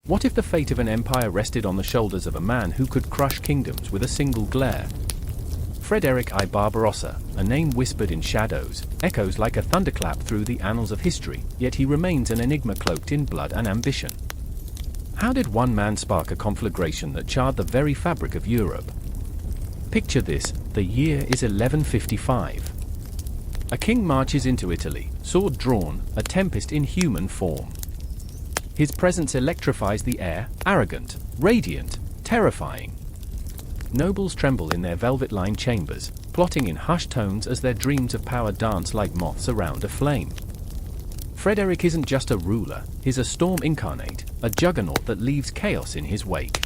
What if the fate of an empire rested on the shoulders of a man who could crush kingdoms with a single glare? Frederick I Barbarossa, a name whispered in shadows, echoes like a thunderclap through the annals of history, yet he remains an enigma cloaked in blood and ambition. How did one man spark a conflagration that charred the very fabric of Europe? Picture this, the year is 1155. A king marches into Italy, sword drawn, a tempest in human form. His presence electrifies the air, arrogant, radiant, terrifying. Nobles tremble in their velvet-lined chambers, plotting in hushed tones as their dreams of power dance like moths around a flame. Frederick isn't just a ruler, he's a storm incarnate, a juggernaut that leaves chaos in his wake.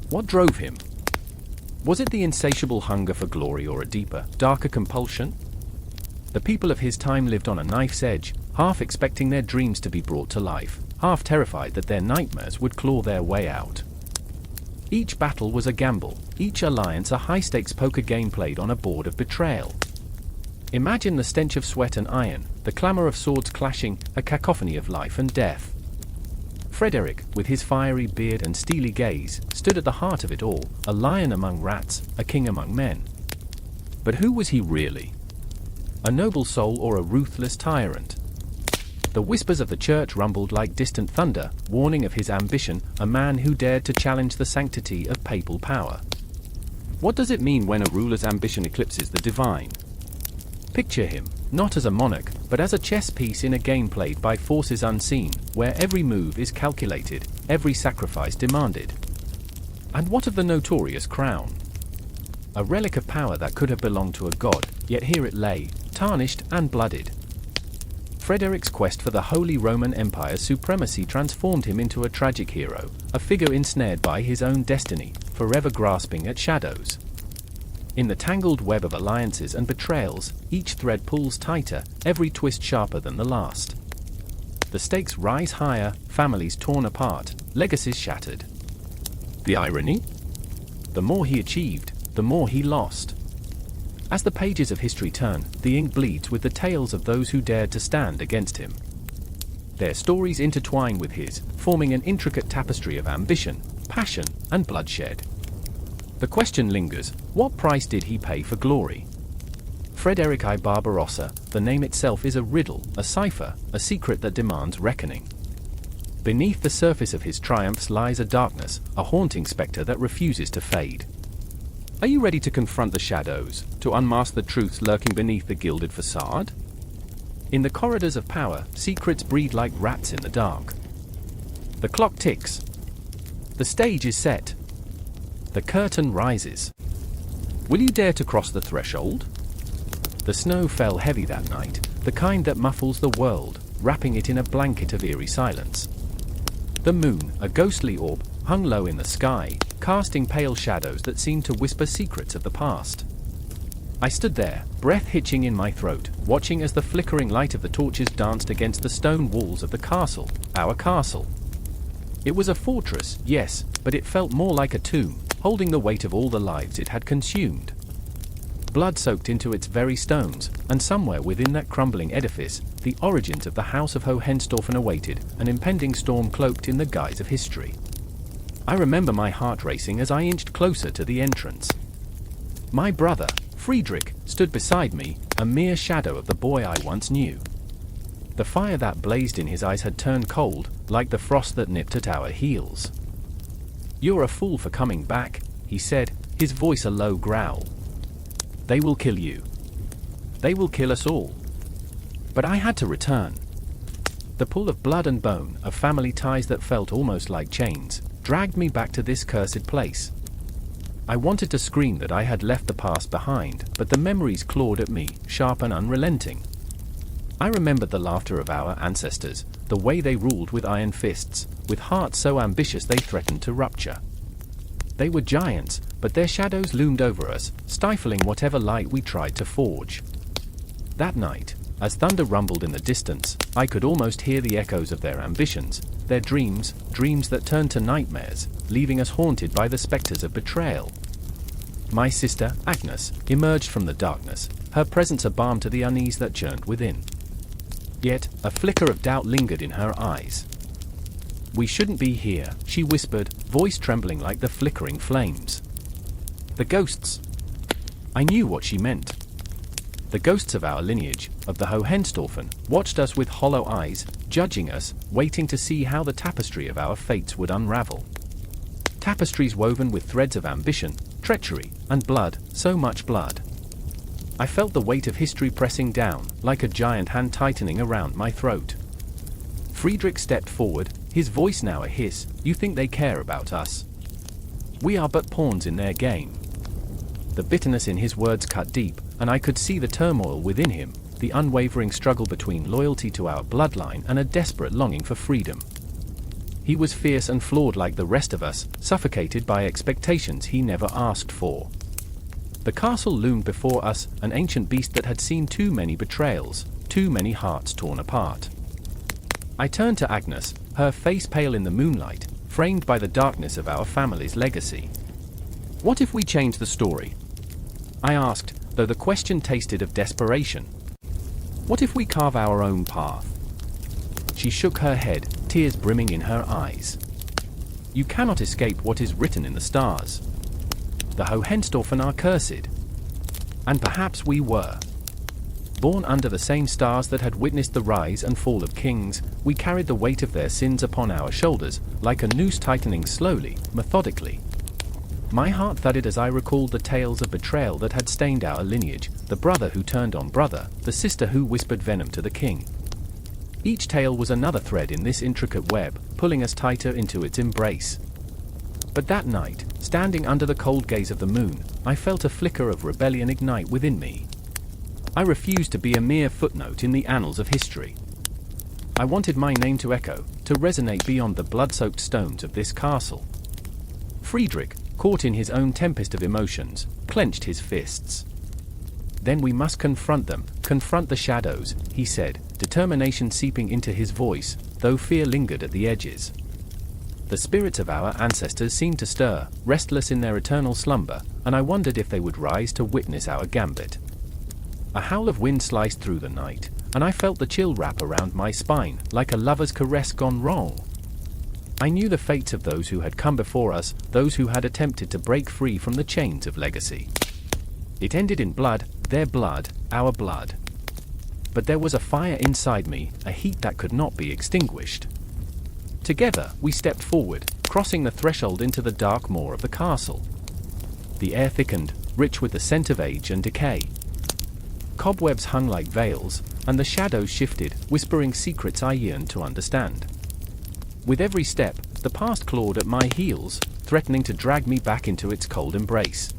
What drove him? Was it the insatiable hunger for glory or a deeper, darker compulsion? The people of his time lived on a knife's edge, half expecting their dreams to be brought to life, half terrified that their nightmares would claw their way out. Each battle was a gamble, each alliance a high-stakes poker game played on a board of betrayal. Imagine the stench of sweat and iron, the clamor of swords clashing, a cacophony of life and death. Frederick, with his fiery beard and steely gaze, stood at the heart of it all, a lion among rats, a king among men. But who was he really? A noble soul or a ruthless tyrant? The whispers of the church rumbled like distant thunder, warning of his ambition, a man who dared to challenge the sanctity of papal power. What does it mean when a ruler's ambition eclipses the divine? Picture him, not as a monarch, but as a chess piece in a game played by forces unseen, where every move is calculated, every sacrifice demanded. And what of the notorious crown? A relic of power that could have belonged to a god, yet here it lay, tarnished and blooded. Frederick's quest for the Holy Roman Empire's supremacy transformed him into a tragic hero, a figure ensnared by his own destiny, forever grasping at shadows. In the tangled web of alliances and betrayals, each thread pulls tighter, every twist sharper than the last. The stakes rise higher, families torn apart, legacies shattered. The irony? The more he achieved, the more he lost. As the pages of history turn, the ink bleeds with the tales of those who dared to stand against him. Their stories intertwine with his, forming an intricate tapestry of ambition, passion, and bloodshed. The question lingers, what price did he pay for glory? Frederick I Barbarossa, the name itself is a riddle, a cipher, a secret that demands reckoning. Beneath the surface of his triumphs lies a darkness, a haunting specter that refuses to fade. Are you ready to confront the shadows, to unmask the truths lurking beneath the gilded facade? In the corridors of power, secrets breed like rats in the dark. The clock ticks. The stage is set. The curtain rises. Will you dare to cross the threshold? The snow fell heavy that night, the kind that muffles the world, wrapping it in a blanket of eerie silence. The moon, a ghostly orb, hung low in the sky, casting pale shadows that seemed to whisper secrets of the past. I stood there, breath hitching in my throat, watching as the flickering light of the torches danced against the stone walls of the castle, our castle. It was a fortress, yes, but it felt more like a tomb, holding the weight of all the lives it had consumed. Blood soaked into its very stones, and somewhere within that crumbling edifice, the origins of the House of Hohenstaufen awaited, an impending storm cloaked in the guise of history. I remember my heart racing as I inched closer to the entrance. My brother, Frederick, stood beside me, a mere shadow of the boy I once knew. The fire that blazed in his eyes had turned cold, like the frost that nipped at our heels. "You're a fool for coming back," he said, his voice a low growl. "They will kill you. They will kill us all." But I had to return. The pull of blood and bone, of family ties that felt almost like chains, dragged me back to this cursed place. I wanted to scream that I had left the past behind, but the memories clawed at me, sharp and unrelenting. I remembered the laughter of our ancestors, the way they ruled with iron fists, with hearts so ambitious they threatened to rupture. They were giants, but their shadows loomed over us, stifling whatever light we tried to forge. That night, as thunder rumbled in the distance, I could almost hear the echoes of their ambitions, their dreams that turned to nightmares, leaving us haunted by the specters of betrayal. My sister, Agnes, emerged from the darkness, her presence a balm to the unease that churned within. Yet, a flicker of doubt lingered in her eyes. "We shouldn't be here," she whispered, voice trembling like the flickering flames. "The ghosts." I knew what she meant. The ghosts of our lineage, of the Hohenstaufen, watched us with hollow eyes, judging us, waiting to see how the tapestry of our fates would unravel. Tapestries woven with threads of ambition, treachery, and blood, so much blood. I felt the weight of history pressing down, like a giant hand tightening around my throat. Frederick stepped forward, his voice now a hiss. "You think they care about us? We are but pawns in their game." The bitterness in his words cut deep, and I could see the turmoil within him, the unwavering struggle between loyalty to our bloodline and a desperate longing for freedom. He was fierce and flawed like the rest of us, suffocated by expectations he never asked for. The castle loomed before us, an ancient beast that had seen too many betrayals, too many hearts torn apart. I turned to Agnes, her face pale in the moonlight, framed by the darkness of our family's legacy. "What if we change the story?" I asked, though the question tasted of desperation. "What if we carve our own path?" She shook her head, tears brimming in her eyes. "You cannot escape what is written in the stars. The Hohenstaufen are cursed. And perhaps we were. Born under the same stars that had witnessed the rise and fall of kings, we carried the weight of their sins upon our shoulders, like a noose tightening slowly, methodically." My heart thudded as I recalled the tales of betrayal that had stained our lineage, the brother who turned on brother, the sister who whispered venom to the king. Each tale was another thread in this intricate web, pulling us tighter into its embrace. But that night, standing under the cold gaze of the moon, I felt a flicker of rebellion ignite within me. I refused to be a mere footnote in the annals of history. I wanted my name to echo, to resonate beyond the blood-soaked stones of this castle. Frederick, caught in his own tempest of emotions, clenched his fists. "Then we must confront them, confront the shadows," he said, determination seeping into his voice, though fear lingered at the edges. The spirits of our ancestors seemed to stir, restless in their eternal slumber, and I wondered if they would rise to witness our gambit. A howl of wind sliced through the night, and I felt the chill wrap around my spine, like a lover's caress gone wrong. I knew the fates of those who had come before us, those who had attempted to break free from the chains of legacy. It ended in blood, their blood, our blood. But there was a fire inside me, a heat that could not be extinguished. Together, we stepped forward, crossing the threshold into the dark maw of the castle. The air thickened, rich with the scent of age and decay. Cobwebs hung like veils, and the shadows shifted, whispering secrets I yearned to understand. With every step, the past clawed at my heels, threatening to drag me back into its cold embrace.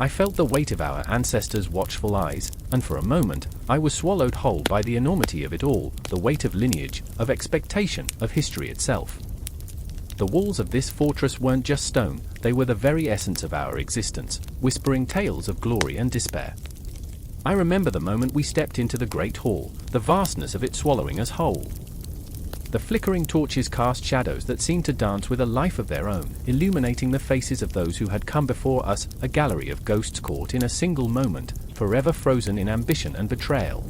I felt the weight of our ancestors' watchful eyes, and for a moment, I was swallowed whole by the enormity of it all, the weight of lineage, of expectation, of history itself. The walls of this fortress weren't just stone, they were the very essence of our existence, whispering tales of glory and despair. I remember the moment we stepped into the great hall, the vastness of it swallowing us whole. The flickering torches cast shadows that seemed to dance with a life of their own, illuminating the faces of those who had come before us, a gallery of ghosts caught in a single moment, forever frozen in ambition and betrayal.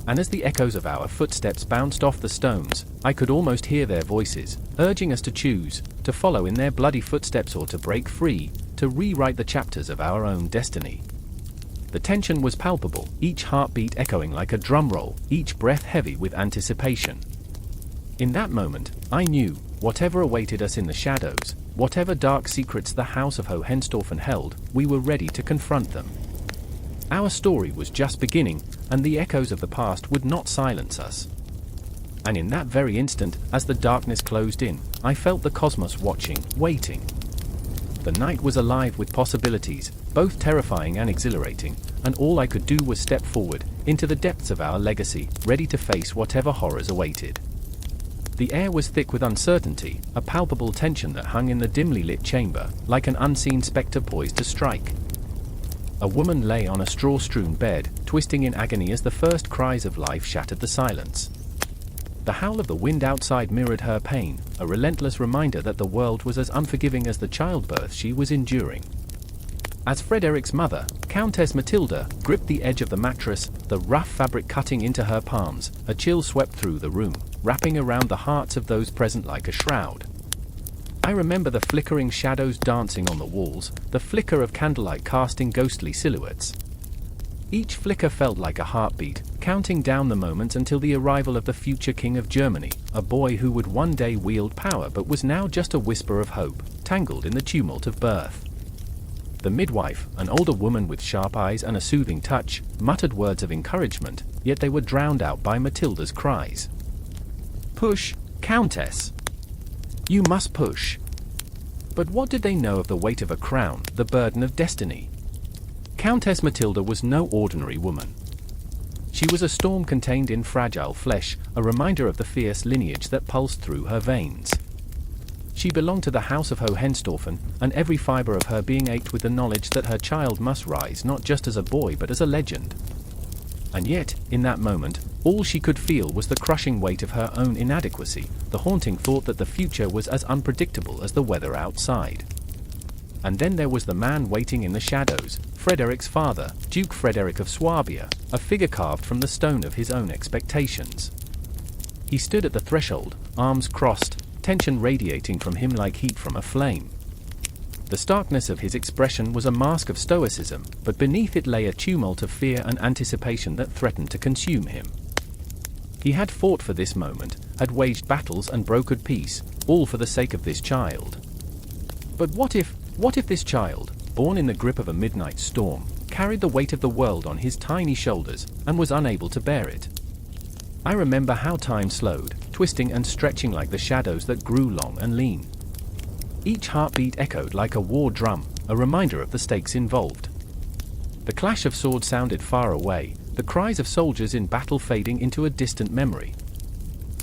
And as the echoes of our footsteps bounced off the stones, I could almost hear their voices, urging us to choose, to follow in their bloody footsteps or to break free, to rewrite the chapters of our own destiny. The tension was palpable, each heartbeat echoing like a drum roll, each breath heavy with anticipation. In that moment, I knew, whatever awaited us in the shadows, whatever dark secrets the House of Hohenstaufen held, we were ready to confront them. Our story was just beginning, and the echoes of the past would not silence us. And in that very instant, as the darkness closed in, I felt the cosmos watching, waiting. The night was alive with possibilities, both terrifying and exhilarating, and all I could do was step forward, into the depths of our legacy, ready to face whatever horrors awaited. The air was thick with uncertainty, a palpable tension that hung in the dimly lit chamber, like an unseen spectre poised to strike. A woman lay on a straw-strewn bed, twisting in agony as the first cries of life shattered the silence. The howl of the wind outside mirrored her pain, a relentless reminder that the world was as unforgiving as the childbirth she was enduring. As Frederick's mother, Countess Matilda, gripped the edge of the mattress, the rough fabric cutting into her palms, a chill swept through the room. wrapping around the hearts of those present like a shroud. I remember the flickering shadows dancing on the walls, the flicker of candlelight casting ghostly silhouettes. Each flicker felt like a heartbeat, counting down the moments until the arrival of the future King of Germany, a boy who would one day wield power but was now just a whisper of hope, tangled in the tumult of birth. The midwife, an older woman with sharp eyes and a soothing touch, muttered words of encouragement, yet they were drowned out by Matilda's cries. "Push, Countess! You must push!" But what did they know of the weight of a crown, the burden of destiny? Countess Matilda was no ordinary woman. She was a storm contained in fragile flesh, a reminder of the fierce lineage that pulsed through her veins. She belonged to the House of Hohenstaufen, and every fiber of her being ached with the knowledge that her child must rise not just as a boy but as a legend. And yet, in that moment, all she could feel was the crushing weight of her own inadequacy, the haunting thought that the future was as unpredictable as the weather outside. And then there was the man waiting in the shadows, Frederick's father, Duke Frederick of Swabia, a figure carved from the stone of his own expectations. He stood at the threshold, arms crossed, tension radiating from him like heat from a flame. The starkness of his expression was a mask of stoicism, but beneath it lay a tumult of fear and anticipation that threatened to consume him. He had fought for this moment, had waged battles and brokered peace, all for the sake of this child. But what if this child, born in the grip of a midnight storm, carried the weight of the world on his tiny shoulders, and was unable to bear it? I remember how time slowed, twisting and stretching like the shadows that grew long and lean. Each heartbeat echoed like a war drum, a reminder of the stakes involved. The clash of swords sounded far away, the cries of soldiers in battle fading into a distant memory.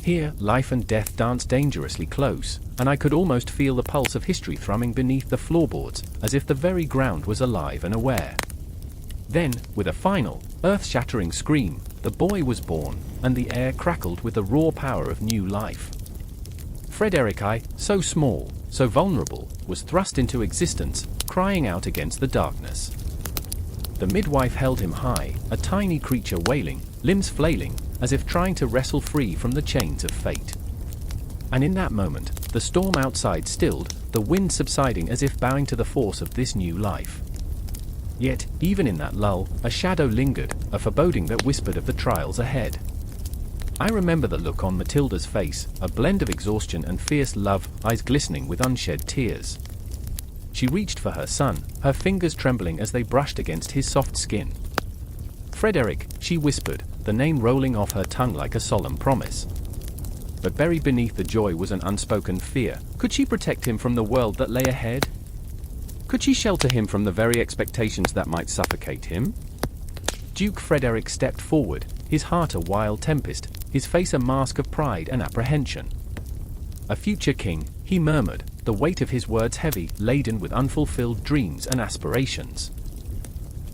Here, life and death danced dangerously close, and I could almost feel the pulse of history thrumming beneath the floorboards, as if the very ground was alive and aware. Then, with a final, earth-shattering scream, the boy was born, and the air crackled with the raw power of new life. Frederick I, so small, so vulnerable, was thrust into existence, crying out against the darkness. The midwife held him high, a tiny creature wailing, limbs flailing, as if trying to wrestle free from the chains of fate. And in that moment, the storm outside stilled, the wind subsiding as if bowing to the force of this new life. Yet, even in that lull, a shadow lingered, a foreboding that whispered of the trials ahead. I remember the look on Matilda's face, a blend of exhaustion and fierce love, eyes glistening with unshed tears. She reached for her son, her fingers trembling as they brushed against his soft skin. "Frederick," she whispered, the name rolling off her tongue like a solemn promise. But buried beneath the joy was an unspoken fear. Could she protect him from the world that lay ahead? Could she shelter him from the very expectations that might suffocate him? Duke Frederick stepped forward, his heart a wild tempest, his face a mask of pride and apprehension. "A future king," he murmured, the weight of his words heavy, laden with unfulfilled dreams and aspirations.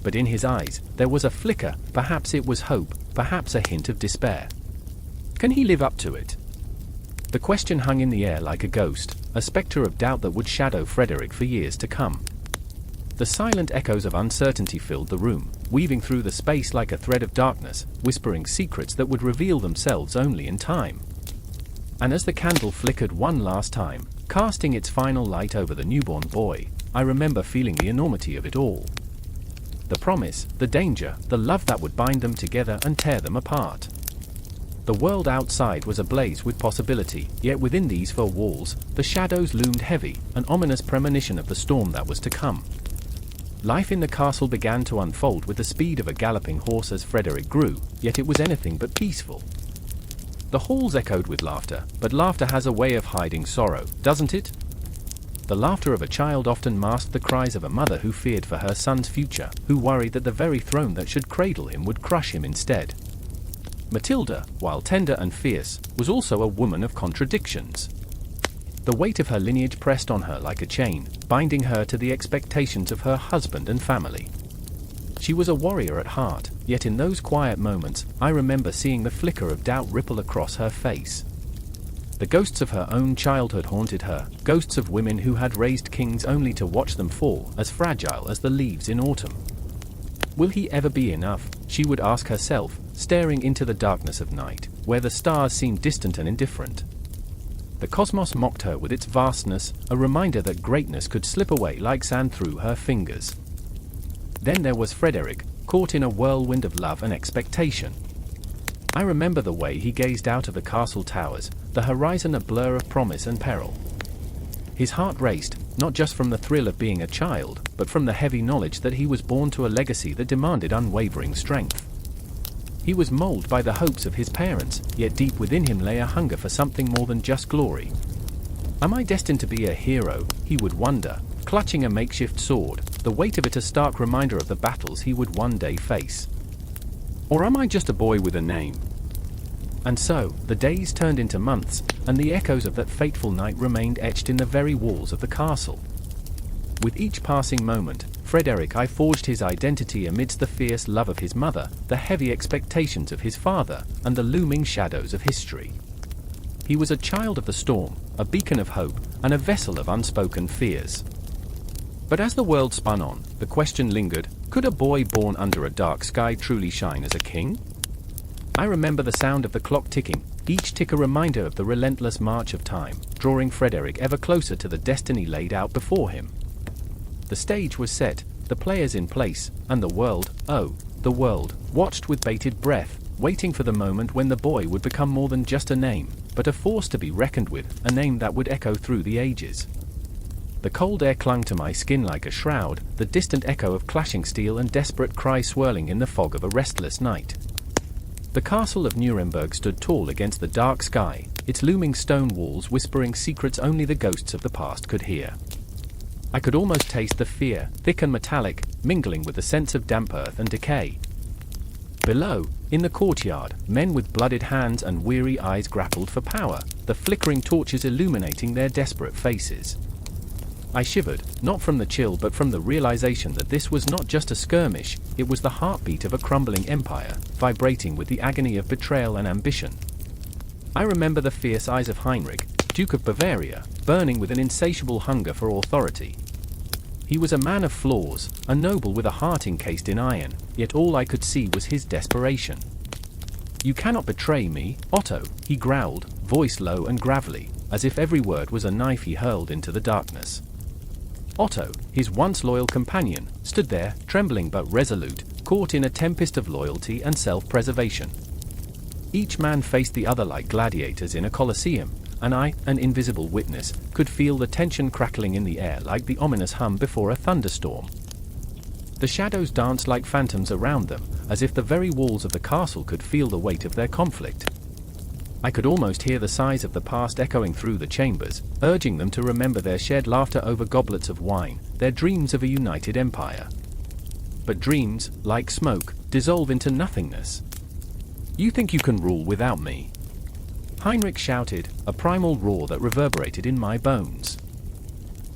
But in his eyes, there was a flicker, perhaps it was hope, perhaps a hint of despair. Can he live up to it? The question hung in the air like a ghost, a spectre of doubt that would shadow Frederick for years to come. The silent echoes of uncertainty filled the room, weaving through the space like a thread of darkness, whispering secrets that would reveal themselves only in time. And as the candle flickered one last time, casting its final light over the newborn boy, I remember feeling the enormity of it all. The promise, the danger, the love that would bind them together and tear them apart. The world outside was ablaze with possibility, yet within these four walls, the shadows loomed heavy, an ominous premonition of the storm that was to come. Life in the castle began to unfold with the speed of a galloping horse as Frederick grew, yet it was anything but peaceful. The halls echoed with laughter, but laughter has a way of hiding sorrow, doesn't it? The laughter of a child often masked the cries of a mother who feared for her son's future, who worried that the very throne that should cradle him would crush him instead. Matilda, while tender and fierce, was also a woman of contradictions. The weight of her lineage pressed on her like a chain, binding her to the expectations of her husband and family. She was a warrior at heart, yet in those quiet moments, I remember seeing the flicker of doubt ripple across her face. The ghosts of her own childhood haunted her, ghosts of women who had raised kings only to watch them fall, as fragile as the leaves in autumn. Will he ever be enough? She would ask herself, staring into the darkness of night. where the stars seemed distant and indifferent. The cosmos mocked her with its vastness, a reminder that greatness could slip away like sand through her fingers. Then there was Frederick, caught in a whirlwind of love and expectation. I remember the way he gazed out of the castle towers, the horizon a blur of promise and peril. His heart raced, not just from the thrill of being a child, but from the heavy knowledge that he was born to a legacy that demanded unwavering strength. He was molded by the hopes of his parents, yet deep within him lay a hunger for something more than just glory. Am I destined to be a hero, he would wonder, clutching a makeshift sword, the weight of it a stark reminder of the battles he would one day face. Or am I just a boy with a name? And so, the days turned into months, and the echoes of that fateful night remained etched in the very walls of the castle. With each passing moment, Frederick I forged his identity amidst the fierce love of his mother, the heavy expectations of his father, and the looming shadows of history. He was a child of the storm, a beacon of hope, and a vessel of unspoken fears. But as the world spun on, the question lingered, could a boy born under a dark sky truly shine as a king? I remember the sound of the clock ticking, each tick a reminder of the relentless march of time, drawing Frederick ever closer to the destiny laid out before him. The stage was set, the players in place, and the world, oh, the world, watched with bated breath, waiting for the moment when the boy would become more than just a name, but a force to be reckoned with, a name that would echo through the ages. The cold air clung to my skin like a shroud, the distant echo of clashing steel and desperate cries swirling in the fog of a restless night. The castle of Nuremberg stood tall against the dark sky, its looming stone walls whispering secrets only the ghosts of the past could hear. I could almost taste the fear, thick and metallic, mingling with the sense of damp earth and decay. Below, in the courtyard, men with blooded hands and weary eyes grappled for power, the flickering torches illuminating their desperate faces. I shivered, not from the chill but from the realization that this was not just a skirmish, it was the heartbeat of a crumbling empire, vibrating with the agony of betrayal and ambition. I remember the fierce eyes of Heinrich, Duke of Bavaria, burning with an insatiable hunger for authority. He was a man of flaws, a noble with a heart encased in iron, yet all I could see was his desperation. "You cannot betray me, Otto," he growled, voice low and gravelly, as if every word was a knife he hurled into the darkness. Otto, his once loyal companion, stood there, trembling but resolute, caught in a tempest of loyalty and self-preservation. Each man faced the other like gladiators in a colosseum, and I, an invisible witness, could feel the tension crackling in the air like the ominous hum before a thunderstorm. The shadows danced like phantoms around them, as if the very walls of the castle could feel the weight of their conflict. I could almost hear the sighs of the past echoing through the chambers, urging them to remember their shared laughter over goblets of wine, their dreams of a united empire. But dreams, like smoke, dissolve into nothingness. "You think you can rule without me?" Heinrich shouted, a primal roar that reverberated in my bones.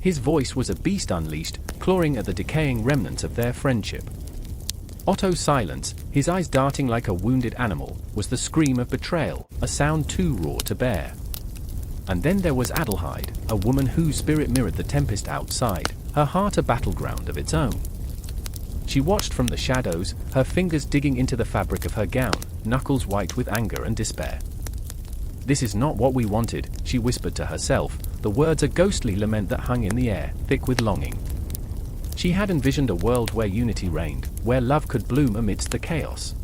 His voice was a beast unleashed, clawing at the decaying remnants of their friendship. Otto's silence, his eyes darting like a wounded animal, was the scream of betrayal, a sound too raw to bear. And then there was Adelheid, a woman whose spirit mirrored the tempest outside, her heart a battleground of its own. She watched from the shadows, her fingers digging into the fabric of her gown, knuckles white with anger and despair. "This is not what we wanted," she whispered to herself, the words a ghostly lament that hung in the air, thick with longing. She had envisioned a world where unity reigned, where love could bloom amidst the chaos.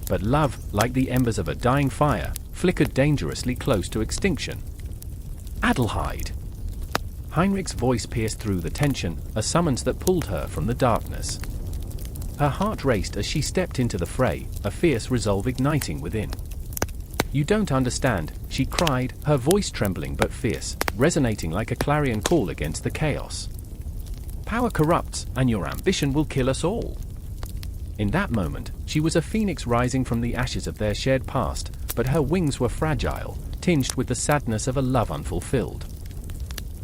But love, like the embers of a dying fire, flickered dangerously close to extinction. "Adelheid!" Heinrich's voice pierced through the tension, a summons that pulled her from the darkness. Her heart raced as she stepped into the fray, a fierce resolve igniting within. "You don't understand," she cried, her voice trembling but fierce, resonating like a clarion call against the chaos. "Power corrupts, and your ambition will kill us all." In that moment, she was a phoenix rising from the ashes of their shared past, but her wings were fragile, tinged with the sadness of a love unfulfilled.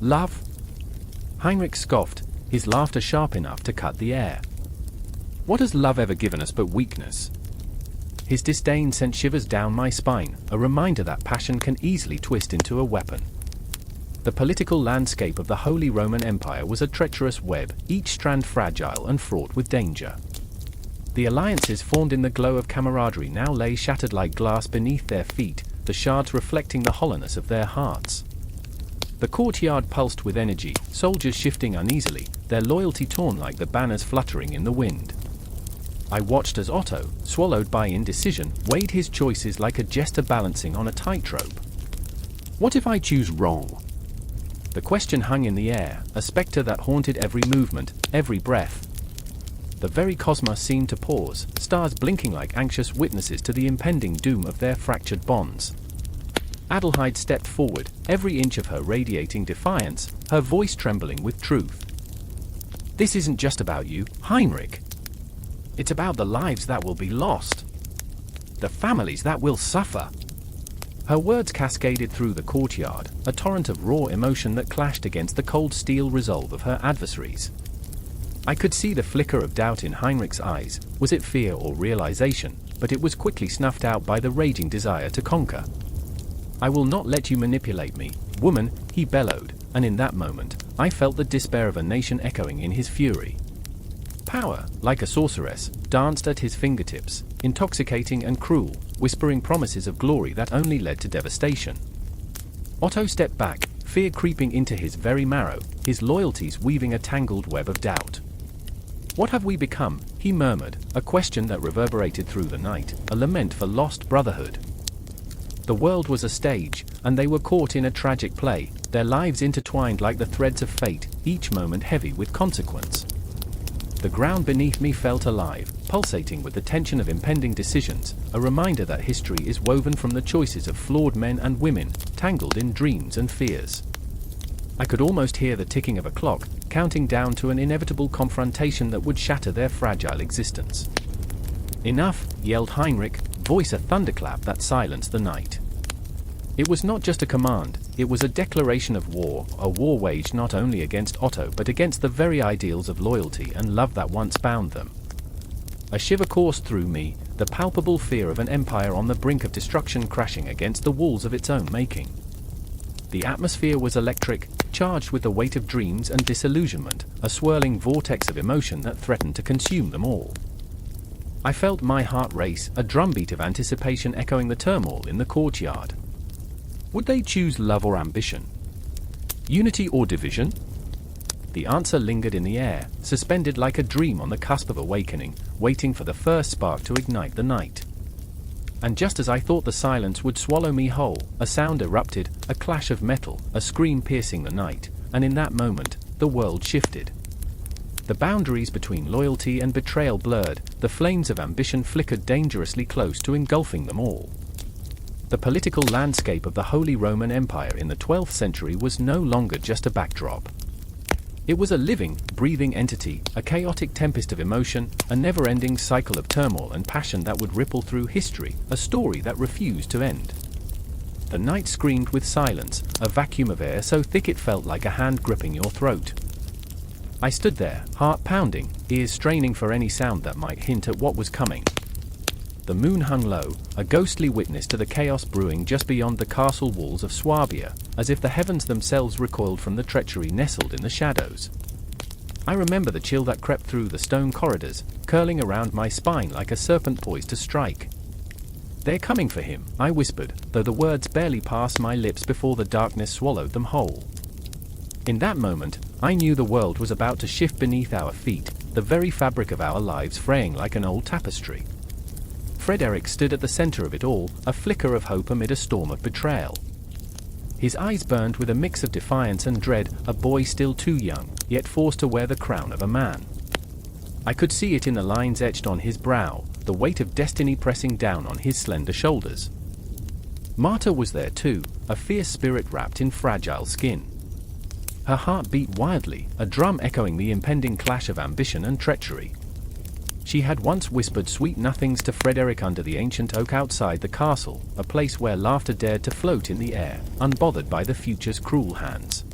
"Love?" Heinrich scoffed, his laughter sharp enough to cut the air. "What has love ever given us but weakness?" His disdain sent shivers down my spine, a reminder that passion can easily twist into a weapon. The political landscape of the Holy Roman Empire was a treacherous web, each strand fragile and fraught with danger. The alliances formed in the glow of camaraderie now lay shattered like glass beneath their feet, the shards reflecting the hollowness of their hearts. The courtyard pulsed with energy, soldiers shifting uneasily, their loyalty torn like the banners fluttering in the wind. I watched as Otto, swallowed by indecision, weighed his choices like a jester balancing on a tightrope. What if I choose wrong? The question hung in the air, a spectre that haunted every movement, every breath. The very cosmos seemed to pause, stars blinking like anxious witnesses to the impending doom of their fractured bonds. Adelheid stepped forward, every inch of her radiating defiance, her voice trembling with truth. This isn't just about you, Heinrich. It's about the lives that will be lost. The families that will suffer. Her words cascaded through the courtyard, a torrent of raw emotion that clashed against the cold steel resolve of her adversaries. I could see the flicker of doubt in Heinrich's eyes, was it fear or realization, but it was quickly snuffed out by the raging desire to conquer. I will not let you manipulate me, woman, he bellowed, and in that moment, I felt the despair of a nation echoing in his fury. Power, like a sorceress, danced at his fingertips, intoxicating and cruel, whispering promises of glory that only led to devastation. Otto stepped back, fear creeping into his very marrow, his loyalties weaving a tangled web of doubt. What have we become? He murmured, a question that reverberated through the night, a lament for lost brotherhood. The world was a stage, and they were caught in a tragic play, their lives intertwined like the threads of fate, each moment heavy with consequence. The ground beneath me felt alive, pulsating with the tension of impending decisions, a reminder that history is woven from the choices of flawed men and women, tangled in dreams and fears. I could almost hear the ticking of a clock, counting down to an inevitable confrontation that would shatter their fragile existence. Enough, yelled Heinrich, voice a thunderclap that silenced the night. It was not just a command, it was a declaration of war, a war waged not only against Otto but against the very ideals of loyalty and love that once bound them. A shiver coursed through me, the palpable fear of an empire on the brink of destruction crashing against the walls of its own making. The atmosphere was electric, charged with the weight of dreams and disillusionment, a swirling vortex of emotion that threatened to consume them all. I felt my heart race, a drumbeat of anticipation echoing the turmoil in the courtyard. Would they choose love or ambition? Unity or division? The answer lingered in the air, suspended like a dream on the cusp of awakening, waiting for the first spark to ignite the night. And just as I thought the silence would swallow me whole, a sound erupted, a clash of metal, a scream piercing the night, and in that moment, the world shifted. The boundaries between loyalty and betrayal blurred, the flames of ambition flickered dangerously close to engulfing them all. The political landscape of the Holy Roman Empire in the 12th century was no longer just a backdrop. It was a living, breathing entity, a chaotic tempest of emotion, a never-ending cycle of turmoil and passion that would ripple through history, a story that refused to end. The night screamed with silence, a vacuum of air so thick it felt like a hand gripping your throat. I stood there, heart pounding, ears straining for any sound that might hint at what was coming. The moon hung low, a ghostly witness to the chaos brewing just beyond the castle walls of Swabia, as if the heavens themselves recoiled from the treachery nestled in the shadows. I remember the chill that crept through the stone corridors, curling around my spine like a serpent poised to strike. "They're coming for him," I whispered, though the words barely passed my lips before the darkness swallowed them whole. In that moment, I knew the world was about to shift beneath our feet, the very fabric of our lives fraying like an old tapestry. Frederick stood at the center of it all, a flicker of hope amid a storm of betrayal. His eyes burned with a mix of defiance and dread, a boy still too young, yet forced to wear the crown of a man. I could see it in the lines etched on his brow, the weight of destiny pressing down on his slender shoulders. Marta was there too, a fierce spirit wrapped in fragile skin. Her heart beat wildly, a drum echoing the impending clash of ambition and treachery. She had once whispered sweet nothings to Frederick under the ancient oak outside the castle, a place where laughter dared to float in the air, unbothered by the future's cruel hands.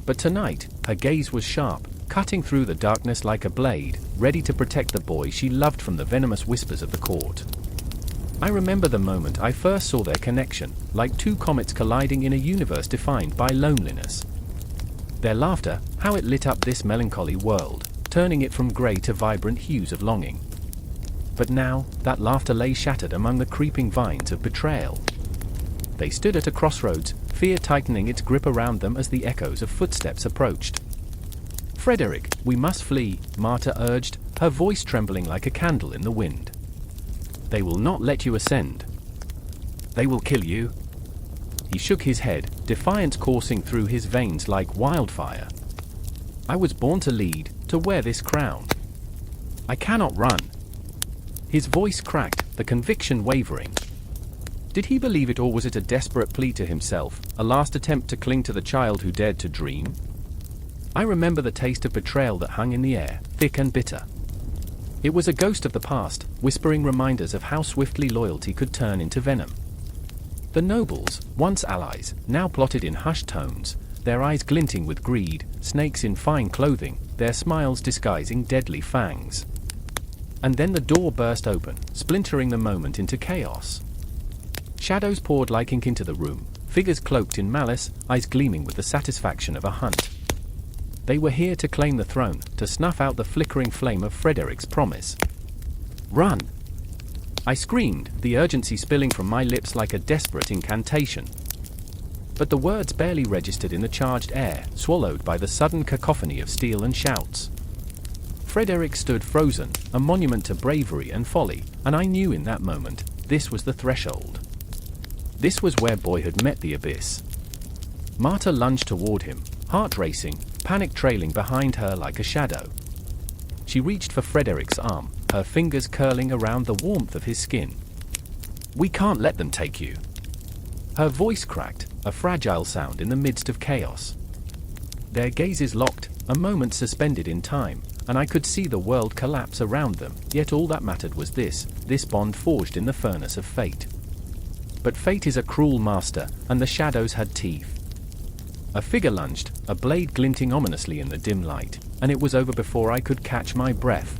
But tonight, her gaze was sharp, cutting through the darkness like a blade, ready to protect the boy she loved from the venomous whispers of the court. I remember the moment I first saw their connection, like two comets colliding in a universe defined by loneliness. Their laughter, how it lit up this melancholy world, turning it from grey to vibrant hues of longing. But now, that laughter lay shattered among the creeping vines of betrayal. They stood at a crossroads, fear tightening its grip around them as the echoes of footsteps approached. "Frederick, we must flee," Marta urged, her voice trembling like a candle in the wind. "They will not let you ascend. They will kill you." He shook his head, defiance coursing through his veins like wildfire. "I was born to lead, to wear this crown. I cannot run." His voice cracked, the conviction wavering. Did he believe it, or was it a desperate plea to himself, a last attempt to cling to the child who dared to dream? I remember the taste of betrayal that hung in the air, thick and bitter. It was a ghost of the past, whispering reminders of how swiftly loyalty could turn into venom. The nobles, once allies, now plotted in hushed tones, their eyes glinting with greed, snakes in fine clothing, their smiles disguising deadly fangs. And then the door burst open, splintering the moment into chaos. Shadows poured like ink into the room, figures cloaked in malice, eyes gleaming with the satisfaction of a hunt. They were here to claim the throne, to snuff out the flickering flame of Frederick's promise. "Run!" I screamed, the urgency spilling from my lips like a desperate incantation. But the words barely registered in the charged air, swallowed by the sudden cacophony of steel and shouts. Frederick stood frozen, a monument to bravery and folly, and I knew in that moment, this was the threshold. This was where boyhood met the abyss. Marta lunged toward him, heart racing, panic trailing behind her like a shadow. She reached for Frederick's arm, her fingers curling around the warmth of his skin. "We can't let them take you." Her voice cracked, a fragile sound in the midst of chaos. Their gazes locked, a moment suspended in time, and I could see the world collapse around them, yet all that mattered was this bond forged in the furnace of fate. But fate is a cruel master, and the shadows had teeth. A figure lunged, a blade glinting ominously in the dim light, and it was over before I could catch my breath.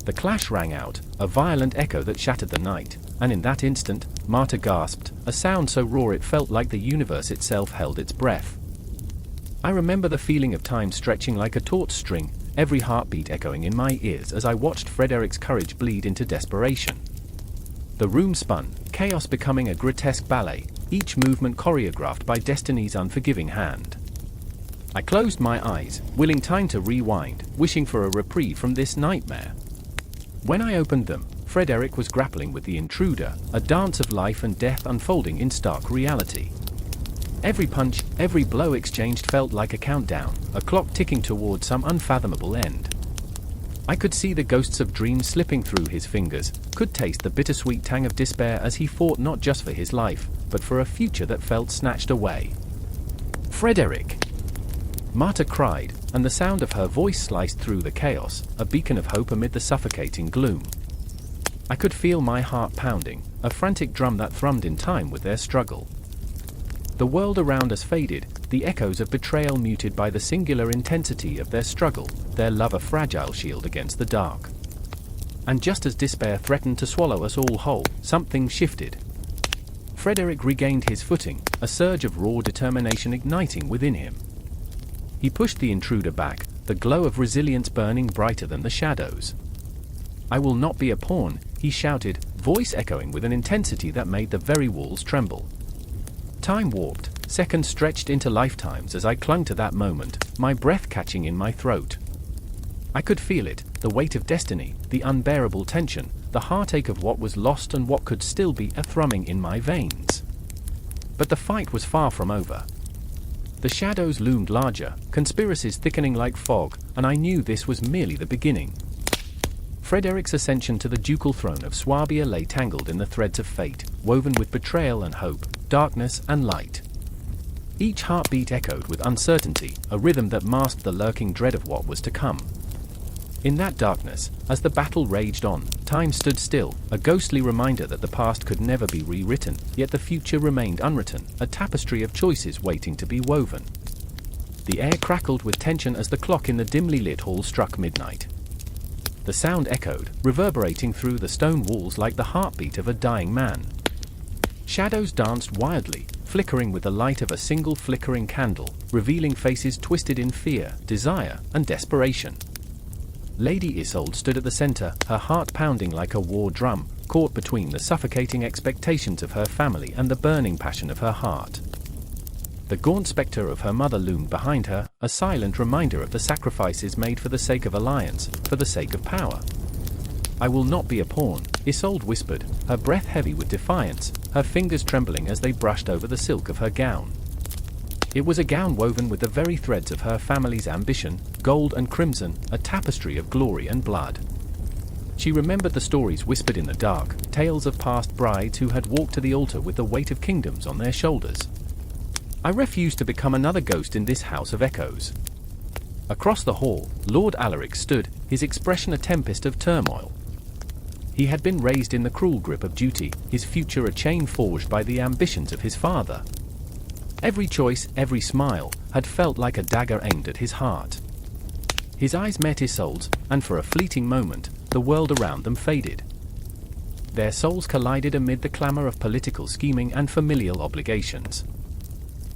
The clash rang out, a violent echo that shattered the night, and in that instant, Marta gasped, a sound so raw it felt like the universe itself held its breath. I remember the feeling of time stretching like a taut string, every heartbeat echoing in my ears as I watched Frederick's courage bleed into desperation. The room spun, chaos becoming a grotesque ballet, each movement choreographed by destiny's unforgiving hand. I closed my eyes, willing time to rewind, wishing for a reprieve from this nightmare. When I opened them, Frederick was grappling with the intruder, a dance of life and death unfolding in stark reality. Every punch, every blow exchanged felt like a countdown, a clock ticking toward some unfathomable end. I could see the ghosts of dreams slipping through his fingers, could taste the bittersweet tang of despair as he fought not just for his life, but for a future that felt snatched away. "Frederick!" Marta cried, and the sound of her voice sliced through the chaos, a beacon of hope amid the suffocating gloom. I could feel my heart pounding, a frantic drum that thrummed in time with their struggle. The world around us faded, the echoes of betrayal muted by the singular intensity of their struggle, their love a fragile shield against the dark. And just as despair threatened to swallow us all whole, something shifted. Frederick regained his footing, a surge of raw determination igniting within him. He pushed the intruder back, the glow of resilience burning brighter than the shadows. "I will not be a pawn," he shouted, voice echoing with an intensity that made the very walls tremble. Time warped, seconds stretched into lifetimes as I clung to that moment, my breath catching in my throat. I could feel it, the weight of destiny, the unbearable tension, the heartache of what was lost and what could still be a thrumming in my veins. But the fight was far from over. The shadows loomed larger, conspiracies thickening like fog, and I knew this was merely the beginning. Frederick's ascension to the ducal throne of Swabia lay tangled in the threads of fate, woven with betrayal and hope, darkness and light. Each heartbeat echoed with uncertainty, a rhythm that masked the lurking dread of what was to come. In that darkness, as the battle raged on, time stood still, a ghostly reminder that the past could never be rewritten, yet the future remained unwritten, a tapestry of choices waiting to be woven. The air crackled with tension as the clock in the dimly lit hall struck midnight. The sound echoed, reverberating through the stone walls like the heartbeat of a dying man. Shadows danced wildly, flickering with the light of a single flickering candle, revealing faces twisted in fear, desire, and desperation. Lady Isolde stood at the center, her heart pounding like a war drum, caught between the suffocating expectations of her family and the burning passion of her heart. The gaunt spectre of her mother loomed behind her, a silent reminder of the sacrifices made for the sake of alliance, for the sake of power. "I will not be a pawn," Isolde whispered, her breath heavy with defiance, her fingers trembling as they brushed over the silk of her gown. It was a gown woven with the very threads of her family's ambition, gold and crimson, a tapestry of glory and blood. She remembered the stories whispered in the dark, tales of past brides who had walked to the altar with the weight of kingdoms on their shoulders. "I refuse to become another ghost in this house of echoes." Across the hall, Lord Alaric stood, his expression a tempest of turmoil. He had been raised in the cruel grip of duty, his future a chain forged by the ambitions of his father. Every choice, every smile, had felt like a dagger aimed at his heart. His eyes met Isolde's, and for a fleeting moment, the world around them faded. Their souls collided amid the clamor of political scheming and familial obligations.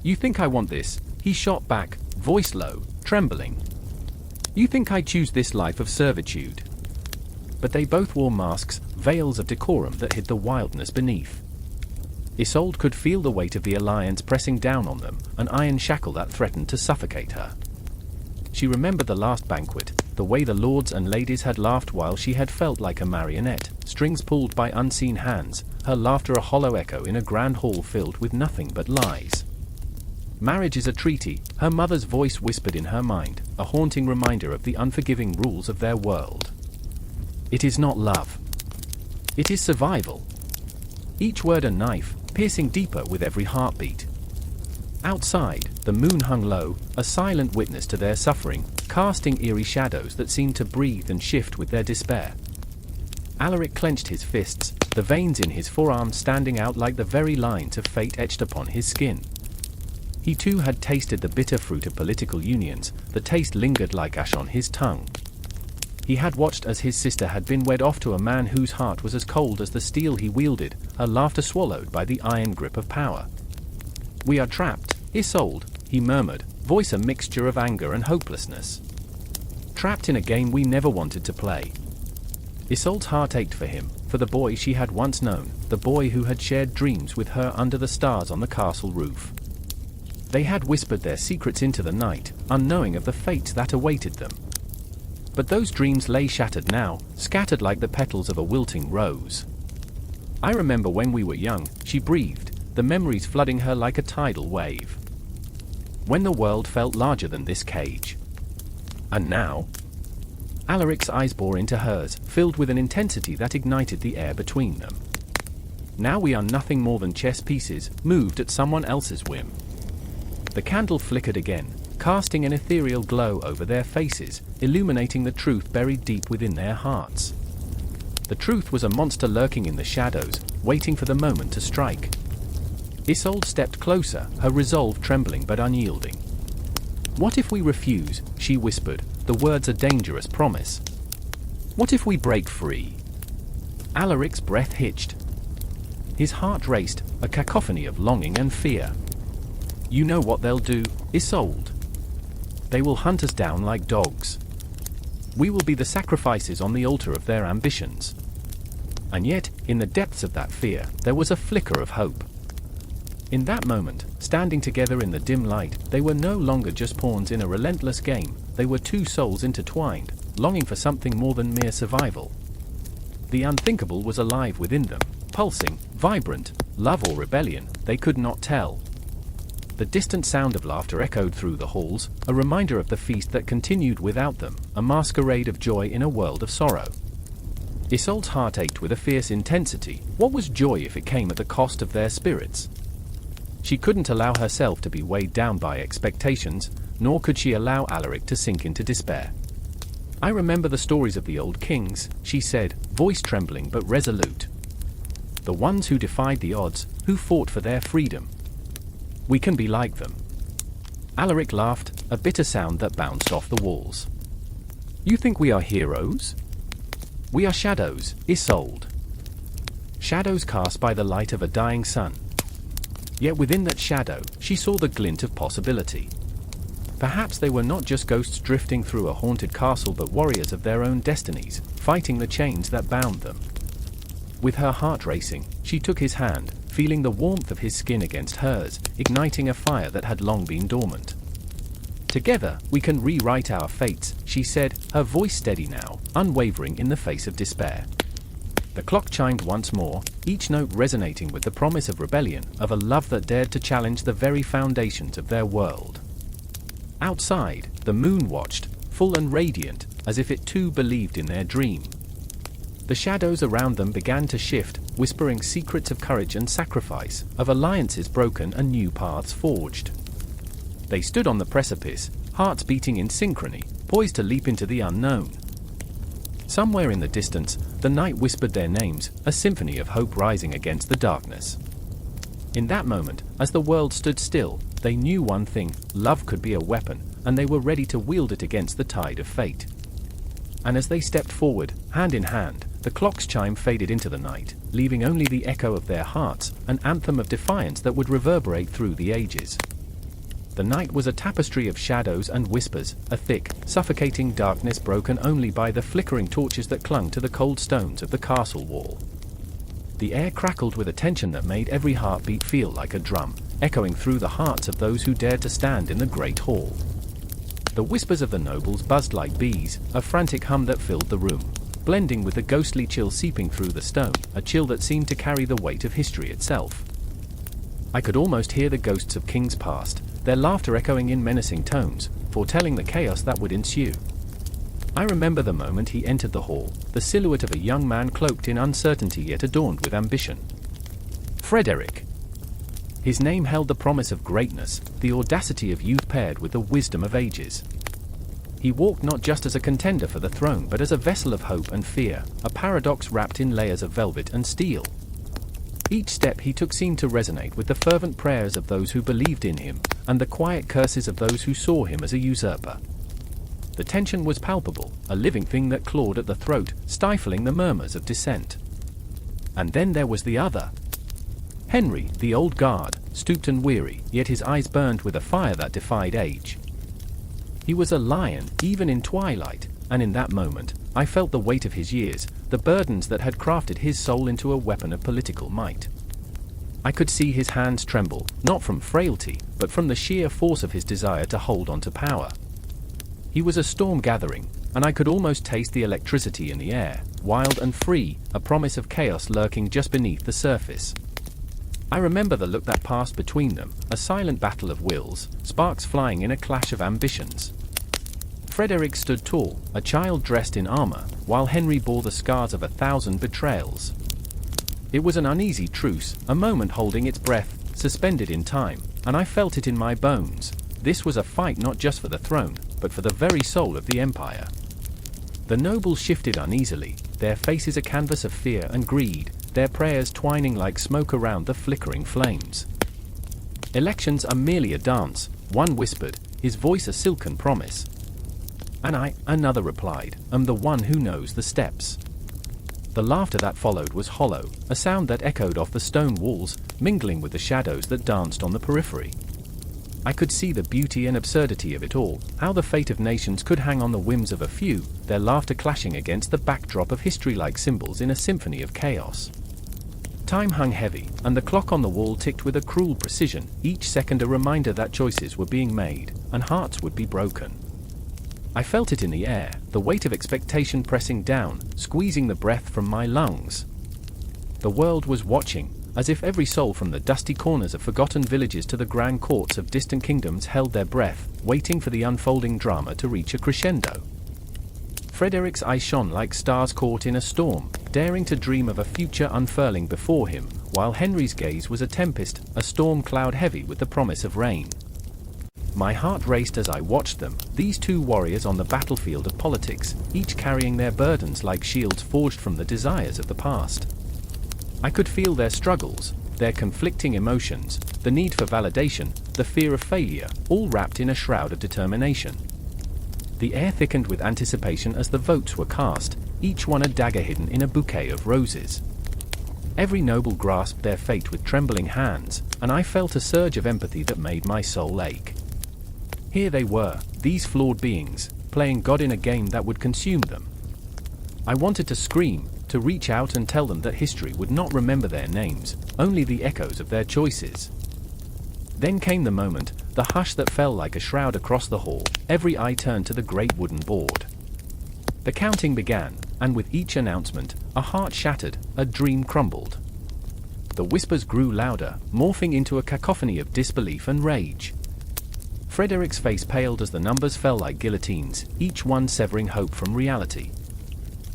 "You think I want this?" he shot back, voice low, trembling. "You think I choose this life of servitude?" But they both wore masks, veils of decorum that hid the wildness beneath. Isolde could feel the weight of the alliance pressing down on them, an iron shackle that threatened to suffocate her. She remembered the last banquet, the way the lords and ladies had laughed while she had felt like a marionette, strings pulled by unseen hands, her laughter a hollow echo in a grand hall filled with nothing but lies. "Marriage is a treaty," her mother's voice whispered in her mind, a haunting reminder of the unforgiving rules of their world. "It is not love. It is survival." Each word a knife, piercing deeper with every heartbeat. Outside, the moon hung low, a silent witness to their suffering, casting eerie shadows that seemed to breathe and shift with their despair. Alaric clenched his fists, the veins in his forearms standing out like the very lines of fate etched upon his skin. He too had tasted the bitter fruit of political unions, the taste lingered like ash on his tongue. He had watched as his sister had been wed off to a man whose heart was as cold as the steel he wielded, her laughter swallowed by the iron grip of power. "We are trapped, Isolde," he murmured, voice a mixture of anger and hopelessness. "Trapped in a game we never wanted to play." Isolde's heart ached for him, for the boy she had once known, the boy who had shared dreams with her under the stars on the castle roof. They had whispered their secrets into the night, unknowing of the fates that awaited them. But those dreams lay shattered now, scattered like the petals of a wilting rose. "I remember when we were young," she breathed, the memories flooding her like a tidal wave. "When the world felt larger than this cage. And now?" Alaric's eyes bore into hers, filled with an intensity that ignited the air between them. "Now we are nothing more than chess pieces, moved at someone else's whim." The candle flickered again, casting an ethereal glow over their faces, illuminating the truth buried deep within their hearts. The truth was a monster lurking in the shadows, waiting for the moment to strike. Isolde stepped closer, her resolve trembling but unyielding. "What if we refuse?" she whispered, the words a dangerous promise. "What if we break free?" Alaric's breath hitched. His heart raced, a cacophony of longing and fear. "You know what they'll do, Isolde. They will hunt us down like dogs. We will be the sacrifices on the altar of their ambitions." And yet, in the depths of that fear, there was a flicker of hope. In that moment, standing together in the dim light, they were no longer just pawns in a relentless game, they were two souls intertwined, longing for something more than mere survival. The unthinkable was alive within them, pulsing, vibrant, love or rebellion, they could not tell. The distant sound of laughter echoed through the halls, a reminder of the feast that continued without them, a masquerade of joy in a world of sorrow. Isolde's heart ached with a fierce intensity. What was joy if it came at the cost of their spirits? She couldn't allow herself to be weighed down by expectations, nor could she allow Alaric to sink into despair. "I remember the stories of the old kings," she said, voice trembling but resolute. "The ones who defied the odds, who fought for their freedom. We can be like them." Alaric laughed, a bitter sound that bounced off the walls. "You think we are heroes? We are shadows, Isolde. Shadows cast by the light of a dying sun." Yet within that shadow, she saw the glint of possibility. Perhaps they were not just ghosts drifting through a haunted castle but warriors of their own destinies, fighting the chains that bound them. With her heart racing, she took his hand, feeling the warmth of his skin against hers, igniting a fire that had long been dormant. "Together, we can rewrite our fates," she said, her voice steady now, unwavering in the face of despair. The clock chimed once more, each note resonating with the promise of rebellion, of a love that dared to challenge the very foundations of their world. Outside, the moon watched, full and radiant, as if it too believed in their dream. The shadows around them began to shift, whispering secrets of courage and sacrifice, of alliances broken and new paths forged. They stood on the precipice, hearts beating in synchrony, poised to leap into the unknown. Somewhere in the distance, the night whispered their names, a symphony of hope rising against the darkness. In that moment, as the world stood still, they knew one thing: love could be a weapon, and they were ready to wield it against the tide of fate. And as they stepped forward, hand in hand, the clock's chime faded into the night, leaving only the echo of their hearts, an anthem of defiance that would reverberate through the ages. The night was a tapestry of shadows and whispers, a thick, suffocating darkness broken only by the flickering torches that clung to the cold stones of the castle wall. The air crackled with a tension that made every heartbeat feel like a drum, echoing through the hearts of those who dared to stand in the great hall. The whispers of the nobles buzzed like bees, a frantic hum that filled the room, blending with the ghostly chill seeping through the stone, a chill that seemed to carry the weight of history itself. I could almost hear the ghosts of kings past, their laughter echoing in menacing tones, foretelling the chaos that would ensue. I remember the moment he entered the hall, the silhouette of a young man cloaked in uncertainty yet adorned with ambition. Frederick. His name held the promise of greatness, the audacity of youth paired with the wisdom of ages. He walked not just as a contender for the throne but as a vessel of hope and fear, a paradox wrapped in layers of velvet and steel. Each step he took seemed to resonate with the fervent prayers of those who believed in him, and the quiet curses of those who saw him as a usurper. The tension was palpable, a living thing that clawed at the throat, stifling the murmurs of dissent. And then there was the other. Henry, the old guard, stooped and weary, yet his eyes burned with a fire that defied age. He was a lion, even in twilight, and in that moment, I felt the weight of his years, the burdens that had crafted his soul into a weapon of political might. I could see his hands tremble, not from frailty, but from the sheer force of his desire to hold on to power. He was a storm gathering, and I could almost taste the electricity in the air, wild and free, a promise of chaos lurking just beneath the surface. I remember the look that passed between them, a silent battle of wills, sparks flying in a clash of ambitions. Frederick stood tall, a child dressed in armor, while Henry bore the scars of 1,000 betrayals. It was an uneasy truce, a moment holding its breath, suspended in time, and I felt it in my bones. This was a fight not just for the throne, but for the very soul of the empire. The nobles shifted uneasily, their faces a canvas of fear and greed, their prayers twining like smoke around the flickering flames. "Elections are merely a dance," one whispered, his voice a silken promise. "And I," another replied, "am the one who knows the steps." The laughter that followed was hollow, a sound that echoed off the stone walls, mingling with the shadows that danced on the periphery. I could see the beauty and absurdity of it all, how the fate of nations could hang on the whims of a few, their laughter clashing against the backdrop of history like cymbals in a symphony of chaos. Time hung heavy, and the clock on the wall ticked with a cruel precision, each second a reminder that choices were being made, and hearts would be broken. I felt it in the air, the weight of expectation pressing down, squeezing the breath from my lungs. The world was watching, as if every soul from the dusty corners of forgotten villages to the grand courts of distant kingdoms held their breath, waiting for the unfolding drama to reach a crescendo. Frederick's eyes shone like stars caught in a storm, daring to dream of a future unfurling before him, while Henry's gaze was a tempest, a storm cloud heavy with the promise of rain. My heart raced as I watched them, these two warriors on the battlefield of politics, each carrying their burdens like shields forged from the desires of the past. I could feel their struggles, their conflicting emotions, the need for validation, the fear of failure, all wrapped in a shroud of determination. The air thickened with anticipation as the votes were cast, each one a dagger hidden in a bouquet of roses. Every noble grasped their fate with trembling hands, and I felt a surge of empathy that made my soul ache. Here they were, these flawed beings, playing God in a game that would consume them. I wanted to scream, to reach out and tell them that history would not remember their names, only the echoes of their choices. Then came the moment, the hush that fell like a shroud across the hall. Every eye turned to the great wooden board. The counting began, and with each announcement, a heart shattered, a dream crumbled. The whispers grew louder, morphing into a cacophony of disbelief and rage. Frederick's face paled as the numbers fell like guillotines, each one severing hope from reality.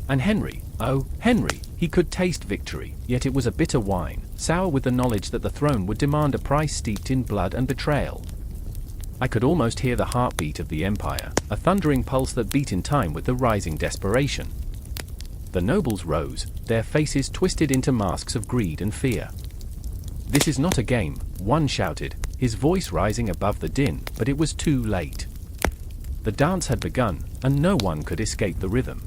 And Henry, oh, Henry, he could taste victory, yet it was a bitter wine, sour with the knowledge that the throne would demand a price steeped in blood and betrayal. I could almost hear the heartbeat of the empire, a thundering pulse that beat in time with the rising desperation. The nobles rose, their faces twisted into masks of greed and fear. "This is not a game," one shouted, his voice rising above the din, but it was too late. The dance had begun, and no one could escape the rhythm.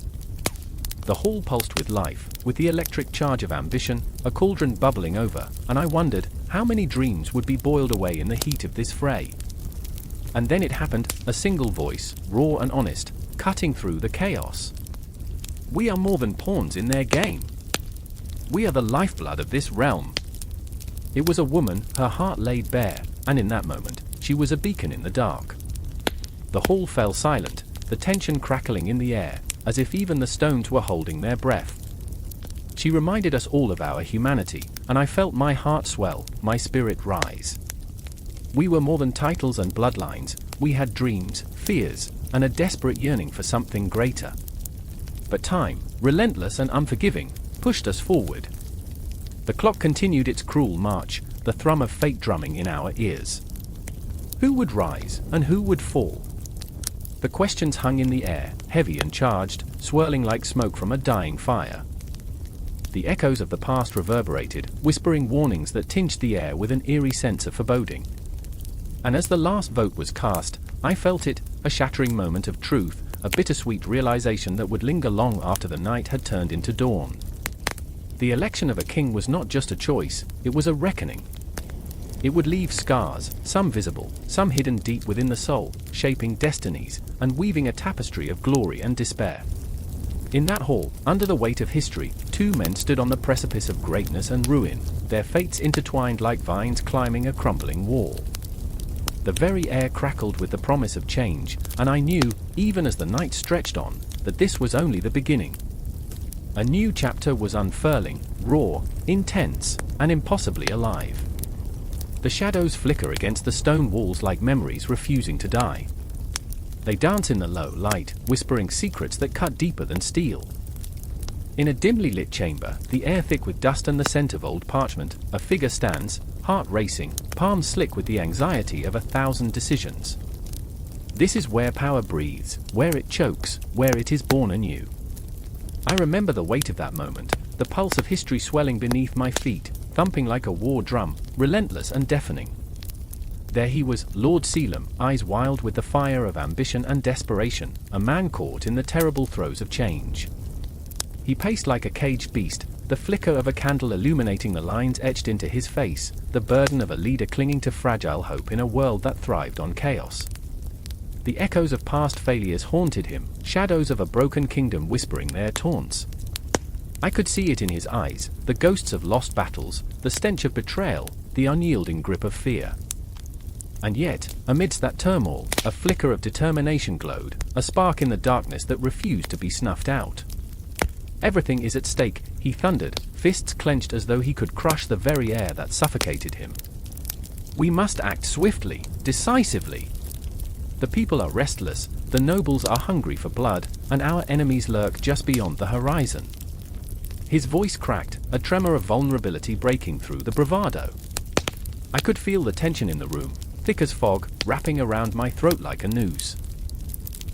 The hall pulsed with life, with the electric charge of ambition, a cauldron bubbling over, and I wondered how many dreams would be boiled away in the heat of this fray. And then it happened, a single voice, raw and honest, cutting through the chaos. "We are more than pawns in their game. We are the lifeblood of this realm." It was a woman, her heart laid bare, and in that moment, she was a beacon in the dark. The hall fell silent, the tension crackling in the air, as if even the stones were holding their breath. She reminded us all of our humanity, and I felt my heart swell, my spirit rise. We were more than titles and bloodlines, we had dreams, fears, and a desperate yearning for something greater. But time, relentless and unforgiving, pushed us forward. The clock continued its cruel march, the thrum of fate drumming in our ears. Who would rise, and who would fall? The questions hung in the air, heavy and charged, swirling like smoke from a dying fire. The echoes of the past reverberated, whispering warnings that tinged the air with an eerie sense of foreboding. And as the last vote was cast, I felt it, a shattering moment of truth, a bittersweet realization that would linger long after the night had turned into dawn. The election of a king was not just a choice, it was a reckoning. It would leave scars, some visible, some hidden deep within the soul, shaping destinies, and weaving a tapestry of glory and despair. In that hall, under the weight of history, two men stood on the precipice of greatness and ruin, their fates intertwined like vines climbing a crumbling wall. The very air crackled with the promise of change, and I knew, even as the night stretched on, that this was only the beginning. A new chapter was unfurling, raw, intense, and impossibly alive. The shadows flicker against the stone walls like memories refusing to die. They dance in the low light, whispering secrets that cut deeper than steel. In a dimly lit chamber, the air thick with dust and the scent of old parchment, a figure stands, heart racing, palms slick with the anxiety of 1,000 decisions. This is where power breathes, where it chokes, where it is born anew. I remember the weight of that moment, the pulse of history swelling beneath my feet, thumping like a war drum, relentless and deafening. There he was, Lord Selim, eyes wild with the fire of ambition and desperation, a man caught in the terrible throes of change. He paced like a caged beast, the flicker of a candle illuminating the lines etched into his face, the burden of a leader clinging to fragile hope in a world that thrived on chaos. The echoes of past failures haunted him, shadows of a broken kingdom whispering their taunts. I could see it in his eyes, the ghosts of lost battles, the stench of betrayal, the unyielding grip of fear. And yet, amidst that turmoil, a flicker of determination glowed, a spark in the darkness that refused to be snuffed out. "Everything is at stake," he thundered, fists clenched as though he could crush the very air that suffocated him. "We must act swiftly, decisively. The people are restless, the nobles are hungry for blood, and our enemies lurk just beyond the horizon." His voice cracked, a tremor of vulnerability breaking through the bravado. I could feel the tension in the room, thick as fog, wrapping around my throat like a noose.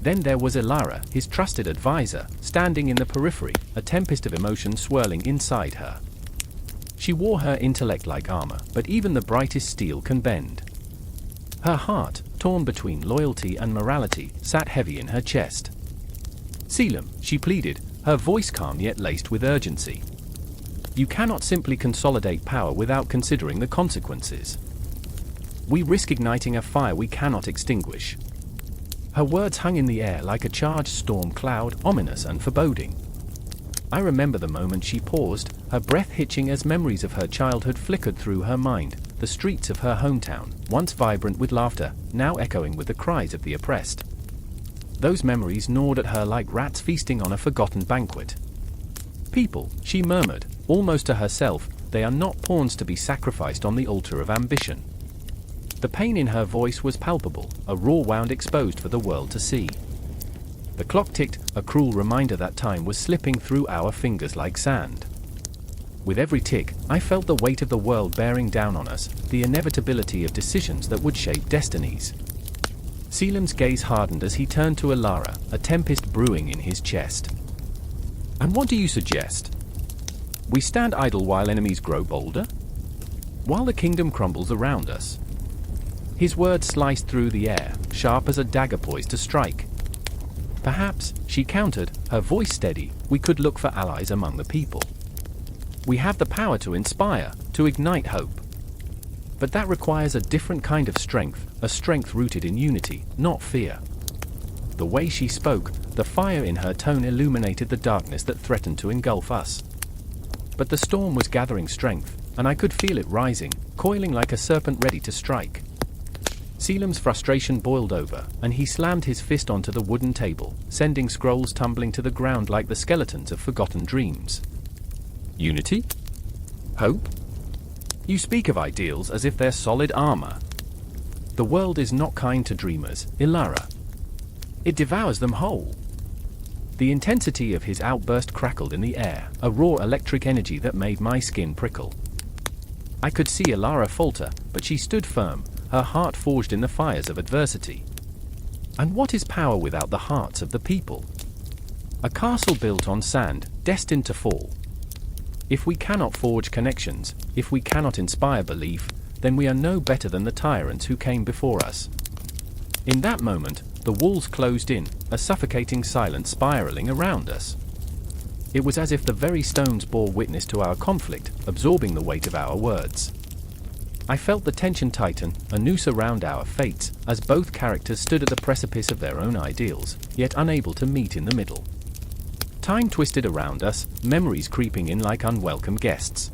Then there was Ilara, his trusted advisor, standing in the periphery, a tempest of emotion swirling inside her. She wore her intellect like armor, but even the brightest steel can bend. Her heart, torn between loyalty and morality, sat heavy in her chest. "Selim," she pleaded, her voice calm yet laced with urgency. "You cannot simply consolidate power without considering the consequences. We risk igniting a fire we cannot extinguish. Her words hung in the air like a charged storm cloud, ominous and foreboding. I remember the moment she paused, her breath hitching as memories of her childhood flickered through her mind, the streets of her hometown, once vibrant with laughter, now echoing with the cries of the oppressed. Those memories gnawed at her like rats feasting on a forgotten banquet. People, she murmured, almost to herself, they are not pawns to be sacrificed on the altar of ambition. The pain in her voice was palpable, a raw wound exposed for the world to see. The clock ticked, a cruel reminder that time was slipping through our fingers like sand. With every tick, I felt the weight of the world bearing down on us, the inevitability of decisions that would shape destinies. Selim's gaze hardened as he turned to Alara, a tempest brewing in his chest. "And what do you suggest? We stand idle while enemies grow bolder? While the kingdom crumbles around us?" His words sliced through the air, sharp as a dagger poised to strike. "Perhaps," she countered, her voice steady, "we could look for allies among the people. We have the power to inspire, to ignite hope. But that requires a different kind of strength, a strength rooted in unity, not fear." The way she spoke, the fire in her tone illuminated the darkness that threatened to engulf us. But the storm was gathering strength, and I could feel it rising, coiling like a serpent ready to strike. Selim's frustration boiled over, and he slammed his fist onto the wooden table, sending scrolls tumbling to the ground like the skeletons of forgotten dreams. "Unity? Hope? You speak of ideals as if they're solid armor. The world is not kind to dreamers, Ilara. It devours them whole." The intensity of his outburst crackled in the air, a raw electric energy that made my skin prickle. I could see Alara falter, but she stood firm, her heart forged in the fires of adversity. And what is power without the hearts of the people? A castle built on sand, destined to fall. If we cannot forge connections, if we cannot inspire belief, then we are no better than the tyrants who came before us. In that moment, the walls closed in, a suffocating silence spiraling around us. It was as if the very stones bore witness to our conflict, absorbing the weight of our words. I felt the tension tighten, a noose around our fates, as both characters stood at the precipice of their own ideals, yet unable to meet in the middle. Time twisted around us, memories creeping in like unwelcome guests.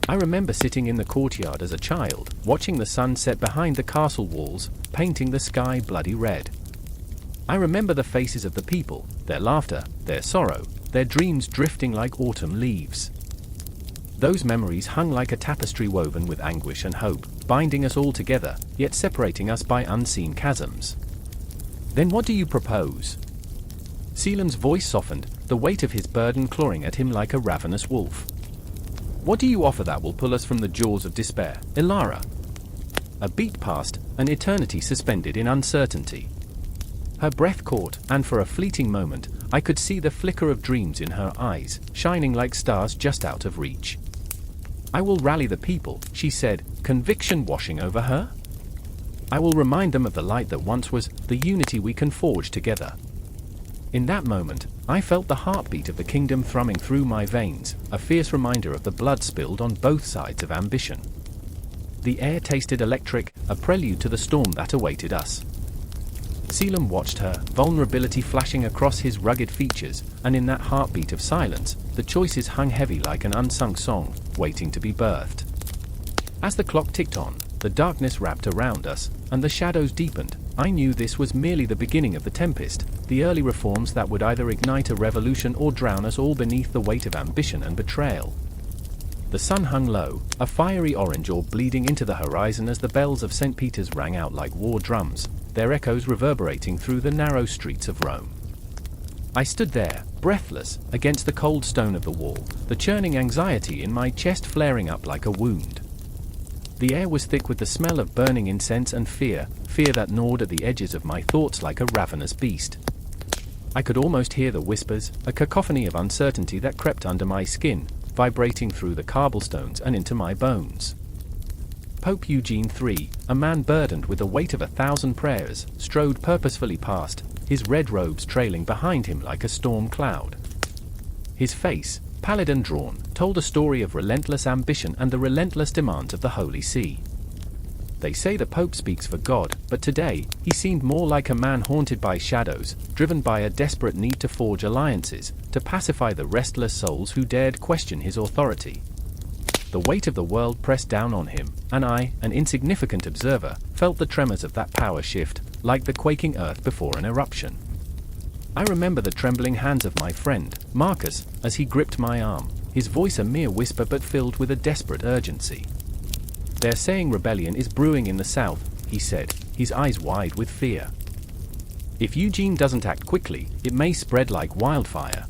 I remember sitting in the courtyard as a child, watching the sun set behind the castle walls, painting the sky bloody red. I remember the faces of the people, their laughter, their sorrow, their dreams drifting like autumn leaves. Those memories hung like a tapestry woven with anguish and hope, binding us all together, yet separating us by unseen chasms. "Then what do you propose?" Selim's voice softened, the weight of his burden clawing at him like a ravenous wolf. "What do you offer that will pull us from the jaws of despair, Ilara?" A beat passed, an eternity suspended in uncertainty. Her breath caught, and for a fleeting moment, I could see the flicker of dreams in her eyes, shining like stars just out of reach. "I will rally the people," she said, conviction washing over her. "I will remind them of the light that once was, the unity we can forge together." In that moment, I felt the heartbeat of the kingdom thrumming through my veins, a fierce reminder of the blood spilled on both sides of ambition. The air tasted electric, a prelude to the storm that awaited us. Selim watched her, vulnerability flashing across his rugged features, and in that heartbeat of silence, the choices hung heavy like an unsung song, waiting to be birthed. As the clock ticked on, the darkness wrapped around us, and the shadows deepened. I knew this was merely the beginning of the tempest, the early reforms that would either ignite a revolution or drown us all beneath the weight of ambition and betrayal. The sun hung low, a fiery orange orb bleeding into the horizon as the bells of St. Peter's rang out like war drums, their echoes reverberating through the narrow streets of Rome. I stood there, breathless, against the cold stone of the wall, the churning anxiety in my chest flaring up like a wound. The air was thick with the smell of burning incense and fear that gnawed at the edges of my thoughts like a ravenous beast. I could almost hear the whispers, a cacophony of uncertainty that crept under my skin, vibrating through the cobblestones and into my bones. Pope Eugene III, a man burdened with the weight of 1,000 prayers, strode purposefully past, his red robes trailing behind him like a storm cloud. His face, pallid and drawn, told a story of relentless ambition and the relentless demands of the Holy See. They say the Pope speaks for God, but today, he seemed more like a man haunted by shadows, driven by a desperate need to forge alliances, to pacify the restless souls who dared question his authority. The weight of the world pressed down on him, and I, an insignificant observer, felt the tremors of that power shift, like the quaking earth before an eruption. I remember the trembling hands of my friend, Marcus, as he gripped my arm, his voice a mere whisper but filled with a desperate urgency. "They're saying rebellion is brewing in the south," he said, his eyes wide with fear. "If Eugene doesn't act quickly, it may spread like wildfire."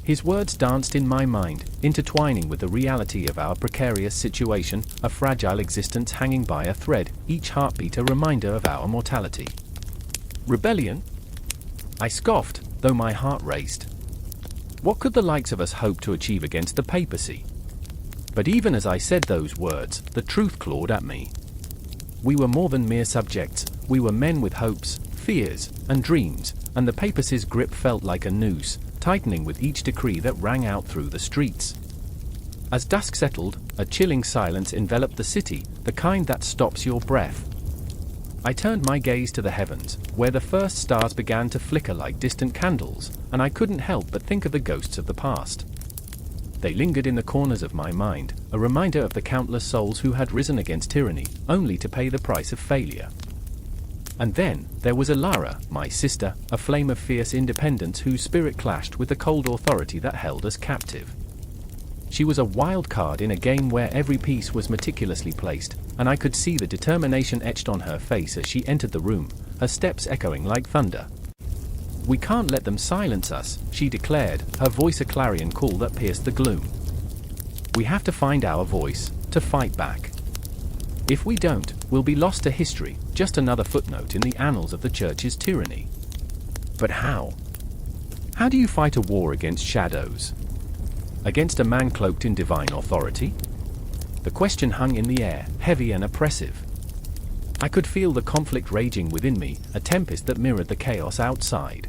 His words danced in my mind, intertwining with the reality of our precarious situation, a fragile existence hanging by a thread, each heartbeat a reminder of our mortality. "Rebellion?" I scoffed, though my heart raced. What could the likes of us hope to achieve against the papacy? But even as I said those words, the truth clawed at me. We were more than mere subjects, we were men with hopes, fears, and dreams, and the papacy's grip felt like a noose, tightening with each decree that rang out through the streets. As dusk settled, a chilling silence enveloped the city, the kind that stops your breath. I turned my gaze to the heavens, where the first stars began to flicker like distant candles, and I couldn't help but think of the ghosts of the past. They lingered in the corners of my mind, a reminder of the countless souls who had risen against tyranny, only to pay the price of failure. And then, there was Alara, my sister, a flame of fierce independence whose spirit clashed with the cold authority that held us captive. She was a wild card in a game where every piece was meticulously placed, and I could see the determination etched on her face as she entered the room, her steps echoing like thunder. "We can't let them silence us," she declared, her voice a clarion call that pierced the gloom. "We have to find our voice, to fight back. If we don't, we'll be lost to history, just another footnote in the annals of the Church's tyranny." But how? How do you fight a war against shadows? Against a man cloaked in divine authority? The question hung in the air, heavy and oppressive. I could feel the conflict raging within me, a tempest that mirrored the chaos outside.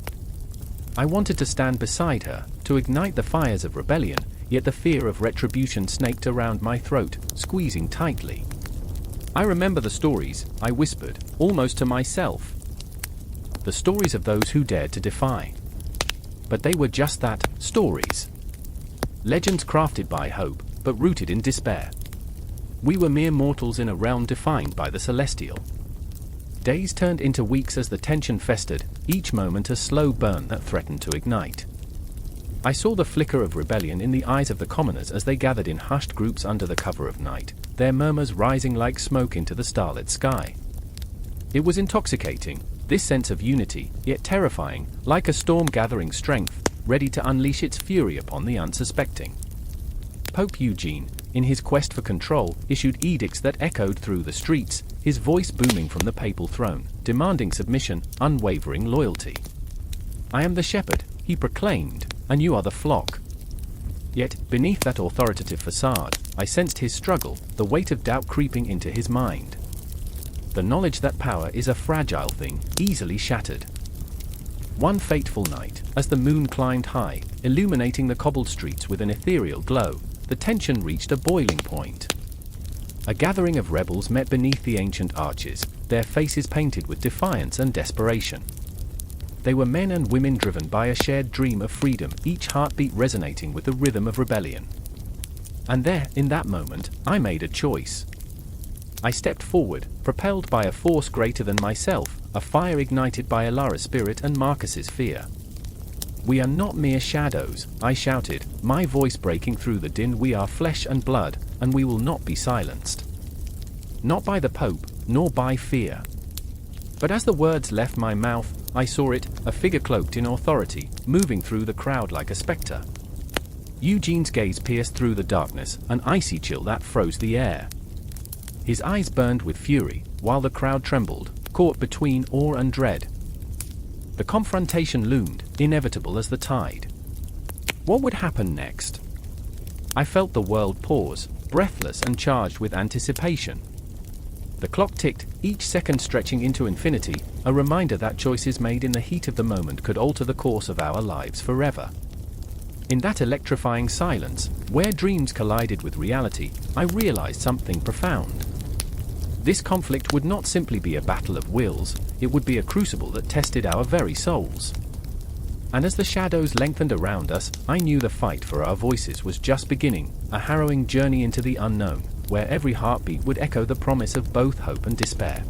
I wanted to stand beside her, to ignite the fires of rebellion, yet the fear of retribution snaked around my throat, squeezing tightly. "I remember the stories," I whispered, almost to myself. The stories of those who dared to defy. But they were just that, stories. Legends crafted by hope, but rooted in despair. We were mere mortals in a realm defined by the celestial. Days turned into weeks as the tension festered, each moment a slow burn that threatened to ignite. I saw the flicker of rebellion in the eyes of the commoners as they gathered in hushed groups under the cover of night, their murmurs rising like smoke into the starlit sky. It was intoxicating, this sense of unity, yet terrifying, like a storm gathering strength, ready to unleash its fury upon the unsuspecting. Pope Eugene, in his quest for control, issued edicts that echoed through the streets, his voice booming from the papal throne, demanding submission, unwavering loyalty. "I am the shepherd," he proclaimed, "and you are the flock." Yet, beneath that authoritative facade, I sensed his struggle, the weight of doubt creeping into his mind. The knowledge that power is a fragile thing, easily shattered. One fateful night, as the moon climbed high, illuminating the cobbled streets with an ethereal glow, the tension reached a boiling point. A gathering of rebels met beneath the ancient arches, their faces painted with defiance and desperation. They were men and women driven by a shared dream of freedom, each heartbeat resonating with the rhythm of rebellion. And there, in that moment, I made a choice. I stepped forward, propelled by a force greater than myself, a fire ignited by Alara's spirit and Marcus's fear. "We are not mere shadows," I shouted, my voice breaking through the din. "We are flesh and blood, and we will not be silenced. Not by the Pope, nor by fear." But as the words left my mouth, I saw it, a figure cloaked in authority, moving through the crowd like a spectre. Eugene's gaze pierced through the darkness, an icy chill that froze the air. His eyes burned with fury, while the crowd trembled, caught between awe and dread. The confrontation loomed, inevitable as the tide. What would happen next? I felt the world pause, breathless and charged with anticipation. The clock ticked, each second stretching into infinity, a reminder that choices made in the heat of the moment could alter the course of our lives forever. In that electrifying silence, where dreams collided with reality, I realized something profound. This conflict would not simply be a battle of wills, it would be a crucible that tested our very souls. And as the shadows lengthened around us, I knew the fight for our voices was just beginning, a harrowing journey into the unknown, where every heartbeat would echo the promise of both hope and despair.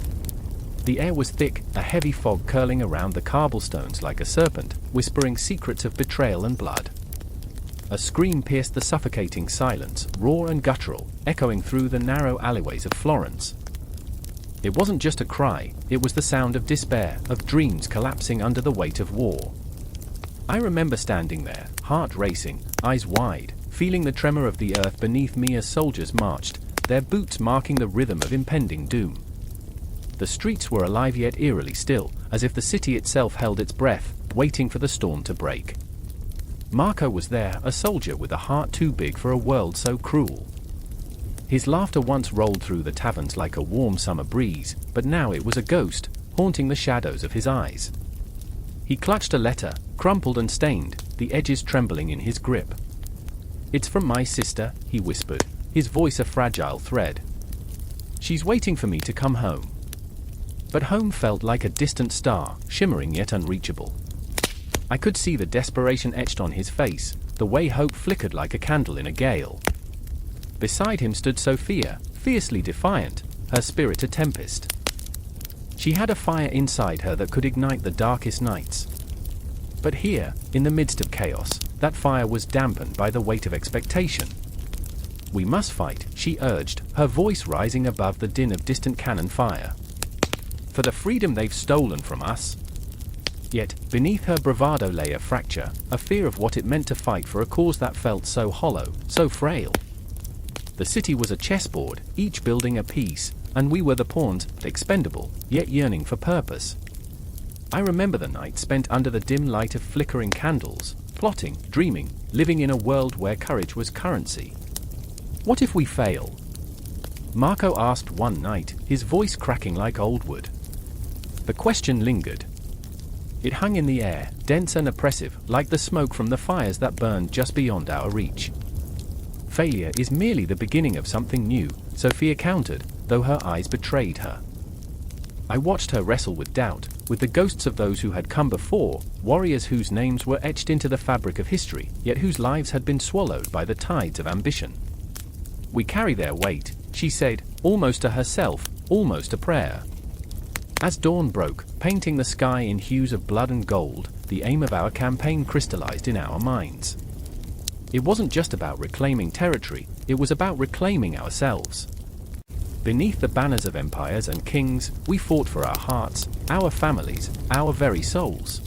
The air was thick, a heavy fog curling around the cobblestones like a serpent, whispering secrets of betrayal and blood. A scream pierced the suffocating silence, raw and guttural, echoing through the narrow alleyways of Florence. It wasn't just a cry, it was the sound of despair, of dreams collapsing under the weight of war. I remember standing there, heart racing, eyes wide, feeling the tremor of the earth beneath me as soldiers marched, their boots marking the rhythm of impending doom. The streets were alive yet eerily still, as if the city itself held its breath, waiting for the storm to break. Marco was there, a soldier with a heart too big for a world so cruel. His laughter once rolled through the taverns like a warm summer breeze, but now it was a ghost, haunting the shadows of his eyes. He clutched a letter, crumpled and stained, the edges trembling in his grip. "It's from my sister," he whispered, his voice a fragile thread. "She's waiting for me to come home." But home felt like a distant star, shimmering yet unreachable. I could see the desperation etched on his face, the way hope flickered like a candle in a gale. Beside him stood Sophia, fiercely defiant, her spirit a tempest. She had a fire inside her that could ignite the darkest nights. But here, in the midst of chaos, that fire was dampened by the weight of expectation. "We must fight," she urged, her voice rising above the din of distant cannon fire. "For the freedom they've stolen from us." Yet, beneath her bravado lay a fracture, a fear of what it meant to fight for a cause that felt so hollow, so frail. The city was a chessboard, each building a piece, and we were the pawns, expendable, yet yearning for purpose. I remember the night spent under the dim light of flickering candles, plotting, dreaming, living in a world where courage was currency. "What if we fail?" Marco asked one night, his voice cracking like old wood. The question lingered. It hung in the air, dense and oppressive, like the smoke from the fires that burned just beyond our reach. "Failure is merely the beginning of something new," Sophia countered, though her eyes betrayed her. I watched her wrestle with doubt, with the ghosts of those who had come before, warriors whose names were etched into the fabric of history, yet whose lives had been swallowed by the tides of ambition. "We carry their weight," she said, almost to herself, almost a prayer. As dawn broke, painting the sky in hues of blood and gold, the aim of our campaign crystallized in our minds. It wasn't just about reclaiming territory, it was about reclaiming ourselves. Beneath the banners of empires and kings, we fought for our hearts, our families, our very souls.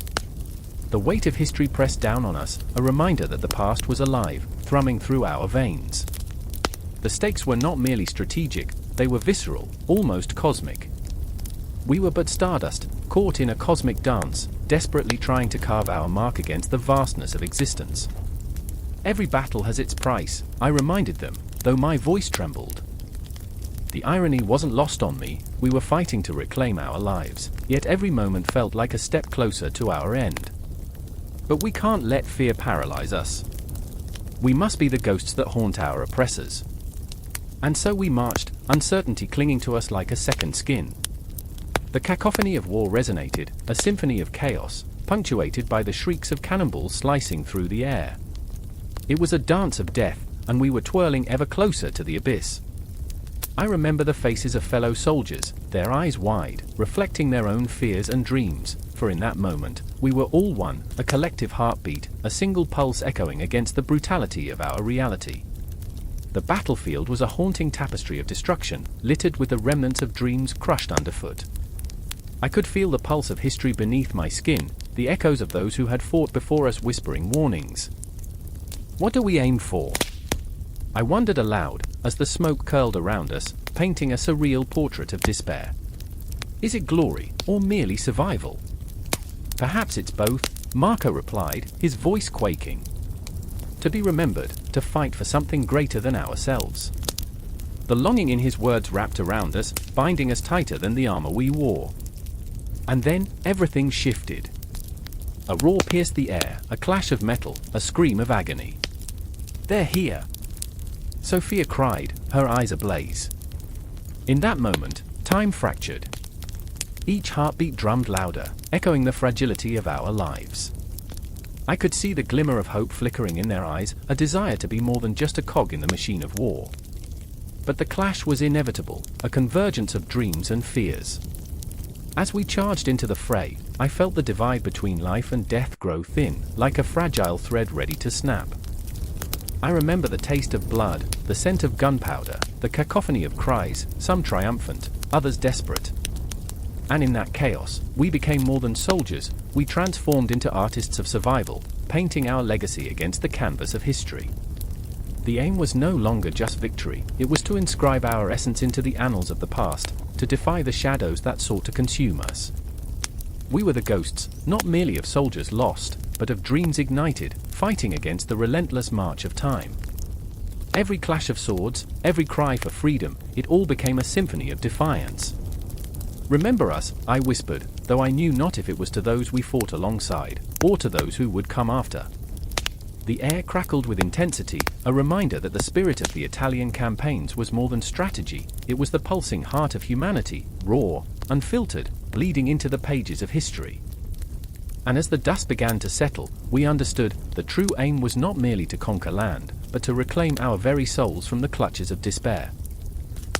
The weight of history pressed down on us, a reminder that the past was alive, thrumming through our veins. The stakes were not merely strategic, they were visceral, almost cosmic. We were but stardust, caught in a cosmic dance, desperately trying to carve our mark against the vastness of existence. "Every battle has its price," I reminded them, though my voice trembled. The irony wasn't lost on me, we were fighting to reclaim our lives, yet every moment felt like a step closer to our end. But we can't let fear paralyze us. We must be the ghosts that haunt our oppressors. And so we marched, uncertainty clinging to us like a second skin. The cacophony of war resonated, a symphony of chaos, punctuated by the shrieks of cannonballs slicing through the air. It was a dance of death, and we were twirling ever closer to the abyss. I remember the faces of fellow soldiers, their eyes wide, reflecting their own fears and dreams, for in that moment, we were all one, a collective heartbeat, a single pulse echoing against the brutality of our reality. The battlefield was a haunting tapestry of destruction, littered with the remnants of dreams crushed underfoot. I could feel the pulse of history beneath my skin, the echoes of those who had fought before us whispering warnings. What do we aim for? I wondered aloud, as the smoke curled around us, painting a surreal portrait of despair. Is it glory, or merely survival? Perhaps it's both, Marco replied, his voice quaking. To be remembered, to fight for something greater than ourselves. The longing in his words wrapped around us, binding us tighter than the armor we wore. And then, everything shifted. A roar pierced the air, a clash of metal, a scream of agony. They're here! Sophia cried, her eyes ablaze. In that moment, Time fractured. Each heartbeat drummed louder, echoing the fragility of our lives. I could see the glimmer of hope flickering in their eyes, a desire to be more than just a cog in the machine of war. But the clash was inevitable, a convergence of dreams and fears. As we charged into the fray, I felt the divide between life and death grow thin, like a fragile thread ready to snap. I remember the taste of blood, the scent of gunpowder, the cacophony of cries, some triumphant, others desperate. And in that chaos, we became more than soldiers, we transformed into artists of survival, painting our legacy against the canvas of history. The aim was no longer just victory, it was to inscribe our essence into the annals of the past, to defy the shadows that sought to consume us. We were the ghosts, not merely of soldiers lost, but of dreams ignited, fighting against the relentless march of time. Every clash of swords, every cry for freedom, it all became a symphony of defiance. "Remember us," I whispered, though I knew not if it was to those we fought alongside, or to those who would come after. The air crackled with intensity, a reminder that the spirit of the Italian campaigns was more than strategy, it was the pulsing heart of humanity, raw, unfiltered, bleeding into the pages of history. And as the dust began to settle, we understood, the true aim was not merely to conquer land, but to reclaim our very souls from the clutches of despair.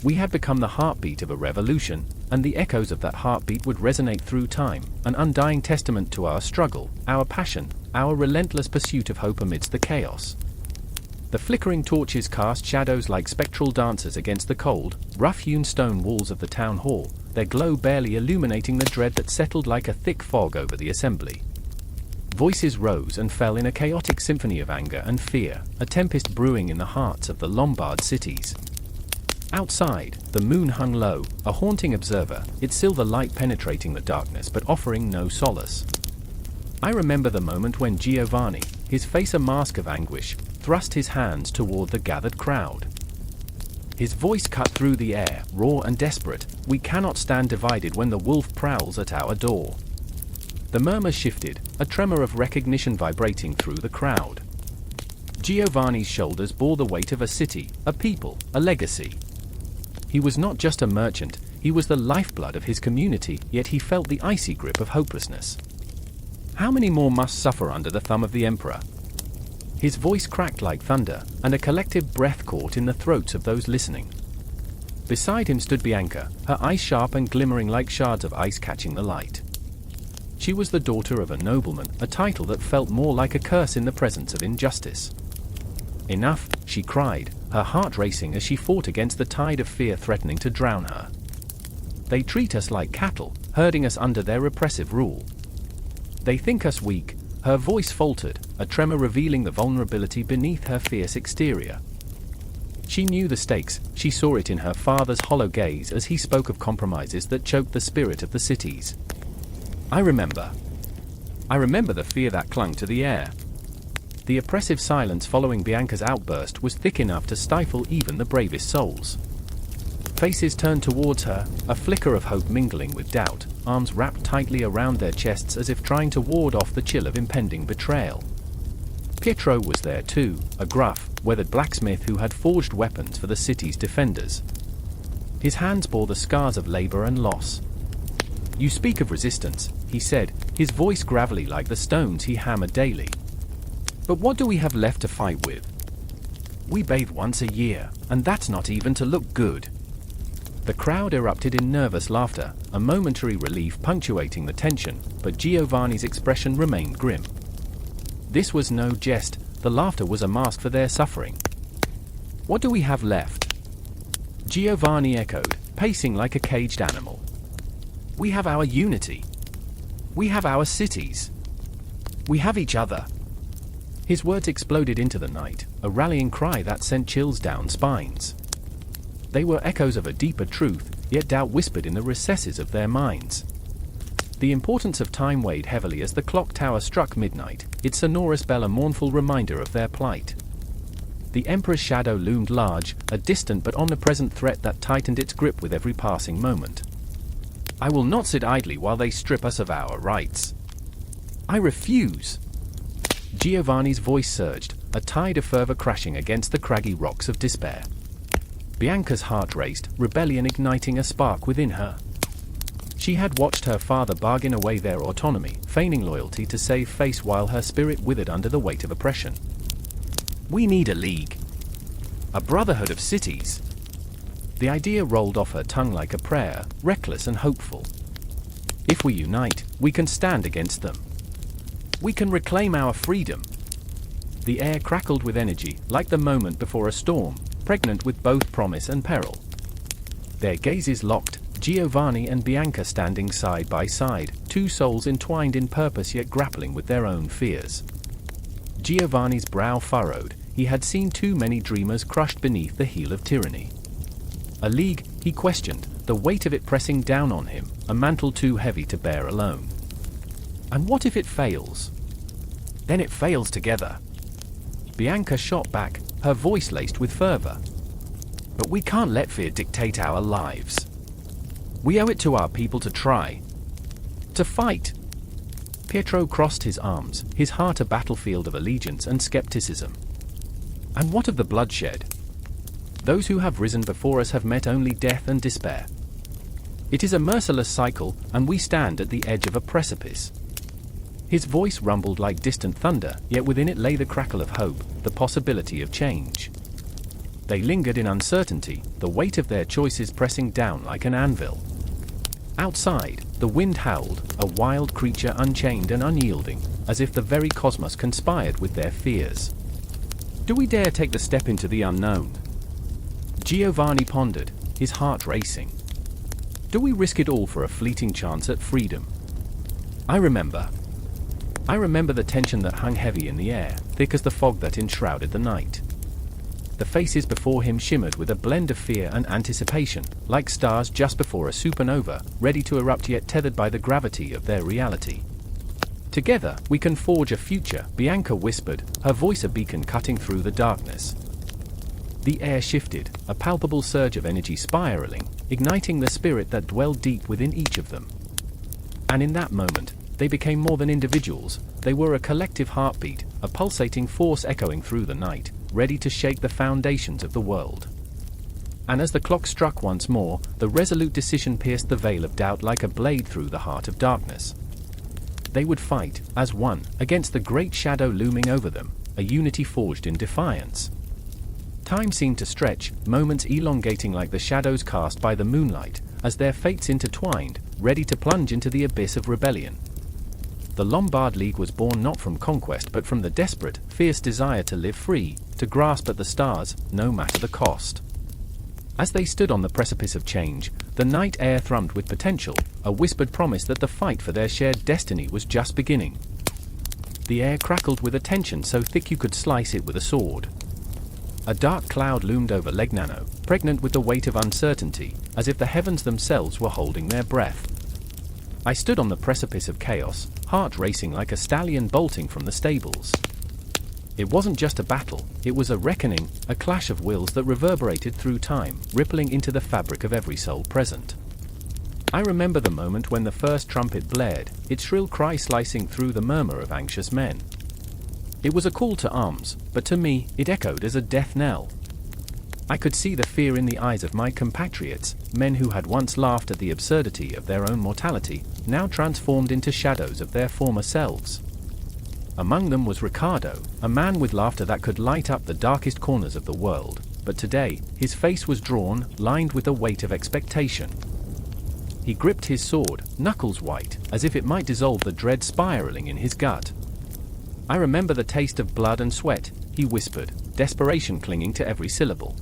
We had become the heartbeat of a revolution, and the echoes of that heartbeat would resonate through time, an undying testament to our struggle, our passion, our relentless pursuit of hope amidst the chaos. The flickering torches cast shadows like spectral dancers against the cold, rough-hewn stone walls of the town hall, their glow barely illuminating the dread that settled like a thick fog over the assembly. Voices rose and fell in a chaotic symphony of anger and fear, a tempest brewing in the hearts of the Lombard cities. Outside, the moon hung low, a haunting observer, its silver light penetrating the darkness but offering no solace. I remember the moment when Giovanni, his face a mask of anguish, thrust his hands toward the gathered crowd. His voice cut through the air, raw and desperate, "We cannot stand divided when the wolf prowls at our door." The murmur shifted, a tremor of recognition vibrating through the crowd. Giovanni's shoulders bore the weight of a city, a people, a legacy. He was not just a merchant, he was the lifeblood of his community, yet he felt the icy grip of hopelessness. How many more must suffer under the thumb of the emperor? His voice cracked like thunder, and a collective breath caught in the throats of those listening. Beside him stood Bianca, her eyes sharp and glimmering like shards of ice catching the light. She was the daughter of a nobleman, a title that felt more like a curse in the presence of injustice. "Enough," she cried, her heart racing as she fought against the tide of fear threatening to drown her. "They treat us like cattle, herding us under their repressive rule. They think us weak." Her voice faltered, a tremor revealing the vulnerability beneath her fierce exterior. She knew the stakes, she saw it in her father's hollow gaze as he spoke of compromises that choked the spirit of the cities. I remember the fear that clung to the air. The oppressive silence following Bianca's outburst was thick enough to stifle even the bravest souls. Faces turned towards her, a flicker of hope mingling with doubt, arms wrapped tightly around their chests as if trying to ward off the chill of impending betrayal. Pietro was there too, a gruff, weathered blacksmith who had forged weapons for the city's defenders. His hands bore the scars of labor and loss. "You speak of resistance," he said, his voice gravelly like the stones he hammered daily. "But what do we have left to fight with? We bathe once a year, and that's not even to look good." The crowd erupted in nervous laughter, a momentary relief punctuating the tension, but Giovanni's expression remained grim. This was no jest, the laughter was a mask for their suffering. "What do we have left?" Giovanni echoed, pacing like a caged animal. "We have our unity. We have our cities. We have each other." His words exploded into the night, a rallying cry that sent chills down spines. They were echoes of a deeper truth, yet doubt whispered in the recesses of their minds. The importance of time weighed heavily as the clock tower struck midnight, its sonorous bell a mournful reminder of their plight. The Emperor's shadow loomed large, a distant but omnipresent threat that tightened its grip with every passing moment. "I will not sit idly while they strip us of our rights. I refuse." Giovanni's voice surged, a tide of fervor crashing against the craggy rocks of despair. Bianca's heart raced, rebellion igniting a spark within her. She had watched her father bargain away their autonomy, feigning loyalty to save face while her spirit withered under the weight of oppression. We need a league. A brotherhood of cities. The idea rolled off her tongue like a prayer, reckless and hopeful. If we unite, we can stand against them. We can reclaim our freedom. The air crackled with energy, like the moment before a storm, pregnant with both promise and peril. Their gazes locked, Giovanni and Bianca standing side by side, two souls entwined in purpose yet grappling with their own fears. Giovanni's brow furrowed. He had seen too many dreamers crushed beneath the heel of tyranny. A league, he questioned, the weight of it pressing down on him, a mantle too heavy to bear alone. And what if it fails? Then it fails together. Bianca shot back, her voice laced with fervor. But we can't let fear dictate our lives. We owe it to our people to try. To fight. Pietro crossed his arms, his heart a battlefield of allegiance and skepticism. And what of the bloodshed? Those who have risen before us have met only death and despair. It is a merciless cycle, and we stand at the edge of a precipice. His voice rumbled like distant thunder, yet within it lay the crackle of hope, the possibility of change. They lingered in uncertainty, the weight of their choices pressing down like an anvil. Outside, the wind howled, a wild creature unchained and unyielding, as if the very cosmos conspired with their fears. Do we dare take the step into the unknown? Giovanni pondered, his heart racing. Do we risk it all for a fleeting chance at freedom? I remember the tension that hung heavy in the air, thick as the fog that enshrouded the night. The faces before him shimmered with a blend of fear and anticipation, like stars just before a supernova, ready to erupt yet tethered by the gravity of their reality. Together, we can forge a future, Bianca whispered, her voice a beacon cutting through the darkness. The air shifted, a palpable surge of energy spiraling, igniting the spirit that dwelled deep within each of them. And in that moment, they became more than individuals, they were a collective heartbeat, a pulsating force echoing through the night, ready to shake the foundations of the world. And as the clock struck once more, the resolute decision pierced the veil of doubt like a blade through the heart of darkness. They would fight, as one, against the great shadow looming over them, a unity forged in defiance. Time seemed to stretch, moments elongating like the shadows cast by the moonlight, as their fates intertwined, ready to plunge into the abyss of rebellion. The Lombard League was born not from conquest but from the desperate, fierce desire to live free, to grasp at the stars, no matter the cost. As they stood on the precipice of change, the night air thrummed with potential, a whispered promise that the fight for their shared destiny was just beginning. The air crackled with a tension so thick you could slice it with a sword. A dark cloud loomed over Legnano, pregnant with the weight of uncertainty, as if the heavens themselves were holding their breath. I stood on the precipice of chaos, heart racing like a stallion bolting from the stables. It wasn't just a battle, it was a reckoning, a clash of wills that reverberated through time, rippling into the fabric of every soul present. I remember the moment when the first trumpet blared, its shrill cry slicing through the murmur of anxious men. It was a call to arms, but to me, it echoed as a death knell. I could see the fear in the eyes of my compatriots, men who had once laughed at the absurdity of their own mortality, now transformed into shadows of their former selves. Among them was Ricardo, a man with laughter that could light up the darkest corners of the world, but today, his face was drawn, lined with the weight of expectation. He gripped his sword, knuckles white, as if it might dissolve the dread spiraling in his gut. I remember the taste of blood and sweat, he whispered, desperation clinging to every syllable.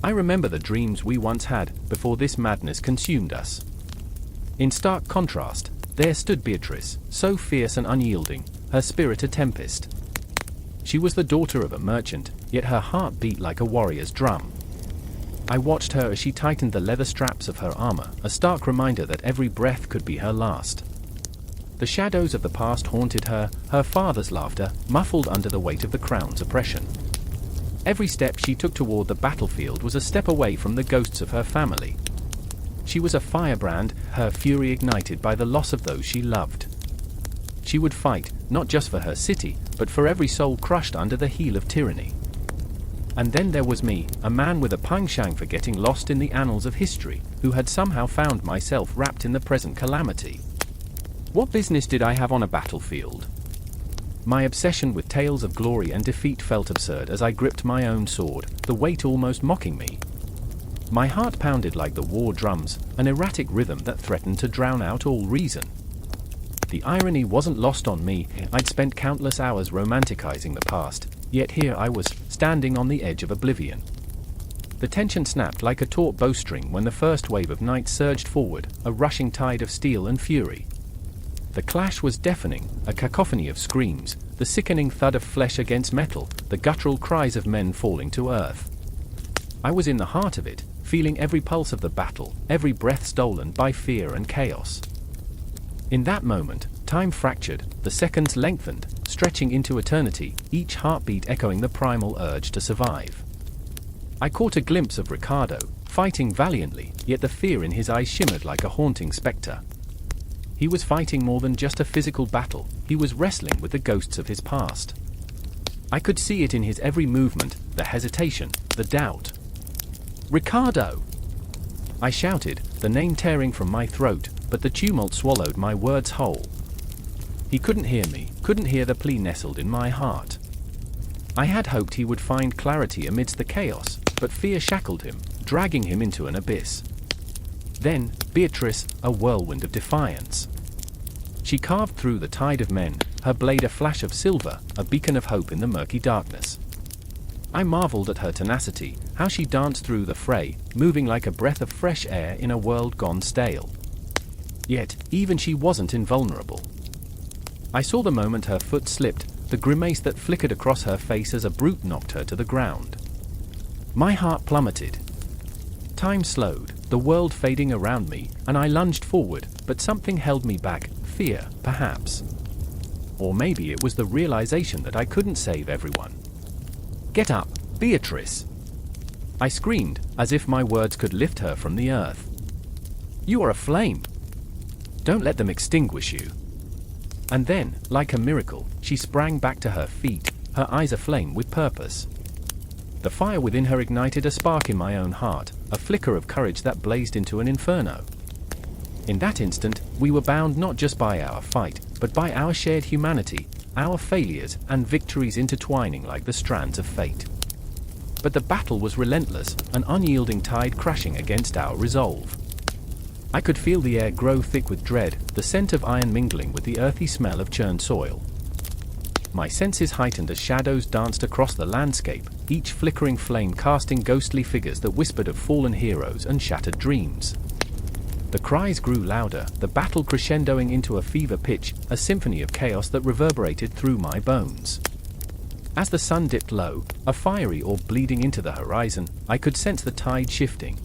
I remember the dreams we once had, before this madness consumed us. In stark contrast, there stood Beatrice, so fierce and unyielding, her spirit a tempest. She was the daughter of a merchant, yet her heart beat like a warrior's drum. I watched her as she tightened the leather straps of her armor, a stark reminder that every breath could be her last. The shadows of the past haunted her, her father's laughter, muffled under the weight of the crown's oppression. Every step she took toward the battlefield was a step away from the ghosts of her family. She was a firebrand, her fury ignited by the loss of those she loved. She would fight, not just for her city, but for every soul crushed under the heel of tyranny. And then there was me, a man with a penchant for getting lost in the annals of history, who had somehow found myself wrapped in the present calamity. What business did I have on a battlefield? My obsession with tales of glory and defeat felt absurd as I gripped my own sword, the weight almost mocking me. My heart pounded like the war drums, an erratic rhythm that threatened to drown out all reason. The irony wasn't lost on me. I'd spent countless hours romanticizing the past, yet here I was, standing on the edge of oblivion. The tension snapped like a taut bowstring when the first wave of night surged forward, a rushing tide of steel and fury. The clash was deafening, a cacophony of screams, the sickening thud of flesh against metal, the guttural cries of men falling to earth. I was in the heart of it, feeling every pulse of the battle, every breath stolen by fear and chaos. In that moment, time fractured, the seconds lengthened, stretching into eternity, each heartbeat echoing the primal urge to survive. I caught a glimpse of Ricardo, fighting valiantly, yet the fear in his eyes shimmered like a haunting specter. He was fighting more than just a physical battle, he was wrestling with the ghosts of his past. I could see it in his every movement, the hesitation, the doubt. "Ricardo!" I shouted, the name tearing from my throat, but the tumult swallowed my words whole. He couldn't hear me, couldn't hear the plea nestled in my heart. I had hoped he would find clarity amidst the chaos, but fear shackled him, dragging him into an abyss. Then, Beatrice, a whirlwind of defiance. She carved through the tide of men, her blade a flash of silver, a beacon of hope in the murky darkness. I marveled at her tenacity, how she danced through the fray, moving like a breath of fresh air in a world gone stale. Yet, even she wasn't invulnerable. I saw the moment her foot slipped, the grimace that flickered across her face as a brute knocked her to the ground. My heart plummeted. Time slowed, the world fading around me, and I lunged forward, but something held me back, fear, perhaps. Or maybe it was the realization that I couldn't save everyone. "Get up, Beatrice!" I screamed, as if my words could lift her from the earth. "You are a flame. Don't let them extinguish you." And then, like a miracle, she sprang back to her feet, her eyes aflame with purpose. The fire within her ignited a spark in my own heart, a flicker of courage that blazed into an inferno. In that instant, we were bound not just by our fight, but by our shared humanity, our failures and victories intertwining like the strands of fate. But the battle was relentless, an unyielding tide crashing against our resolve. I could feel the air grow thick with dread, the scent of iron mingling with the earthy smell of churned soil. My senses heightened as shadows danced across the landscape, each flickering flame casting ghostly figures that whispered of fallen heroes and shattered dreams. The cries grew louder, the battle crescendoing into a fever pitch, a symphony of chaos that reverberated through my bones. As the sun dipped low, a fiery orb bleeding into the horizon, I could sense the tide shifting.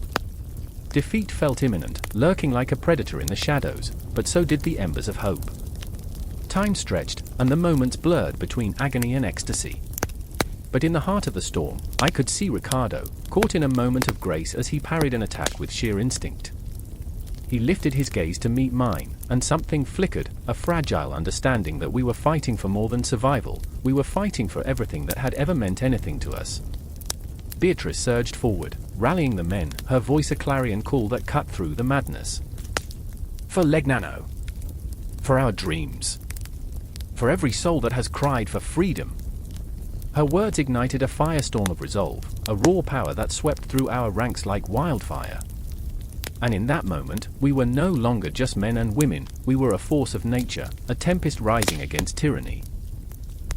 Defeat felt imminent, lurking like a predator in the shadows, but so did the embers of hope. Time stretched, and the moments blurred between agony and ecstasy. But in the heart of the storm, I could see Ricardo, caught in a moment of grace as he parried an attack with sheer instinct. He lifted his gaze to meet mine, and something flickered, a fragile understanding that we were fighting for more than survival, we were fighting for everything that had ever meant anything to us. Beatrice surged forward, rallying the men, her voice a clarion call that cut through the madness. "For Legnano! For our dreams! For every soul that has cried for freedom!" Her words ignited a firestorm of resolve, a raw power that swept through our ranks like wildfire. And in that moment, we were no longer just men and women, we were a force of nature, a tempest rising against tyranny.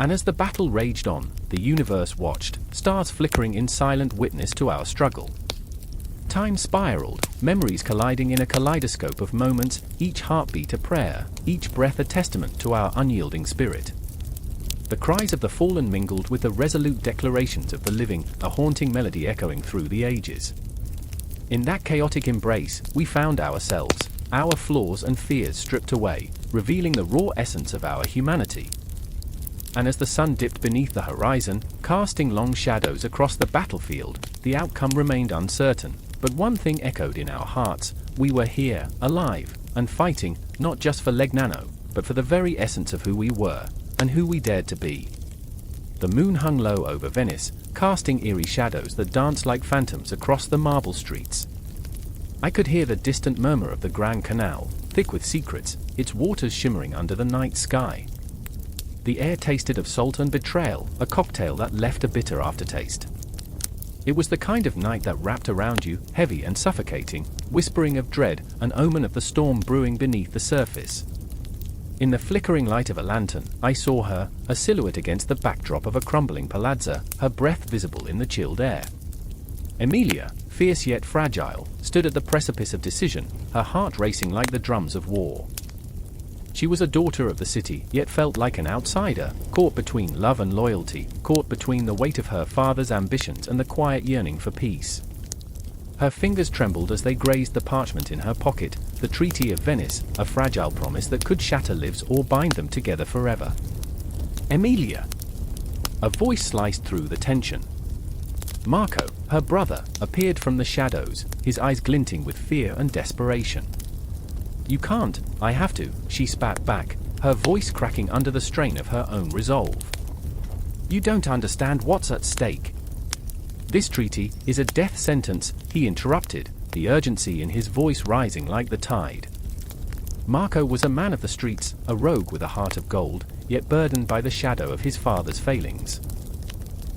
And as the battle raged on, the universe watched, stars flickering in silent witness to our struggle. Time spiraled, memories colliding in a kaleidoscope of moments, each heartbeat a prayer, each breath a testament to our unyielding spirit. The cries of the fallen mingled with the resolute declarations of the living, a haunting melody echoing through the ages. In that chaotic embrace, we found ourselves, our flaws and fears stripped away, revealing the raw essence of our humanity. And as the sun dipped beneath the horizon, casting long shadows across the battlefield, the outcome remained uncertain, but one thing echoed in our hearts: we were here, alive, and fighting, not just for Legnano, but for the very essence of who we were, and who we dared to be. The moon hung low over Venice, casting eerie shadows that danced like phantoms across the marble streets. I could hear the distant murmur of the Grand Canal, thick with secrets, its waters shimmering under the night sky. The air tasted of salt and betrayal, a cocktail that left a bitter aftertaste. It was the kind of night that wrapped around you, heavy and suffocating, whispering of dread, an omen of the storm brewing beneath the surface. In the flickering light of a lantern, I saw her, a silhouette against the backdrop of a crumbling palazzo, her breath visible in the chilled air. Emilia, fierce yet fragile, stood at the precipice of decision, her heart racing like the drums of war. She was a daughter of the city, yet felt like an outsider, caught between love and loyalty, caught between the weight of her father's ambitions and the quiet yearning for peace. Her fingers trembled as they grazed the parchment in her pocket, the Treaty of Venice, a fragile promise that could shatter lives or bind them together forever. Emilia! A voice sliced through the tension. Marco, her brother, appeared from the shadows, his eyes glinting with fear and desperation. You can't, I have to, she spat back, her voice cracking under the strain of her own resolve. You don't understand what's at stake. This treaty is a death sentence, he interrupted, the urgency in his voice rising like the tide. Marco was a man of the streets, a rogue with a heart of gold, yet burdened by the shadow of his father's failings.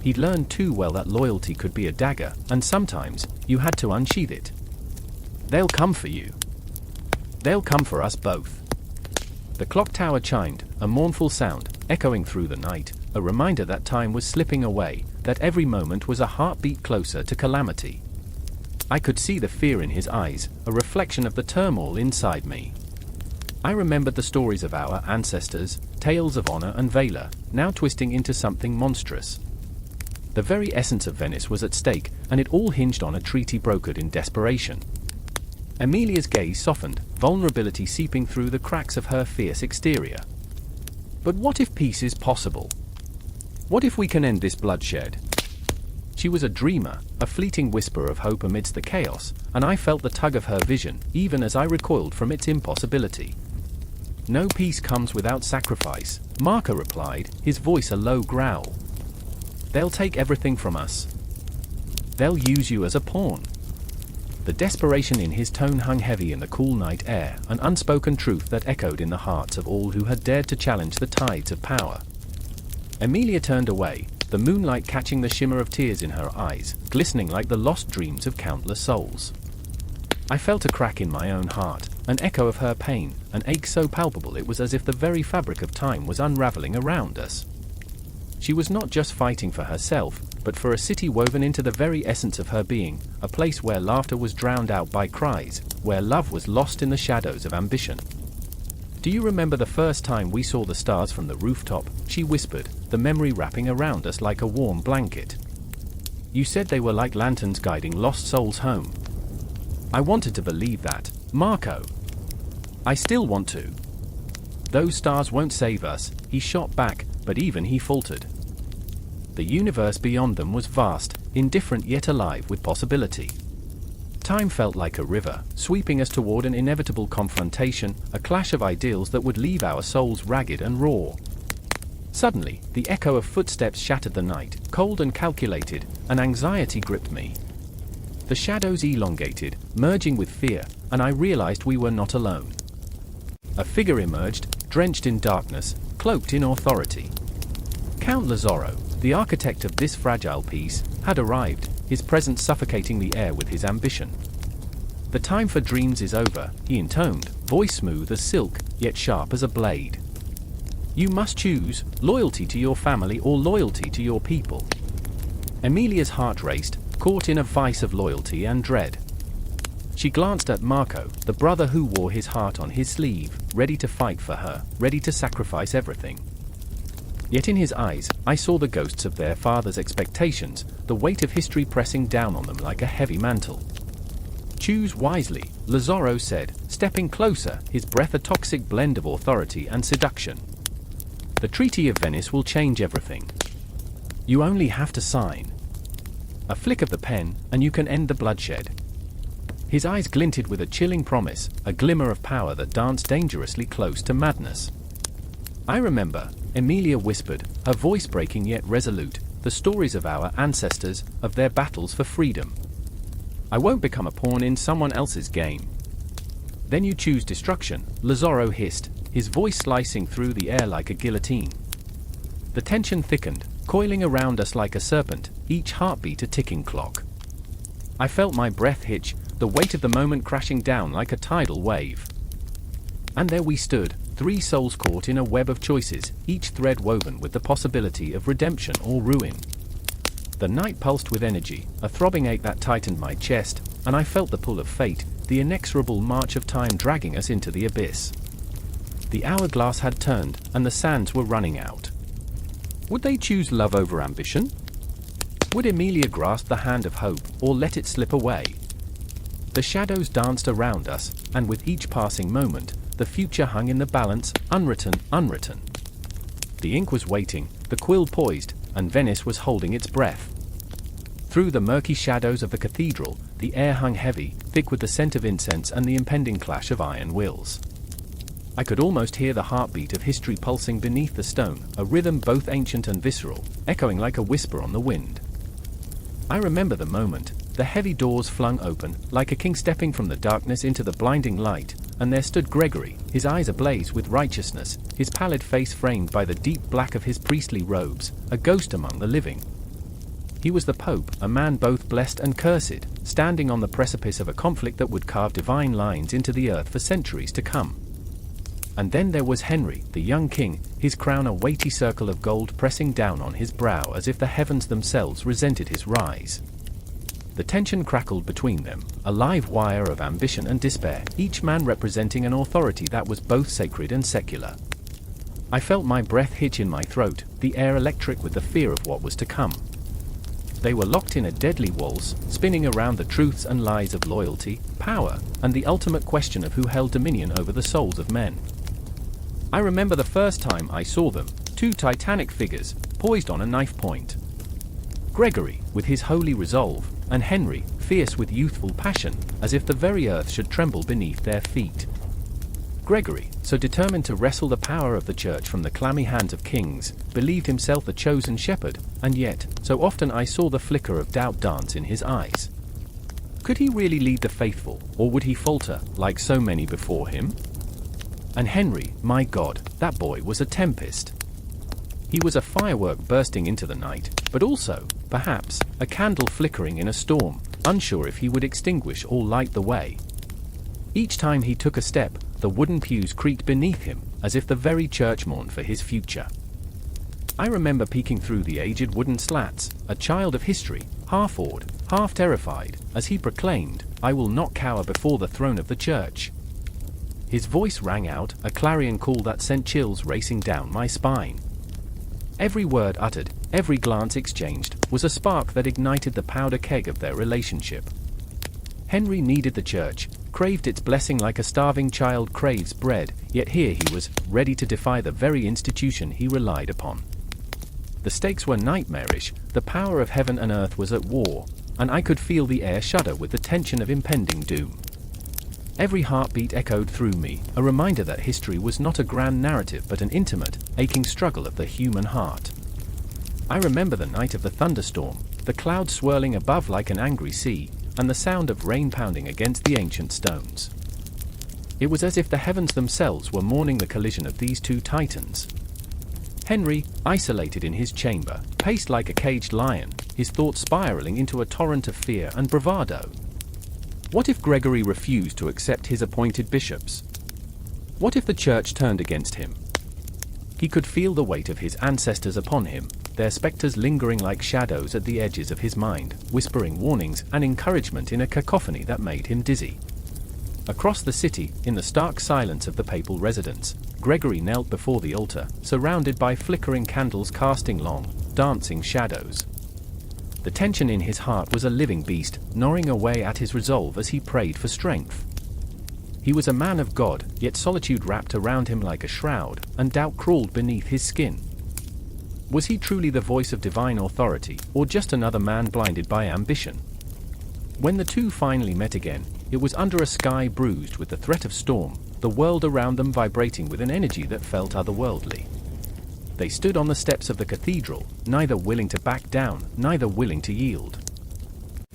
He'd learned too well that loyalty could be a dagger, and sometimes, you had to unsheath it. They'll come for you. They'll come for us both. The clock tower chimed, a mournful sound, echoing through the night, a reminder that time was slipping away, that every moment was a heartbeat closer to calamity. I could see the fear in his eyes, a reflection of the turmoil inside me. I remembered the stories of our ancestors, tales of honor and valor, now twisting into something monstrous. The very essence of Venice was at stake, and it all hinged on a treaty brokered in desperation. Emilia's gaze softened, vulnerability seeping through the cracks of her fierce exterior. But what if peace is possible? What if we can end this bloodshed? She was a dreamer, a fleeting whisper of hope amidst the chaos, and I felt the tug of her vision, even as I recoiled from its impossibility. No peace comes without sacrifice, Marco replied, his voice a low growl. They'll take everything from us. They'll use you as a pawn. The desperation in his tone hung heavy in the cool night air, an unspoken truth that echoed in the hearts of all who had dared to challenge the tides of power. Emilia turned away, the moonlight catching the shimmer of tears in her eyes, glistening like the lost dreams of countless souls. I felt a crack in my own heart, an echo of her pain, an ache so palpable it was as if the very fabric of time was unraveling around us. She was not just fighting for herself, but for a city woven into the very essence of her being, a place where laughter was drowned out by cries, where love was lost in the shadows of ambition. Do you remember the first time we saw the stars from the rooftop? She whispered, the memory wrapping around us like a warm blanket. You said they were like lanterns guiding lost souls home. I wanted to believe that, Marco. I still want to. Those stars won't save us, he shot back, but even he faltered. The universe beyond them was vast, indifferent yet alive with possibility. Time felt like a river, sweeping us toward an inevitable confrontation, a clash of ideals that would leave our souls ragged and raw. Suddenly, the echo of footsteps shattered the night, cold and calculated, and anxiety gripped me. The shadows elongated, merging with fear, and I realized we were not alone. A figure emerged, drenched in darkness, cloaked in authority. Count Lazzaro, the architect of this fragile peace, had arrived, his presence suffocating the air with his ambition. The time for dreams is over, he intoned, voice smooth as silk, yet sharp as a blade. You must choose, loyalty to your family or loyalty to your people. Emilia's heart raced, caught in a vice of loyalty and dread. She glanced at Marco, the brother who wore his heart on his sleeve, ready to fight for her, ready to sacrifice everything. Yet in his eyes, I saw the ghosts of their father's expectations, the weight of history pressing down on them like a heavy mantle. Choose wisely, Lazzaro said, stepping closer, his breath a toxic blend of authority and seduction. The Treaty of Venice will change everything. You only have to sign. A flick of the pen, and you can end the bloodshed. His eyes glinted with a chilling promise, a glimmer of power that danced dangerously close to madness. I remember, Emilia whispered, her voice breaking yet resolute, the stories of our ancestors, of their battles for freedom. I won't become a pawn in someone else's game. Then you choose destruction, Lazaro hissed, his voice slicing through the air like a guillotine. The tension thickened, coiling around us like a serpent, each heartbeat a ticking clock. I felt my breath hitch, the weight of the moment crashing down like a tidal wave. And there we stood, 3 souls caught in a web of choices, each thread woven with the possibility of redemption or ruin. The night pulsed with energy, a throbbing ache that tightened my chest, and I felt the pull of fate, the inexorable march of time dragging us into the abyss. The hourglass had turned, and the sands were running out. Would they choose love over ambition? Would Emilia grasp the hand of hope, or let it slip away? The shadows danced around us, and with each passing moment, the future hung in the balance, unwritten. The ink was waiting, the quill poised, and Venice was holding its breath. Through the murky shadows of the cathedral, the air hung heavy, thick with the scent of incense and the impending clash of iron wheels. I could almost hear the heartbeat of history pulsing beneath the stone, a rhythm both ancient and visceral, echoing like a whisper on the wind. I remember the moment, the heavy doors flung open, like a king stepping from the darkness into the blinding light, and there stood Gregory, his eyes ablaze with righteousness, his pallid face framed by the deep black of his priestly robes, a ghost among the living. He was the Pope, a man both blessed and cursed, standing on the precipice of a conflict that would carve divine lines into the earth for centuries to come. And then there was Henry, the young king, his crown a weighty circle of gold pressing down on his brow as if the heavens themselves resented his rise. The tension crackled between them, a live wire of ambition and despair, each man representing an authority that was both sacred and secular. I felt my breath hitch in my throat, the air electric with the fear of what was to come. They were locked in a deadly waltz, spinning around the truths and lies of loyalty, power, and the ultimate question of who held dominion over the souls of men. I remember the first time I saw them, 2 titanic figures, poised on a knife point. Gregory, with his holy resolve, and Henry, fierce with youthful passion, as if the very earth should tremble beneath their feet. Gregory, so determined to wrestle the power of the church from the clammy hands of kings, believed himself the chosen shepherd, and yet, so often I saw the flicker of doubt dance in his eyes. Could he really lead the faithful, or would he falter, like so many before him? And Henry, my God, that boy was a tempest. He was a firework bursting into the night, but also, perhaps, a candle flickering in a storm, unsure if he would extinguish or light the way. Each time he took a step, the wooden pews creaked beneath him, as if the very church mourned for his future. I remember peeking through the aged wooden slats, a child of history, half awed, half terrified, as he proclaimed, "I will not cower before the throne of the church." His voice rang out, a clarion call that sent chills racing down my spine. Every word uttered, every glance exchanged, was a spark that ignited the powder keg of their relationship. Henry needed the church, craved its blessing like a starving child craves bread, yet here he was, ready to defy the very institution he relied upon. The stakes were nightmarish, the power of heaven and earth was at war, and I could feel the air shudder with the tension of impending doom. Every heartbeat echoed through me, a reminder that history was not a grand narrative but an intimate, aching struggle of the human heart. I remember the night of the thunderstorm, the clouds swirling above like an angry sea, and the sound of rain pounding against the ancient stones. It was as if the heavens themselves were mourning the collision of these 2 titans. Henry, isolated in his chamber, paced like a caged lion, his thoughts spiraling into a torrent of fear and bravado. What if Gregory refused to accept his appointed bishops? What if the church turned against him? He could feel the weight of his ancestors upon him, their specters lingering like shadows at the edges of his mind, whispering warnings and encouragement in a cacophony that made him dizzy. Across the city, in the stark silence of the papal residence, Gregory knelt before the altar, surrounded by flickering candles casting long, dancing shadows. The tension in his heart was a living beast, gnawing away at his resolve as he prayed for strength. He was a man of God, yet solitude wrapped around him like a shroud, and doubt crawled beneath his skin. Was he truly the voice of divine authority, or just another man blinded by ambition? When the 2 finally met again, it was under a sky bruised with the threat of storm, the world around them vibrating with an energy that felt otherworldly. They stood on the steps of the cathedral, neither willing to back down, neither willing to yield.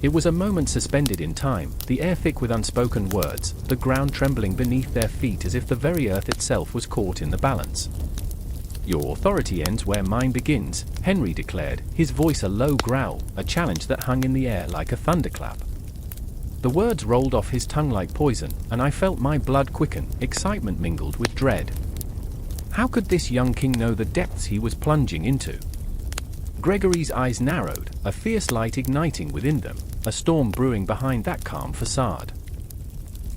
It was a moment suspended in time, the air thick with unspoken words, the ground trembling beneath their feet as if the very earth itself was caught in the balance. "Your authority ends where mine begins," Henry declared, his voice a low growl, a challenge that hung in the air like a thunderclap. The words rolled off his tongue like poison, and I felt my blood quicken, excitement mingled with dread. How could this young king know the depths he was plunging into? Gregory's eyes narrowed, a fierce light igniting within them, a storm brewing behind that calm facade.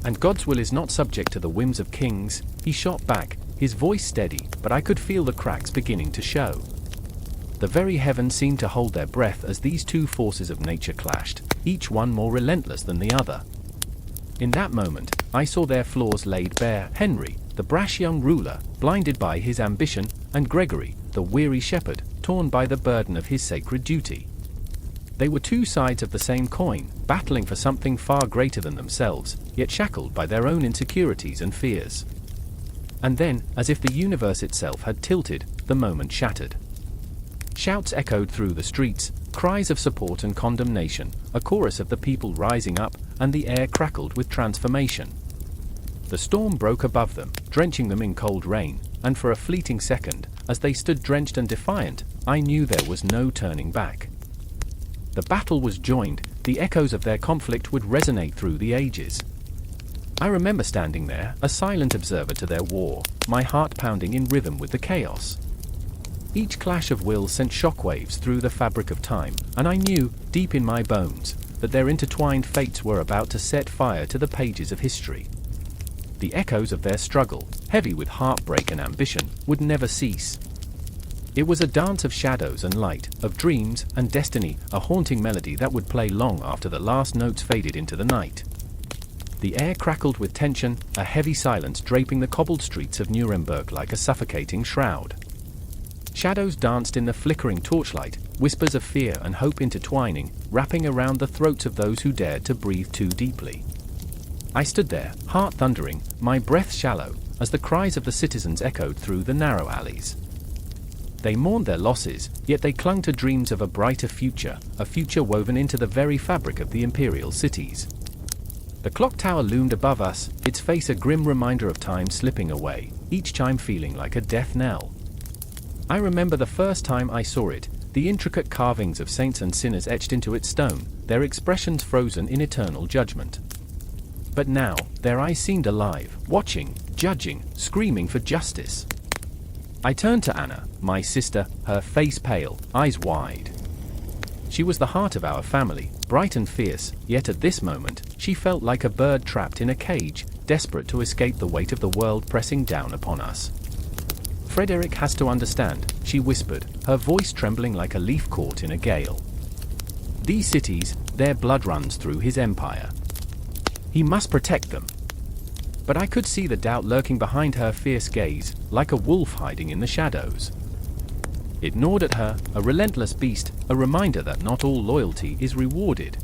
"And God's will is not subject to the whims of kings," he shot back, his voice steady, but I could feel the cracks beginning to show. The very heavens seemed to hold their breath as these two forces of nature clashed, each one more relentless than the other. In that moment, I saw their flaws laid bare: Henry, the brash young ruler, blinded by his ambition, and Gregory, the weary shepherd, torn by the burden of his sacred duty. They were two sides of the same coin, battling for something far greater than themselves, yet shackled by their own insecurities and fears. And then, as if the universe itself had tilted, the moment shattered. Shouts echoed through the streets, cries of support and condemnation, a chorus of the people rising up, and the air crackled with transformation. The storm broke above them, drenching them in cold rain, and for a fleeting second, as they stood drenched and defiant, I knew there was no turning back. The battle was joined, the echoes of their conflict would resonate through the ages. I remember standing there, a silent observer to their war, my heart pounding in rhythm with the chaos. Each clash of wills sent shockwaves through the fabric of time, and I knew, deep in my bones, that their intertwined fates were about to set fire to the pages of history. The echoes of their struggle, heavy with heartbreak and ambition, would never cease. It was a dance of shadows and light, of dreams and destiny, a haunting melody that would play long after the last notes faded into the night. The air crackled with tension, a heavy silence draping the cobbled streets of Nuremberg like a suffocating shroud. Shadows danced in the flickering torchlight, whispers of fear and hope intertwining, wrapping around the throats of those who dared to breathe too deeply. I stood there, heart thundering, my breath shallow, as the cries of the citizens echoed through the narrow alleys. They mourned their losses, yet they clung to dreams of a brighter future, a future woven into the very fabric of the imperial cities. The clock tower loomed above us, its face a grim reminder of time slipping away, each chime feeling like a death knell. I remember the first time I saw it, the intricate carvings of saints and sinners etched into its stone, their expressions frozen in eternal judgment. But now, their eyes seemed alive, watching, judging, screaming for justice. I turned to Anna, my sister, her face pale, eyes wide. She was the heart of our family, bright and fierce, yet at this moment, she felt like a bird trapped in a cage, desperate to escape the weight of the world pressing down upon us. "Frederick has to understand," she whispered, her voice trembling like a leaf caught in a gale. "These cities, their blood runs through his empire. He must protect them." But I could see the doubt lurking behind her fierce gaze, like a wolf hiding in the shadows. It gnawed at her, a relentless beast, a reminder that not all loyalty is rewarded.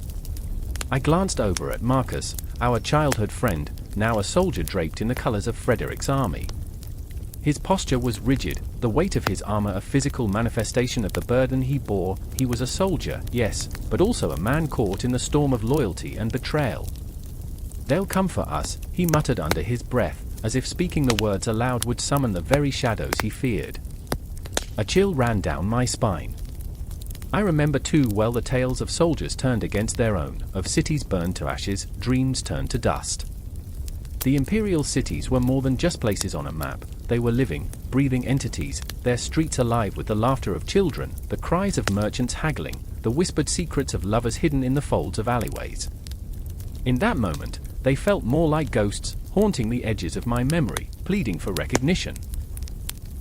I glanced over at Marcus, our childhood friend, now a soldier draped in the colors of Frederick's army. His posture was rigid, the weight of his armor a physical manifestation of the burden he bore. He was a soldier, yes, but also a man caught in the storm of loyalty and betrayal. "They'll come for us," he muttered under his breath, as if speaking the words aloud would summon the very shadows he feared. A chill ran down my spine. I remember too well the tales of soldiers turned against their own, of cities burned to ashes, dreams turned to dust. The imperial cities were more than just places on a map. They were living, breathing entities, their streets alive with the laughter of children, the cries of merchants haggling, the whispered secrets of lovers hidden in the folds of alleyways. In that moment, they felt more like ghosts, haunting the edges of my memory, pleading for recognition.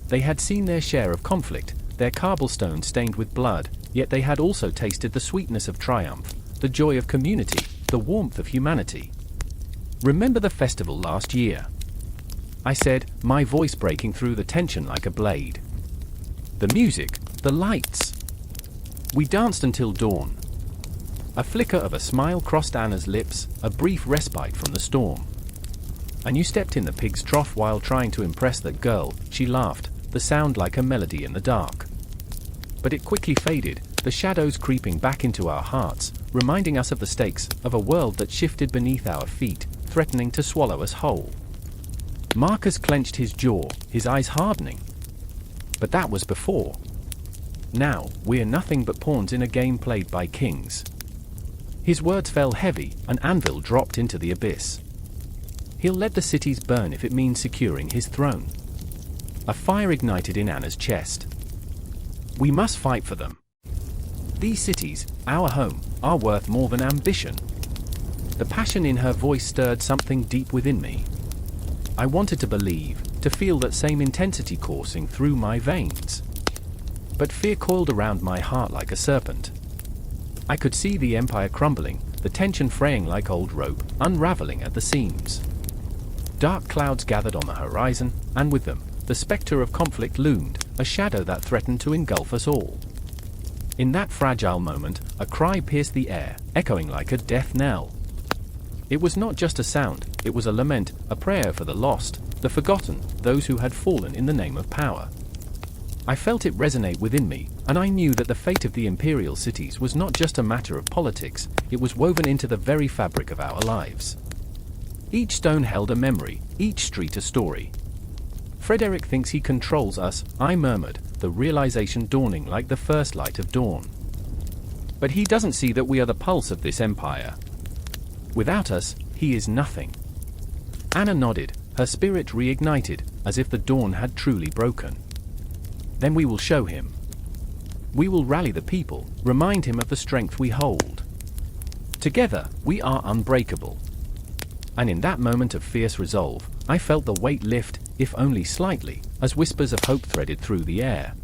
They had seen their share of conflict, their cobblestones stained with blood, yet they had also tasted the sweetness of triumph, the joy of community, the warmth of humanity. "Remember the festival last year?" I said, my voice breaking through the tension like a blade. "The music, the lights. We danced until dawn." A flicker of a smile crossed Anna's lips, a brief respite from the storm. "And you stepped in the pig's trough while trying to impress that girl," she laughed, the sound like a melody in the dark. But it quickly faded, the shadows creeping back into our hearts, reminding us of the stakes of a world that shifted beneath our feet, threatening to swallow us whole. Marcus clenched his jaw, his eyes hardening. But that was before. Now, we're nothing but pawns in a game played by kings. His words fell heavy, an anvil dropped into the abyss. He'll let the cities burn if it means securing his throne. A fire ignited in Anna's chest. We must fight for them. These cities, our home, are worth more than ambition. The passion in her voice stirred something deep within me. I wanted to believe, to feel that same intensity coursing through my veins. But fear coiled around my heart like a serpent. I could see the empire crumbling, the tension fraying like old rope, unraveling at the seams. Dark clouds gathered on the horizon, and with them, the specter of conflict loomed, a shadow that threatened to engulf us all. In that fragile moment, a cry pierced the air, echoing like a death knell. It was not just a sound, it was a lament, a prayer for the lost, the forgotten, those who had fallen in the name of power. I felt it resonate within me, and I knew that the fate of the imperial cities was not just a matter of politics, it was woven into the very fabric of our lives. Each stone held a memory, each street a story. Frederick thinks he controls us, I murmured, the realization dawning like the first light of dawn. But he doesn't see that we are the pulse of this empire. Without us, he is nothing. Anna nodded, her spirit reignited, as if the dawn had truly broken. Then we will show him. We will rally the people, remind him of the strength we hold. Together, we are unbreakable. And in that moment of fierce resolve, I felt the weight lift, if only slightly, as whispers of hope threaded through the air.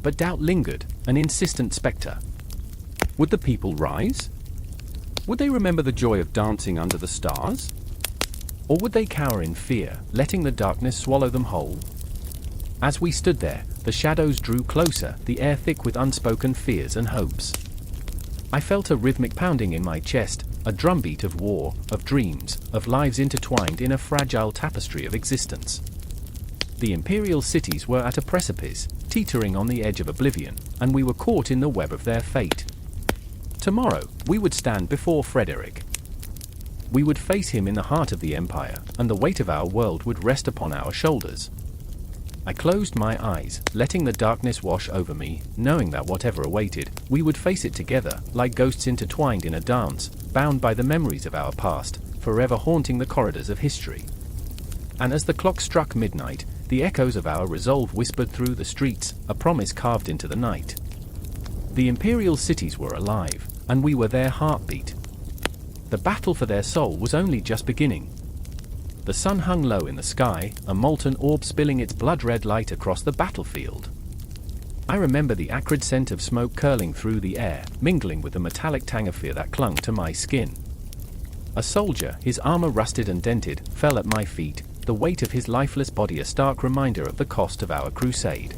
But doubt lingered, an insistent specter. Would the people rise? Would they remember the joy of dancing under the stars? Or would they cower in fear, letting the darkness swallow them whole? As we stood there, the shadows drew closer, the air thick with unspoken fears and hopes. I felt a rhythmic pounding in my chest, a drumbeat of war, of dreams, of lives intertwined in a fragile tapestry of existence. The imperial cities were at a precipice, teetering on the edge of oblivion, and we were caught in the web of their fate. Tomorrow, we would stand before Frederick. We would face him in the heart of the empire, and the weight of our world would rest upon our shoulders. I closed my eyes, letting the darkness wash over me, knowing that whatever awaited, we would face it together, like ghosts intertwined in a dance, bound by the memories of our past, forever haunting the corridors of history. And as the clock struck midnight, the echoes of our resolve whispered through the streets, a promise carved into the night. The imperial cities were alive, and we were their heartbeat. The battle for their soul was only just beginning. The sun hung low in the sky, a molten orb spilling its blood-red light across the battlefield. I remember the acrid scent of smoke curling through the air, mingling with the metallic tang of fear that clung to my skin. A soldier, his armor rusted and dented, fell at my feet, the weight of his lifeless body a stark reminder of the cost of our crusade.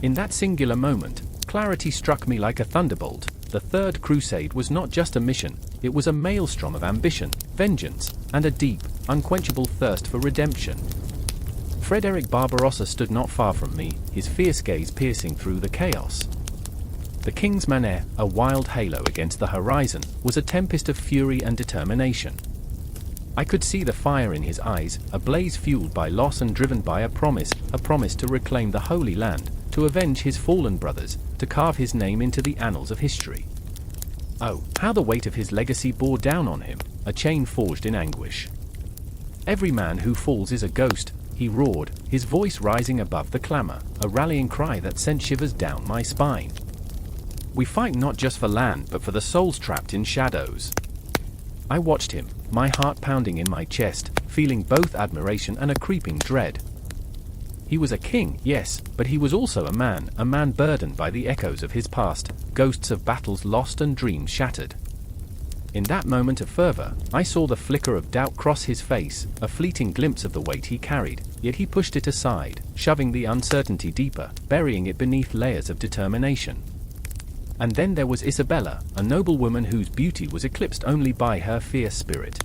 In that singular moment, clarity struck me like a thunderbolt. The Third Crusade was not just a mission, it was a maelstrom of ambition, vengeance, and a deep, unquenchable thirst for redemption. Frederick Barbarossa stood not far from me, his fierce gaze piercing through the chaos. The king's manner, a wild halo against the horizon, was a tempest of fury and determination. I could see the fire in his eyes, a blaze fueled by loss and driven by a promise to reclaim the Holy Land, to avenge his fallen brothers, to carve his name into the annals of history. Oh, how the weight of his legacy bore down on him, a chain forged in anguish. Every man who falls is a ghost, he roared, his voice rising above the clamor, a rallying cry that sent shivers down my spine. We fight not just for land but for the souls trapped in shadows. I watched him, my heart pounding in my chest, feeling both admiration and a creeping dread. He was a king, yes, but he was also a man burdened by the echoes of his past, ghosts of battles lost and dreams shattered. In that moment of fervor, I saw the flicker of doubt cross his face, a fleeting glimpse of the weight he carried, yet he pushed it aside, shoving the uncertainty deeper, burying it beneath layers of determination. And then there was Isabella, a noble woman whose beauty was eclipsed only by her fierce spirit.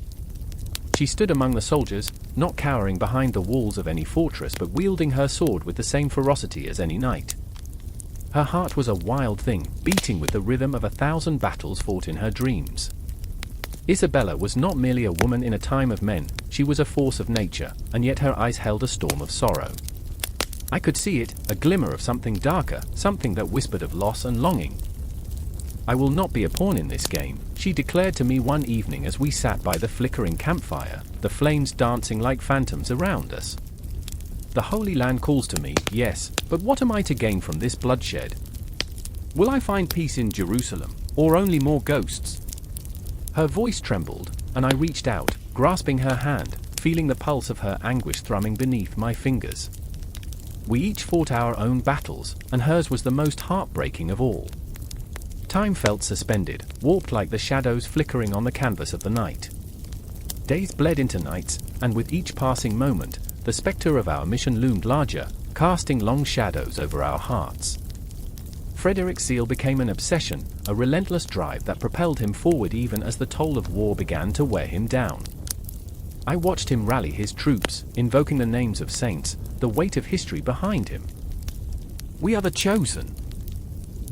She stood among the soldiers, not cowering behind the walls of any fortress but wielding her sword with the same ferocity as any knight. Her heart was a wild thing, beating with the rhythm of 1,000 battles fought in her dreams. Isabella was not merely a woman in a time of men, she was a force of nature, and yet her eyes held a storm of sorrow. I could see it, a glimmer of something darker, something that whispered of loss and longing. "I will not be a pawn in this game," she declared to me one evening as we sat by the flickering campfire, the flames dancing like phantoms around us. "The Holy Land calls to me, yes, but what am I to gain from this bloodshed? Will I find peace in Jerusalem, or only more ghosts?" Her voice trembled, and I reached out, grasping her hand, feeling the pulse of her anguish thrumming beneath my fingers. We each fought our own battles, and hers was the most heartbreaking of all. Time felt suspended, warped like the shadows flickering on the canvas of the night. Days bled into nights, and with each passing moment, the spectre of our mission loomed larger, casting long shadows over our hearts. Frederick's zeal became an obsession, a relentless drive that propelled him forward even as the toll of war began to wear him down. I watched him rally his troops, invoking the names of saints, the weight of history behind him. "We are the chosen.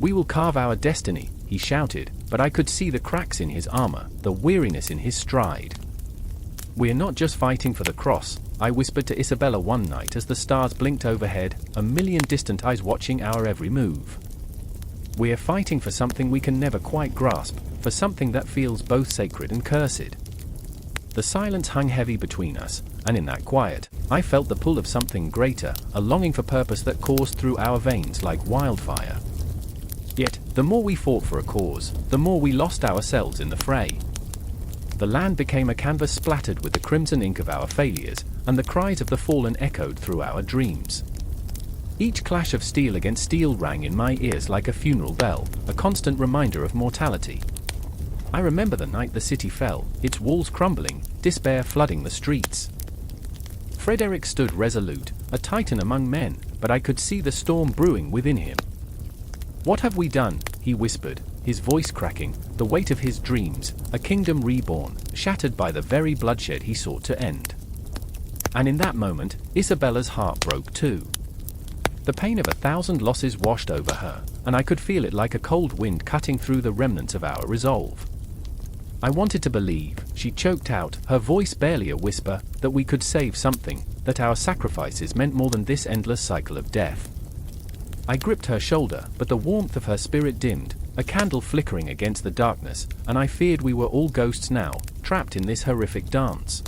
We will carve our destiny," he shouted, but I could see the cracks in his armor, the weariness in his stride. "We're not just fighting for the cross," I whispered to Isabella one night as the stars blinked overhead, a million distant eyes watching our every move. "We're fighting for something we can never quite grasp, for something that feels both sacred and cursed." The silence hung heavy between us, and in that quiet, I felt the pull of something greater, a longing for purpose that coursed through our veins like wildfire. Yet, the more we fought for a cause, the more we lost ourselves in the fray. The land became a canvas splattered with the crimson ink of our failures, and the cries of the fallen echoed through our dreams. Each clash of steel against steel rang in my ears like a funeral bell, a constant reminder of mortality. I remember the night the city fell, its walls crumbling, despair flooding the streets. Frederick stood resolute, a titan among men, but I could see the storm brewing within him. "What have we done?" he whispered, his voice cracking, the weight of his dreams, a kingdom reborn, shattered by the very bloodshed he sought to end. And in that moment, Isabella's heart broke too. The pain of 1,000 losses washed over her, and I could feel it like a cold wind cutting through the remnants of our resolve. "I wanted to believe," she choked out, her voice barely a whisper, "that we could save something, that our sacrifices meant more than this endless cycle of death." I gripped her shoulder, but the warmth of her spirit dimmed, a candle flickering against the darkness, and I feared we were all ghosts now, trapped in this horrific dance.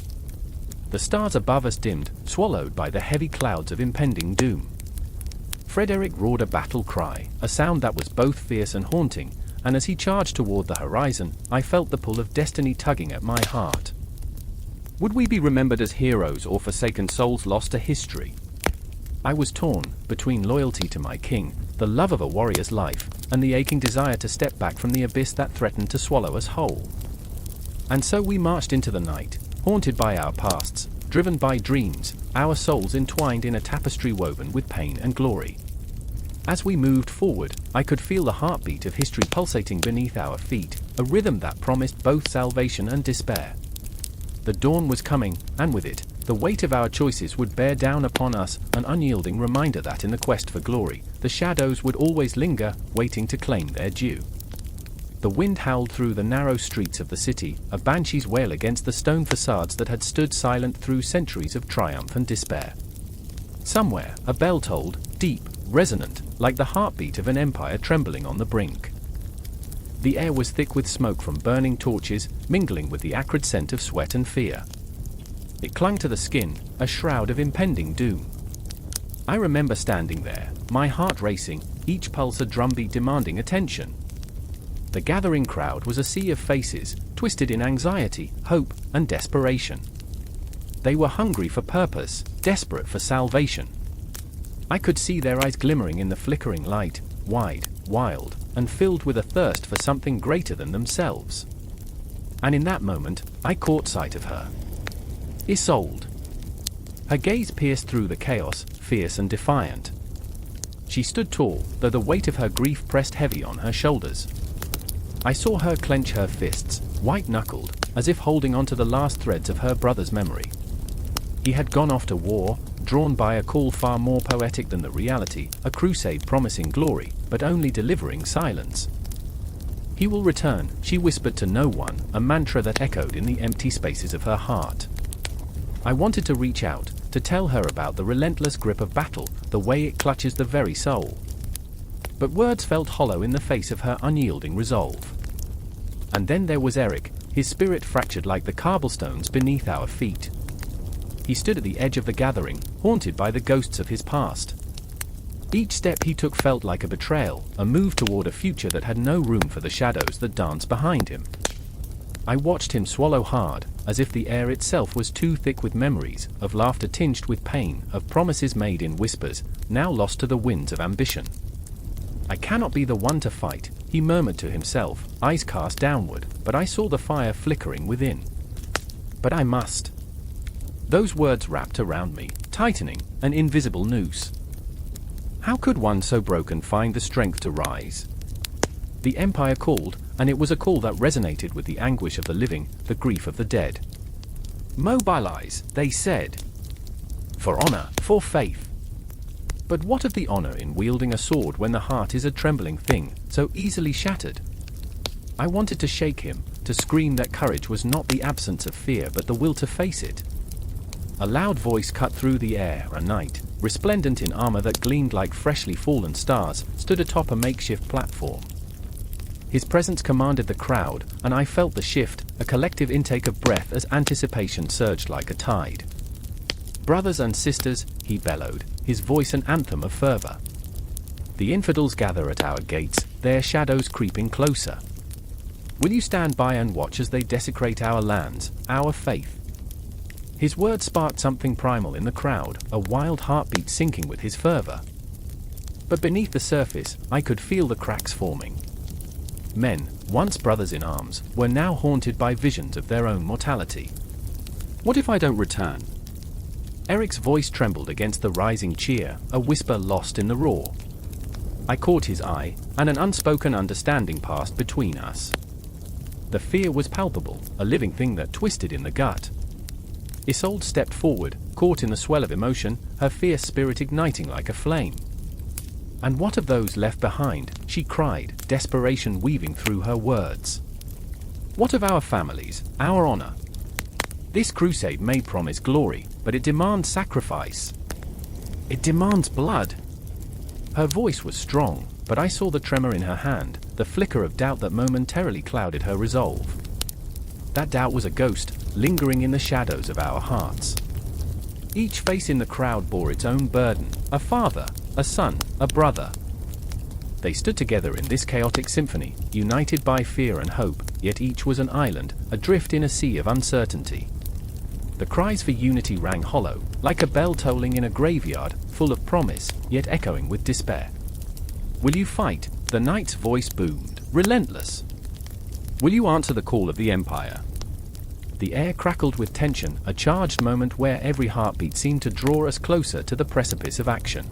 The stars above us dimmed, swallowed by the heavy clouds of impending doom. Frederick roared a battle cry, a sound that was both fierce and haunting, and as he charged toward the horizon, I felt the pull of destiny tugging at my heart. Would we be remembered as heroes or forsaken souls lost to history? I was torn between loyalty to my king, the love of a warrior's life, and the aching desire to step back from the abyss that threatened to swallow us whole. And so we marched into the night, haunted by our pasts, driven by dreams, our souls entwined in a tapestry woven with pain and glory. As we moved forward, I could feel the heartbeat of history pulsating beneath our feet, a rhythm that promised both salvation and despair. The dawn was coming, and with it, the weight of our choices would bear down upon us, an unyielding reminder that in the quest for glory, the shadows would always linger, waiting to claim their due. The wind howled through the narrow streets of the city, a banshee's wail against the stone facades that had stood silent through centuries of triumph and despair. Somewhere, a bell tolled, deep, resonant, like the heartbeat of an empire trembling on the brink. The air was thick with smoke from burning torches, mingling with the acrid scent of sweat and fear. It clung to the skin, a shroud of impending doom. I remember standing there, my heart racing, each pulse a drumbeat demanding attention. The gathering crowd was a sea of faces, twisted in anxiety, hope, and desperation. They were hungry for purpose, desperate for salvation. I could see their eyes glimmering in the flickering light, wide, wild, and filled with a thirst for something greater than themselves. And in that moment, I caught sight of her. Isolde. Her gaze pierced through the chaos, fierce and defiant. She stood tall, though the weight of her grief pressed heavy on her shoulders. I saw her clench her fists, white-knuckled, as if holding on to the last threads of her brother's memory. He had gone off to war, drawn by a call far more poetic than the reality, a crusade promising glory, but only delivering silence. He will return, she whispered to no one, a mantra that echoed in the empty spaces of her heart. I wanted to reach out, to tell her about the relentless grip of battle, the way it clutches the very soul. But words felt hollow in the face of her unyielding resolve. And then there was Eric, his spirit fractured like the cobblestones beneath our feet. He stood at the edge of the gathering, haunted by the ghosts of his past. Each step he took felt like a betrayal, a move toward a future that had no room for the shadows that danced behind him. I watched him swallow hard, as if the air itself was too thick with memories, of laughter tinged with pain, of promises made in whispers, now lost to the winds of ambition. I cannot be the one to fight, he murmured to himself, eyes cast downward, but I saw the fire flickering within. But I must. Those words wrapped around me, tightening, an invisible noose. How could one so broken find the strength to rise? The Empire called, and it was a call that resonated with the anguish of the living, the grief of the dead. Mobilize, they said. For honor, for faith. But what of the honor in wielding a sword when the heart is a trembling thing, so easily shattered? I wanted to shake him, to scream that courage was not the absence of fear but the will to face it. A loud voice cut through the air. A knight, resplendent in armor that gleamed like freshly fallen stars, stood atop a makeshift platform. His presence commanded the crowd, and I felt the shift, a collective intake of breath as anticipation surged like a tide. Brothers and sisters, he bellowed, his voice an anthem of fervor. The infidels gather at our gates, their shadows creeping closer. Will you stand by and watch as they desecrate our lands, our faith? His words sparked something primal in the crowd, a wild heartbeat sinking with his fervor. But beneath the surface, I could feel the cracks forming. Men, once brothers in arms, were now haunted by visions of their own mortality. What if I don't return? Eric's voice trembled against the rising cheer, a whisper lost in the roar. I caught his eye, and an unspoken understanding passed between us. The fear was palpable, a living thing that twisted in the gut. Isolde stepped forward, caught in the swell of emotion, her fierce spirit igniting like a flame. And what of those left behind, she cried, desperation weaving through her words. What of our families, our honor? This crusade may promise glory, but it demands sacrifice. It demands blood. Her voice was strong, but I saw the tremor in her hand, the flicker of doubt that momentarily clouded her resolve. That doubt was a ghost, lingering in the shadows of our hearts. Each face in the crowd bore its own burden, a father, a son, a brother. They stood together in this chaotic symphony, united by fear and hope, yet each was an island, adrift in a sea of uncertainty. The cries for unity rang hollow, like a bell tolling in a graveyard, full of promise, yet echoing with despair. Will you fight? The knight's voice boomed, relentless. Will you answer the call of the Empire? The air crackled with tension, a charged moment where every heartbeat seemed to draw us closer to the precipice of action.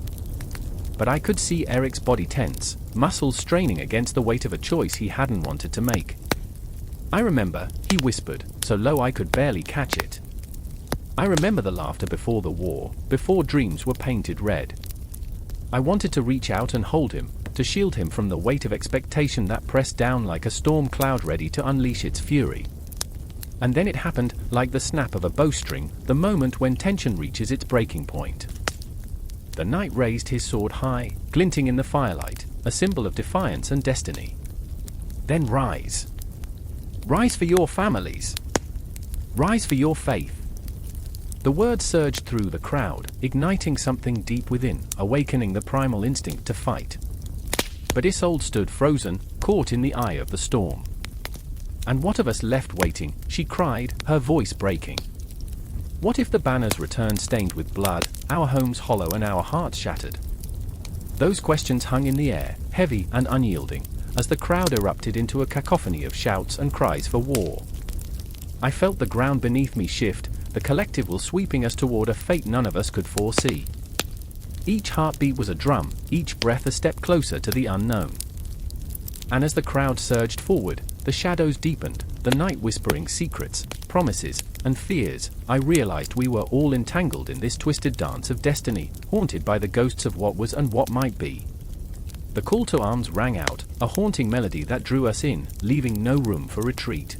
But I could see Eric's body tense, muscles straining against the weight of a choice he hadn't wanted to make. I remember, he whispered, so low I could barely catch it. I remember the laughter before the war, before dreams were painted red. I wanted to reach out and hold him, to shield him from the weight of expectation that pressed down like a storm cloud ready to unleash its fury. And then it happened, like the snap of a bowstring, the moment when tension reaches its breaking point. The knight raised his sword high, glinting in the firelight, a symbol of defiance and destiny. Then rise. Rise for your families. Rise for your faith. The words surged through the crowd, igniting something deep within, awakening the primal instinct to fight. But Isolde stood frozen, caught in the eye of the storm. And what of us left waiting? She cried, her voice breaking. What if the banners returned stained with blood, our homes hollow and our hearts shattered? Those questions hung in the air, heavy and unyielding, as the crowd erupted into a cacophony of shouts and cries for war. I felt the ground beneath me shift, the collective will sweeping us toward a fate none of us could foresee. Each heartbeat was a drum, each breath a step closer to the unknown. And as the crowd surged forward, the shadows deepened, the night whispering secrets, promises, and fears. I realized we were all entangled in this twisted dance of destiny, haunted by the ghosts of what was and what might be. The call to arms rang out, a haunting melody that drew us in, leaving no room for retreat.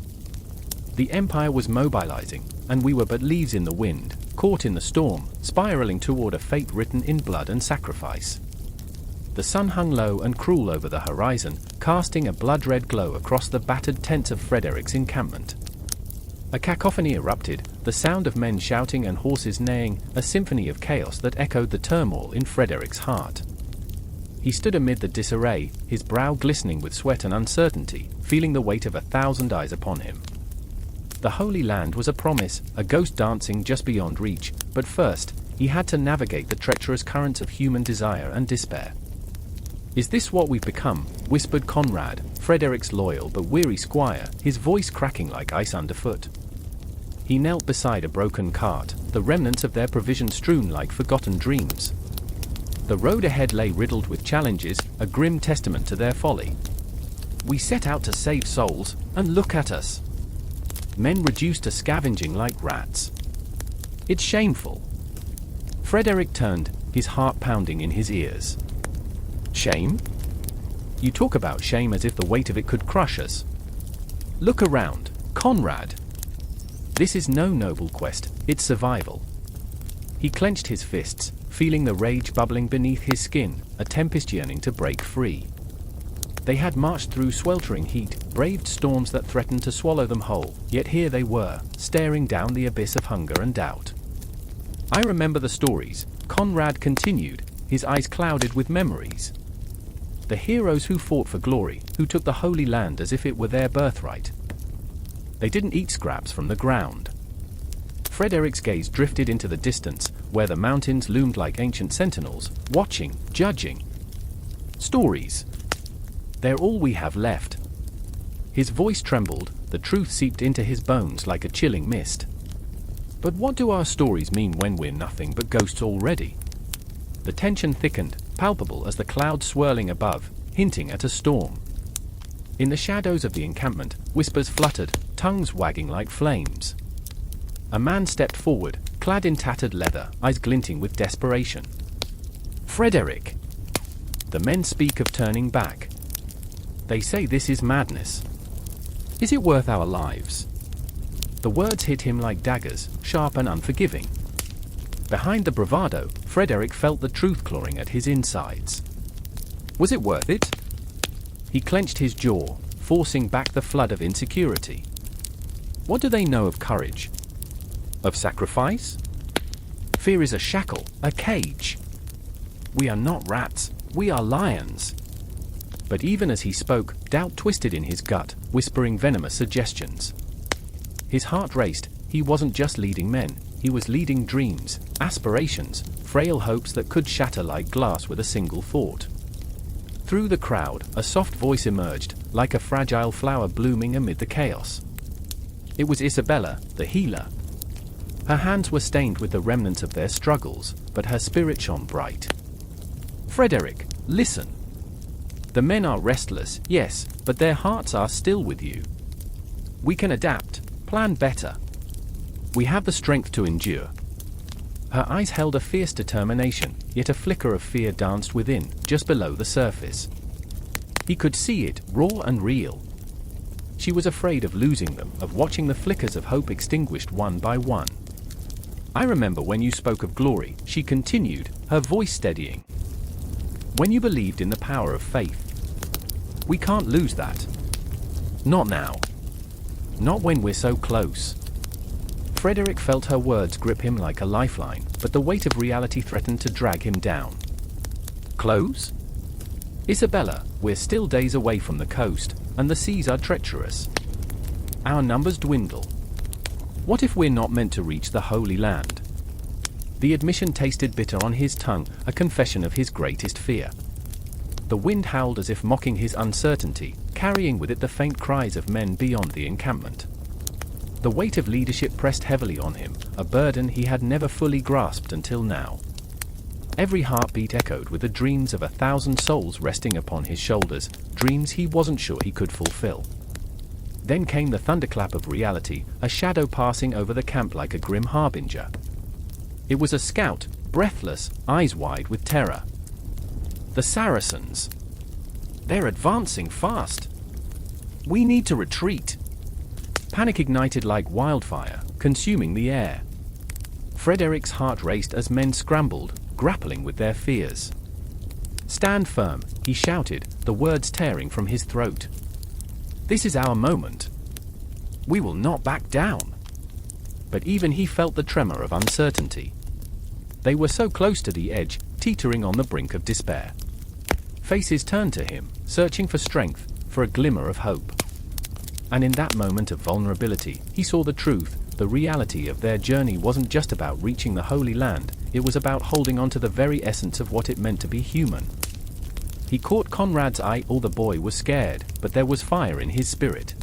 The Empire was mobilizing, and we were but leaves in the wind, caught in the storm, spiraling toward a fate written in blood and sacrifice. The sun hung low and cruel over the horizon, casting a blood-red glow across the battered tents of Frederick's encampment. A cacophony erupted, the sound of men shouting and horses neighing, a symphony of chaos that echoed the turmoil in Frederick's heart. He stood amid the disarray, his brow glistening with sweat and uncertainty, feeling the weight of 1,000 eyes upon him. The Holy Land was a promise, a ghost dancing just beyond reach, but first, he had to navigate the treacherous currents of human desire and despair. "Is this what we've become?" whispered Conrad, Frederick's loyal but weary squire, his voice cracking like ice underfoot. He knelt beside a broken cart, the remnants of their provision strewn like forgotten dreams. The road ahead lay riddled with challenges, a grim testament to their folly. "We set out to save souls, and look at us. Men reduced to scavenging like rats. It's shameful." Frederick turned, his heart pounding in his ears. "Shame? You talk about shame as if the weight of it could crush us. Look around, Conrad. This is no noble quest, it's survival." He clenched his fists, feeling the rage bubbling beneath his skin, a tempest yearning to break free. They had marched through sweltering heat, braved storms that threatened to swallow them whole, yet here they were, staring down the abyss of hunger and doubt. "I remember the stories," Conrad continued, his eyes clouded with memories. "The heroes who fought for glory, who took the Holy Land as if it were their birthright. They didn't eat scraps from the ground." Frederick's gaze drifted into the distance, where the mountains loomed like ancient sentinels, watching, judging. "Stories. They're all we have left." His voice trembled, the truth seeped into his bones like a chilling mist. "But what do our stories mean when we're nothing but ghosts already?" The tension thickened, palpable as the clouds swirling above, hinting at a storm. In the shadows of the encampment, whispers fluttered, tongues wagging like flames. A man stepped forward, clad in tattered leather, eyes glinting with desperation. "Frederick!" The men speak of turning back. They say this is madness. "Is it worth our lives?" The words hit him like daggers, sharp and unforgiving. Behind the bravado, Frederick felt the truth clawing at his insides. Was it worth it? He clenched his jaw, forcing back the flood of insecurity. What do they know of courage? Of sacrifice? Fear is a shackle, a cage. "We are not rats, we are lions." But even as he spoke, doubt twisted in his gut, whispering venomous suggestions. His heart raced. He wasn't just leading men, he was leading dreams, aspirations, frail hopes that could shatter like glass with a single thought. Through the crowd, a soft voice emerged, like a fragile flower blooming amid the chaos. It was Isabella, the healer. Her hands were stained with the remnants of their struggles, but her spirit shone bright. "Frederick, listen. The men are restless, yes, but their hearts are still with you. We can adapt, plan better. We have the strength to endure." Her eyes held a fierce determination, yet a flicker of fear danced within, just below the surface. He could see it, raw and real. She was afraid of losing them, of watching the flickers of hope extinguished one by one. "I remember when you spoke of glory," she continued, her voice steadying. "When you believed in the power of faith. We can't lose that. Not now. Not when we're so close." Frederick felt her words grip him like a lifeline, but the weight of reality threatened to drag him down. "Close? Isabella, we're still days away from the coast, and the seas are treacherous. Our numbers dwindle. What if we're not meant to reach the Holy Land?" The admission tasted bitter on his tongue, a confession of his greatest fear. The wind howled as if mocking his uncertainty, carrying with it the faint cries of men beyond the encampment. The weight of leadership pressed heavily on him, a burden he had never fully grasped until now. Every heartbeat echoed with the dreams of 1,000 souls resting upon his shoulders, dreams he wasn't sure he could fulfill. Then came the thunderclap of reality, a shadow passing over the camp like a grim harbinger. It was a scout, breathless, eyes wide with terror. The Saracens! They're advancing fast! We need to retreat! Panic ignited like wildfire, consuming the air. Frederick's heart raced as men scrambled, grappling with their fears. "Stand firm," he shouted, the words tearing from his throat. "This is our moment. We will not back down." But even he felt the tremor of uncertainty. They were so close to the edge, teetering on the brink of despair. Faces turned to him, searching for strength, for a glimmer of hope. And in that moment of vulnerability, he saw the truth. The reality of their journey wasn't just about reaching the Holy Land, it was about holding on to the very essence of what it meant to be human. He caught Conrad's eye. Oh, the boy was scared, but there was fire in his spirit.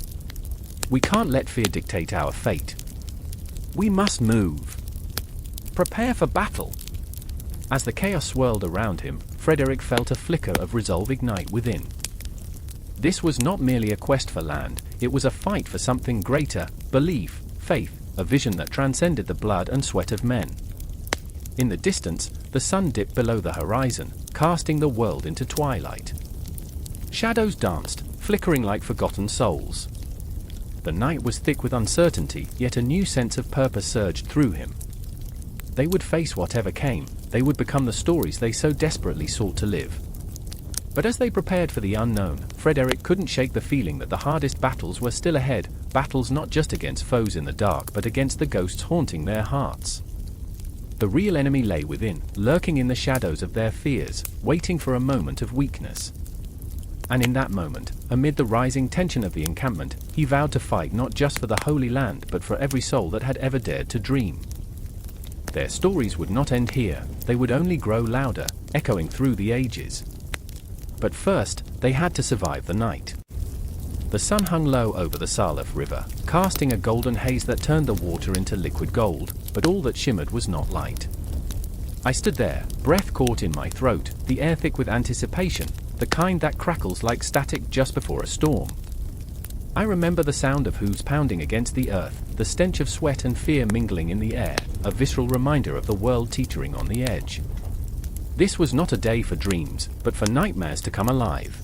"We can't let fear dictate our fate. We must move. Prepare for battle." As the chaos swirled around him, Frederick felt a flicker of resolve ignite within. This was not merely a quest for land, it was a fight for something greater: belief, faith, a vision that transcended the blood and sweat of men. In the distance, the sun dipped below the horizon, casting the world into twilight. Shadows danced, flickering like forgotten souls. The night was thick with uncertainty, yet a new sense of purpose surged through him. They would face whatever came, they would become the stories they so desperately sought to live. But as they prepared for the unknown, Frederick couldn't shake the feeling that the hardest battles were still ahead, battles not just against foes in the dark but against the ghosts haunting their hearts. The real enemy lay within, lurking in the shadows of their fears, waiting for a moment of weakness. And in that moment, amid the rising tension of the encampment, he vowed to fight not just for the Holy Land but for every soul that had ever dared to dream. Their stories would not end here, they would only grow louder, echoing through the ages. But first, they had to survive the night. The sun hung low over the Salif River, casting a golden haze that turned the water into liquid gold, but all that shimmered was not light. I stood there, breath caught in my throat, the air thick with anticipation, the kind that crackles like static just before a storm. I remember the sound of hooves pounding against the earth, the stench of sweat and fear mingling in the air, a visceral reminder of the world teetering on the edge. This was not a day for dreams, but for nightmares to come alive.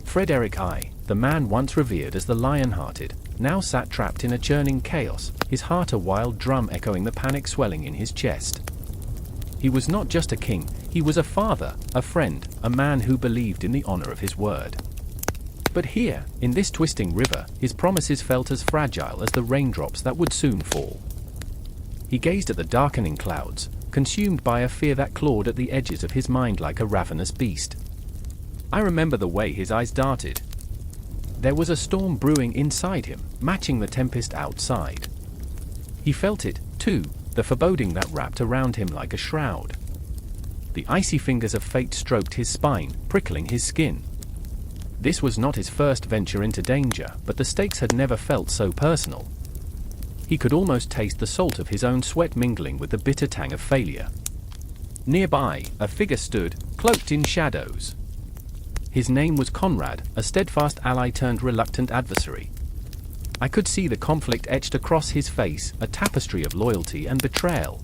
Frederick I, the man once revered as the lion-hearted, now sat trapped in a churning chaos, his heart a wild drum echoing the panic swelling in his chest. He was not just a king, he was a father, a friend, a man who believed in the honor of his word. But here, in this twisting river, his promises felt as fragile as the raindrops that would soon fall. He gazed at the darkening clouds, consumed by a fear that clawed at the edges of his mind like a ravenous beast. I remember the way his eyes darted. There was a storm brewing inside him, matching the tempest outside. He felt it, too, the foreboding that wrapped around him like a shroud. The icy fingers of fate stroked his spine, prickling his skin. This was not his first venture into danger, but the stakes had never felt so personal. He could almost taste the salt of his own sweat mingling with the bitter tang of failure. Nearby, a figure stood, cloaked in shadows. His name was Conrad, a steadfast ally turned reluctant adversary. I could see the conflict etched across his face, a tapestry of loyalty and betrayal.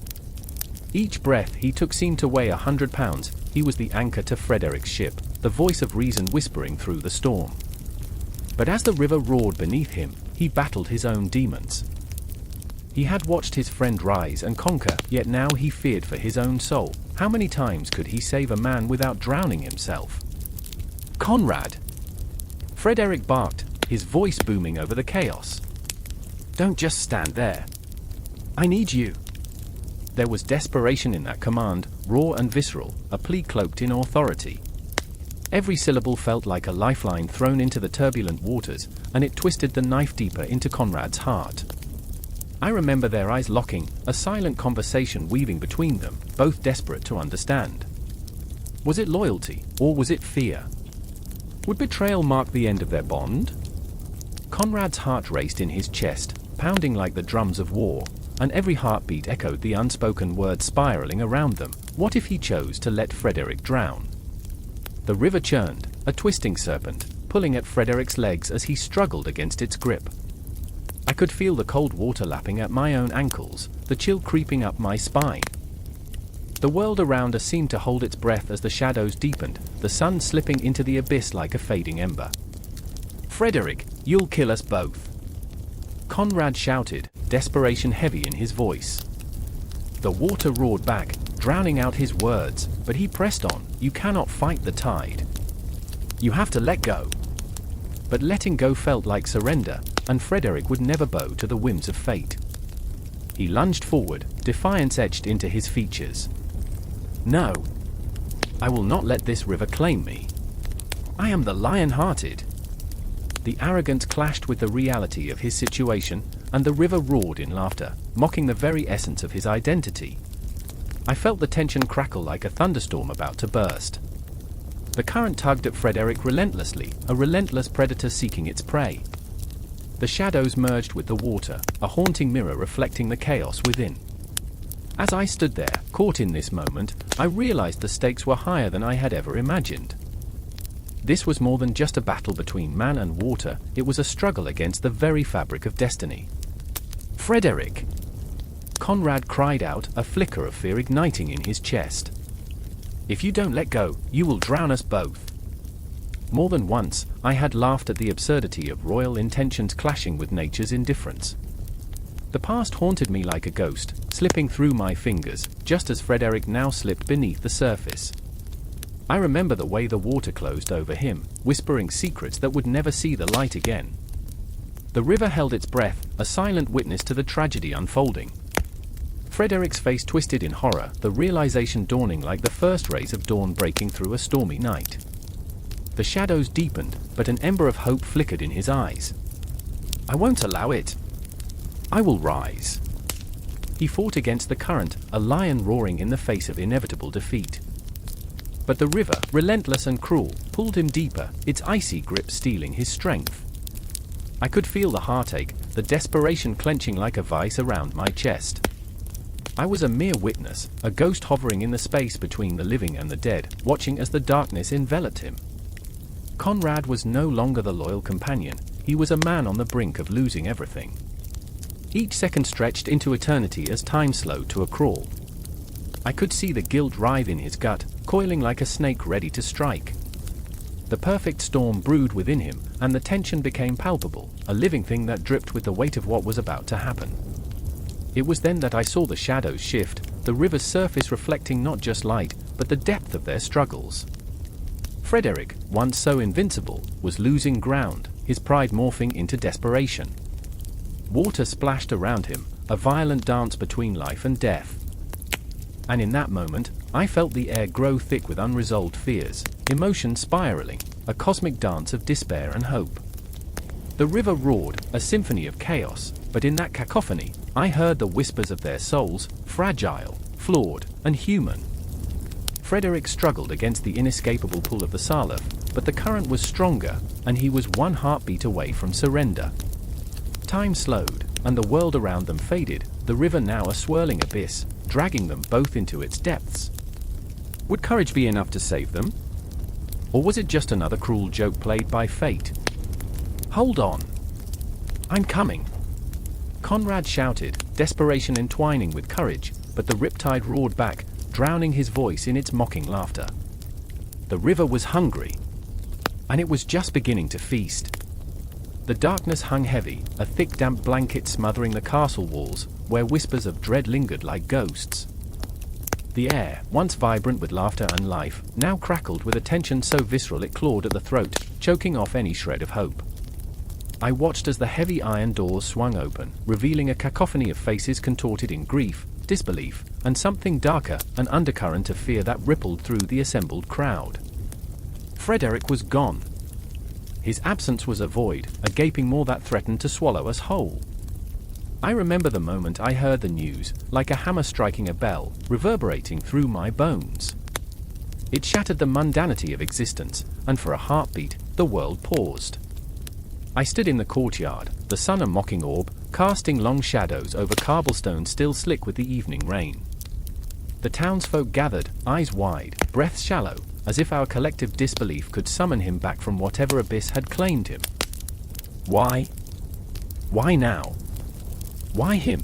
Each breath he took seemed to weigh 100 pounds. He was the anchor to Frederick's ship, the voice of reason whispering through the storm. But as the river roared beneath him, he battled his own demons. He had watched his friend rise and conquer, yet now he feared for his own soul. How many times could he save a man without drowning himself? "Conrad!" Frederick barked, his voice booming over the chaos. "Don't just stand there. I need you." There was desperation in that command, raw and visceral, a plea cloaked in authority. Every syllable felt like a lifeline thrown into the turbulent waters, and it twisted the knife deeper into Conrad's heart. I remember their eyes locking, a silent conversation weaving between them, both desperate to understand. Was it loyalty, or was it fear? Would betrayal mark the end of their bond? Conrad's heart raced in his chest, pounding like the drums of war, and every heartbeat echoed the unspoken words spiraling around them. What if he chose to let Frederick drown? The river churned, a twisting serpent, pulling at Frederick's legs as he struggled against its grip. I could feel the cold water lapping at my own ankles, the chill creeping up my spine. The world around us seemed to hold its breath as the shadows deepened, the sun slipping into the abyss like a fading ember. "Frederick, you'll kill us both!" Conrad shouted, desperation heavy in his voice. The water roared back, drowning out his words, but he pressed on. "You cannot fight the tide. You have to let go." But letting go felt like surrender, and Frederick would never bow to the whims of fate. He lunged forward, defiance etched into his features. "No. I will not let this river claim me. I am the lion-hearted." The arrogance clashed with the reality of his situation, and the river roared in laughter, mocking the very essence of his identity. I felt the tension crackle like a thunderstorm about to burst. The current tugged at Frederick relentlessly, a relentless predator seeking its prey. The shadows merged with the water, a haunting mirror reflecting the chaos within. As I stood there, caught in this moment, I realized the stakes were higher than I had ever imagined. This was more than just a battle between man and water, it was a struggle against the very fabric of destiny. "Frederick!" Conrad cried out, a flicker of fear igniting in his chest. "If you don't let go, you will drown us both." More than once, I had laughed at the absurdity of royal intentions clashing with nature's indifference. The past haunted me like a ghost, slipping through my fingers, just as Frederick now slipped beneath the surface. I remember the way the water closed over him, whispering secrets that would never see the light again. The river held its breath, a silent witness to the tragedy unfolding. Frederick's face twisted in horror, the realization dawning like the first rays of dawn breaking through a stormy night. The shadows deepened, but an ember of hope flickered in his eyes. "I won't allow it. I will rise." He fought against the current, a lion roaring in the face of inevitable defeat. But the river, relentless and cruel, pulled him deeper, its icy grip stealing his strength. I could feel the heartache, the desperation clenching like a vice around my chest. I was a mere witness, a ghost hovering in the space between the living and the dead, watching as the darkness enveloped him. Conrad was no longer the loyal companion, he was a man on the brink of losing everything. Each second stretched into eternity as time slowed to a crawl. I could see the guilt writhe in his gut, coiling like a snake ready to strike. The perfect storm brewed within him, and the tension became palpable, a living thing that dripped with the weight of what was about to happen. It was then that I saw the shadows shift, the river's surface reflecting not just light, but the depth of their struggles. Frederick, once so invincible, was losing ground, his pride morphing into desperation. Water splashed around him, a violent dance between life and death. And in that moment, I felt the air grow thick with unresolved fears, emotions spiraling, a cosmic dance of despair and hope. The river roared, a symphony of chaos, but in that cacophony, I heard the whispers of their souls, fragile, flawed, and human. Frederick struggled against the inescapable pull of the Salif, but the current was stronger, and he was one heartbeat away from surrender. Time slowed, and the world around them faded, the river now a swirling abyss, dragging them both into its depths. Would courage be enough to save them? Or was it just another cruel joke played by fate? "Hold on. I'm coming!" Conrad shouted, desperation entwining with courage, but the riptide roared back, drowning his voice in its mocking laughter. The river was hungry, and it was just beginning to feast. The darkness hung heavy, a thick damp blanket smothering the castle walls, where whispers of dread lingered like ghosts. The air, once vibrant with laughter and life, now crackled with a tension so visceral it clawed at the throat, choking off any shred of hope. I watched as the heavy iron doors swung open, revealing a cacophony of faces contorted in grief, disbelief, and something darker, an undercurrent of fear that rippled through the assembled crowd. Frederick was gone. His absence was a void, a gaping maw that threatened to swallow us whole. I remember the moment I heard the news, like a hammer striking a bell, reverberating through my bones. It shattered the mundanity of existence, and for a heartbeat, the world paused. I stood in the courtyard, the sun a mocking orb, casting long shadows over cobblestone still slick with the evening rain. The townsfolk gathered, eyes wide, breaths shallow, as if our collective disbelief could summon him back from whatever abyss had claimed him. Why? Why now? Why him?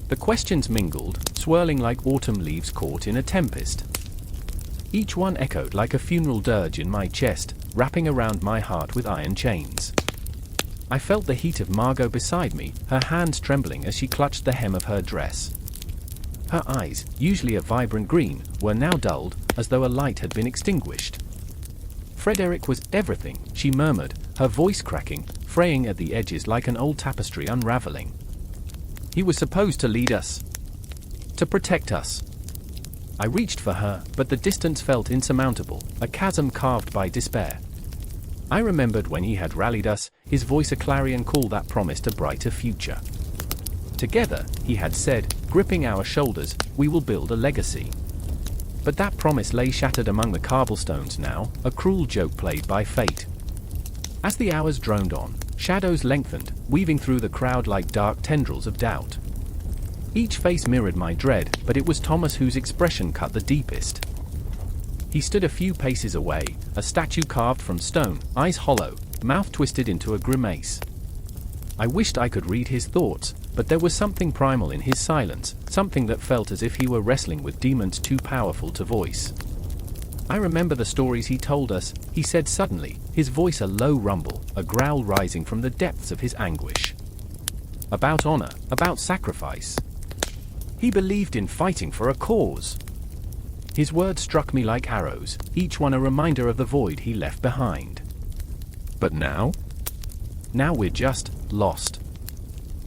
The questions mingled, swirling like autumn leaves caught in a tempest. Each one echoed like a funeral dirge in my chest, wrapping around my heart with iron chains. I felt the heat of Margot beside me, her hands trembling as she clutched the hem of her dress. Her eyes, usually a vibrant green, were now dulled, as though a light had been extinguished. Frederick was everything, she murmured, her voice cracking, fraying at the edges like an old tapestry unraveling. He was supposed to lead us. To protect us. I reached for her, but the distance felt insurmountable, a chasm carved by despair. I remembered when he had rallied us, his voice a clarion call that promised a brighter future. Together, he had said, gripping our shoulders, we will build a legacy. But that promise lay shattered among the cobblestones now, a cruel joke played by fate. As the hours droned on, shadows lengthened, weaving through the crowd like dark tendrils of doubt. Each face mirrored my dread, but it was Thomas whose expression cut the deepest. He stood a few paces away, a statue carved from stone, eyes hollow, mouth twisted into a grimace. I wished I could read his thoughts, but there was something primal in his silence, something that felt as if he were wrestling with demons too powerful to voice. I remember the stories he told us, he said suddenly, his voice a low rumble, a growl rising from the depths of his anguish. About honor, about sacrifice. He believed in fighting for a cause. His words struck me like arrows, each one a reminder of the void he left behind. But now? Now we're just lost.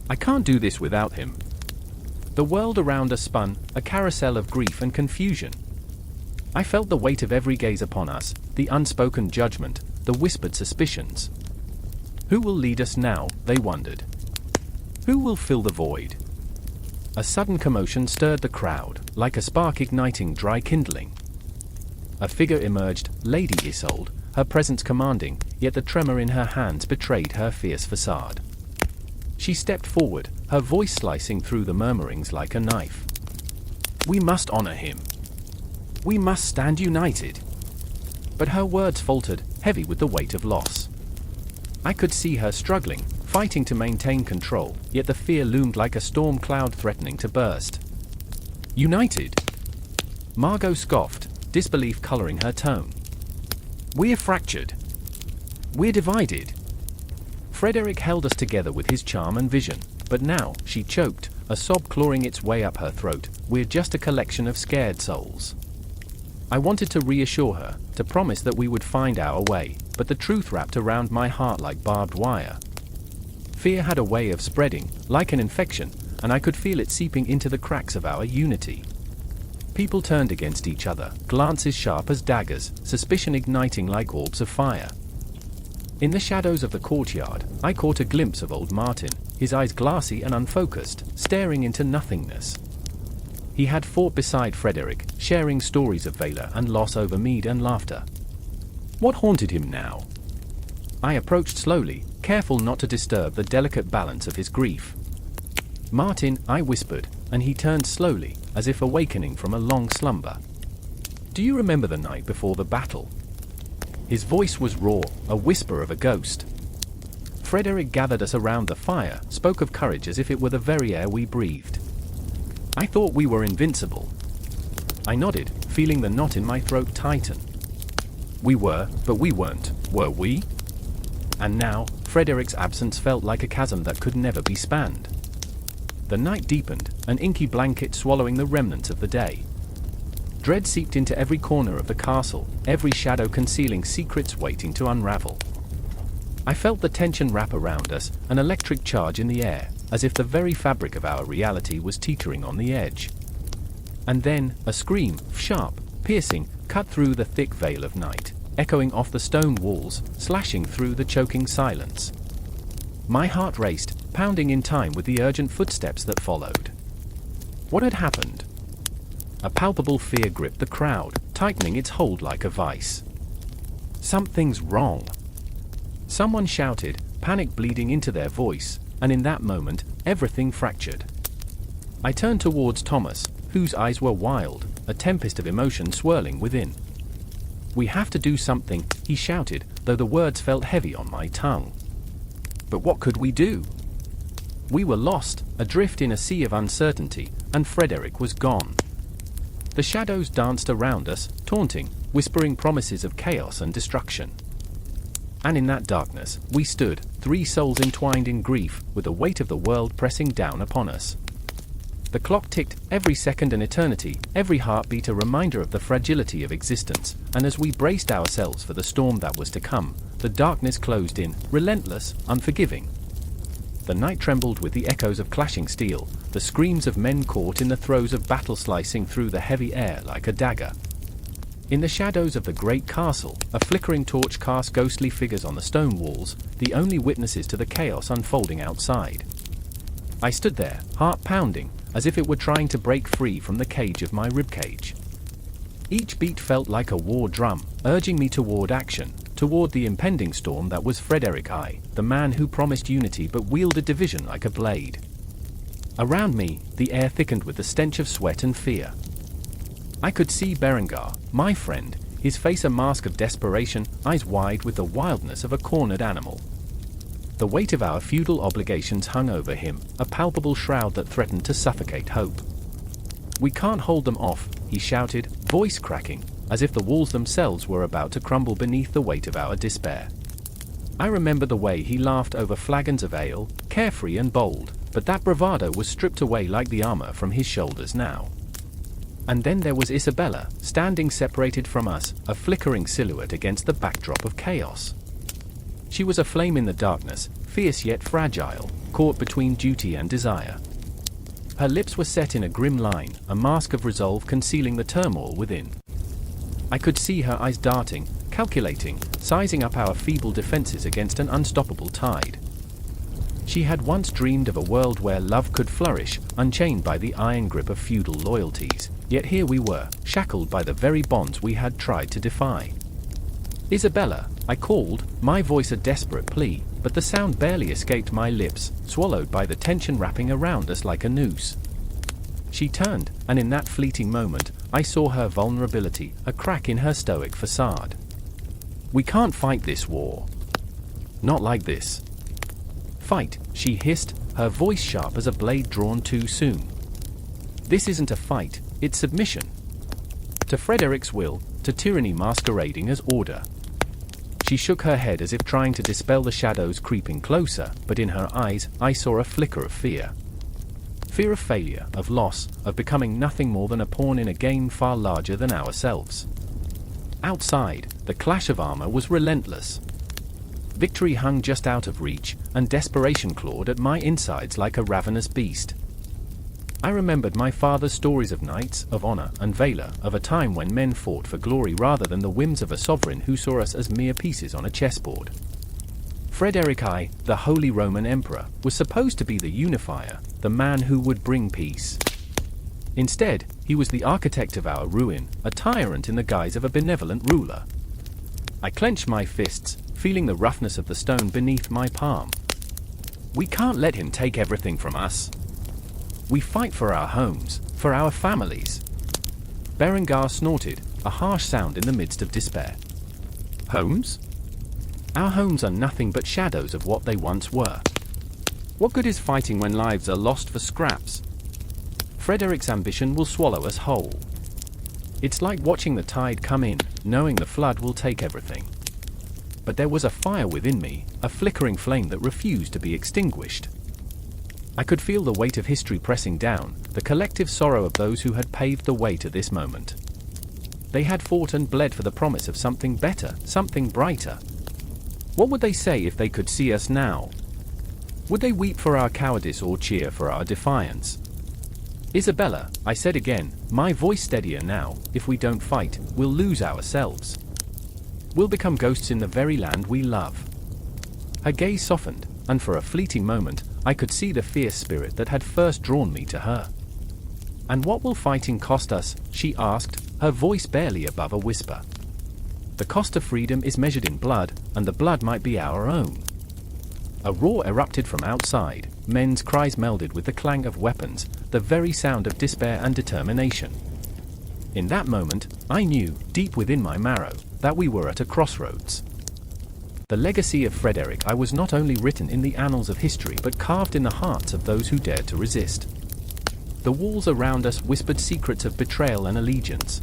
I can't do this without him. The world around us spun, a carousel of grief and confusion. I felt the weight of every gaze upon us, the unspoken judgment, the whispered suspicions. Who will lead us now, they wondered. Who will fill the void? A sudden commotion stirred the crowd, like a spark igniting dry kindling. A figure emerged, Lady Isolde, her presence commanding, yet the tremor in her hands betrayed her fierce facade. She stepped forward, her voice slicing through the murmurings like a knife. We must honor him. We must stand united. But her words faltered, heavy with the weight of loss. I could see her struggling, fighting to maintain control, yet the fear loomed like a storm cloud threatening to burst. United? Margot scoffed, disbelief coloring her tone. We're fractured. We're divided. Frederick held us together with his charm and vision, but now, she choked, a sob clawing its way up her throat, we're just a collection of scared souls. I wanted to reassure her, to promise that we would find our way, but the truth wrapped around my heart like barbed wire. Fear had a way of spreading, like an infection, and I could feel it seeping into the cracks of our unity. People turned against each other, glances sharp as daggers, suspicion igniting like orbs of fire. In the shadows of the courtyard, I caught a glimpse of old Martin, his eyes glassy and unfocused, staring into nothingness. He had fought beside Frederick, sharing stories of valor and loss over mead and laughter. What haunted him now? I approached slowly, careful not to disturb the delicate balance of his grief. Martin, I whispered, and he turned slowly, as if awakening from a long slumber. Do you remember the night before the battle? His voice was raw, a whisper of a ghost. Frederick gathered us around the fire, spoke of courage as if it were the very air we breathed. I thought we were invincible. I nodded, feeling the knot in my throat tighten. We were, but we weren't, were we? And now, Frederick's absence felt like a chasm that could never be spanned. The night deepened, an inky blanket swallowing the remnants of the day. Dread seeped into every corner of the castle, every shadow concealing secrets waiting to unravel. I felt the tension wrap around us, an electric charge in the air, as if the very fabric of our reality was teetering on the edge. And then, a scream, sharp, piercing, cut through the thick veil of night, echoing off the stone walls, slashing through the choking silence. My heart raced, pounding in time with the urgent footsteps that followed. What had happened? A palpable fear gripped the crowd, tightening its hold like a vice. Something's wrong. Someone shouted, panic bleeding into their voice, and in that moment, everything fractured. I turned towards Thomas, whose eyes were wild, a tempest of emotion swirling within. "We have to do something," he shouted, though the words felt heavy on my tongue. But what could we do? We were lost, adrift in a sea of uncertainty, and Frederick was gone. The shadows danced around us, taunting, whispering promises of chaos and destruction. And in that darkness, we stood, 3 souls entwined in grief, with the weight of the world pressing down upon us. The clock ticked, every second an eternity, every heartbeat a reminder of the fragility of existence, and as we braced ourselves for the storm that was to come, the darkness closed in, relentless, unforgiving. The night trembled with the echoes of clashing steel, the screams of men caught in the throes of battle slicing through the heavy air like a dagger. In the shadows of the great castle, a flickering torch cast ghostly figures on the stone walls, the only witnesses to the chaos unfolding outside. I stood there, heart pounding, as if it were trying to break free from the cage of my ribcage. Each beat felt like a war drum, urging me toward action, toward the impending storm that was Frederick I, the man who promised unity but wielded division like a blade. Around me, the air thickened with the stench of sweat and fear. I could see Berengar, my friend, his face a mask of desperation, eyes wide with the wildness of a cornered animal. The weight of our feudal obligations hung over him, a palpable shroud that threatened to suffocate hope. "We can't hold them off," he shouted, voice cracking, as if the walls themselves were about to crumble beneath the weight of our despair. I remember the way he laughed over flagons of ale, carefree and bold, but that bravado was stripped away like the armor from his shoulders now. And then there was Isabella, standing separated from us, a flickering silhouette against the backdrop of chaos. She was a flame in the darkness, fierce yet fragile, caught between duty and desire. Her lips were set in a grim line, a mask of resolve concealing the turmoil within. I could see her eyes darting, calculating, sizing up our feeble defenses against an unstoppable tide. She had once dreamed of a world where love could flourish, unchained by the iron grip of feudal loyalties, yet here we were, shackled by the very bonds we had tried to defy. "Isabella," I called, my voice a desperate plea, but the sound barely escaped my lips, swallowed by the tension wrapping around us like a noose. She turned, and in that fleeting moment, I saw her vulnerability, a crack in her stoic facade. "We can't fight this war. Not like this." "Fight," she hissed, her voice sharp as a blade drawn too soon. "This isn't a fight, it's submission. To Frederick's will, to tyranny masquerading as order." She shook her head as if trying to dispel the shadows creeping closer, but in her eyes, I saw a flicker of fear. Fear of failure, of loss, of becoming nothing more than a pawn in a game far larger than ourselves. Outside, the clash of armor was relentless. Victory hung just out of reach, and desperation clawed at my insides like a ravenous beast. I remembered my father's stories of knights, of honor and valor, of a time when men fought for glory rather than the whims of a sovereign who saw us as mere pieces on a chessboard. Frederick I, the Holy Roman Emperor, was supposed to be the unifier, the man who would bring peace. Instead, he was the architect of our ruin, a tyrant in the guise of a benevolent ruler. I clenched my fists, feeling the roughness of the stone beneath my palm. "We can't let him take everything from us. We fight for our homes, for our families." Berengar snorted, a harsh sound in the midst of despair. "Homes? Our homes are nothing but shadows of what they once were. What good is fighting when lives are lost for scraps? Frederick's ambition will swallow us whole. It's like watching the tide come in, knowing the flood will take everything." But there was a fire within me, a flickering flame that refused to be extinguished. I could feel the weight of history pressing down, the collective sorrow of those who had paved the way to this moment. They had fought and bled for the promise of something better, something brighter. What would they say if they could see us now? Would they weep for our cowardice or cheer for our defiance? "Isabella," I said again, my voice steadier now, "if we don't fight, we'll lose ourselves. We'll become ghosts in the very land we love." Her gaze softened, and for a fleeting moment, I could see the fierce spirit that had first drawn me to her. "And what will fighting cost us?" she asked, her voice barely above a whisper. "The cost of freedom is measured in blood, and the blood might be our own." A roar erupted from outside, men's cries melded with the clang of weapons, the very sound of despair and determination. In that moment, I knew, deep within my marrow, that we were at a crossroads. The legacy of Frederick I was not only written in the annals of history but carved in the hearts of those who dared to resist. The walls around us whispered secrets of betrayal and allegiance.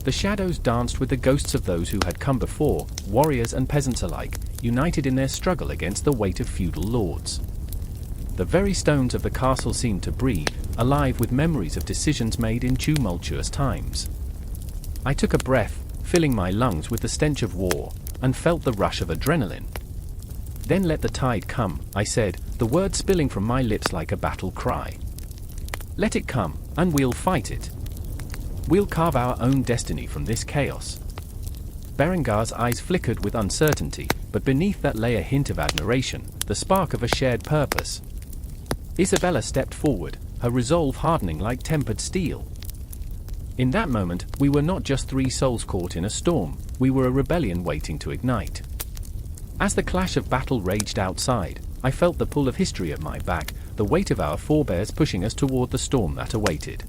The shadows danced with the ghosts of those who had come before, warriors and peasants alike, united in their struggle against the weight of feudal lords. The very stones of the castle seemed to breathe, alive with memories of decisions made in tumultuous times. I took a breath, filling my lungs with the stench of war, and felt the rush of adrenaline. "Then let the tide come," I said, the words spilling from my lips like a battle cry. "Let it come, and we'll fight it. We'll carve our own destiny from this chaos." Berengar's eyes flickered with uncertainty, but beneath that lay a hint of admiration, the spark of a shared purpose. Isabella stepped forward, her resolve hardening like tempered steel. In that moment, we were not just three souls caught in a storm, we were a rebellion waiting to ignite. As the clash of battle raged outside, I felt the pull of history at my back, the weight of our forebears pushing us toward the storm that awaited.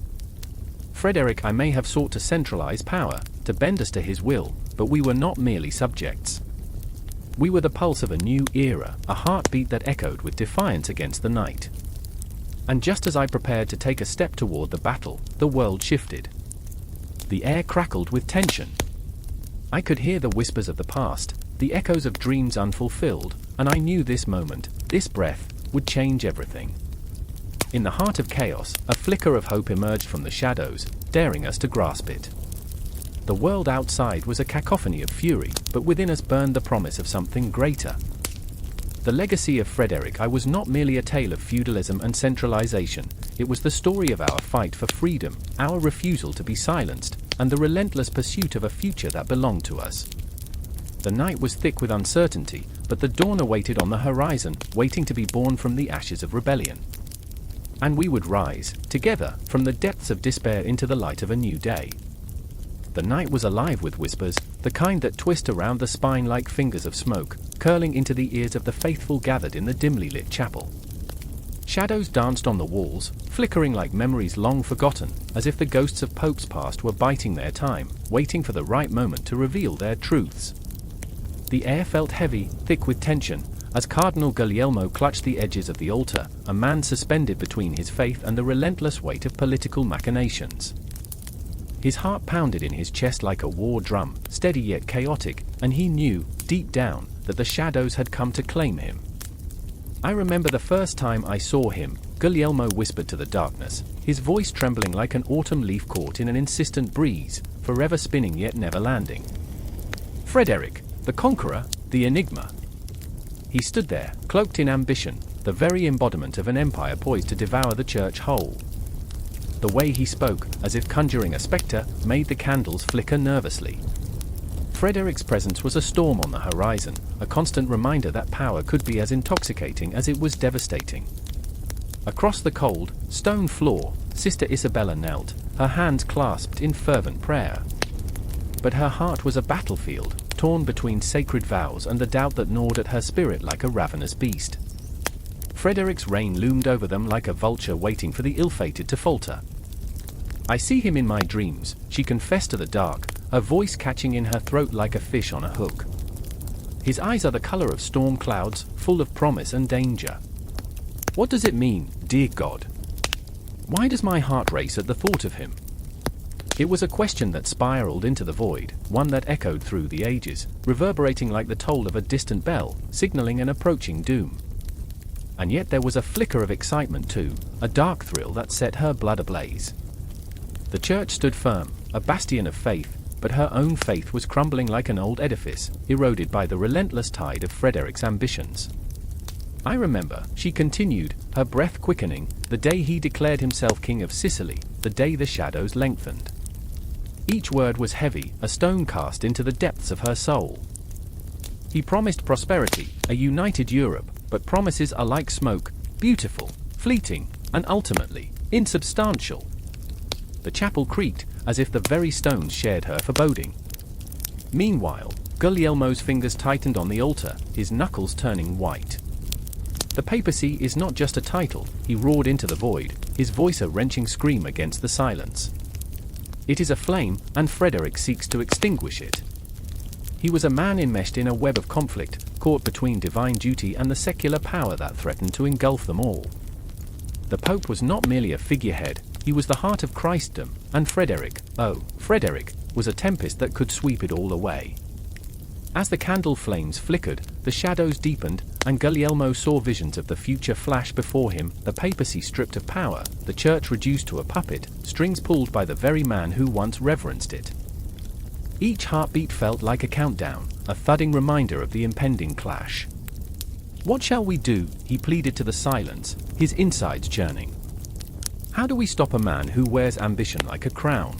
Frederick I may have sought to centralize power, to bend us to his will, but we were not merely subjects. We were the pulse of a new era, a heartbeat that echoed with defiance against the night. And just as I prepared to take a step toward the battle, the world shifted. The air crackled with tension. I could hear the whispers of the past, the echoes of dreams unfulfilled, and I knew this moment, this breath, would change everything. In the heart of chaos, a flicker of hope emerged from the shadows, daring us to grasp it. The world outside was a cacophony of fury, but within us burned the promise of something greater. The legacy of Frederick I was not merely a tale of feudalism and centralization, it was the story of our fight for freedom, our refusal to be silenced, and the relentless pursuit of a future that belonged to us. The night was thick with uncertainty, but the dawn awaited on the horizon, waiting to be born from the ashes of rebellion. And we would rise, together, from the depths of despair into the light of a new day. The night was alive with whispers, the kind that twist around the spine like fingers of smoke, curling into the ears of the faithful gathered in the dimly lit chapel. Shadows danced on the walls, flickering like memories long forgotten, as if the ghosts of popes past were biding their time, waiting for the right moment to reveal their truths. The air felt heavy, thick with tension, as Cardinal Guglielmo clutched the edges of the altar, a man suspended between his faith and the relentless weight of political machinations. His heart pounded in his chest like a war drum, steady yet chaotic, and he knew, deep down, that the shadows had come to claim him. I remember the first time I saw him, Guglielmo whispered to the darkness, his voice trembling like an autumn leaf caught in an insistent breeze, forever spinning yet never landing. "Frederick, the conqueror, the enigma." He stood there, cloaked in ambition, the very embodiment of an empire poised to devour the church whole. The way he spoke, as if conjuring a spectre, made the candles flicker nervously. Frederick's presence was a storm on the horizon, a constant reminder that power could be as intoxicating as it was devastating. Across the cold, stone floor, Sister Isabella knelt, her hands clasped in fervent prayer. But her heart was a battlefield, torn between sacred vows and the doubt that gnawed at her spirit like a ravenous beast. Frederick's reign loomed over them like a vulture waiting for the ill-fated to falter. "I see him in my dreams," she confessed to the dark, her voice catching in her throat like a fish on a hook. "His eyes are the color of storm clouds, full of promise and danger." What does it mean, dear God? Why does my heart race at the thought of him? It was a question that spiraled into the void, one that echoed through the ages, reverberating like the toll of a distant bell, signaling an approaching doom. And yet there was a flicker of excitement too, a dark thrill that set her blood ablaze. The church stood firm, a bastion of faith, but her own faith was crumbling like an old edifice, eroded by the relentless tide of Frederick's ambitions. "I remember," she continued, her breath quickening, "the day he declared himself king of Sicily, the day the shadows lengthened." Each word was heavy, a stone cast into the depths of her soul. He promised prosperity, a united Europe, but promises are like smoke, beautiful, fleeting, and ultimately, insubstantial. The chapel creaked, as if the very stones shared her foreboding. Meanwhile, Guglielmo's fingers tightened on the altar, his knuckles turning white. "The papacy is not just a title," he roared into the void, his voice a wrenching scream against the silence. "It is a flame, and Frederick seeks to extinguish it. He was a man enmeshed in a web of conflict, caught between divine duty and the secular power that threatened to engulf them all. The Pope was not merely a figurehead, he was the heart of Christendom, and Frederick, was a tempest that could sweep it all away. As the candle flames flickered, the shadows deepened, and Guglielmo saw visions of the future flash before him, the papacy stripped of power, the church reduced to a puppet, strings pulled by the very man who once reverenced it. Each heartbeat felt like a countdown, a thudding reminder of the impending clash. "What shall we do?" he pleaded to the silence, his insides churning. "How do we stop a man who wears ambition like a crown?"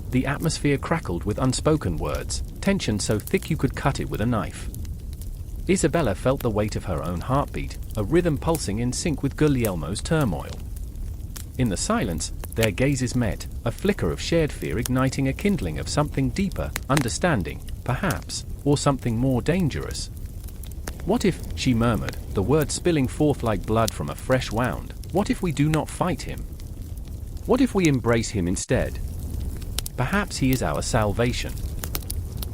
The atmosphere crackled with unspoken words, tension so thick you could cut it with a knife. Isabella felt the weight of her own heartbeat, a rhythm pulsing in sync with Guglielmo's turmoil. In the silence, their gazes met, a flicker of shared fear igniting a kindling of something deeper, understanding, perhaps, or something more dangerous. "What if," she murmured, the words spilling forth like blood from a fresh wound, "what if we do not fight him? What if we embrace him instead? Perhaps he is our salvation."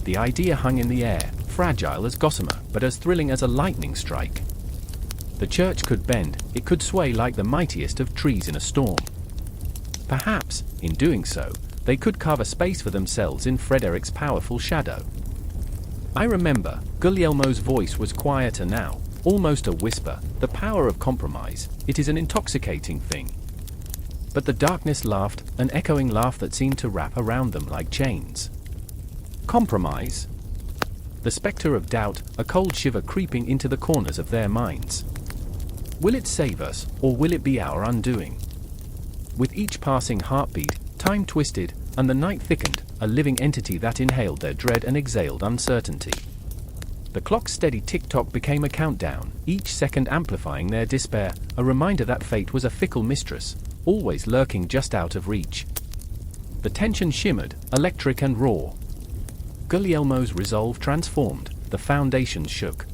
The idea hung in the air, fragile as gossamer, but as thrilling as a lightning strike. The church could bend, it could sway like the mightiest of trees in a storm. Perhaps, in doing so, they could carve a space for themselves in Frederick's powerful shadow. I remember, Guglielmo's voice was quieter now, almost a whisper, "The power of compromise, it is an intoxicating thing." But the darkness laughed, an echoing laugh that seemed to wrap around them like chains. Compromise? The specter of doubt, a cold shiver creeping into the corners of their minds. Will it save us, or will it be our undoing? With each passing heartbeat, time twisted, and the night thickened, a living entity that inhaled their dread and exhaled uncertainty. The clock's steady tick-tock became a countdown, each second amplifying their despair, a reminder that fate was a fickle mistress, always lurking just out of reach. The tension shimmered, electric and raw. Guglielmo's resolve transformed, the foundations shook.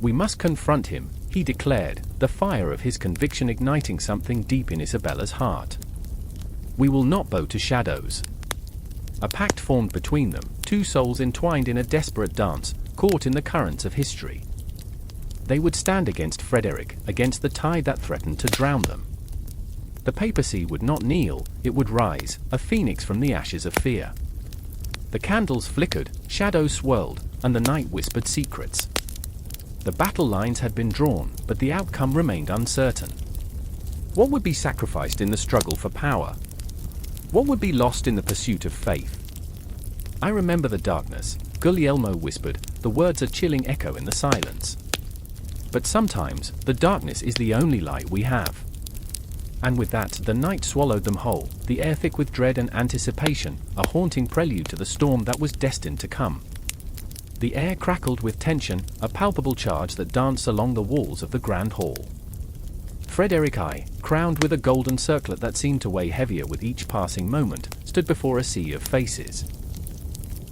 "We must confront him," he declared, the fire of his conviction igniting something deep in Isabella's heart. "We will not bow to shadows." A pact formed between them, two souls entwined in a desperate dance, caught in the currents of history. They would stand against Frederick, against the tide that threatened to drown them. The papacy would not kneel, it would rise, a phoenix from the ashes of fear. The candles flickered, shadows swirled, and the night whispered secrets. The battle lines had been drawn, but the outcome remained uncertain. What would be sacrificed in the struggle for power? What would be lost in the pursuit of faith? "I remember the darkness," Guglielmo whispered, the words a chilling echo in the silence. "But sometimes, the darkness is the only light we have." And with that, the night swallowed them whole, the air thick with dread and anticipation, a haunting prelude to the storm that was destined to come. The air crackled with tension, a palpable charge that danced along the walls of the grand hall. Frederick I, crowned with a golden circlet that seemed to weigh heavier with each passing moment, stood before a sea of faces.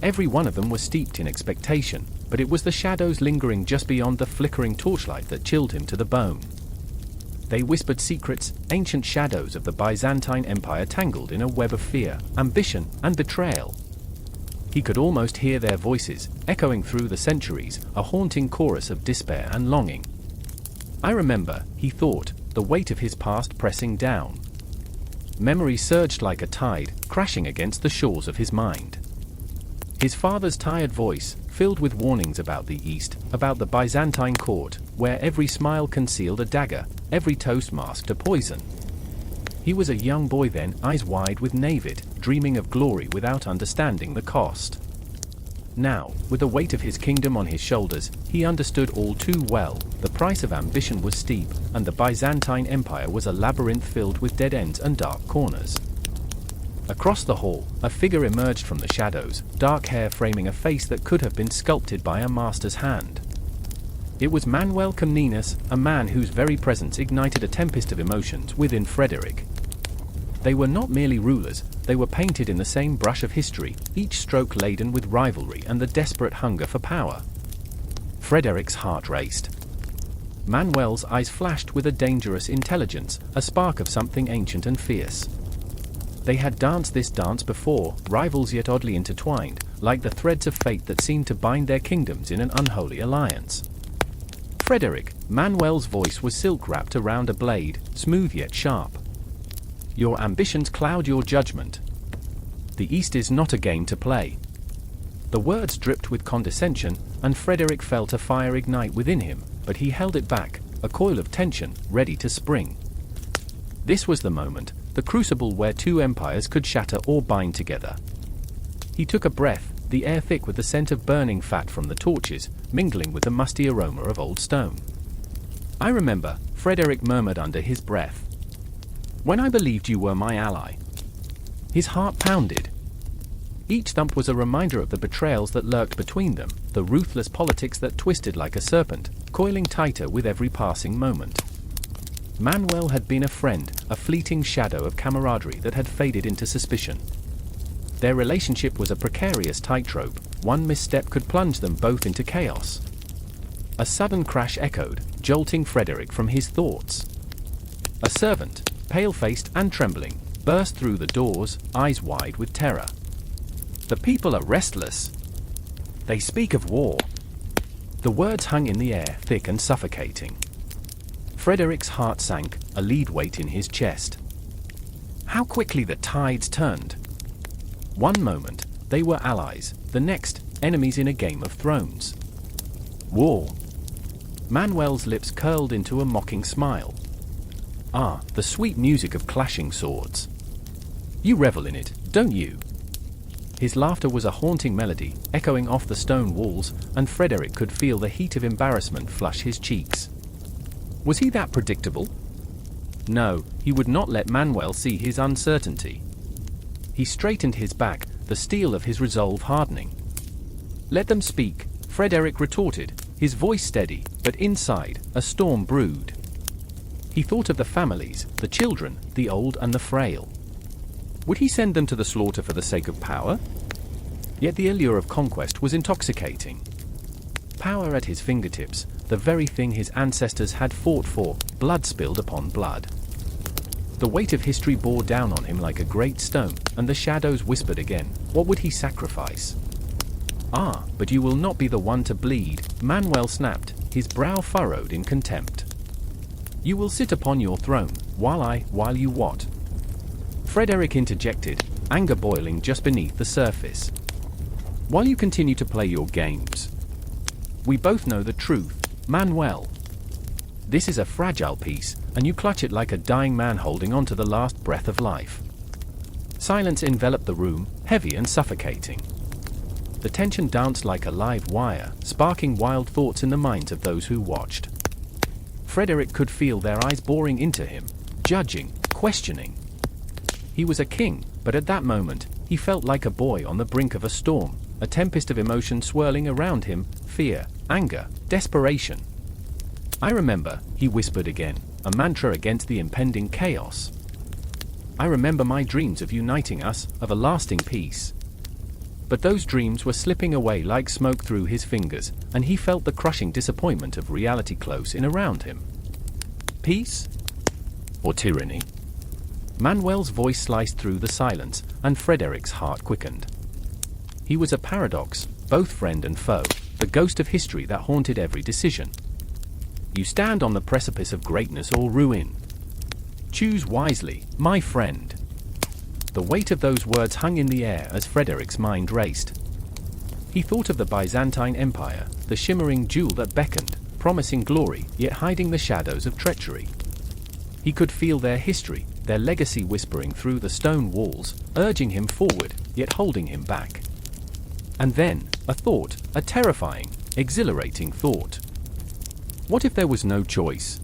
Every one of them was steeped in expectation, but it was the shadows lingering just beyond the flickering torchlight that chilled him to the bone. They whispered secrets, ancient shadows of the Byzantine Empire tangled in a web of fear, ambition, and betrayal. He could almost hear their voices, echoing through the centuries, a haunting chorus of despair and longing. "I remember," he thought, the weight of his past pressing down. Memory surged like a tide, crashing against the shores of his mind. His father's tired voice, filled with warnings about the East, about the Byzantine court, where every smile concealed a dagger, every toast masked a poison. He was a young boy then, eyes wide with naivete, dreaming of glory without understanding the cost. Now, with the weight of his kingdom on his shoulders, he understood all too well, the price of ambition was steep, and the Byzantine Empire was a labyrinth filled with dead ends and dark corners. Across the hall, a figure emerged from the shadows, dark hair framing a face that could have been sculpted by a master's hand. It was Manuel Comnenus, a man whose very presence ignited a tempest of emotions within Frederick. They were not merely rulers, they were painted in the same brush of history, each stroke laden with rivalry and the desperate hunger for power. Frederick's heart raced. Manuel's eyes flashed with a dangerous intelligence, a spark of something ancient and fierce. They had danced this dance before, rivals yet oddly intertwined, like the threads of fate that seemed to bind their kingdoms in an unholy alliance. Frederick, Manuel's voice was silk wrapped around a blade, smooth yet sharp. Your ambitions cloud your judgment. The East is not a game to play. The words dripped with condescension, and Frederick felt a fire ignite within him, but he held it back, a coil of tension, ready to spring. This was the moment, the crucible where two empires could shatter or bind together. He took a breath, the air thick with the scent of burning fat from the torches, mingling with the musty aroma of old stone. "I remember," Frederick murmured under his breath. "When I believed you were my ally." His heart pounded. Each thump was a reminder of the betrayals that lurked between them, the ruthless politics that twisted like a serpent, coiling tighter with every passing moment. Manuel had been a friend, a fleeting shadow of camaraderie that had faded into suspicion. Their relationship was a precarious tightrope. One misstep could plunge them both into chaos. A sudden crash echoed, jolting Frederick from his thoughts. A servant, pale-faced and trembling, burst through the doors, eyes wide with terror. "The people are restless. They speak of war." The words hung in the air, thick and suffocating. Frederick's heart sank, a lead weight in his chest. How quickly the tides turned. One moment, they were allies, the next, enemies in a game of thrones. War. Manuel's lips curled into a mocking smile. "Ah, the sweet music of clashing swords. You revel in it, don't you?" His laughter was a haunting melody, echoing off the stone walls, and Frederick could feel the heat of embarrassment flush his cheeks. Was he that predictable? No, he would not let Manuel see his uncertainty. He straightened his back, the steel of his resolve hardening. "Let them speak," Frederick retorted, his voice steady, but inside, a storm brewed. He thought of the families, the children, the old and the frail. Would he send them to the slaughter for the sake of power? Yet the allure of conquest was intoxicating. Power at his fingertips, the very thing his ancestors had fought for, blood spilled upon blood. The weight of history bore down on him like a great stone, and the shadows whispered again, what would he sacrifice? "Ah, but you will not be the one to bleed," Manuel snapped, his brow furrowed in contempt. "You will sit upon your throne, while you what?" Frederick interjected, anger boiling just beneath the surface. "While you continue to play your games. We both know the truth, Manuel. This is a fragile piece, and you clutch it like a dying man holding on to the last breath of life." Silence enveloped the room, heavy and suffocating. The tension danced like a live wire, sparking wild thoughts in the minds of those who watched. Frederick could feel their eyes boring into him, judging, questioning. He was a king, but at that moment, he felt like a boy on the brink of a storm, a tempest of emotion swirling around him, fear, anger, desperation. "I remember," he whispered again, a mantra against the impending chaos. "I remember my dreams of uniting us, of a lasting peace." But those dreams were slipping away like smoke through his fingers, and he felt the crushing disappointment of reality close in around him. Peace? Or tyranny? Manuel's voice sliced through the silence, and Frederick's heart quickened. He was a paradox, both friend and foe, the ghost of history that haunted every decision. You stand on the precipice of greatness or ruin. Choose wisely, my friend. The weight of those words hung in the air as Frederick's mind raced. He thought of the Byzantine Empire, the shimmering jewel that beckoned, promising glory, yet hiding the shadows of treachery. He could feel their history, their legacy whispering through the stone walls, urging him forward, yet holding him back. And then, a thought, a terrifying, exhilarating thought. What if there was no choice?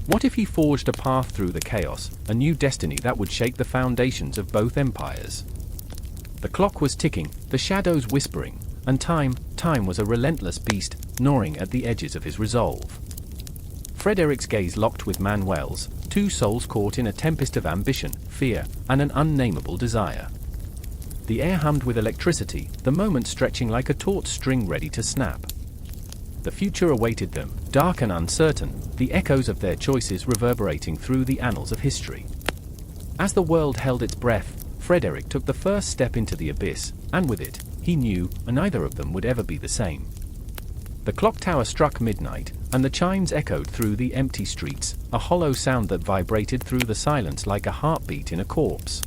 What if he forged a path through the chaos, a new destiny that would shake the foundations of both empires? The clock was ticking, the shadows whispering, and time was a relentless beast, gnawing at the edges of his resolve. Frederick's gaze locked with Manuel's, two souls caught in a tempest of ambition, fear, and an unnameable desire. The air hummed with electricity, the moment stretching like a taut string ready to snap. The future awaited them, dark and uncertain, the echoes of their choices reverberating through the annals of history. As the world held its breath, Frederick took the first step into the abyss, and with it, he knew, and neither of them would ever be the same. The clock tower struck midnight, and the chimes echoed through the empty streets, a hollow sound that vibrated through the silence like a heartbeat in a corpse.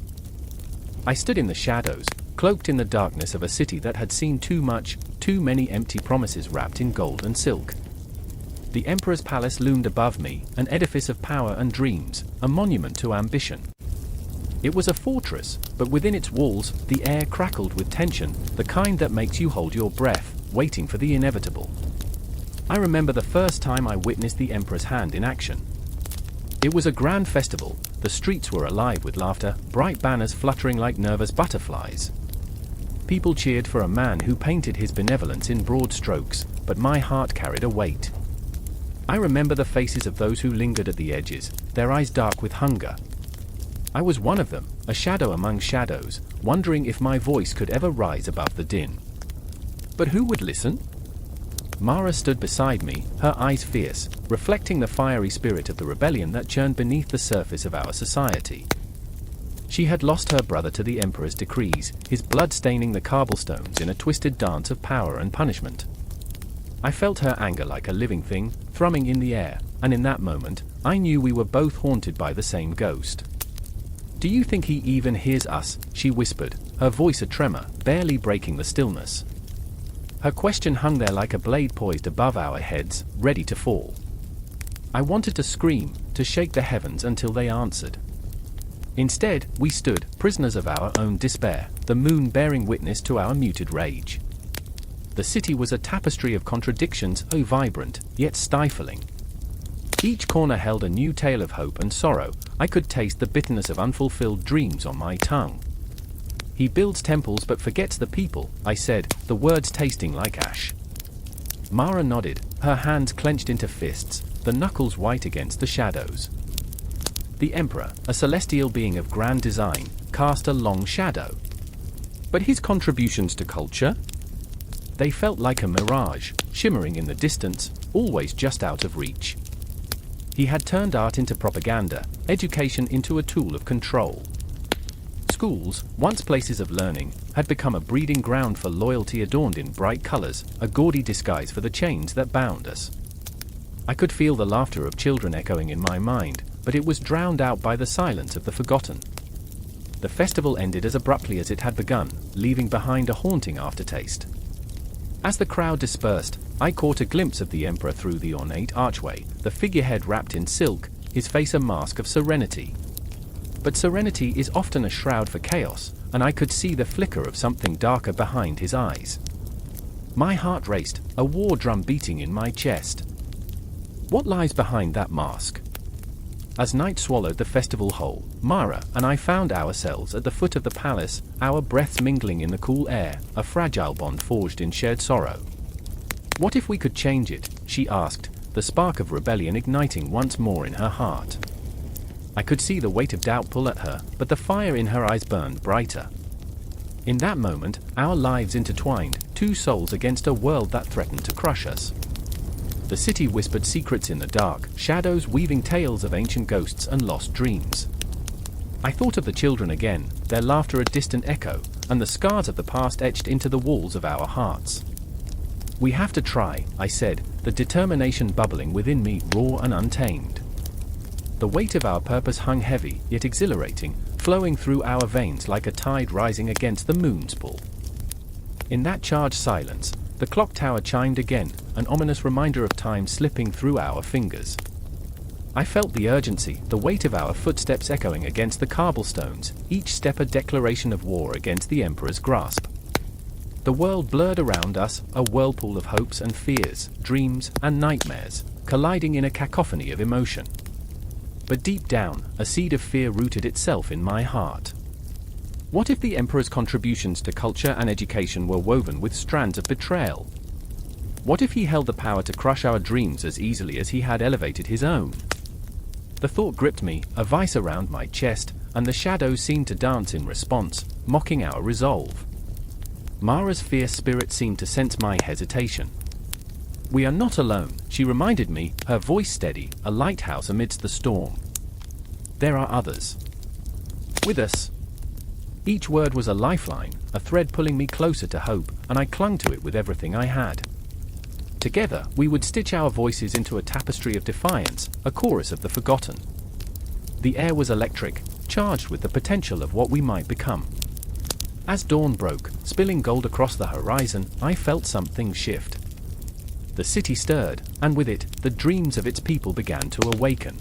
I stood in the shadows, cloaked in the darkness of a city that had seen too much, too many empty promises wrapped in gold and silk. The Emperor's palace loomed above me, an edifice of power and dreams, a monument to ambition. It was a fortress, but within its walls, the air crackled with tension, the kind that makes you hold your breath, waiting for the inevitable. I remember the first time I witnessed the Emperor's hand in action. It was a grand festival, the streets were alive with laughter, bright banners fluttering like nervous butterflies. People cheered for a man who painted his benevolence in broad strokes, but my heart carried a weight. I remember the faces of those who lingered at the edges, their eyes dark with hunger. I was one of them, a shadow among shadows, wondering if my voice could ever rise above the din. But who would listen? Mara stood beside me, her eyes fierce, reflecting the fiery spirit of the rebellion that churned beneath the surface of our society. She had lost her brother to the Emperor's decrees, his blood staining the cobblestones in a twisted dance of power and punishment. I felt her anger like a living thing, thrumming in the air, and in that moment, I knew we were both haunted by the same ghost. "Do you think he even hears us?" she whispered, her voice a tremor, barely breaking the stillness. Her question hung there like a blade poised above our heads, ready to fall. I wanted to scream, to shake the heavens until they answered. Instead, we stood, prisoners of our own despair, the moon bearing witness to our muted rage. The city was a tapestry of contradictions, oh vibrant, yet stifling. Each corner held a new tale of hope and sorrow. I could taste the bitterness of unfulfilled dreams on my tongue. "He builds temples but forgets the people," I said, the words tasting like ash. Mara nodded, her hands clenched into fists, the knuckles white against the shadows. The Emperor, a celestial being of grand design, cast a long shadow. But his contributions to culture? They felt like a mirage, shimmering in the distance, always just out of reach. He had turned art into propaganda, education into a tool of control. Schools, once places of learning, had become a breeding ground for loyalty adorned in bright colors, a gaudy disguise for the chains that bound us. I could feel the laughter of children echoing in my mind, but it was drowned out by the silence of the forgotten. The festival ended as abruptly as it had begun, leaving behind a haunting aftertaste. As the crowd dispersed, I caught a glimpse of the Emperor through the ornate archway, the figurehead wrapped in silk, his face a mask of serenity. But serenity is often a shroud for chaos, and I could see the flicker of something darker behind his eyes. My heart raced, a war drum beating in my chest. What lies behind that mask? As night swallowed the festival whole, Mara and I found ourselves at the foot of the palace, our breaths mingling in the cool air, a fragile bond forged in shared sorrow. "What if we could change it?" she asked, the spark of rebellion igniting once more in her heart. I could see the weight of doubt pull at her, but the fire in her eyes burned brighter. In that moment, our lives intertwined, two souls against a world that threatened to crush us. The city whispered secrets in the dark, shadows weaving tales of ancient ghosts and lost dreams. I thought of the children again, their laughter a distant echo, and the scars of the past etched into the walls of our hearts. "We have to try," I said, the determination bubbling within me, raw and untamed. The weight of our purpose hung heavy, yet exhilarating, flowing through our veins like a tide rising against the moon's pull. In that charged silence, the clock tower chimed again, an ominous reminder of time slipping through our fingers. I felt the urgency, the weight of our footsteps echoing against the cobblestones, each step a declaration of war against the Emperor's grasp. The world blurred around us, a whirlpool of hopes and fears, dreams and nightmares, colliding in a cacophony of emotion. But deep down, a seed of fear rooted itself in my heart. What if the Emperor's contributions to culture and education were woven with strands of betrayal? What if he held the power to crush our dreams as easily as he had elevated his own? The thought gripped me, a vice around my chest, and the shadows seemed to dance in response, mocking our resolve. Mara's fierce spirit seemed to sense my hesitation. "We are not alone," she reminded me, her voice steady, a lighthouse amidst the storm. "There are others. With us." Each word was a lifeline, a thread pulling me closer to hope, and I clung to it with everything I had. Together, we would stitch our voices into a tapestry of defiance, a chorus of the forgotten. The air was electric, charged with the potential of what we might become. As dawn broke, spilling gold across the horizon, I felt something shift. The city stirred, and with it, the dreams of its people began to awaken.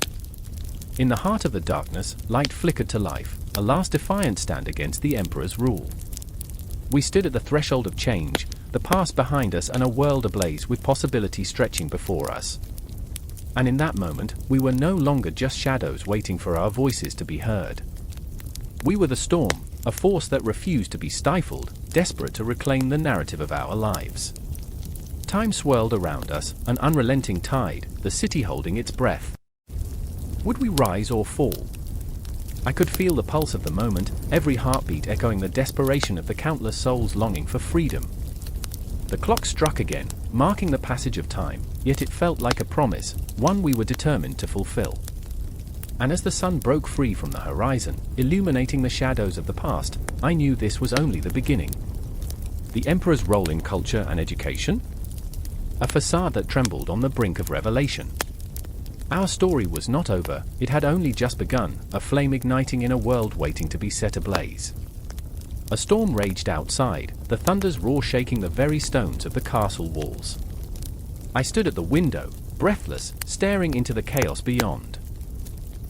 In the heart of the darkness, light flickered to life, a last defiant stand against the Emperor's rule. We stood at the threshold of change, the past behind us and a world ablaze with possibility stretching before us. And in that moment, we were no longer just shadows waiting for our voices to be heard. We were the storm, a force that refused to be stifled, desperate to reclaim the narrative of our lives. Time swirled around us, an unrelenting tide, the city holding its breath. Would we rise or fall? I could feel the pulse of the moment, every heartbeat echoing the desperation of the countless souls longing for freedom. The clock struck again, marking the passage of time, yet it felt like a promise, one we were determined to fulfill. And as the sun broke free from the horizon, illuminating the shadows of the past, I knew this was only the beginning. The Emperor's role in culture and education? A facade that trembled on the brink of revelation. Our story was not over, it had only just begun, a flame igniting in a world waiting to be set ablaze. A storm raged outside, the thunder's roar shaking the very stones of the castle walls. I stood at the window, breathless, staring into the chaos beyond.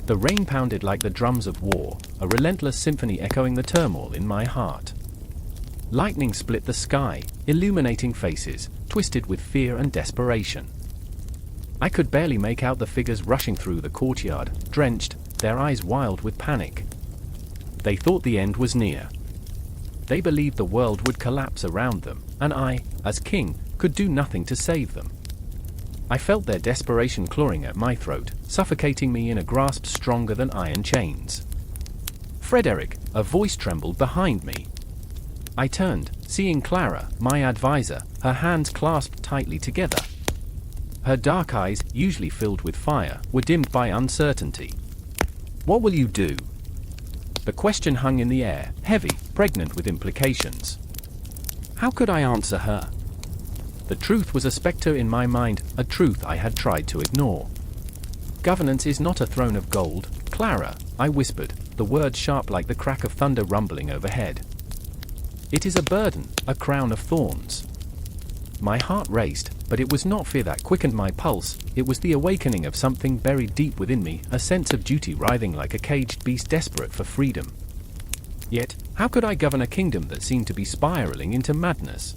The rain pounded like the drums of war, a relentless symphony echoing the turmoil in my heart. Lightning split the sky, illuminating faces, twisted with fear and desperation. I could barely make out the figures rushing through the courtyard, drenched, their eyes wild with panic. They thought the end was near. They believed the world would collapse around them, and I, as king, could do nothing to save them. I felt their desperation clawing at my throat, suffocating me in a grasp stronger than iron chains. "Frederick," a voice trembled behind me. I turned, seeing Clara, my advisor, her hands clasped tightly together. Her dark eyes, usually filled with fire, were dimmed by uncertainty. "What will you do?" The question hung in the air, heavy, pregnant with implications. How could I answer her? The truth was a specter in my mind, a truth I had tried to ignore. "Governance is not a throne of gold, Clara," I whispered, the words sharp like the crack of thunder rumbling overhead. "It is a burden, a crown of thorns." My heart raced, but it was not fear that quickened my pulse, it was the awakening of something buried deep within me, a sense of duty writhing like a caged beast desperate for freedom. Yet, how could I govern a kingdom that seemed to be spiraling into madness?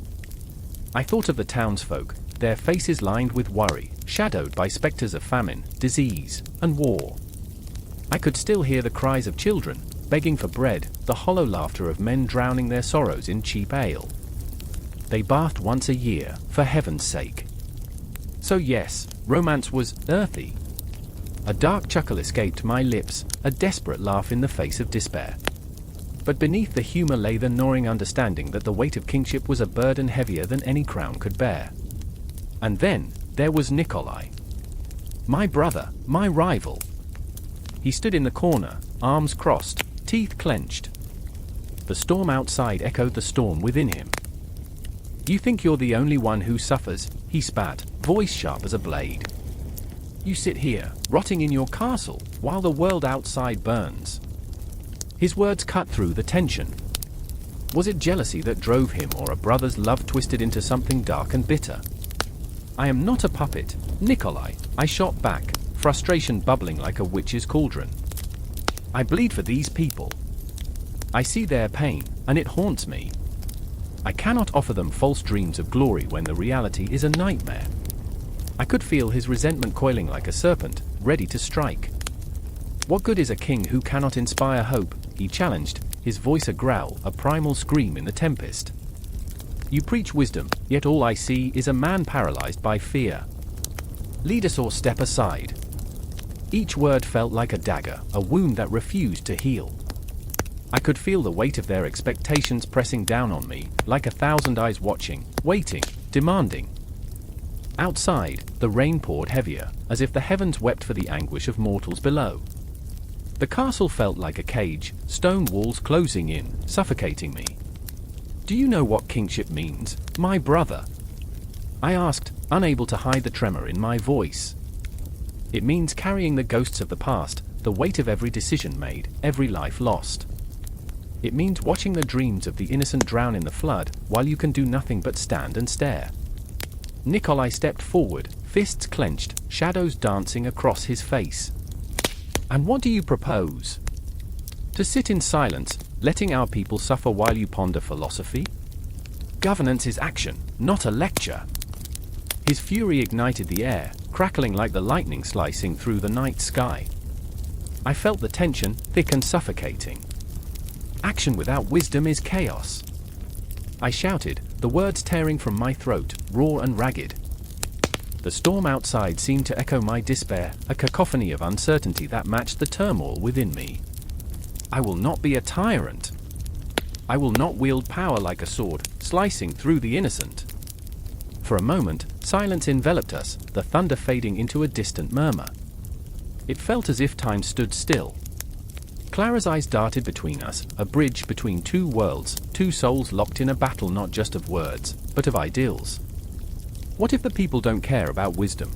I thought of the townsfolk, their faces lined with worry, shadowed by specters of famine, disease, and war. I could still hear the cries of children, begging for bread, the hollow laughter of men drowning their sorrows in cheap ale. They bathed once a year, for heaven's sake. So yes, romance was earthy. A dark chuckle escaped my lips, a desperate laugh in the face of despair. But beneath the humor lay the gnawing understanding that the weight of kingship was a burden heavier than any crown could bear. And then, there was Nikolai. My brother, my rival. He stood in the corner, arms crossed, teeth clenched. The storm outside echoed the storm within him. "You think you're the only one who suffers," he spat, voice sharp as a blade. "You sit here, rotting in your castle, while the world outside burns." His words cut through the tension. Was it jealousy that drove him, or a brother's love twisted into something dark and bitter? "I am not a puppet, Nikolai," I shot back, frustration bubbling like a witch's cauldron. "I bleed for these people. I see their pain, and it haunts me. I cannot offer them false dreams of glory when the reality is a nightmare." I could feel his resentment coiling like a serpent, ready to strike. "What good is a king who cannot inspire hope?" he challenged, his voice a growl, a primal scream in the tempest. "You preach wisdom, yet all I see is a man paralyzed by fear. Lead us or step aside." Each word felt like a dagger, a wound that refused to heal. I could feel the weight of their expectations pressing down on me, like 1,000 eyes watching, waiting, demanding. Outside, the rain poured heavier, as if the heavens wept for the anguish of mortals below. The castle felt like a cage, stone walls closing in, suffocating me. "Do you know what kingship means, my brother?" I asked, unable to hide the tremor in my voice. "It means carrying the ghosts of the past, the weight of every decision made, every life lost. It means watching the dreams of the innocent drown in the flood, while you can do nothing but stand and stare." Nikolai stepped forward, fists clenched, shadows dancing across his face. "And what do you propose? To sit in silence, letting our people suffer while you ponder philosophy? Governance is action, not a lecture." His fury ignited the air, crackling like the lightning slicing through the night sky. I felt the tension, thick and suffocating. "Action without wisdom is chaos," I shouted, the words tearing from my throat, raw and ragged. The storm outside seemed to echo my despair, a cacophony of uncertainty that matched the turmoil within me. I will not be a tyrant. I will not wield power like a sword, slicing through the innocent. For a moment, silence enveloped us, the thunder fading into a distant murmur. It felt as if time stood still. Clara's eyes darted between us, a bridge between two worlds, two souls locked in a battle not just of words, but of ideals. What if the people don't care about wisdom?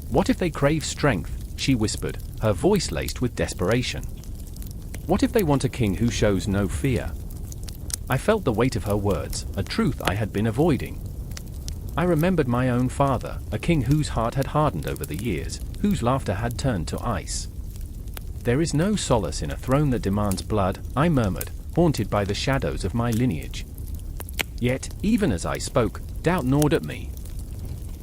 What if they crave strength, she whispered, her voice laced with desperation. What if they want a king who shows no fear? I felt the weight of her words, a truth I had been avoiding. I remembered my own father, a king whose heart had hardened over the years, whose laughter had turned to ice. "There is no solace in a throne that demands blood," I murmured, haunted by the shadows of my lineage. Yet, even as I spoke, doubt gnawed at me.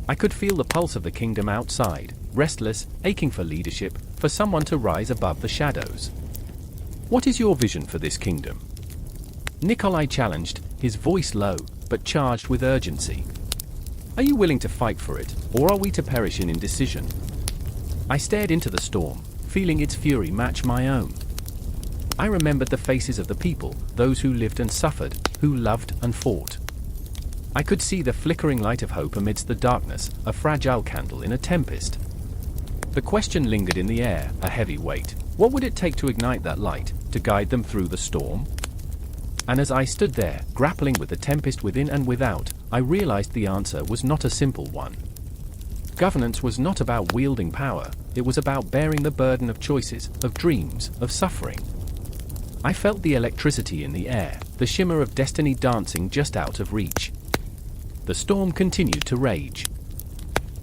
I could feel the pulse of the kingdom outside, restless, aching for leadership, for someone to rise above the shadows. "What is your vision for this kingdom?" Nikolai challenged, his voice low, but charged with urgency. "Are you willing to fight for it, or are we to perish in indecision?" I stared into the storm, feeling its fury match my own. I remembered the faces of the people, those who lived and suffered, who loved and fought. I could see the flickering light of hope amidst the darkness, a fragile candle in a tempest. The question lingered in the air, a heavy weight. What would it take to ignite that light, to guide them through the storm? And as I stood there, grappling with the tempest within and without, I realized the answer was not a simple one. Governance was not about wielding power, it was about bearing the burden of choices, of dreams, of suffering. I felt the electricity in the air, the shimmer of destiny dancing just out of reach. The storm continued to rage.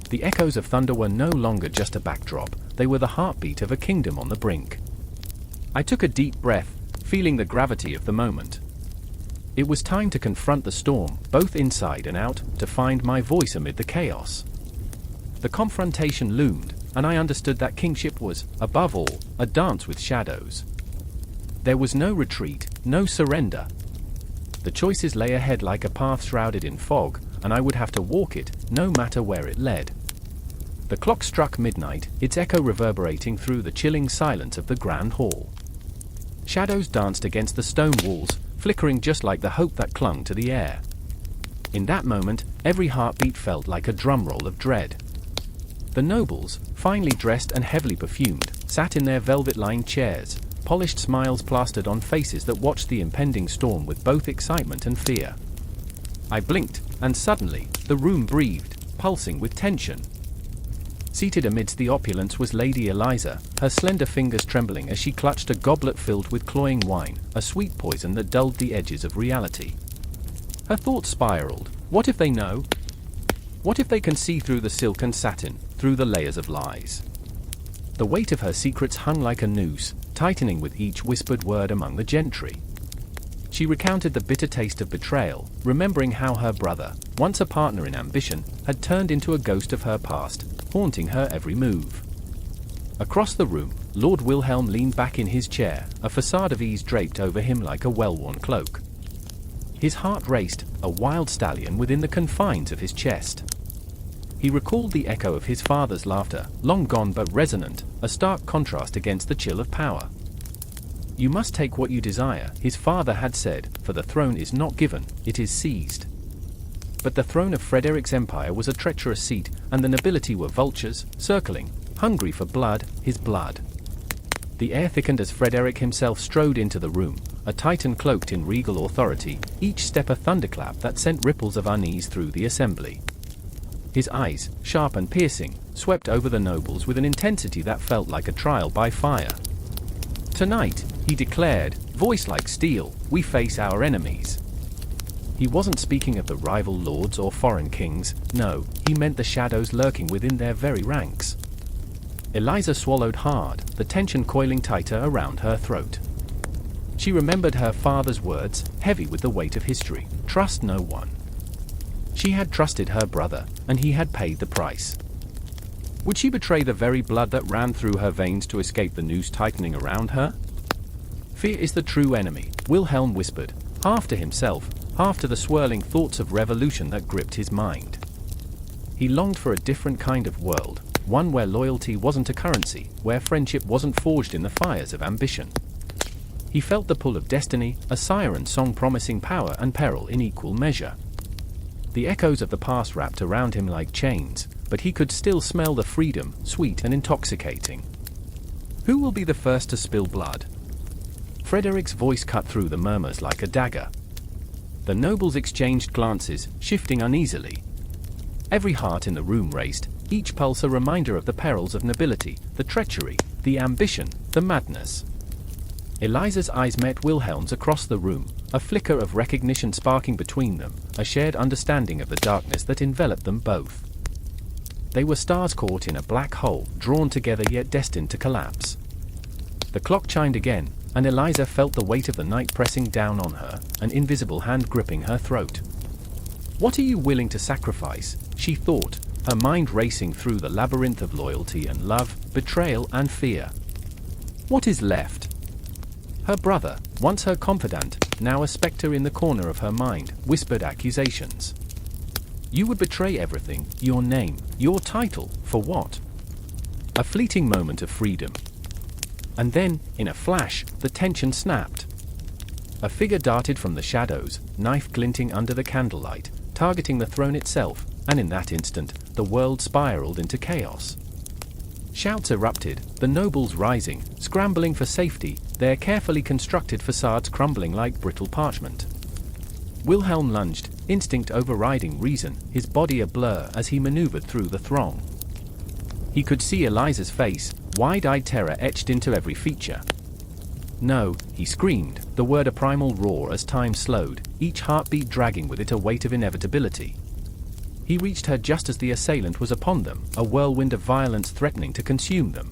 The echoes of thunder were no longer just a backdrop, they were the heartbeat of a kingdom on the brink. I took a deep breath, feeling the gravity of the moment. It was time to confront the storm, both inside and out, to find my voice amid the chaos. The confrontation loomed, and I understood that kingship was, above all, a dance with shadows. There was no retreat, no surrender. The choices lay ahead like a path shrouded in fog, and I would have to walk it, no matter where it led. The clock struck midnight, its echo reverberating through the chilling silence of the grand hall. Shadows danced against the stone walls, flickering just like the hope that clung to the air. In that moment, every heartbeat felt like a drumroll of dread. The nobles, finely dressed and heavily perfumed, sat in their velvet-lined chairs, polished smiles plastered on faces that watched the impending storm with both excitement and fear. I blinked, and suddenly, the room breathed, pulsing with tension. Seated amidst the opulence was Lady Eliza, her slender fingers trembling as she clutched a goblet filled with cloying wine, a sweet poison that dulled the edges of reality. Her thoughts spiraled. What if they know? What if they can see through the silk and satin, through the layers of lies? The weight of her secrets hung like a noose, tightening with each whispered word among the gentry. She recounted the bitter taste of betrayal, remembering how her brother, once a partner in ambition, had turned into a ghost of her past, haunting her every move. Across the room, Lord Wilhelm leaned back in his chair, a facade of ease draped over him like a well-worn cloak. His heart raced, a wild stallion within the confines of his chest. He recalled the echo of his father's laughter, long gone but resonant, a stark contrast against the chill of power. "You must take what you desire," his father had said, "for the throne is not given, it is seized." But the throne of Frederick's empire was a treacherous seat, and the nobility were vultures, circling, hungry for blood, his blood. The air thickened as Frederick himself strode into the room, a titan cloaked in regal authority, each step a thunderclap that sent ripples of unease through the assembly. His eyes, sharp and piercing, swept over the nobles with an intensity that felt like a trial by fire. "Tonight," he declared, voice like steel, "we face our enemies." He wasn't speaking of the rival lords or foreign kings, no, he meant the shadows lurking within their very ranks. Eliza swallowed hard, the tension coiling tighter around her throat. She remembered her father's words, heavy with the weight of history, "Trust no one." She had trusted her brother, and he had paid the price. Would she betray the very blood that ran through her veins to escape the noose tightening around her? "Fear is the true enemy," Wilhelm whispered, half to himself, half to the swirling thoughts of revolution that gripped his mind. He longed for a different kind of world, one where loyalty wasn't a currency, where friendship wasn't forged in the fires of ambition. He felt the pull of destiny, a siren song promising power and peril in equal measure. The echoes of the past wrapped around him like chains, but he could still smell the freedom, sweet and intoxicating. "Who will be the first to spill blood?" Frederick's voice cut through the murmurs like a dagger. The nobles exchanged glances, shifting uneasily. Every heart in the room raced, each pulse a reminder of the perils of nobility, the treachery, the ambition, the madness. Eliza's eyes met Wilhelm's across the room, a flicker of recognition sparking between them, a shared understanding of the darkness that enveloped them both. They were stars caught in a black hole, drawn together yet destined to collapse. The clock chimed again, and Eliza felt the weight of the night pressing down on her, an invisible hand gripping her throat. "What are you willing to sacrifice?" she thought, her mind racing through the labyrinth of loyalty and love, betrayal and fear. "What is left?" Her brother, once her confidant, now a specter in the corner of her mind, whispered accusations. "You would betray everything, your name, your title, for what?" A fleeting moment of freedom. And then, in a flash, the tension snapped. A figure darted from the shadows, knife glinting under the candlelight, targeting the throne itself, and in that instant, the world spiraled into chaos. Shouts erupted, the nobles rising, scrambling for safety, their carefully constructed facades crumbling like brittle parchment. Wilhelm lunged, instinct overriding reason, his body a blur as he maneuvered through the throng. He could see Eliza's face, wide-eyed terror etched into every feature. "No," he screamed, the word a primal roar as time slowed, each heartbeat dragging with it a weight of inevitability. He reached her just as the assailant was upon them, a whirlwind of violence threatening to consume them.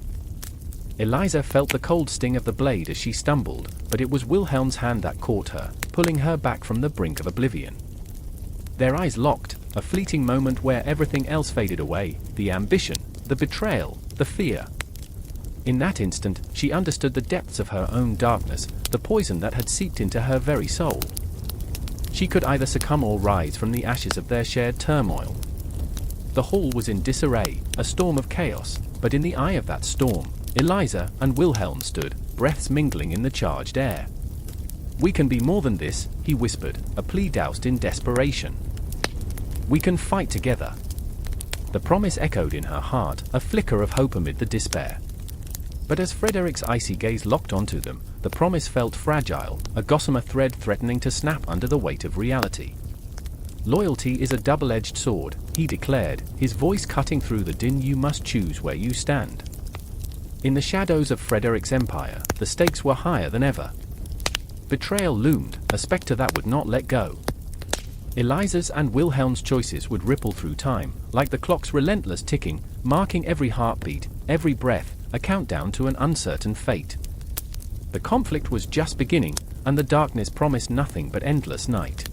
Eliza felt the cold sting of the blade as she stumbled, but it was Wilhelm's hand that caught her, pulling her back from the brink of oblivion. Their eyes locked, a fleeting moment where everything else faded away, the ambition, the betrayal, the fear. In that instant, she understood the depths of her own darkness, the poison that had seeped into her very soul. She could either succumb or rise from the ashes of their shared turmoil. The hall was in disarray, a storm of chaos, but in the eye of that storm, Eliza and Wilhelm stood, breaths mingling in the charged air. "We can be more than this," he whispered, a plea doused in desperation. "We can fight together." The promise echoed in her heart, a flicker of hope amid the despair. But as Frederick's icy gaze locked onto them, the promise felt fragile, a gossamer thread threatening to snap under the weight of reality. "Loyalty is a double-edged sword," he declared, his voice cutting through the din. "You must choose where you stand." In the shadows of Frederick's empire, the stakes were higher than ever. Betrayal loomed, a specter that would not let go. Eliza's and Wilhelm's choices would ripple through time, like the clock's relentless ticking, marking every heartbeat, every breath, a countdown to an uncertain fate. The conflict was just beginning, and the darkness promised nothing but endless night.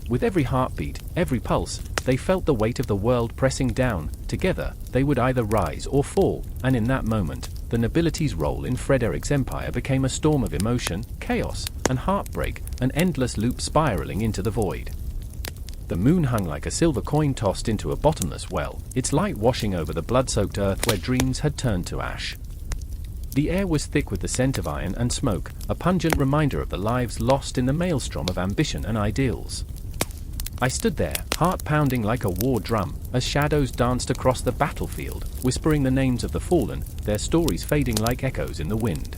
With every heartbeat, every pulse, they felt the weight of the world pressing down. Together, they would either rise or fall, and in that moment, the nobility's role in Frederick's empire became a storm of emotion, chaos, and heartbreak, an endless loop spiraling into the void. The moon hung like a silver coin tossed into a bottomless well, its light washing over the blood-soaked earth where dreams had turned to ash. The air was thick with the scent of iron and smoke, a pungent reminder of the lives lost in the maelstrom of ambition and ideals. I stood there, heart pounding like a war drum, as shadows danced across the battlefield, whispering the names of the fallen, their stories fading like echoes in the wind.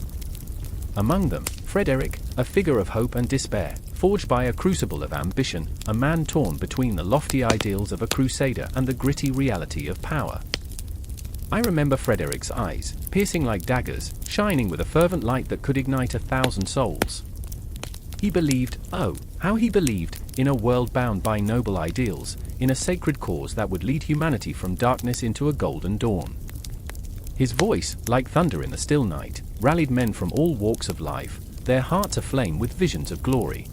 Among them, Frederick, a figure of hope and despair, forged by a crucible of ambition, a man torn between the lofty ideals of a crusader and the gritty reality of power. I remember Frederick's eyes, piercing like daggers, shining with a fervent light that could ignite 1,000 souls. He believed, oh, how he believed, in a world bound by noble ideals, in a sacred cause that would lead humanity from darkness into a golden dawn. His voice, like thunder in the still night, rallied men from all walks of life, their hearts aflame with visions of glory.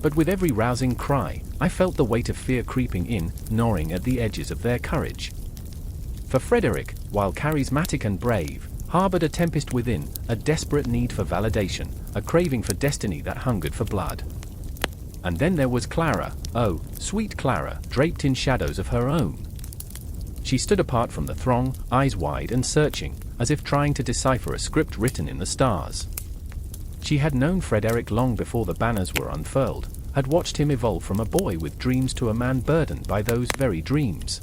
But with every rousing cry, I felt the weight of fear creeping in, gnawing at the edges of their courage. For Frederick, while charismatic and brave, harbored a tempest within, a desperate need for validation, a craving for destiny that hungered for blood. And then there was Clara, oh, sweet Clara, draped in shadows of her own. She stood apart from the throng, eyes wide and searching, as if trying to decipher a script written in the stars. She had known Frederick long before the banners were unfurled, had watched him evolve from a boy with dreams to a man burdened by those very dreams.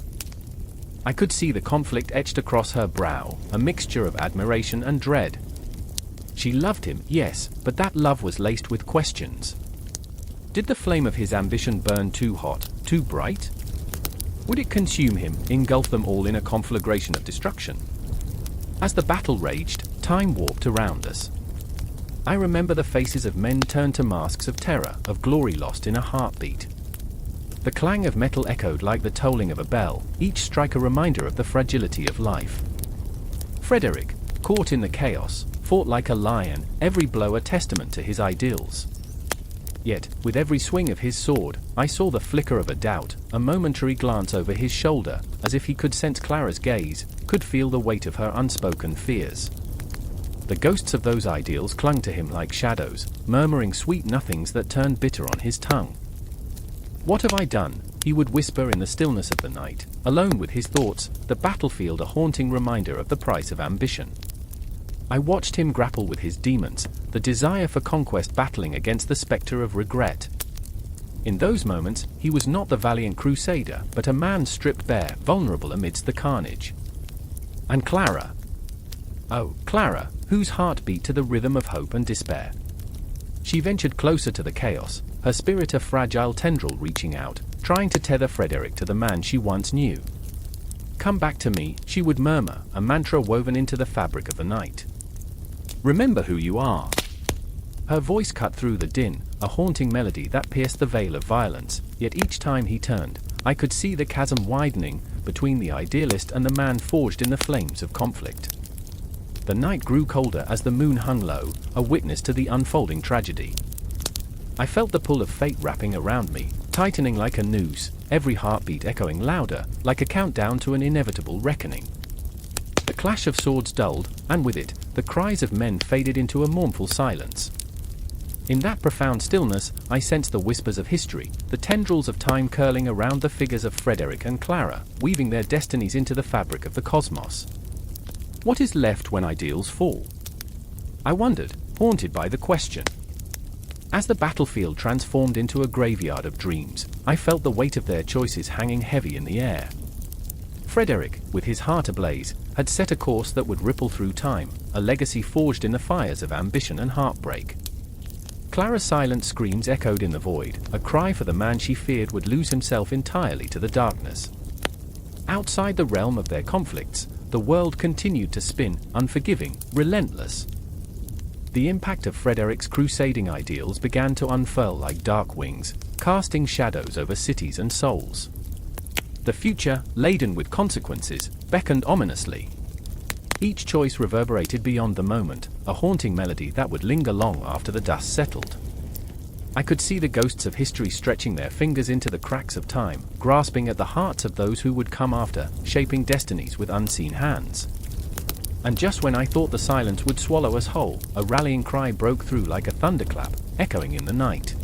I could see the conflict etched across her brow, a mixture of admiration and dread. She loved him, yes, but that love was laced with questions. Did the flame of his ambition burn too hot, too bright? Would it consume him, engulf them all in a conflagration of destruction? As the battle raged, time warped around us. I remember the faces of men turned to masks of terror, of glory lost in a heartbeat. The clang of metal echoed like the tolling of a bell, each strike a reminder of the fragility of life. Frederick, caught in the chaos, fought like a lion, every blow a testament to his ideals. Yet, with every swing of his sword, I saw the flicker of a doubt, a momentary glance over his shoulder, as if he could sense Clara's gaze, could feel the weight of her unspoken fears. The ghosts of those ideals clung to him like shadows, murmuring sweet nothings that turned bitter on his tongue. "What have I done?" he would whisper in the stillness of the night, alone with his thoughts, the battlefield a haunting reminder of the price of ambition. I watched him grapple with his demons, the desire for conquest battling against the specter of regret. In those moments, he was not the valiant crusader, but a man stripped bare, vulnerable amidst the carnage. And Clara. Oh, Clara, whose heart beat to the rhythm of hope and despair. She ventured closer to the chaos, her spirit a fragile tendril reaching out, trying to tether Frederick to the man she once knew. "Come back to me," she would murmur, a mantra woven into the fabric of the night. "Remember who you are." Her voice cut through the din, a haunting melody that pierced the veil of violence, yet each time he turned, I could see the chasm widening between the idealist and the man forged in the flames of conflict. The night grew colder as the moon hung low, a witness to the unfolding tragedy. I felt the pull of fate wrapping around me, tightening like a noose, every heartbeat echoing louder, like a countdown to an inevitable reckoning. The clash of swords dulled, and with it, the cries of men faded into a mournful silence. In that profound stillness, I sensed the whispers of history, the tendrils of time curling around the figures of Frederick and Clara, weaving their destinies into the fabric of the cosmos. What is left when ideals fall? I wondered, haunted by the question. As the battlefield transformed into a graveyard of dreams, I felt the weight of their choices hanging heavy in the air. Frederick, with his heart ablaze, had set a course that would ripple through time, a legacy forged in the fires of ambition and heartbreak. Clara's silent screams echoed in the void, a cry for the man she feared would lose himself entirely to the darkness. Outside the realm of their conflicts, the world continued to spin, unforgiving, relentless. The impact of Frederick's crusading ideals began to unfurl like dark wings, casting shadows over cities and souls. The future, laden with consequences, beckoned ominously. Each choice reverberated beyond the moment, a haunting melody that would linger long after the dust settled. I could see the ghosts of history stretching their fingers into the cracks of time, grasping at the hearts of those who would come after, shaping destinies with unseen hands. And just when I thought the silence would swallow us whole, a rallying cry broke through like a thunderclap, echoing in the night.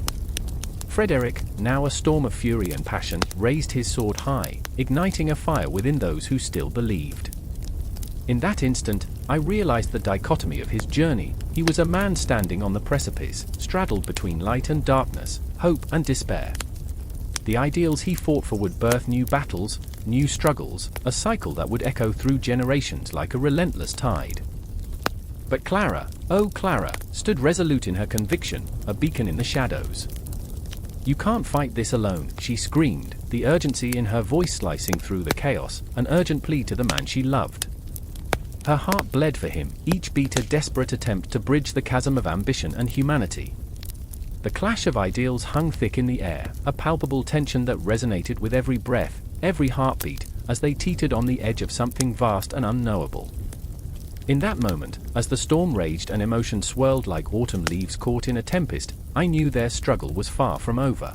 Frederick, now a storm of fury and passion, raised his sword high, igniting a fire within those who still believed. In that instant, I realized the dichotomy of his journey. He was a man standing on the precipice, straddled between light and darkness, hope and despair. The ideals he fought for would birth new battles, new struggles, a cycle that would echo through generations like a relentless tide. But Clara, oh Clara, stood resolute in her conviction, a beacon in the shadows. "You can't fight this alone," she screamed, the urgency in her voice slicing through the chaos, an urgent plea to the man she loved. Her heart bled for him, each beat a desperate attempt to bridge the chasm of ambition and humanity. The clash of ideals hung thick in the air, a palpable tension that resonated with every breath, every heartbeat, as they teetered on the edge of something vast and unknowable. In that moment, as the storm raged and emotion swirled like autumn leaves caught in a tempest, I knew their struggle was far from over.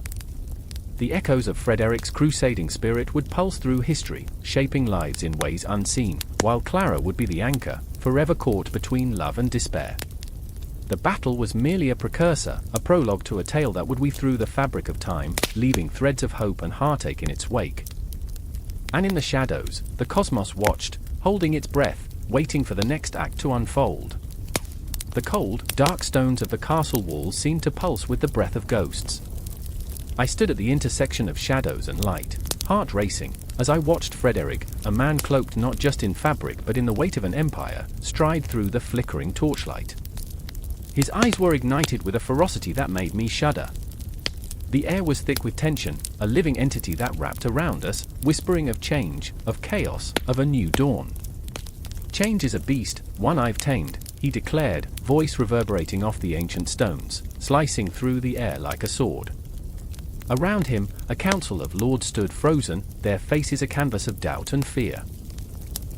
The echoes of Frederick's crusading spirit would pulse through history, shaping lives in ways unseen, while Clara would be the anchor, forever caught between love and despair. The battle was merely a precursor, a prologue to a tale that would weave through the fabric of time, leaving threads of hope and heartache in its wake. And in the shadows, the cosmos watched, holding its breath, waiting for the next act to unfold. The cold, dark stones of the castle walls seemed to pulse with the breath of ghosts. I stood at the intersection of shadows and light, heart racing, as I watched Frederick, a man cloaked not just in fabric but in the weight of an empire, stride through the flickering torchlight. His eyes were ignited with a ferocity that made me shudder. The air was thick with tension, a living entity that wrapped around us, whispering of change, of chaos, of a new dawn. "Change is a beast, one I've tamed," he declared, voice reverberating off the ancient stones, slicing through the air like a sword. Around him, a council of lords stood frozen, their faces a canvas of doubt and fear.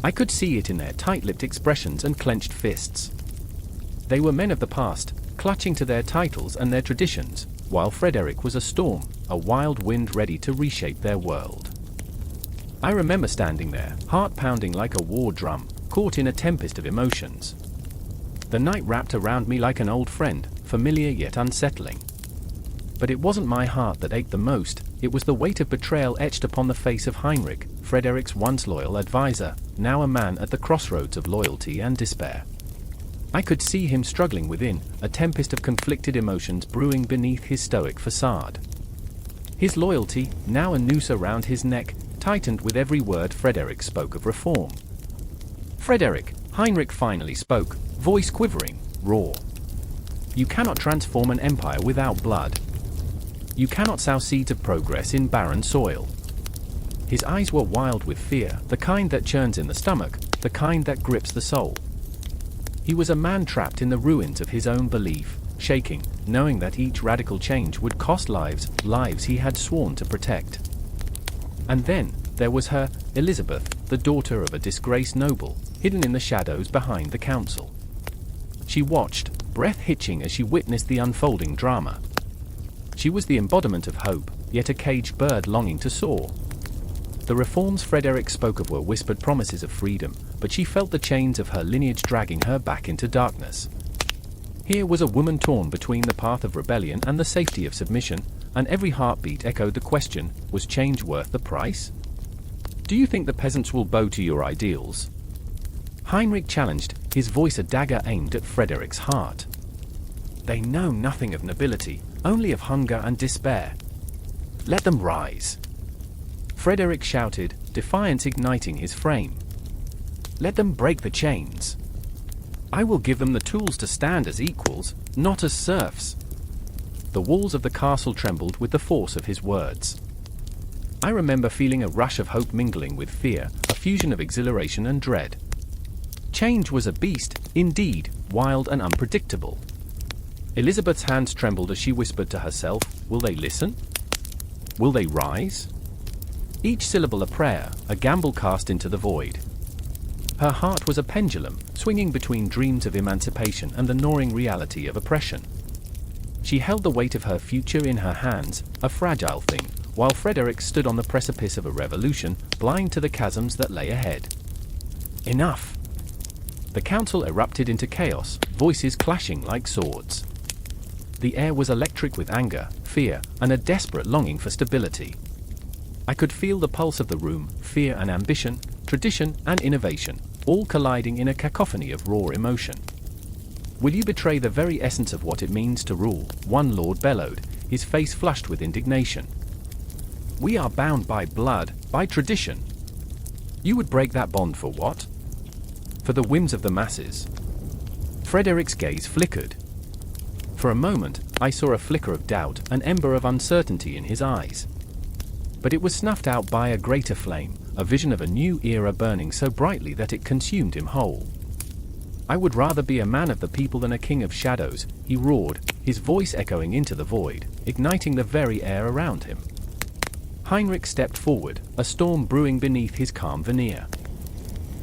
I could see it in their tight-lipped expressions and clenched fists. They were men of the past, clutching to their titles and their traditions, while Frederick was a storm, a wild wind ready to reshape their world. I remember standing there, heart pounding like a war drum, caught in a tempest of emotions. The night wrapped around me like an old friend, familiar yet unsettling. But it wasn't my heart that ached the most, it was the weight of betrayal etched upon the face of Heinrich, Frederick's once loyal advisor, now a man at the crossroads of loyalty and despair. I could see him struggling within, a tempest of conflicted emotions brewing beneath his stoic facade. His loyalty, now a noose around his neck, tightened with every word Frederick spoke of reform. "Frederick," Heinrich finally spoke, voice quivering, raw. "You cannot transform an empire without blood. You cannot sow seeds of progress in barren soil." His eyes were wild with fear, the kind that churns in the stomach, the kind that grips the soul. He was a man trapped in the ruins of his own belief, shaking, knowing that each radical change would cost lives he had sworn to protect. And then, there was her, Elizabeth, the daughter of a disgraced noble, hidden in the shadows behind the council. She watched, breath hitching as she witnessed the unfolding drama. She was the embodiment of hope, yet a caged bird longing to soar. The reforms Frederick spoke of were whispered promises of freedom, but she felt the chains of her lineage dragging her back into darkness. Here was a woman torn between the path of rebellion and the safety of submission, and every heartbeat echoed the question, was change worth the price? "Do you think the peasants will bow to your ideals?" Heinrich challenged, his voice a dagger aimed at Frederick's heart. "They know nothing of nobility, only of hunger and despair. Let them rise." Frederick shouted, defiance igniting his frame. "Let them break the chains. I will give them the tools to stand as equals, not as serfs." The walls of the castle trembled with the force of his words. I remember feeling a rush of hope mingling with fear, a fusion of exhilaration and dread. Change was a beast, indeed, wild and unpredictable. Elizabeth's hands trembled as she whispered to herself, "Will they listen? Will they rise?" Each syllable a prayer, a gamble cast into the void. Her heart was a pendulum, swinging between dreams of emancipation and the gnawing reality of oppression. She held the weight of her future in her hands, a fragile thing, while Frederick stood on the precipice of a revolution, blind to the chasms that lay ahead. Enough! The council erupted into chaos, voices clashing like swords. The air was electric with anger, fear, and a desperate longing for stability. I could feel the pulse of the room, fear and ambition, tradition and innovation, all colliding in a cacophony of raw emotion. "Will you betray the very essence of what it means to rule?" one lord bellowed, his face flushed with indignation. We are bound by blood, by tradition. You would break that bond for what? For the whims of the masses. Frederick's gaze flickered. For a moment, I saw a flicker of doubt, an ember of uncertainty in his eyes. But it was snuffed out by a greater flame, a vision of a new era burning so brightly that it consumed him whole. I would rather be a man of the people than a king of shadows, he roared, his voice echoing into the void, igniting the very air around him. Heinrich stepped forward, a storm brewing beneath his calm veneer.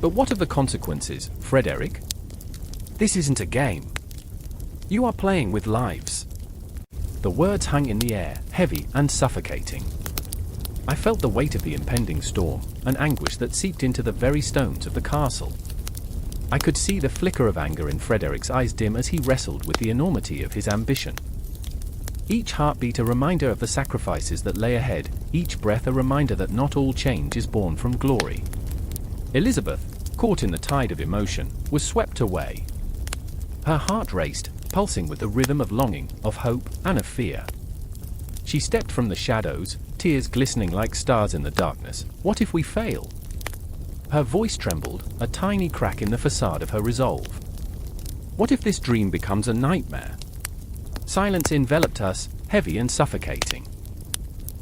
But what of the consequences, Frederick? This isn't a game. You are playing with lives. The words hung in the air, heavy and suffocating. I felt the weight of the impending storm, an anguish that seeped into the very stones of the castle. I could see the flicker of anger in Frederick's eyes dim as he wrestled with the enormity of his ambition. Each heartbeat a reminder of the sacrifices that lay ahead, each breath a reminder that not all change is born from glory. Elizabeth, caught in the tide of emotion, was swept away. Her heart raced, pulsing with the rhythm of longing, of hope, and of fear. She stepped from the shadows, tears glistening like stars in the darkness. What if we fail? Her voice trembled, a tiny crack in the facade of her resolve. What if this dream becomes a nightmare? Silence enveloped us, heavy and suffocating.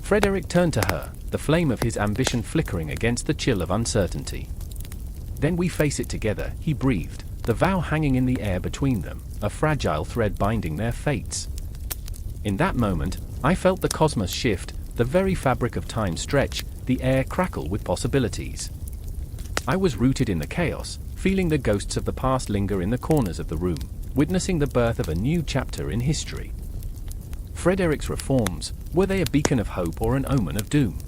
Frederick turned to her, the flame of his ambition flickering against the chill of uncertainty. Then we face it together, he breathed, the vow hanging in the air between them, a fragile thread binding their fates. In that moment, I felt the cosmos shift, the very fabric of time stretch, the air crackle with possibilities. I was rooted in the chaos, feeling the ghosts of the past linger in the corners of the room, witnessing the birth of a new chapter in history. Frederick's reforms, were they a beacon of hope or an omen of doom?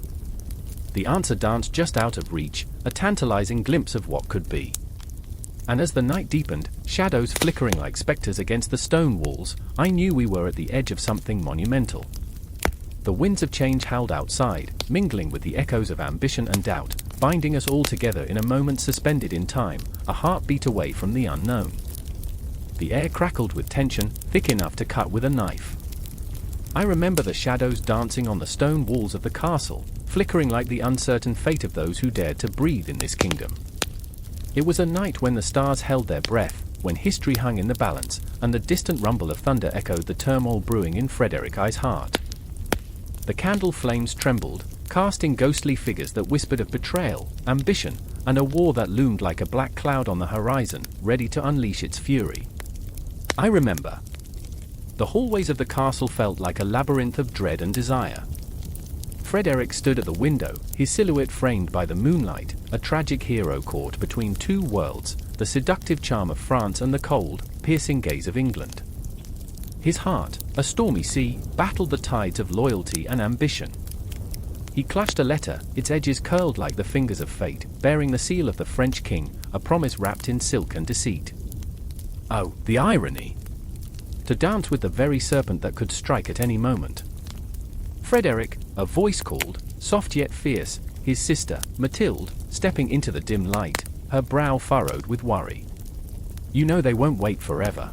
The answer danced just out of reach, a tantalizing glimpse of what could be. And as the night deepened, shadows flickering like specters against the stone walls, I knew we were at the edge of something monumental. The winds of change howled outside, mingling with the echoes of ambition and doubt, binding us all together in a moment suspended in time, a heartbeat away from the unknown. The air crackled with tension, thick enough to cut with a knife. I remember the shadows dancing on the stone walls of the castle, flickering like the uncertain fate of those who dared to breathe in this kingdom. It was a night when the stars held their breath, when history hung in the balance, and the distant rumble of thunder echoed the turmoil brewing in Frederick I's heart. The candle flames trembled, casting ghostly figures that whispered of betrayal, ambition, and a war that loomed like a black cloud on the horizon, ready to unleash its fury. I remember. The hallways of the castle felt like a labyrinth of dread and desire. Frederick stood at the window, his silhouette framed by the moonlight, a tragic hero caught between two worlds, the seductive charm of France and the cold, piercing gaze of England. His heart, a stormy sea, battled the tides of loyalty and ambition. He clutched a letter, its edges curled like the fingers of fate, bearing the seal of the French king, a promise wrapped in silk and deceit. Oh, the irony! To dance with the very serpent that could strike at any moment. Frederick, a voice called, soft yet fierce, his sister, Mathilde, stepping into the dim light, her brow furrowed with worry. You know they won't wait forever.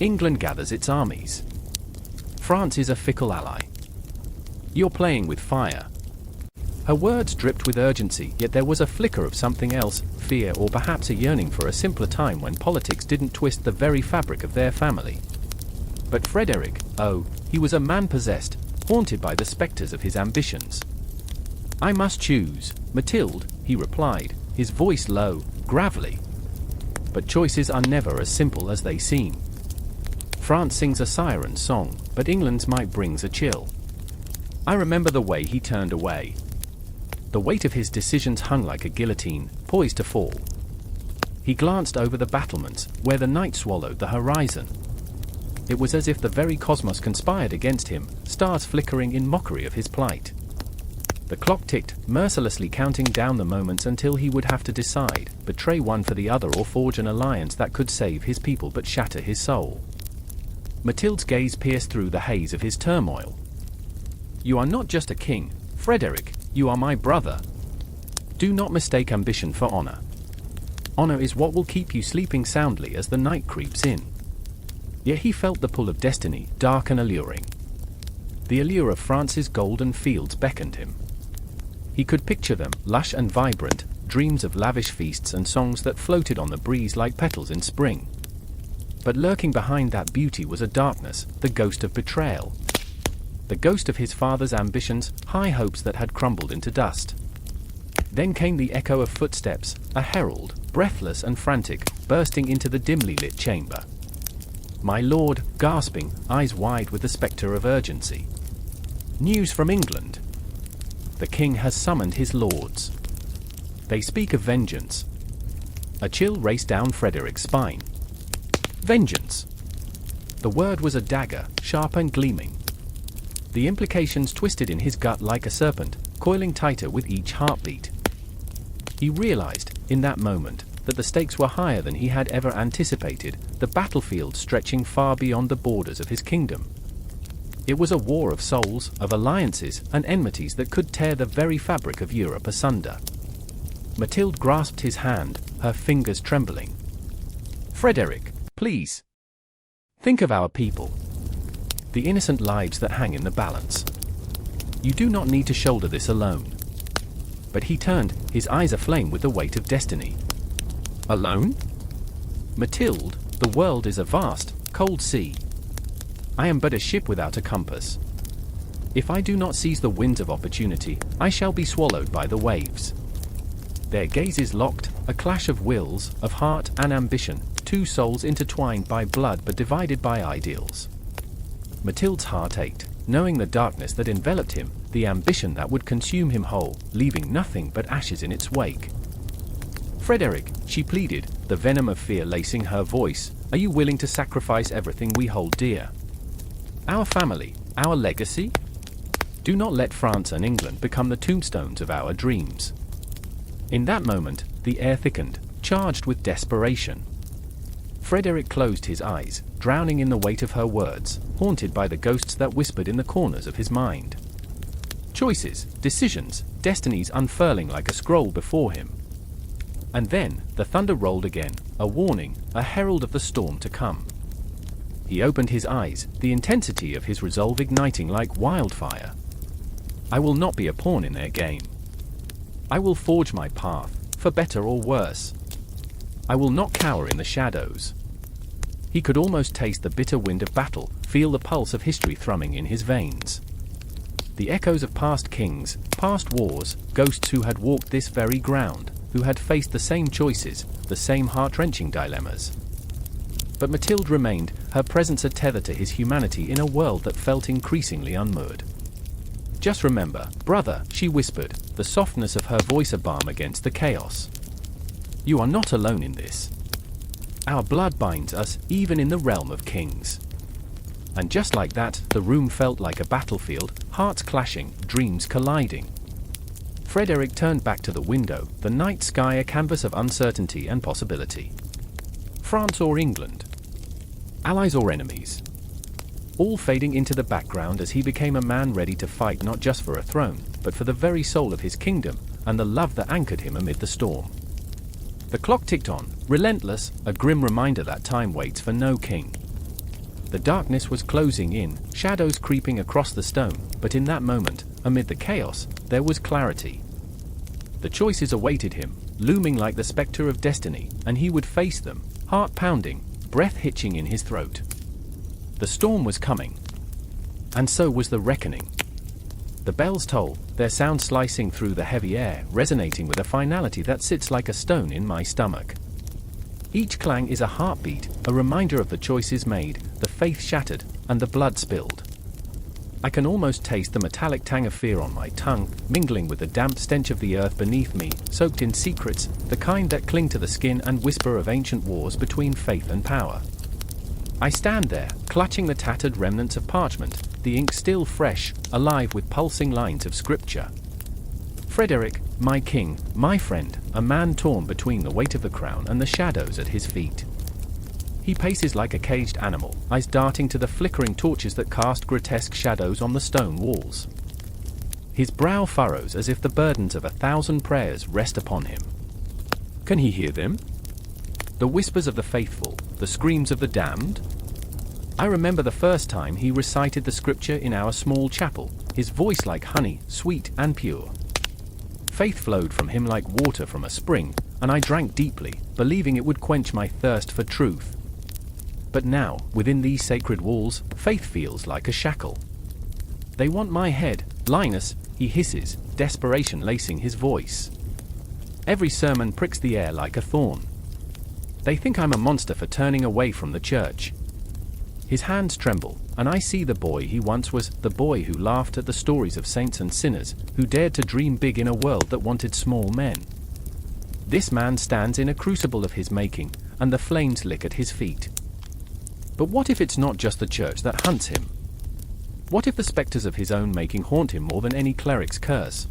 England gathers its armies. France is a fickle ally. You're playing with fire. Her words dripped with urgency, yet there was a flicker of something else, fear or perhaps a yearning for a simpler time when politics didn't twist the very fabric of their family. But Frederick, oh, he was a man possessed, haunted by the specters of his ambitions. I must choose, Mathilde, he replied, his voice low, gravelly. But choices are never as simple as they seem. France sings a siren song, but England's might brings a chill. I remember the way he turned away. The weight of his decisions hung like a guillotine, poised to fall. He glanced over the battlements, where the night swallowed the horizon. It was as if the very cosmos conspired against him, stars flickering in mockery of his plight. The clock ticked, mercilessly counting down the moments until he would have to decide, betray one for the other or forge an alliance that could save his people but shatter his soul. Mathilde's gaze pierced through the haze of his turmoil. You are not just a king, Frederick, you are my brother. Do not mistake ambition for honor. Honor is what will keep you sleeping soundly as the night creeps in. Yet he felt the pull of destiny, dark and alluring. The allure of France's golden fields beckoned him. He could picture them, lush and vibrant, dreams of lavish feasts and songs that floated on the breeze like petals in spring. But lurking behind that beauty was a darkness, the ghost of betrayal. The ghost of his father's ambitions, high hopes that had crumbled into dust. Then came the echo of footsteps, a herald, breathless and frantic, bursting into the dimly lit chamber. My lord, gasping, eyes wide with the spectre of urgency. News from England. The king has summoned his lords. They speak of vengeance. A chill raced down Frederick's spine. Vengeance! The word was a dagger, sharp and gleaming. The implications twisted in his gut like a serpent, coiling tighter with each heartbeat. He realized, in that moment, that the stakes were higher than he had ever anticipated, the battlefield stretching far beyond the borders of his kingdom. It was a war of souls, of alliances and enmities that could tear the very fabric of Europe asunder. Mathilde grasped his hand, her fingers trembling. Frederick, please. Think of our people. The innocent lives that hang in the balance. You do not need to shoulder this alone. But he turned, his eyes aflame with the weight of destiny. Alone? Mathilde, the world is a vast, cold sea. I am but a ship without a compass. If I do not seize the winds of opportunity, I shall be swallowed by the waves. Their gazes locked, a clash of wills, of heart and ambition, two souls intertwined by blood but divided by ideals. Mathilde's heart ached, knowing the darkness that enveloped him, the ambition that would consume him whole, leaving nothing but ashes in its wake. Frederick, she pleaded, the venom of fear lacing her voice, are you willing to sacrifice everything we hold dear? Our family, our legacy? Do not let France and England become the tombstones of our dreams. In that moment, the air thickened, charged with desperation. Frederick closed his eyes, drowning in the weight of her words, haunted by the ghosts that whispered in the corners of his mind. Choices, decisions, destinies unfurling like a scroll before him. And then, the thunder rolled again, a warning, a herald of the storm to come. He opened his eyes, the intensity of his resolve igniting like wildfire. I will not be a pawn in their game. I will forge my path, for better or worse. I will not cower in the shadows. He could almost taste the bitter wind of battle, feel the pulse of history thrumming in his veins. The echoes of past kings, past wars, ghosts who had walked this very ground, who had faced the same choices, the same heart-wrenching dilemmas. But Mathilde remained, her presence a tether to his humanity in a world that felt increasingly unmoored. Just remember, brother, she whispered, the softness of her voice a balm against the chaos. You are not alone in this. Our blood binds us, even in the realm of kings. And just like that, the room felt like a battlefield, hearts clashing, dreams colliding. Frederick turned back to the window, the night sky a canvas of uncertainty and possibility. France or England? Allies or enemies? All fading into the background as he became a man ready to fight not just for a throne, but for the very soul of his kingdom, and the love that anchored him amid the storm. The clock ticked on, relentless, a grim reminder that time waits for no king. The darkness was closing in, shadows creeping across the stone, but in that moment, amid the chaos, there was clarity. The choices awaited him, looming like the spectre of destiny, and he would face them, heart pounding, breath hitching in his throat. The storm was coming. And so was the reckoning. The bells toll, their sound slicing through the heavy air, resonating with a finality that sits like a stone in my stomach. Each clang is a heartbeat, a reminder of the choices made, the faith shattered, and the blood spilled. I can almost taste the metallic tang of fear on my tongue, mingling with the damp stench of the earth beneath me, soaked in secrets, the kind that cling to the skin and whisper of ancient wars between faith and power. I stand there, clutching the tattered remnants of parchment, the ink still fresh, alive with pulsing lines of scripture. Frederick, my king, my friend, a man torn between the weight of the crown and the shadows at his feet. He paces like a caged animal, eyes darting to the flickering torches that cast grotesque shadows on the stone walls. His brow furrows as if the burdens of 1,000 prayers rest upon him. Can he hear them? The whispers of the faithful, the screams of the damned? I remember the first time he recited the scripture in our small chapel, his voice like honey, sweet and pure. Faith flowed from him like water from a spring, and I drank deeply, believing it would quench my thirst for truth. But now, within these sacred walls, faith feels like a shackle. They want my head, Linus, he hisses, desperation lacing his voice. Every sermon pricks the air like a thorn. They think I'm a monster for turning away from the church. His hands tremble, and I see the boy he once was, the boy who laughed at the stories of saints and sinners, who dared to dream big in a world that wanted small men. This man stands in a crucible of his making, and the flames lick at his feet. But what if it's not just the church that hunts him? What if the specters of his own making haunt him more than any cleric's curse?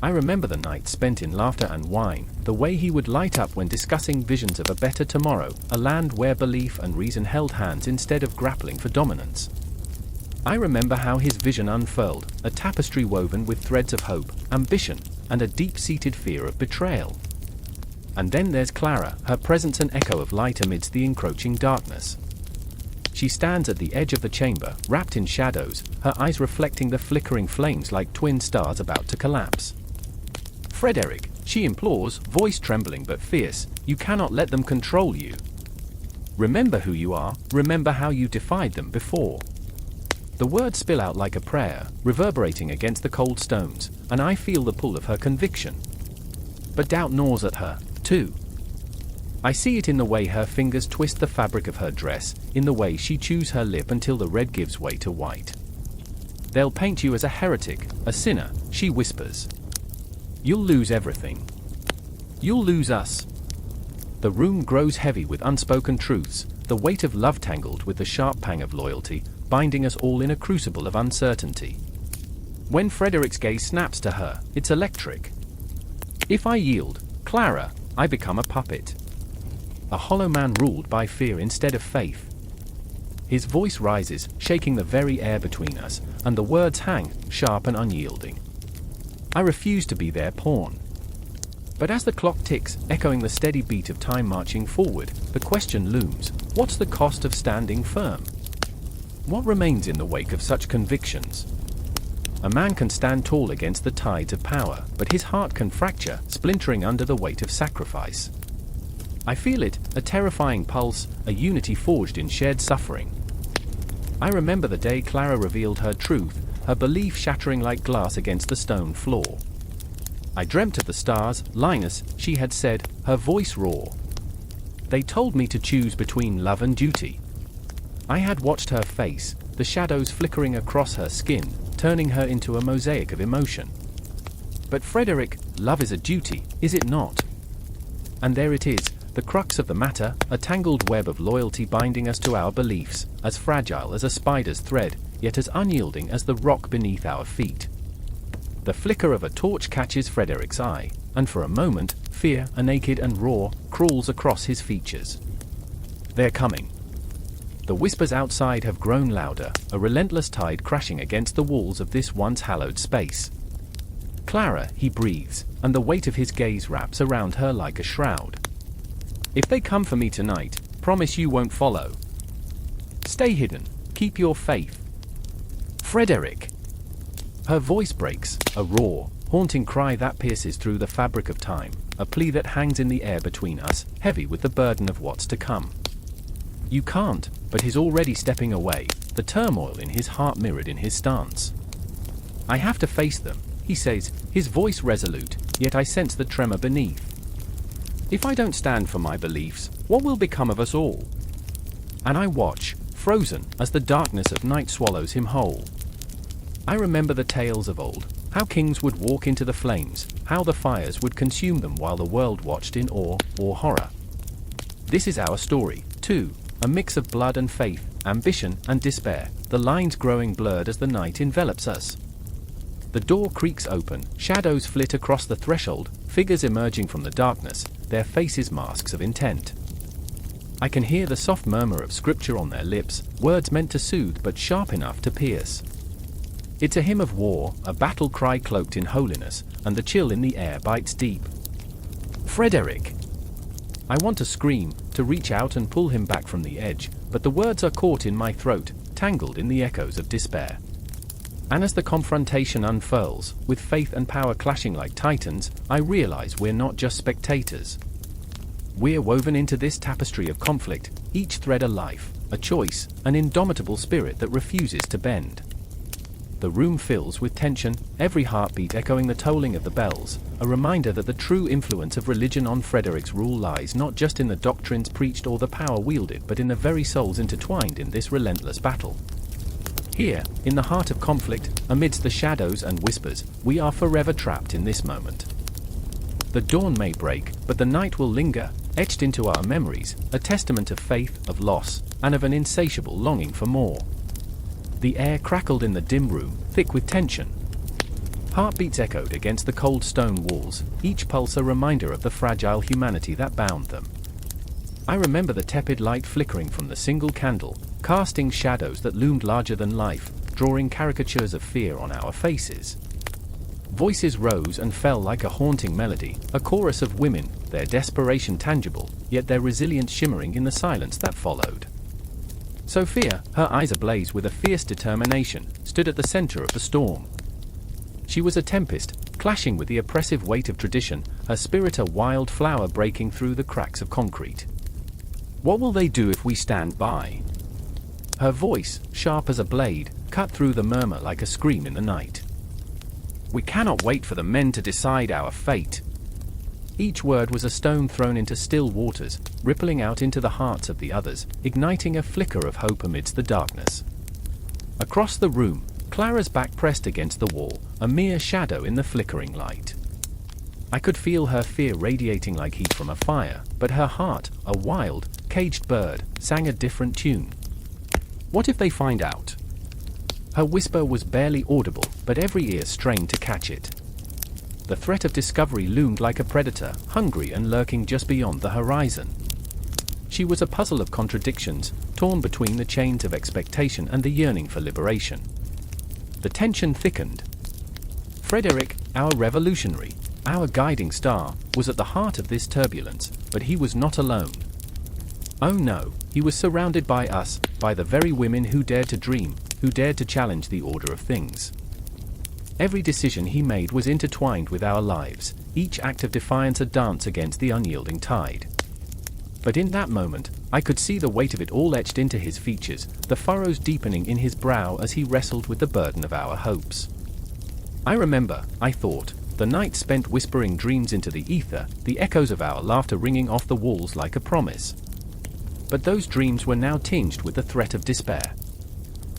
I remember the nights spent in laughter and wine, the way he would light up when discussing visions of a better tomorrow, a land where belief and reason held hands instead of grappling for dominance. I remember how his vision unfurled, a tapestry woven with threads of hope, ambition, and a deep-seated fear of betrayal. And then there's Clara, her presence an echo of light amidst the encroaching darkness. She stands at the edge of the chamber, wrapped in shadows, her eyes reflecting the flickering flames like twin stars about to collapse. Frederick, she implores, voice trembling but fierce, you cannot let them control you. Remember who you are, remember how you defied them before. The words spill out like a prayer, reverberating against the cold stones, and I feel the pull of her conviction. But doubt gnaws at her, too. I see it in the way her fingers twist the fabric of her dress, in the way she chews her lip until the red gives way to white. They'll paint you as a heretic, a sinner, she whispers. You'll lose everything. You'll lose us. The room grows heavy with unspoken truths, the weight of love tangled with the sharp pang of loyalty, binding us all in a crucible of uncertainty. When Frederick's gaze snaps to her, it's electric. If I yield, Clara, I become a puppet. A hollow man ruled by fear instead of faith. His voice rises, shaking the very air between us, and the words hang, sharp and unyielding. I refuse to be their pawn. But as the clock ticks, echoing the steady beat of time marching forward, the question looms, what's the cost of standing firm? What remains in the wake of such convictions? A man can stand tall against the tides of power, but his heart can fracture, splintering under the weight of sacrifice. I feel it, a terrifying pulse, a unity forged in shared suffering. I remember the day Clara revealed her truth, her belief shattering like glass against the stone floor. I dreamt of the stars, Linus, she had said, her voice raw. They told me to choose between love and duty. I had watched her face, the shadows flickering across her skin, turning her into a mosaic of emotion. But Frederick, love is a duty, is it not? And there it is, the crux of the matter, a tangled web of loyalty binding us to our beliefs, as fragile as a spider's thread, yet as unyielding as the rock beneath our feet. The flicker of a torch catches Frederick's eye, and for a moment, fear, naked and raw, crawls across his features. They're coming. The whispers outside have grown louder, a relentless tide crashing against the walls of this once hallowed space. Clara, he breathes, and the weight of his gaze wraps around her like a shroud. If they come for me tonight, promise you won't follow. Stay hidden, keep your faith. Frederick! Her voice breaks, a raw, haunting cry that pierces through the fabric of time, a plea that hangs in the air between us, heavy with the burden of what's to come. You can't, but he's already stepping away, the turmoil in his heart mirrored in his stance. I have to face them, he says, his voice resolute, yet I sense the tremor beneath. If I don't stand for my beliefs, what will become of us all? And I watch, frozen, as the darkness of night swallows him whole. I remember the tales of old, how kings would walk into the flames, how the fires would consume them while the world watched in awe or horror. This is our story, too, a mix of blood and faith, ambition and despair, the lines growing blurred as the night envelops us. The door creaks open, shadows flit across the threshold, figures emerging from the darkness, their faces masks of intent. I can hear the soft murmur of scripture on their lips, words meant to soothe but sharp enough to pierce. It's a hymn of war, a battle cry cloaked in holiness, and the chill in the air bites deep. Frederick! I want to scream, to reach out and pull him back from the edge, but the words are caught in my throat, tangled in the echoes of despair. And as the confrontation unfurls, with faith and power clashing like titans, I realize we're not just spectators. We're woven into this tapestry of conflict, each thread a life, a choice, an indomitable spirit that refuses to bend. The room fills with tension, every heartbeat echoing the tolling of the bells, a reminder that the true influence of religion on Frederick's rule lies not just in the doctrines preached or the power wielded, but in the very souls intertwined in this relentless battle. Here, in the heart of conflict, amidst the shadows and whispers, we are forever trapped in this moment. The dawn may break, but the night will linger, etched into our memories, a testament of faith, of loss, and of an insatiable longing for more. The air crackled in the dim room, thick with tension. Heartbeats echoed against the cold stone walls, each pulse a reminder of the fragile humanity that bound them. I remember the tepid light flickering from the single candle, casting shadows that loomed larger than life, drawing caricatures of fear on our faces. Voices rose and fell like a haunting melody, a chorus of women, their desperation tangible, yet their resilience shimmering in the silence that followed. Sophia, her eyes ablaze with a fierce determination, stood at the center of the storm. She was a tempest, clashing with the oppressive weight of tradition, her spirit a wild flower breaking through the cracks of concrete. What will they do if we stand by? Her voice, sharp as a blade, cut through the murmur like a scream in the night. We cannot wait for the men to decide our fate. Each word was a stone thrown into still waters, rippling out into the hearts of the others, igniting a flicker of hope amidst the darkness. Across the room, Clara's back pressed against the wall, a mere shadow in the flickering light. I could feel her fear radiating like heat from a fire, but her heart, a wild, caged bird, sang a different tune. What if they find out? Her whisper was barely audible, but every ear strained to catch it. The threat of discovery loomed like a predator, hungry and lurking just beyond the horizon. She was a puzzle of contradictions, torn between the chains of expectation and the yearning for liberation. The tension thickened. Frederick, our revolutionary, our guiding star, was at the heart of this turbulence, but he was not alone. Oh no, he was surrounded by us, by the very women who dared to dream, who dared to challenge the order of things. Every decision he made was intertwined with our lives, each act of defiance a dance against the unyielding tide. But in that moment, I could see the weight of it all etched into his features, the furrows deepening in his brow as he wrestled with the burden of our hopes. I remember, I thought, the night spent whispering dreams into the ether, the echoes of our laughter ringing off the walls like a promise. But those dreams were now tinged with the threat of despair.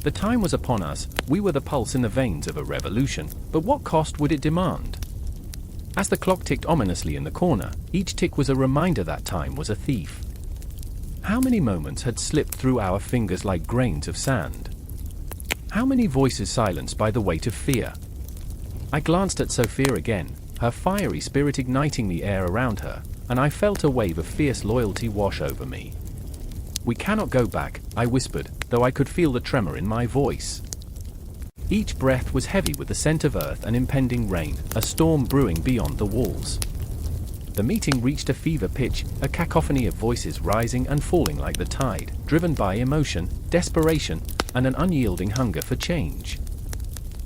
The time was upon us, we were the pulse in the veins of a revolution, but what cost would it demand? As the clock ticked ominously in the corner, each tick was a reminder that time was a thief. How many moments had slipped through our fingers like grains of sand? How many voices silenced by the weight of fear? I glanced at Sophia again, her fiery spirit igniting the air around her, and I felt a wave of fierce loyalty wash over me. We cannot go back, I whispered, though I could feel the tremor in my voice. Each breath was heavy with the scent of earth and impending rain, a storm brewing beyond the walls. The meeting reached a fever pitch, a cacophony of voices rising and falling like the tide, driven by emotion, desperation, and an unyielding hunger for change.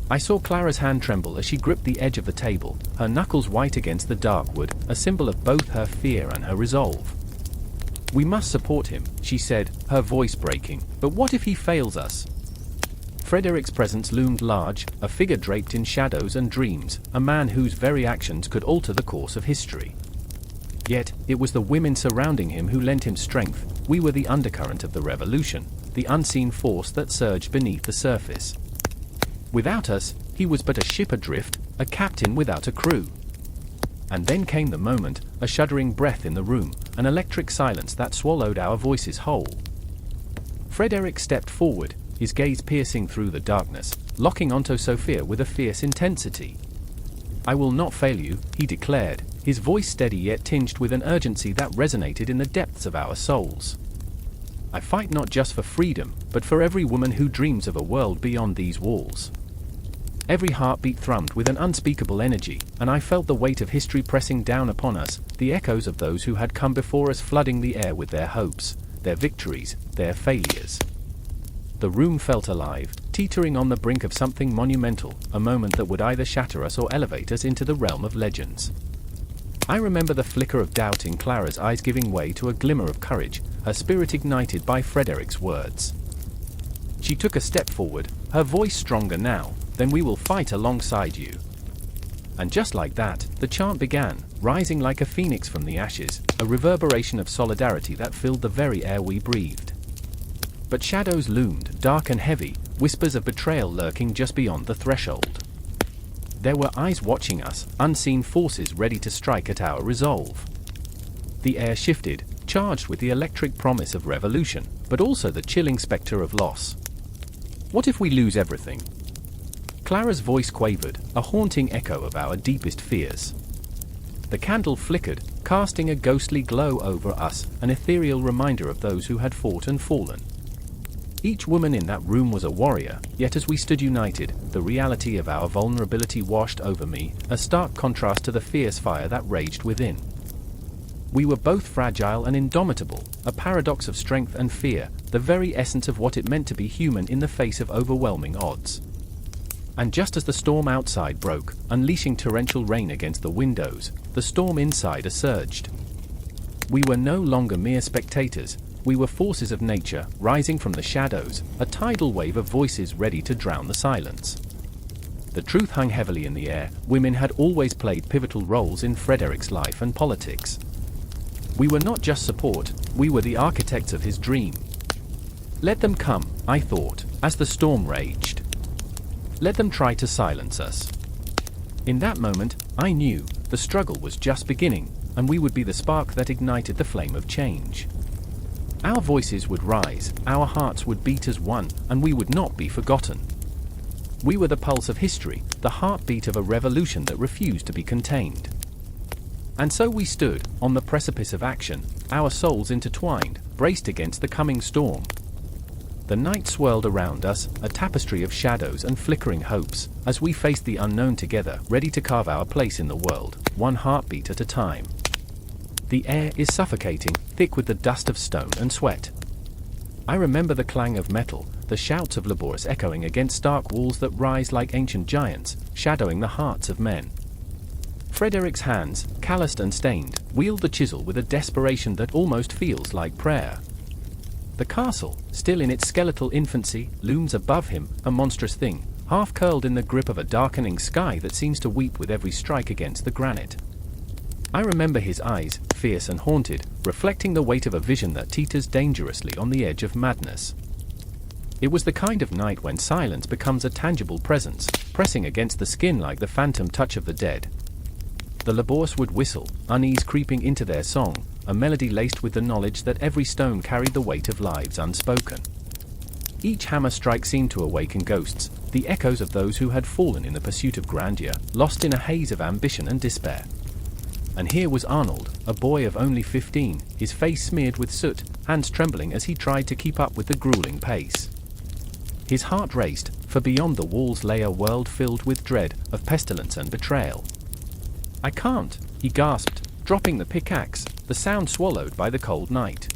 I saw Clara's hand tremble as she gripped the edge of the table, her knuckles white against the dark wood, a symbol of both her fear and her resolve. We must support him, she said, her voice breaking, but what if he fails us? Frederick's presence loomed large, a figure draped in shadows and dreams, a man whose very actions could alter the course of history. Yet, it was the women surrounding him who lent him strength. We were the undercurrent of the revolution, the unseen force that surged beneath the surface. Without us, he was but a ship adrift, a captain without a crew. And then came the moment, a shuddering breath in the room, an electric silence that swallowed our voices whole. Frederick stepped forward, his gaze piercing through the darkness, locking onto Sophia with a fierce intensity. I will not fail you, he declared, his voice steady yet tinged with an urgency that resonated in the depths of our souls. I fight not just for freedom, but for every woman who dreams of a world beyond these walls. Every heartbeat thrummed with an unspeakable energy, and I felt the weight of history pressing down upon us, the echoes of those who had come before us flooding the air with their hopes, their victories, their failures. The room felt alive, teetering on the brink of something monumental, a moment that would either shatter us or elevate us into the realm of legends. I remember the flicker of doubt in Clara's eyes giving way to a glimmer of courage, her spirit ignited by Frederick's words. She took a step forward, her voice stronger now. Then we will fight alongside you. And just like that, the chant began, rising like a phoenix from the ashes, a reverberation of solidarity that filled the very air we breathed. But shadows loomed, dark and heavy, whispers of betrayal lurking just beyond the threshold. There were eyes watching us, unseen forces ready to strike at our resolve. The air shifted, charged with the electric promise of revolution, but also the chilling specter of loss. What if we lose everything? Clara's voice quavered, a haunting echo of our deepest fears. The candle flickered, casting a ghostly glow over us, an ethereal reminder of those who had fought and fallen. Each woman in that room was a warrior, yet as we stood united, the reality of our vulnerability washed over me, a stark contrast to the fierce fire that raged within. We were both fragile and indomitable, a paradox of strength and fear, the very essence of what it meant to be human in the face of overwhelming odds. And just as the storm outside broke, unleashing torrential rain against the windows, the storm inside surged. We were no longer mere spectators, we were forces of nature, rising from the shadows, a tidal wave of voices ready to drown the silence. The truth hung heavily in the air, women had always played pivotal roles in Frederick's life and politics. We were not just support, we were the architects of his dream. Let them come, I thought, as the storm raged. Let them try to silence us. In that moment, I knew the struggle was just beginning, and we would be the spark that ignited the flame of change. Our voices would rise, our hearts would beat as one, and we would not be forgotten. We were the pulse of history, the heartbeat of a revolution that refused to be contained. And so we stood, on the precipice of action, our souls intertwined, braced against the coming storm. The night swirled around us, a tapestry of shadows and flickering hopes, as we faced the unknown together, ready to carve our place in the world, one heartbeat at a time. The air is suffocating, thick with the dust of stone and sweat. I remember the clang of metal, the shouts of laborers echoing against stark walls that rise like ancient giants, shadowing the hearts of men. Frederick's hands, calloused and stained, wield the chisel with a desperation that almost feels like prayer. The castle, still in its skeletal infancy, looms above him, a monstrous thing, half curled in the grip of a darkening sky that seems to weep with every strike against the granite. I remember his eyes, fierce and haunted, reflecting the weight of a vision that teeters dangerously on the edge of madness. It was the kind of night when silence becomes a tangible presence, pressing against the skin like the phantom touch of the dead. The laborers would whistle, unease creeping into their song, a melody laced with the knowledge that every stone carried the weight of lives unspoken. Each hammer strike seemed to awaken ghosts, the echoes of those who had fallen in the pursuit of grandeur, lost in a haze of ambition and despair. And here was Arnold, a boy of only 15, his face smeared with soot, hands trembling as he tried to keep up with the grueling pace. His heart raced, for beyond the walls lay a world filled with dread, of pestilence and betrayal. "I can't," he gasped, dropping the pickaxe, the sound swallowed by the cold night.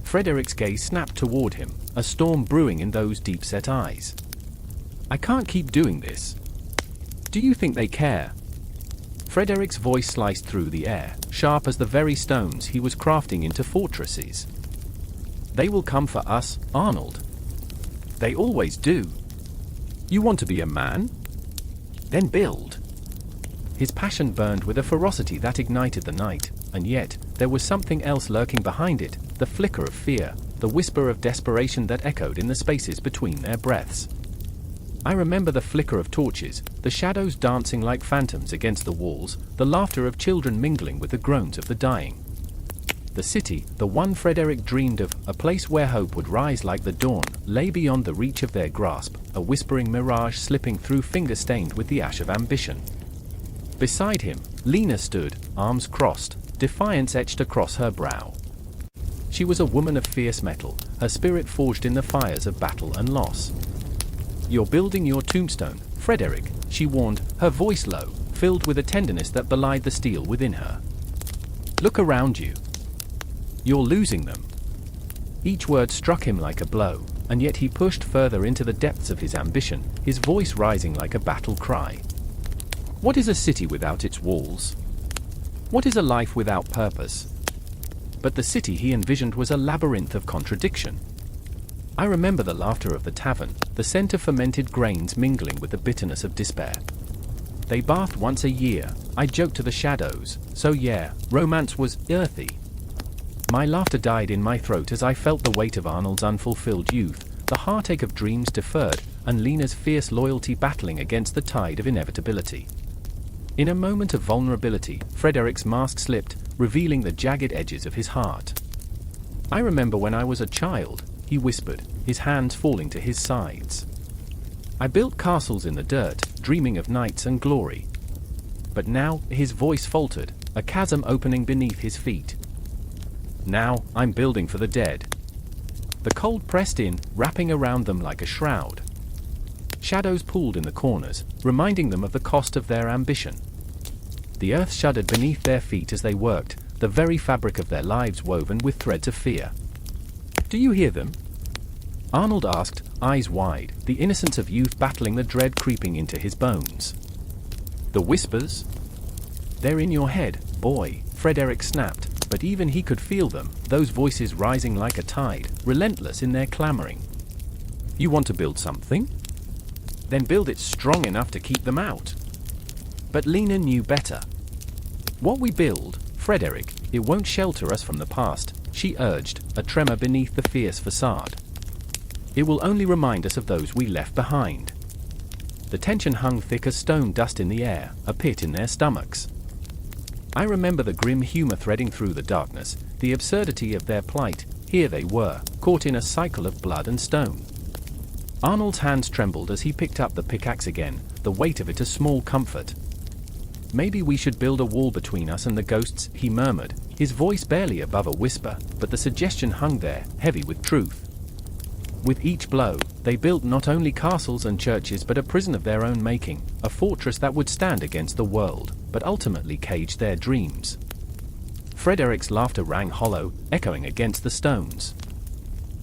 Frederick's gaze snapped toward him, a storm brewing in those deep-set eyes. "I can't keep doing this. Do you think they care?" Frederick's voice sliced through the air, sharp as the very stones he was crafting into fortresses. "They will come for us, Arnold. They always do. You want to be a man? Then build." His passion burned with a ferocity that ignited the night, and yet, there was something else lurking behind it, the flicker of fear, the whisper of desperation that echoed in the spaces between their breaths. I remember the flicker of torches, the shadows dancing like phantoms against the walls, the laughter of children mingling with the groans of the dying. The city, the one Frederick dreamed of, a place where hope would rise like the dawn, lay beyond the reach of their grasp, a whispering mirage slipping through fingers stained with the ash of ambition. Beside him, Lena stood, arms crossed, defiance etched across her brow. She was a woman of fierce metal, her spirit forged in the fires of battle and loss. "You're building your tombstone," "Frederick," she warned, her voice low, filled with a tenderness that belied the steel within her. "Look around you. You're losing them." Each word struck him like a blow, and yet he pushed further into the depths of his ambition, his voice rising like a battle cry. What is a city without its walls? What is a life without purpose? But the city he envisioned was a labyrinth of contradiction. I remember the laughter of the tavern, the scent of fermented grains mingling with the bitterness of despair. They bathed once a year, I joked to the shadows, so yeah, romance was earthy. My laughter died in my throat as I felt the weight of Arnold's unfulfilled youth, the heartache of dreams deferred, and Lena's fierce loyalty battling against the tide of inevitability. In a moment of vulnerability, Frederick's mask slipped, revealing the jagged edges of his heart. "I remember when I was a child," he whispered, his hands falling to his sides. "I built castles in the dirt, dreaming of knights and glory. But now," his voice faltered, a chasm opening beneath his feet. "Now, I'm building for the dead." The cold pressed in, wrapping around them like a shroud. Shadows pooled in the corners, reminding them of the cost of their ambition. The earth shuddered beneath their feet as they worked, the very fabric of their lives woven with threads of fear. "Do you hear them?" Arnold asked, eyes wide, the innocence of youth battling the dread creeping into his bones. "The whispers?" "They're in your head, boy," Frederick snapped, but even he could feel them, those voices rising like a tide, relentless in their clamoring. "You want to build something? Then build it strong enough to keep them out." But Lena knew better. "What we build, Frederick, it won't shelter us from the past," she urged, a tremor beneath the fierce facade. "It will only remind us of those we left behind." The tension hung thick as stone dust in the air, a pit in their stomachs. I remember the grim humor threading through the darkness, the absurdity of their plight. Here they were, caught in a cycle of blood and stone. Arnold's hands trembled as he picked up the pickaxe again, the weight of it a small comfort. "Maybe we should build a wall between us and the ghosts," he murmured, his voice barely above a whisper, but the suggestion hung there, heavy with truth. With each blow, they built not only castles and churches but a prison of their own making, a fortress that would stand against the world, but ultimately cage their dreams. Frederick's laughter rang hollow, echoing against the stones.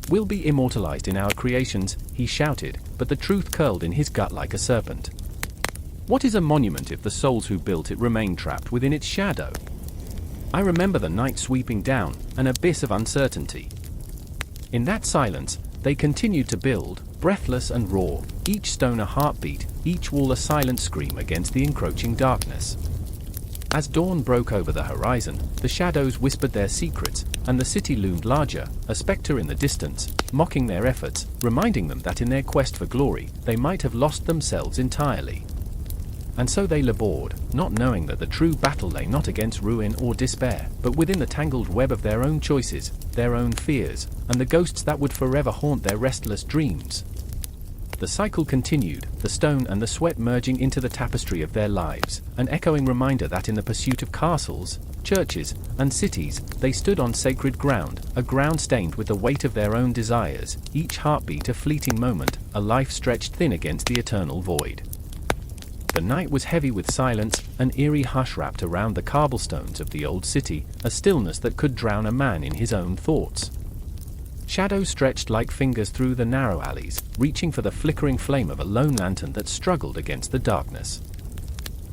"We'll be immortalized in our creations," he shouted, but the truth curled in his gut like a serpent. What is a monument if the souls who built it remain trapped within its shadow? I remember the night sweeping down, an abyss of uncertainty. In that silence, they continued to build, breathless and raw, each stone a heartbeat, each wall a silent scream against the encroaching darkness. As dawn broke over the horizon, the shadows whispered their secrets, and the city loomed larger, a specter in the distance, mocking their efforts, reminding them that in their quest for glory, they might have lost themselves entirely. And so they labored, not knowing that the true battle lay not against ruin or despair, but within the tangled web of their own choices, their own fears, and the ghosts that would forever haunt their restless dreams. The cycle continued, the stone and the sweat merging into the tapestry of their lives, an echoing reminder that in the pursuit of castles, churches, and cities, they stood on sacred ground, a ground stained with the weight of their own desires, each heartbeat a fleeting moment, a life stretched thin against the eternal void. The night was heavy with silence, an eerie hush wrapped around the cobblestones of the old city, a stillness that could drown a man in his own thoughts. Shadows stretched like fingers through the narrow alleys, reaching for the flickering flame of a lone lantern that struggled against the darkness.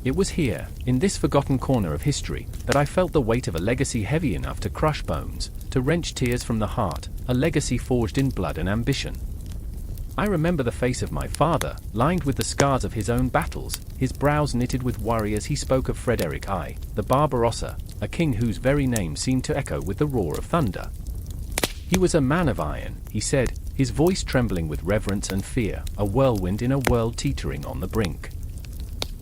It was here, in this forgotten corner of history, that I felt the weight of a legacy heavy enough to crush bones, to wrench tears from the heart, a legacy forged in blood and ambition. I remember the face of my father, lined with the scars of his own battles, his brows knitted with worry as he spoke of Frederick I, the Barbarossa, a king whose very name seemed to echo with the roar of thunder. "He was a man of iron," he said, his voice trembling with reverence and fear, a whirlwind in a world teetering on the brink.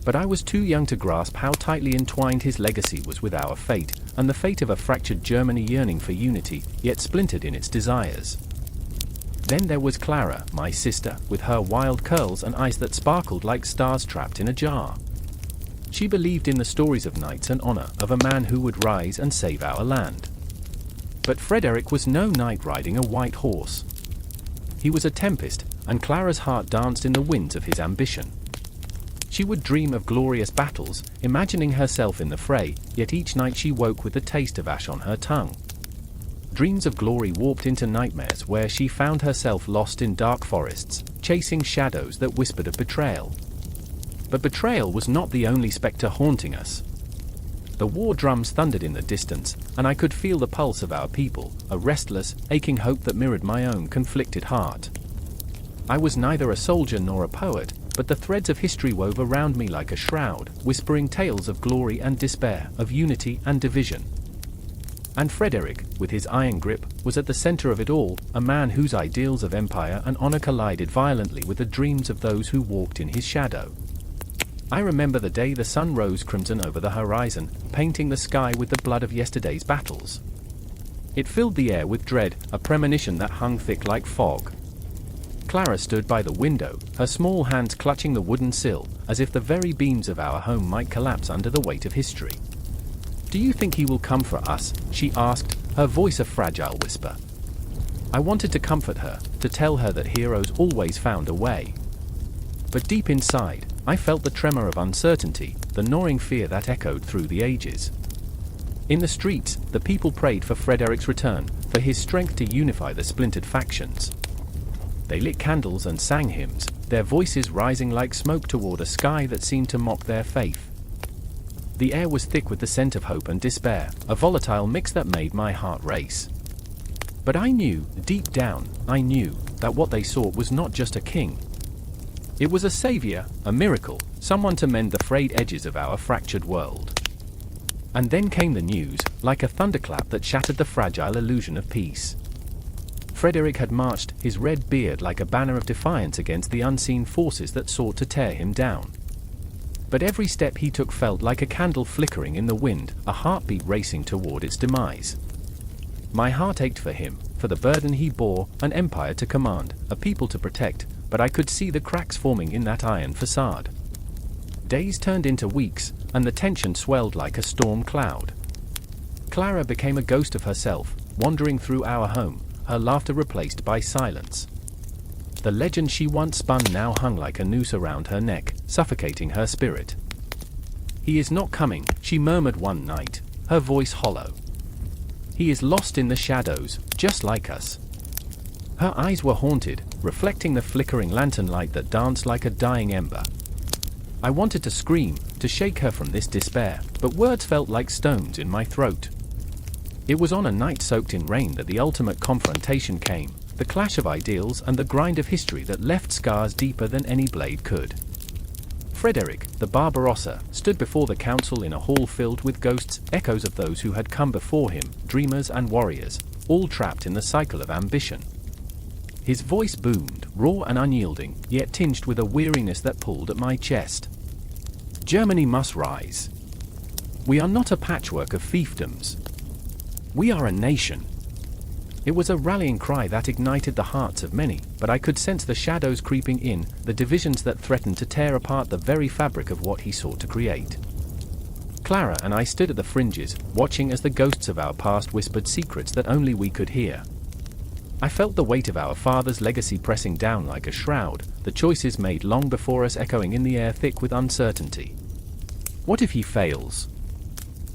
But I was too young to grasp how tightly entwined his legacy was with our fate, and the fate of a fractured Germany yearning for unity, yet splintered in its desires. Then there was Clara, my sister, with her wild curls and eyes that sparkled like stars trapped in a jar. She believed in the stories of knights and honor, of a man who would rise and save our land. But Frederick was no knight riding a white horse. He was a tempest, and Clara's heart danced in the winds of his ambition. She would dream of glorious battles, imagining herself in the fray, yet each night she woke with the taste of ash on her tongue. Dreams of glory warped into nightmares where she found herself lost in dark forests, chasing shadows that whispered of betrayal. But betrayal was not the only spectre haunting us. The war drums thundered in the distance, and I could feel the pulse of our people, a restless, aching hope that mirrored my own conflicted heart. I was neither a soldier nor a poet, but the threads of history wove around me like a shroud, whispering tales of glory and despair, of unity and division. And Frederick, with his iron grip, was at the center of it all, a man whose ideals of empire and honor collided violently with the dreams of those who walked in his shadow. I remember the day the sun rose crimson over the horizon, painting the sky with the blood of yesterday's battles. It filled the air with dread, a premonition that hung thick like fog. Clara stood by the window, her small hands clutching the wooden sill, as if the very beams of our home might collapse under the weight of history. "Do you think he will come for us?" she asked, her voice a fragile whisper. I wanted to comfort her, to tell her that heroes always found a way. But deep inside, I felt the tremor of uncertainty, the gnawing fear that echoed through the ages. In the streets, the people prayed for Frederick's return, for his strength to unify the splintered factions. They lit candles and sang hymns, their voices rising like smoke toward a sky that seemed to mock their faith. The air was thick with the scent of hope and despair, a volatile mix that made my heart race. But I knew, deep down, I knew, that what they sought was not just a king. It was a savior, a miracle, someone to mend the frayed edges of our fractured world. And then came the news, like a thunderclap that shattered the fragile illusion of peace. Frederick had marched, his red beard like a banner of defiance against the unseen forces that sought to tear him down. But every step he took felt like a candle flickering in the wind, a heartbeat racing toward its demise. My heart ached for him, for the burden he bore, an empire to command, a people to protect, but I could see the cracks forming in that iron facade. Days turned into weeks, and the tension swelled like a storm cloud. Clara became a ghost of herself, wandering through our home, her laughter replaced by silence. The legend she once spun now hung like a noose around her neck, suffocating her spirit. "He is not coming," she murmured one night, her voice hollow. "He is lost in the shadows, just like us." Her eyes were haunted, reflecting the flickering lantern light that danced like a dying ember. I wanted to scream, to shake her from this despair, but words felt like stones in my throat. It was on a night soaked in rain that the ultimate confrontation came, the clash of ideals and the grind of history that left scars deeper than any blade could. Frederick, the Barbarossa, stood before the council in a hall filled with ghosts, echoes of those who had come before him, dreamers and warriors, all trapped in the cycle of ambition. His voice boomed, raw and unyielding, yet tinged with a weariness that pulled at my chest. "Germany must rise. We are not a patchwork of fiefdoms. We are a nation." It was a rallying cry that ignited the hearts of many, but I could sense the shadows creeping in, the divisions that threatened to tear apart the very fabric of what he sought to create. Clara and I stood at the fringes, watching as the ghosts of our past whispered secrets that only we could hear. I felt the weight of our father's legacy pressing down like a shroud, the choices made long before us echoing in the air thick with uncertainty. What if he fails?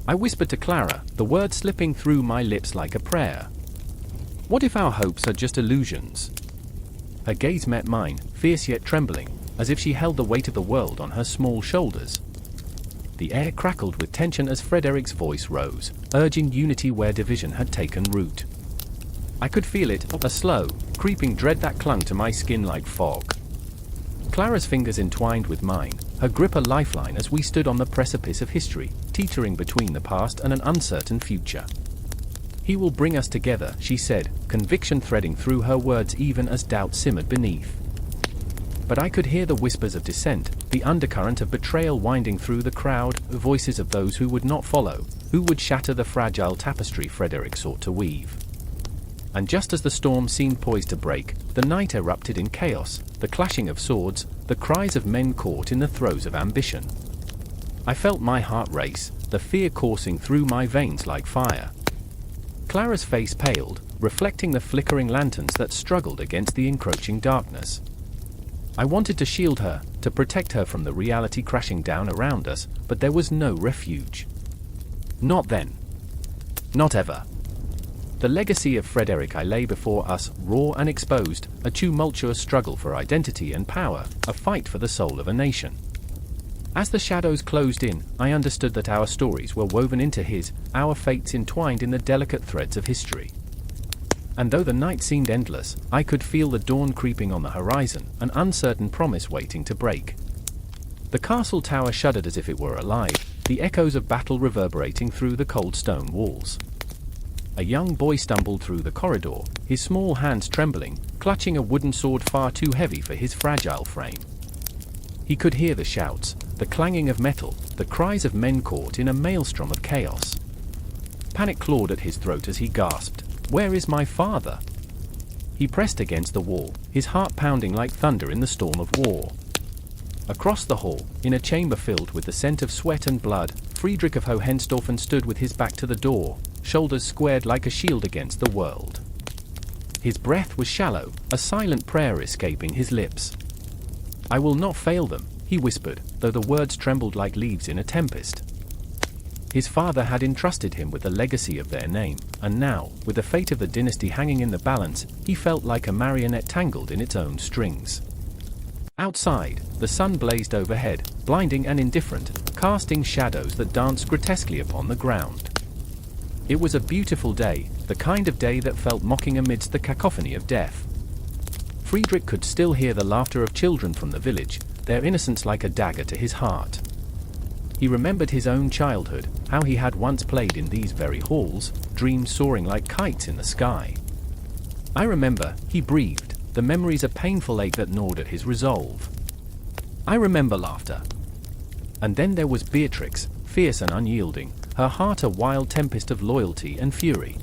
I whispered to Clara, the words slipping through my lips like a prayer. What if our hopes are just illusions? Her gaze met mine, fierce yet trembling, as if she held the weight of the world on her small shoulders. The air crackled with tension as Frederick's voice rose, urging unity where division had taken root. I could feel it, a slow, creeping dread that clung to my skin like fog. Clara's fingers entwined with mine, her grip a lifeline as we stood on the precipice of history, teetering between the past and an uncertain future. "He will bring us together," she said, conviction threading through her words even as doubt simmered beneath. But I could hear the whispers of dissent, the undercurrent of betrayal winding through the crowd, voices of those who would not follow, who would shatter the fragile tapestry Frederick sought to weave. And just as the storm seemed poised to break, the night erupted in chaos, the clashing of swords, the cries of men caught in the throes of ambition. I felt my heart race, the fear coursing through my veins like fire. Clara's face paled, reflecting the flickering lanterns that struggled against the encroaching darkness. I wanted to shield her, to protect her from the reality crashing down around us, but there was no refuge. Not then. Not ever. The legacy of Frederick I lay before us, raw and exposed, a tumultuous struggle for identity and power, a fight for the soul of a nation. As the shadows closed in, I understood that our stories were woven into his, our fates entwined in the delicate threads of history. And though the night seemed endless, I could feel the dawn creeping on the horizon, an uncertain promise waiting to break. The castle tower shuddered as if it were alive, the echoes of battle reverberating through the cold stone walls. A young boy stumbled through the corridor, his small hands trembling, clutching a wooden sword far too heavy for his fragile frame. He could hear the shouts, the clanging of metal, the cries of men caught in a maelstrom of chaos. Panic clawed at his throat as he gasped, "Where is my father?" He pressed against the wall, his heart pounding like thunder in the storm of war. Across the hall, in a chamber filled with the scent of sweat and blood, Friedrich of Hohenstaufen stood with his back to the door, shoulders squared like a shield against the world. His breath was shallow, a silent prayer escaping his lips. "I will not fail them," he whispered, though the words trembled like leaves in a tempest. His father had entrusted him with the legacy of their name, and now, with the fate of the dynasty hanging in the balance, he felt like a marionette tangled in its own strings. Outside, the sun blazed overhead, blinding and indifferent, casting shadows that danced grotesquely upon the ground. It was a beautiful day, the kind of day that felt mocking amidst the cacophony of death. Friedrich could still hear the laughter of children from the village, their innocence like a dagger to his heart. He remembered his own childhood, how he had once played in these very halls, dreams soaring like kites in the sky. "I remember," he breathed, the memories a painful ache that gnawed at his resolve. "I remember laughter." And then there was Beatrix, fierce and unyielding, her heart a wild tempest of loyalty and fury.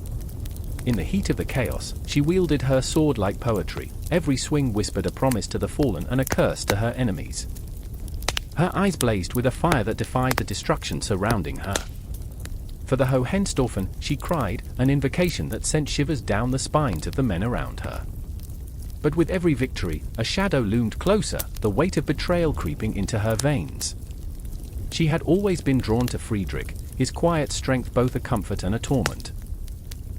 In the heat of the chaos, she wielded her sword like poetry, every swing whispered a promise to the fallen and a curse to her enemies. Her eyes blazed with a fire that defied the destruction surrounding her. For the Hohenstaufen, she cried, an invocation that sent shivers down the spines of the men around her. But with every victory, a shadow loomed closer, the weight of betrayal creeping into her veins. She had always been drawn to Friedrich, his quiet strength both a comfort and a torment.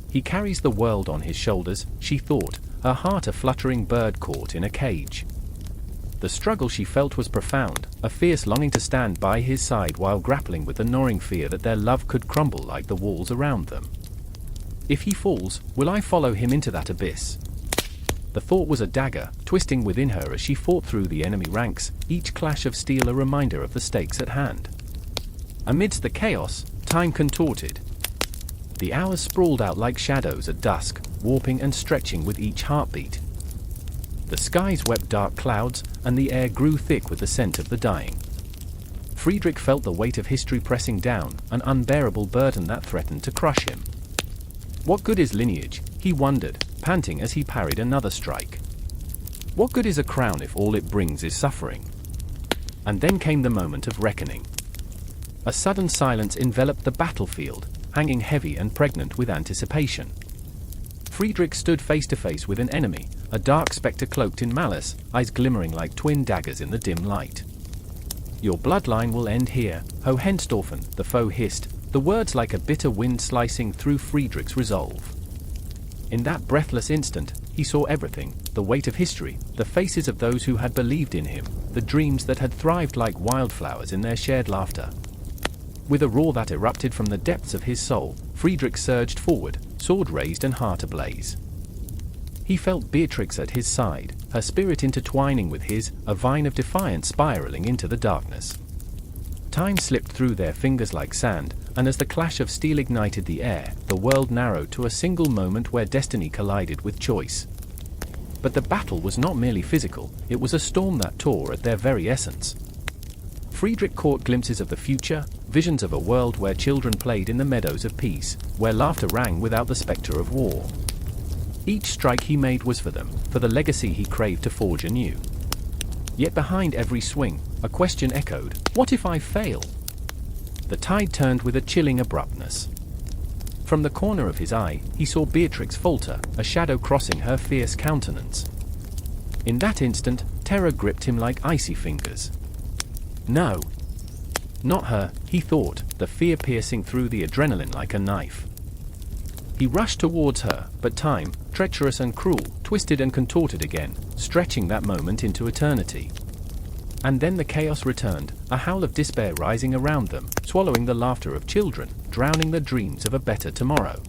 He carries the world on his shoulders, she thought, her heart a fluttering bird caught in a cage. The struggle she felt was profound, a fierce longing to stand by his side while grappling with the gnawing fear that their love could crumble like the walls around them. If he falls, will I follow him into that abyss? The thought was a dagger, twisting within her as she fought through the enemy ranks, each clash of steel a reminder of the stakes at hand. Amidst the chaos, time contorted. The hours sprawled out like shadows at dusk, warping and stretching with each heartbeat. The skies wept dark clouds, and the air grew thick with the scent of the dying. Friedrich felt the weight of history pressing down, an unbearable burden that threatened to crush him. What good is lineage, he wondered, panting as he parried another strike. What good is a crown if all it brings is suffering? And then came the moment of reckoning. A sudden silence enveloped the battlefield, hanging heavy and pregnant with anticipation. Friedrich stood face to face with an enemy, a dark spectre cloaked in malice, eyes glimmering like twin daggers in the dim light. "Your bloodline will end here, Hohenstaufen," the foe hissed, the words like a bitter wind slicing through Friedrich's resolve. In that breathless instant, he saw everything, the weight of history, the faces of those who had believed in him, the dreams that had thrived like wildflowers in their shared laughter. With a roar that erupted from the depths of his soul, Friedrich surged forward, sword raised and heart ablaze. He felt Beatrix at his side, her spirit intertwining with his, a vine of defiance spiraling into the darkness. Time slipped through their fingers like sand, and as the clash of steel ignited the air, the world narrowed to a single moment where destiny collided with choice. But the battle was not merely physical, it was a storm that tore at their very essence. Friedrich caught glimpses of the future, visions of a world where children played in the meadows of peace, where laughter rang without the spectre of war. Each strike he made was for them, for the legacy he craved to forge anew. Yet behind every swing, a question echoed, "What if I fail?" The tide turned with a chilling abruptness. From the corner of his eye, he saw Beatrix falter, a shadow crossing her fierce countenance. In that instant, Terror gripped him like icy fingers. No. Not her, he thought, the fear piercing through the adrenaline like a knife. He rushed towards her, but time, treacherous and cruel, twisted and contorted again, stretching that moment into eternity. And then the chaos returned, a howl of despair rising around them, swallowing the laughter of children, drowning the dreams of a better tomorrow.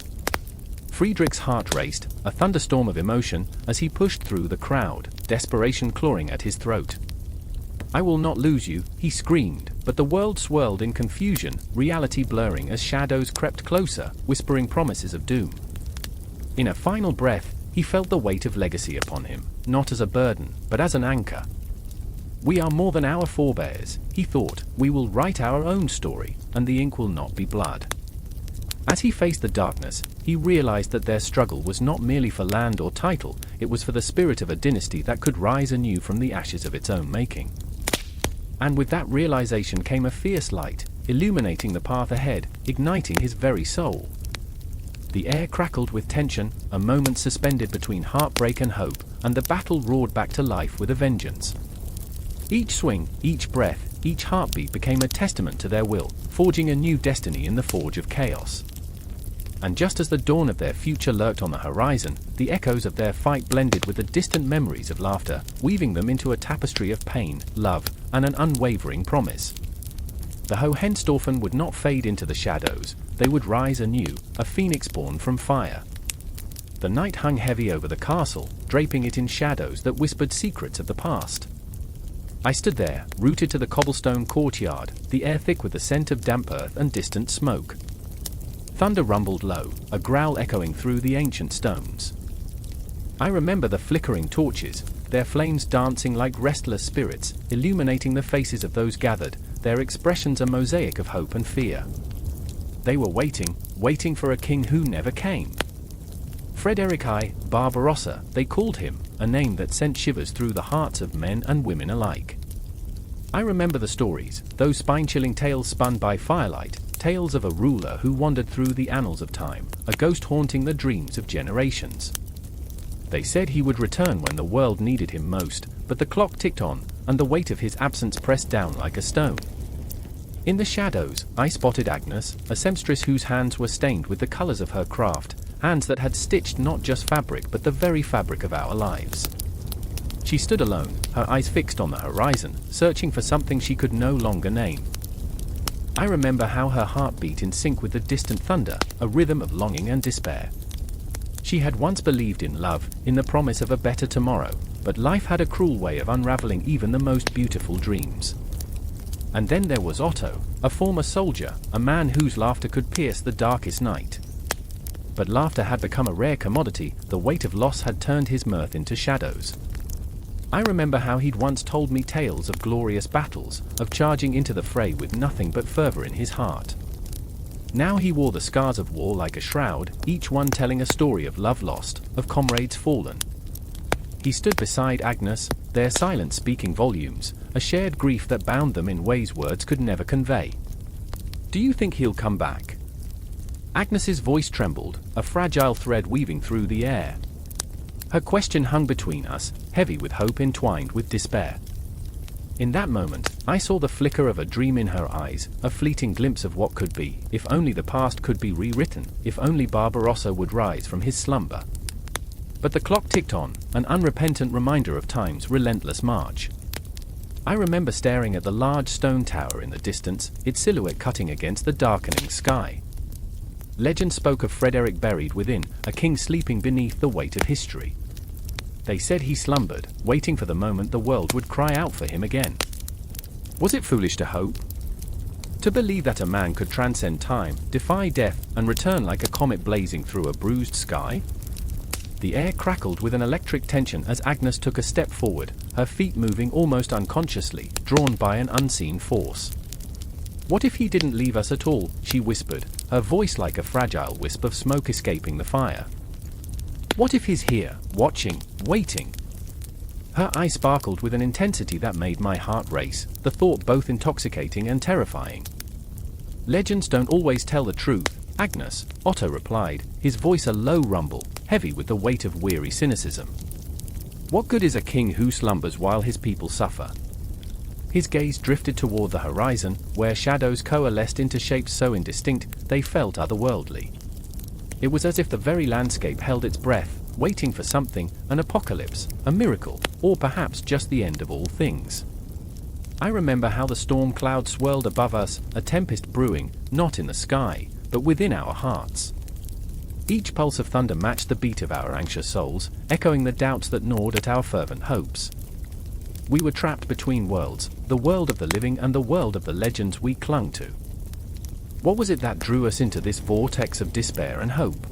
Friedrich's heart raced, a thunderstorm of emotion, as he pushed through the crowd, desperation clawing at his throat. "I will not lose you," he screamed, but the world swirled in confusion, reality blurring as shadows crept closer, whispering promises of doom. In a final breath, he felt the weight of legacy upon him, not as a burden, but as an anchor. "We are more than our forebears," he thought. "We will write our own story, and the ink will not be blood." As he faced the darkness, he realized that their struggle was not merely for land or title, it was for the spirit of a dynasty that could rise anew from the ashes of its own making. And with that realization came a fierce light, illuminating the path ahead, igniting his very soul. The air crackled with tension, a moment suspended between heartbreak and hope, and the battle roared back to life with a vengeance. Each swing, each breath, each heartbeat became a testament to their will, forging a new destiny in the forge of chaos. And just as the dawn of their future lurked on the horizon, the echoes of their fight blended with the distant memories of laughter, weaving them into a tapestry of pain, love, and an unwavering promise. The Hohenstaufen would not fade into the shadows, they would rise anew, a phoenix born from fire. The night hung heavy over the castle, draping it in shadows that whispered secrets of the past. I stood there, rooted to the cobblestone courtyard, the air thick with the scent of damp earth and distant smoke. Thunder rumbled low, a growl echoing through the ancient stones. I remember the flickering torches, their flames dancing like restless spirits, illuminating the faces of those gathered, their expressions a mosaic of hope and fear. They were waiting for a king who never came. Frederick I Barbarossa, they called him, a name that sent shivers through the hearts of men and women alike. I remember the stories, those spine-chilling tales spun by firelight, tales of a ruler who wandered through the annals of time, a ghost haunting the dreams of generations. They said he would return when the world needed him most, but the clock ticked on, and the weight of his absence pressed down like a stone. In the shadows, I spotted Agnes, a seamstress whose hands were stained with the colors of her craft, hands that had stitched not just fabric but the very fabric of our lives. She stood alone, her eyes fixed on the horizon, searching for something she could no longer name. I remember how her heart beat in sync with the distant thunder, a rhythm of longing and despair. She had once believed in love, in the promise of a better tomorrow, but life had a cruel way of unraveling even the most beautiful dreams. And then there was Otto, a former soldier, a man whose laughter could pierce the darkest night. But laughter had become a rare commodity, the weight of loss had turned his mirth into shadows. I remember how he'd once told me tales of glorious battles, of charging into the fray with nothing but fervor in his heart. Now he wore the scars of war like a shroud, each one telling a story of love lost, of comrades fallen. He stood beside Agnes, their silence speaking volumes, a shared grief that bound them in ways words could never convey. "Do you think he'll come back?" Agnes's voice trembled, a fragile thread weaving through the air. Her question hung between us, heavy with hope entwined with despair. In that moment, I saw the flicker of a dream in her eyes, a fleeting glimpse of what could be, if only the past could be rewritten, if only Barbarossa would rise from his slumber. But the clock ticked on, an unrepentant reminder of time's relentless march. I remember staring at the large stone tower in the distance, its silhouette cutting against the darkening sky. Legend spoke of Frederick buried within, a king sleeping beneath the weight of history. They said he slumbered, waiting for the moment the world would cry out for him again. Was it foolish to hope? To believe that a man could transcend time, defy death, and return like a comet blazing through a bruised sky? The air crackled with an electric tension as Agnes took a step forward, her feet moving almost unconsciously, drawn by an unseen force. "What if he didn't leave us at all?" she whispered, her voice like a fragile wisp of smoke escaping the fire. "What if he's here, watching, waiting?" Her eyes sparkled with an intensity that made my heart race, the thought both intoxicating and terrifying. "Legends don't always tell the truth, Agnes," Otto replied, his voice a low rumble, heavy with the weight of weary cynicism. What good is a king who slumbers while his people suffer? His gaze drifted toward the horizon, where shadows coalesced into shapes so indistinct they felt otherworldly. It was as if the very landscape held its breath, waiting for something, an apocalypse, a miracle, or perhaps just the end of all things. I remember how the storm cloud swirled above us, a tempest brewing, not in the sky, but within our hearts. Each pulse of thunder matched the beat of our anxious souls, echoing the doubts that gnawed at our fervent hopes. We were trapped between worlds, the world of the living and the world of the legends we clung to. What was it that drew us into this vortex of despair and hope?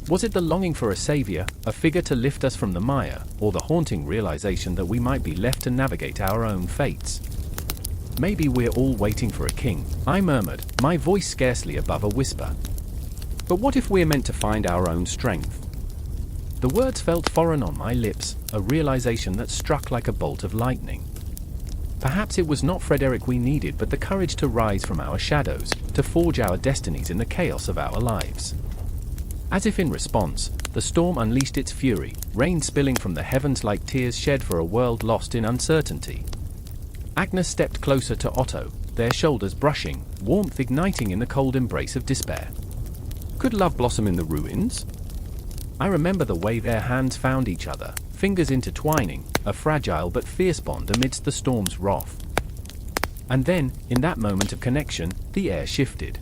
Was it the longing for a savior, a figure to lift us from the mire, or the haunting realization that we might be left to navigate our own fates? Maybe we're all waiting for a king, I murmured, my voice scarcely above a whisper. But what if we're meant to find our own strength? The words felt foreign on my lips, a realization that struck like a bolt of lightning. Perhaps it was not Frederick we needed, but the courage to rise from our shadows, to forge our destinies in the chaos of our lives. As if in response, the storm unleashed its fury, rain spilling from the heavens like tears shed for a world lost in uncertainty. Agnes stepped closer to Otto, their shoulders brushing, warmth igniting in the cold embrace of despair. Could love blossom in the ruins? I remember the way their hands found each other, fingers intertwining, a fragile but fierce bond amidst the storm's wrath. And then, in that moment of connection, the air shifted.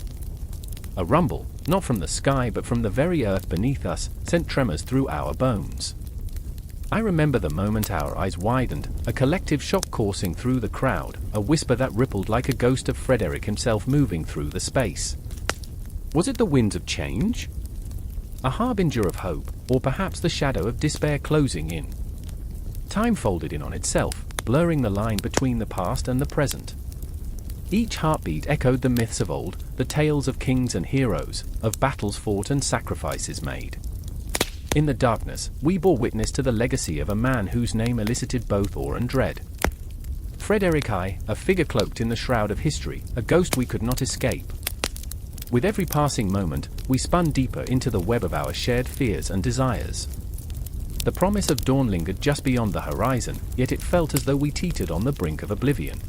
A rumble, not from the sky but from the very earth beneath us, sent tremors through our bones. I remember the moment our eyes widened, a collective shock coursing through the crowd, a whisper that rippled like a ghost of Frederick himself moving through the space. Was it the winds of change? A harbinger of hope, or perhaps the shadow of despair closing in? Time folded in on itself, blurring the line between the past and the present. Each heartbeat echoed the myths of old, the tales of kings and heroes, of battles fought and sacrifices made. In the darkness, we bore witness to the legacy of a man whose name elicited both awe and dread. Frederick I, a figure cloaked in the shroud of history, a ghost we could not escape. With every passing moment, we spun deeper into the web of our shared fears and desires. The promise of dawn lingered just beyond the horizon, yet it felt as though we teetered on the brink of oblivion.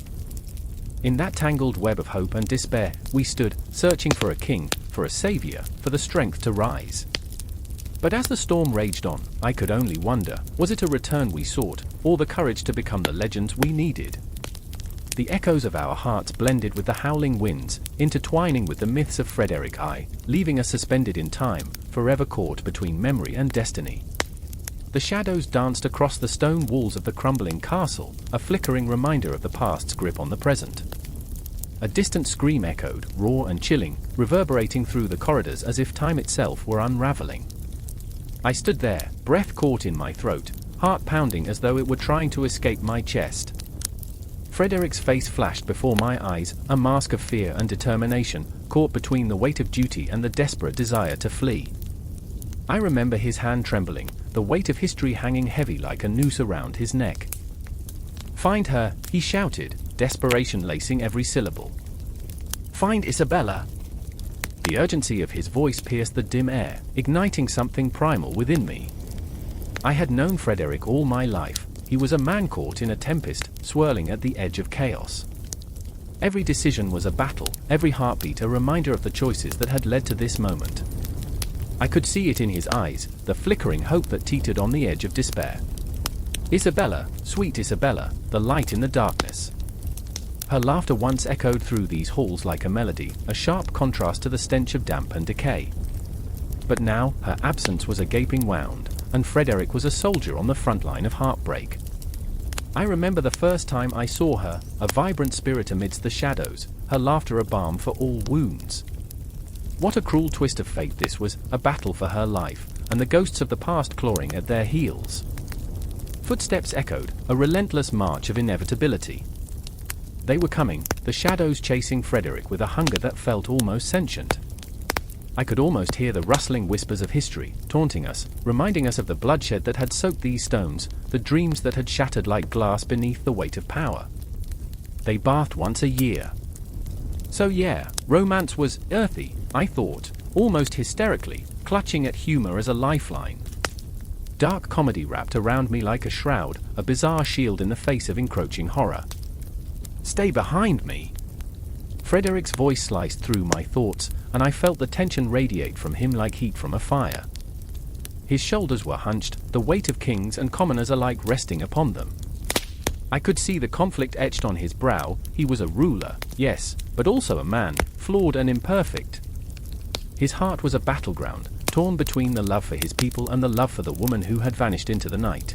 In that tangled web of hope and despair, we stood, searching for a king, for a savior, for the strength to rise. But as the storm raged on, I could only wonder, was it a return we sought, or the courage to become the legends we needed? The echoes of our hearts blended with the howling winds, intertwining with the myths of Frederick I, leaving us suspended in time, forever caught between memory and destiny. The shadows danced across the stone walls of the crumbling castle, a flickering reminder of the past's grip on the present. A distant scream echoed, raw and chilling, reverberating through the corridors as if time itself were unraveling. I stood there, breath caught in my throat, heart pounding as though it were trying to escape my chest. Frederick's face flashed before my eyes, a mask of fear and determination, caught between the weight of duty and the desperate desire to flee. I remember his hand trembling, the weight of history hanging heavy like a noose around his neck. "Find her," he shouted, desperation lacing every syllable. "Find Isabella." The urgency of his voice pierced the dim air, igniting something primal within me. I had known Frederick all my life. He was a man caught in a tempest, swirling at the edge of chaos. Every decision was a battle, every heartbeat a reminder of the choices that had led to this moment. I could see it in his eyes, the flickering hope that teetered on the edge of despair. Isabella, sweet Isabella, the light in the darkness. Her laughter once echoed through these halls like a melody, a sharp contrast to the stench of damp and decay. But now, her absence was a gaping wound, and Frederick was a soldier on the front line of heartbreak. I remember the first time I saw her, a vibrant spirit amidst the shadows, her laughter a balm for all wounds. What a cruel twist of fate this was, a battle for her life, and the ghosts of the past clawing at their heels. Footsteps echoed, a relentless march of inevitability. They were coming, the shadows chasing Frederick with a hunger that felt almost sentient. I could almost hear the rustling whispers of history, taunting us, reminding us of the bloodshed that had soaked these stones, the dreams that had shattered like glass beneath the weight of power. They bathed once a year. So yeah, romance was earthy, I thought, almost hysterically, clutching at humor as a lifeline. Dark comedy wrapped around me like a shroud, a bizarre shield in the face of encroaching horror. "Stay behind me!" Frederick's voice sliced through my thoughts, and I felt the tension radiate from him like heat from a fire. His shoulders were hunched, the weight of kings and commoners alike resting upon them. I could see the conflict etched on his brow. He was a ruler, yes, but also a man, flawed and imperfect. His heart was a battleground, torn between the love for his people and the love for the woman who had vanished into the night.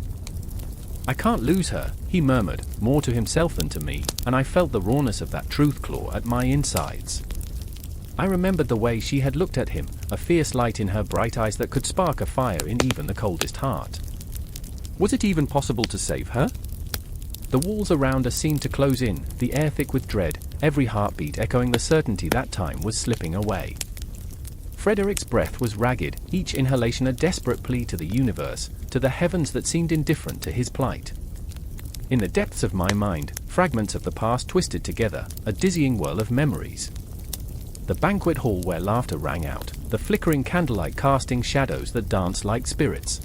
"I can't lose her," he murmured, more to himself than to me, and I felt the rawness of that truth claw at my insides. I remembered the way she had looked at him, a fierce light in her bright eyes that could spark a fire in even the coldest heart. Was it even possible to save her? The walls around us seemed to close in, the air thick with dread, every heartbeat echoing the certainty that time was slipping away. Frederick's breath was ragged, each inhalation a desperate plea to the universe, to the heavens that seemed indifferent to his plight. In the depths of my mind, fragments of the past twisted together, a dizzying whirl of memories. The banquet hall where laughter rang out, the flickering candlelight casting shadows that danced like spirits.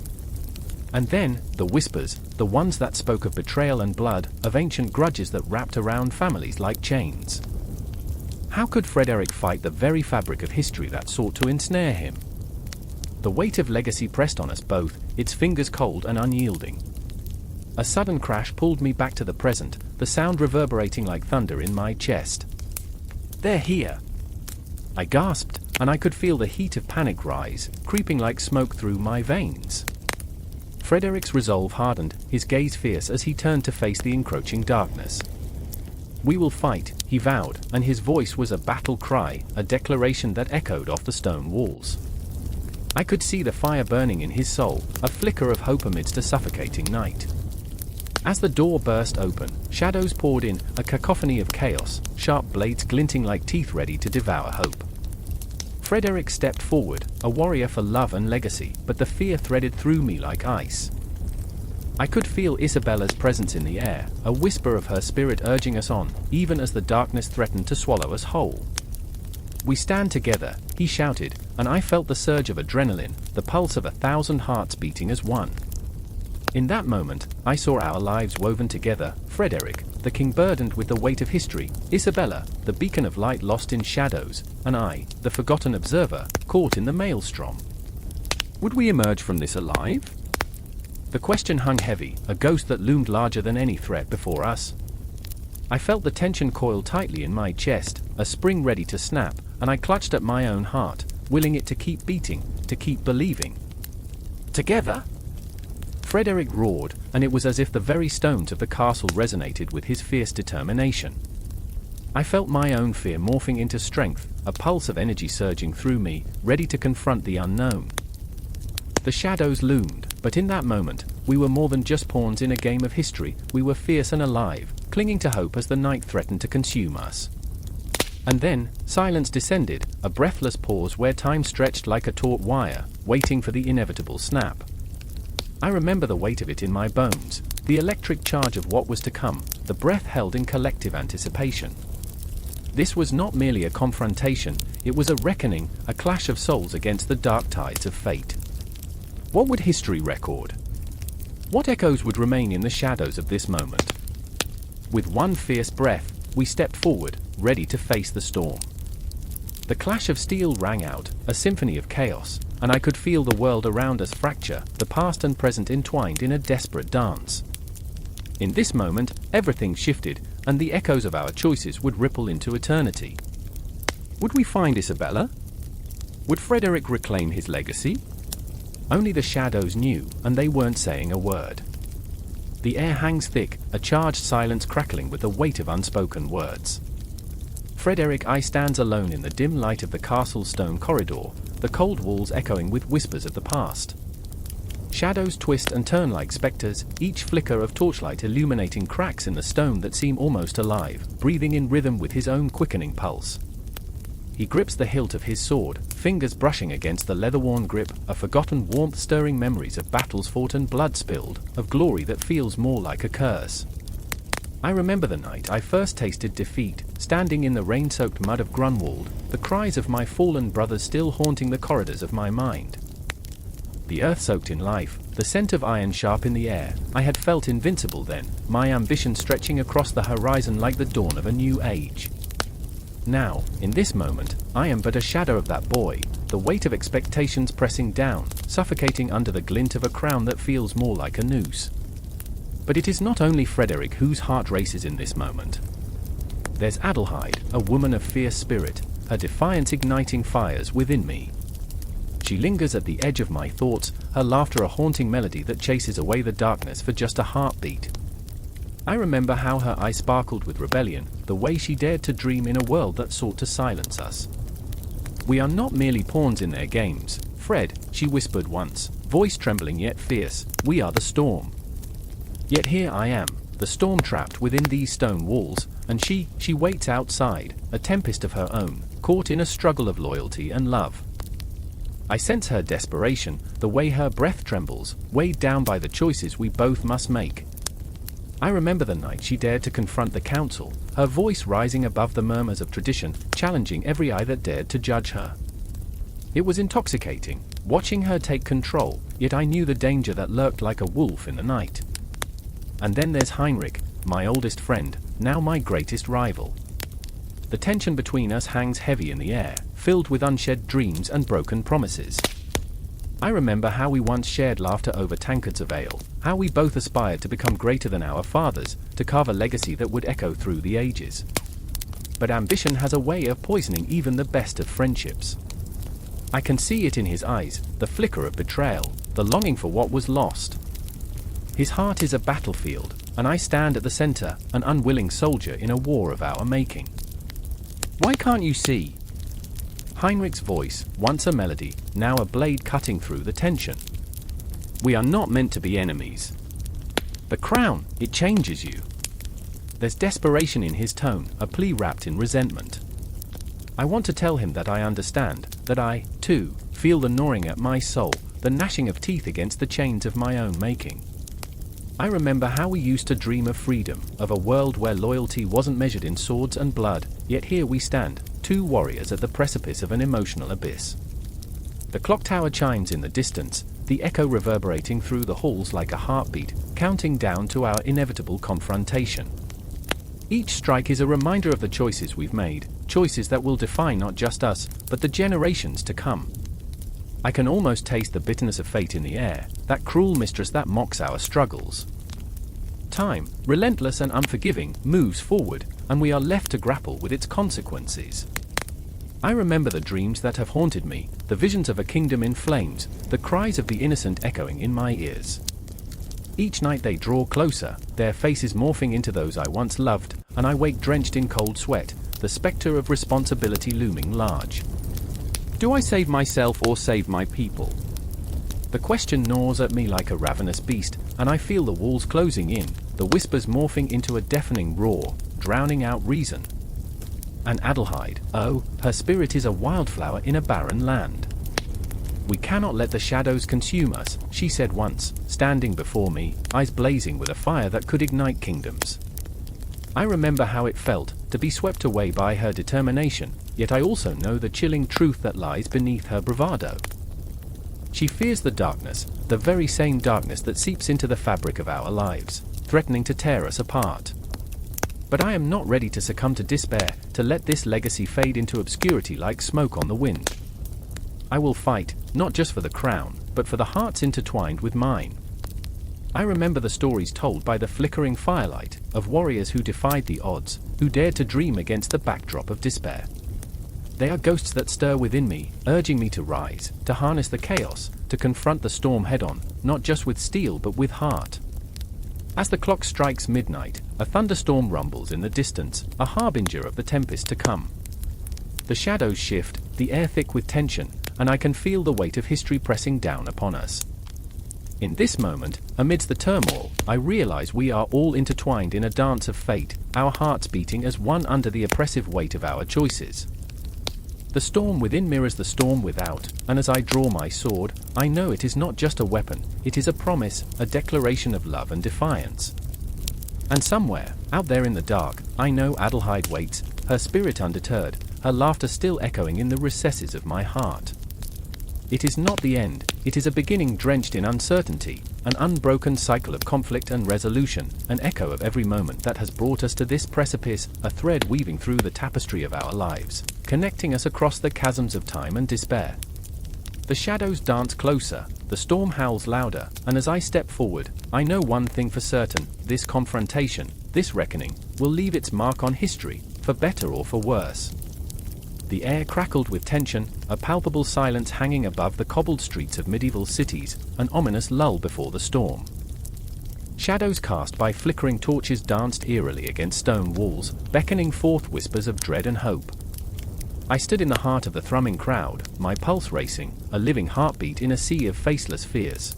And then, the whispers, the ones that spoke of betrayal and blood, of ancient grudges that wrapped around families like chains. How could Frederick fight the very fabric of history that sought to ensnare him? The weight of legacy pressed on us both, its fingers cold and unyielding. A sudden crash pulled me back to the present, the sound reverberating like thunder in my chest. "They're here!" I gasped, and I could feel the heat of panic rise, creeping like smoke through my veins. Frederick's resolve hardened, his gaze fierce as he turned to face the encroaching darkness. "We will fight," he vowed, and his voice was a battle cry, a declaration that echoed off the stone walls. I could see the fire burning in his soul, a flicker of hope amidst a suffocating night. As the door burst open, shadows poured in, a cacophony of chaos, sharp blades glinting like teeth ready to devour hope. Frederick stepped forward, a warrior for love and legacy, but the fear threaded through me like ice. I could feel Isabella's presence in the air, a whisper of her spirit urging us on, even as the darkness threatened to swallow us whole. "We stand together," he shouted, and I felt the surge of adrenaline, the pulse of 1,000 hearts beating as one. In that moment, I saw our lives woven together, Frederick, the king burdened with the weight of history, Isabella, the beacon of light lost in shadows, and I, the forgotten observer, caught in the maelstrom. Would we emerge from this alive? The question hung heavy, a ghost that loomed larger than any threat before us. I felt the tension coil tightly in my chest, a spring ready to snap, and I clutched at my own heart, willing it to keep beating, to keep believing. "Together!" Frederick roared, and it was as if the very stones of the castle resonated with his fierce determination. I felt my own fear morphing into strength, a pulse of energy surging through me, ready to confront the unknown. The shadows loomed, but in that moment, we were more than just pawns in a game of history. We were fierce and alive, clinging to hope as the night threatened to consume us. And then, silence descended, a breathless pause where time stretched like a taut wire, waiting for the inevitable snap. I remember the weight of it in my bones, the electric charge of what was to come, the breath held in collective anticipation. This was not merely a confrontation, it was a reckoning, a clash of souls against the dark tides of fate. What would history record? What echoes would remain in the shadows of this moment? With one fierce breath, we stepped forward, ready to face the storm. The clash of steel rang out, a symphony of chaos, and I could feel the world around us fracture, the past and present entwined in a desperate dance. In this moment, everything shifted, and the echoes of our choices would ripple into eternity. Would we find Isabella? Would Frederick reclaim his legacy? Only the shadows knew, and they weren't saying a word. The air hangs thick, a charged silence crackling with the weight of unspoken words. Frederick I stands alone in the dim light of the castle's stone corridor, the cold walls echoing with whispers of the past. Shadows twist and turn like specters, each flicker of torchlight illuminating cracks in the stone that seem almost alive, breathing in rhythm with his own quickening pulse. He grips the hilt of his sword, fingers brushing against the leather-worn grip, a forgotten warmth stirring memories of battles fought and blood spilled, of glory that feels more like a curse. I remember the night I first tasted defeat, standing in the rain-soaked mud of Grunwald, the cries of my fallen brothers still haunting the corridors of my mind. The earth soaked in life, the scent of iron sharp in the air. I had felt invincible then, my ambition stretching across the horizon like the dawn of a new age. Now, in this moment, I am but a shadow of that boy, the weight of expectations pressing down, suffocating under the glint of a crown that feels more like a noose. But it is not only Frederick whose heart races in this moment. There's Adelheid, a woman of fierce spirit, her defiance igniting fires within me. She lingers at the edge of my thoughts, her laughter a haunting melody that chases away the darkness for just a heartbeat. I remember how her eyes sparkled with rebellion, the way she dared to dream in a world that sought to silence us. "We are not merely pawns in their games, Fred," she whispered once, voice trembling yet fierce. "We are the storm." Yet here I am, the storm trapped within these stone walls, and she waits outside, a tempest of her own, caught in a struggle of loyalty and love. I sense her desperation, the way her breath trembles, weighed down by the choices we both must make. I remember the night she dared to confront the council, her voice rising above the murmurs of tradition, challenging every eye that dared to judge her. It was intoxicating, watching her take control, yet I knew the danger that lurked like a wolf in the night. And then there's Heinrich, my oldest friend, now my greatest rival. The tension between us hangs heavy in the air, filled with unshed dreams and broken promises. I remember how we once shared laughter over tankards of ale, how we both aspired to become greater than our fathers, to carve a legacy that would echo through the ages. But ambition has a way of poisoning even the best of friendships. I can see it in his eyes, the flicker of betrayal, the longing for what was lost. His heart is a battlefield, and I stand at the center, an unwilling soldier in a war of our making. "Why can't you see?" Heinrich's voice, once a melody, now a blade cutting through the tension. "We are not meant to be enemies. The crown, it changes you." There's desperation in his tone, a plea wrapped in resentment. I want to tell him that I understand, that I, too, feel the gnawing at my soul, the gnashing of teeth against the chains of my own making. I remember how we used to dream of freedom, of a world where loyalty wasn't measured in swords and blood, yet here we stand, two warriors at the precipice of an emotional abyss. The clock tower chimes in the distance, the echo reverberating through the halls like a heartbeat, counting down to our inevitable confrontation. Each strike is a reminder of the choices we've made, choices that will define not just us, but the generations to come. I can almost taste the bitterness of fate in the air, that cruel mistress that mocks our struggles. Time, relentless and unforgiving, moves forward, and we are left to grapple with its consequences. I remember the dreams that have haunted me, the visions of a kingdom in flames, the cries of the innocent echoing in my ears. Each night they draw closer, their faces morphing into those I once loved, and I wake drenched in cold sweat, the specter of responsibility looming large. Do I save myself or save my people? The question gnaws at me like a ravenous beast, and I feel the walls closing in, the whispers morphing into a deafening roar, drowning out reason. And Adelheid, oh, her spirit is a wildflower in a barren land. "We cannot let the shadows consume us," she said once, standing before me, eyes blazing with a fire that could ignite kingdoms. I remember how it felt, to be swept away by her determination, yet I also know the chilling truth that lies beneath her bravado. She fears the darkness, the very same darkness that seeps into the fabric of our lives, threatening to tear us apart. But I am not ready to succumb to despair, to let this legacy fade into obscurity like smoke on the wind. I will fight, not just for the crown, but for the hearts intertwined with mine. I remember the stories told by the flickering firelight, of warriors who defied the odds, who dared to dream against the backdrop of despair. They are ghosts that stir within me, urging me to rise, to harness the chaos, to confront the storm head-on, not just with steel but with heart. As the clock strikes midnight, a thunderstorm rumbles in the distance, a harbinger of the tempest to come. The shadows shift, the air thick with tension, and I can feel the weight of history pressing down upon us. In this moment, amidst the turmoil, I realize we are all intertwined in a dance of fate, our hearts beating as one under the oppressive weight of our choices. The storm within mirrors the storm without, and as I draw my sword, I know it is not just a weapon, it is a promise, a declaration of love and defiance. And somewhere, out there in the dark, I know Adelheid waits, her spirit undeterred, her laughter still echoing in the recesses of my heart. It is not the end, it is a beginning drenched in uncertainty, an unbroken cycle of conflict and resolution, an echo of every moment that has brought us to this precipice, a thread weaving through the tapestry of our lives, connecting us across the chasms of time and despair. The shadows dance closer, the storm howls louder, and as I step forward, I know one thing for certain: this confrontation, this reckoning, will leave its mark on history, for better or for worse. The air crackled with tension, a palpable silence hanging above the cobbled streets of medieval cities, an ominous lull before the storm. Shadows cast by flickering torches danced eerily against stone walls, beckoning forth whispers of dread and hope. I stood in the heart of the thrumming crowd, my pulse racing, a living heartbeat in a sea of faceless fears.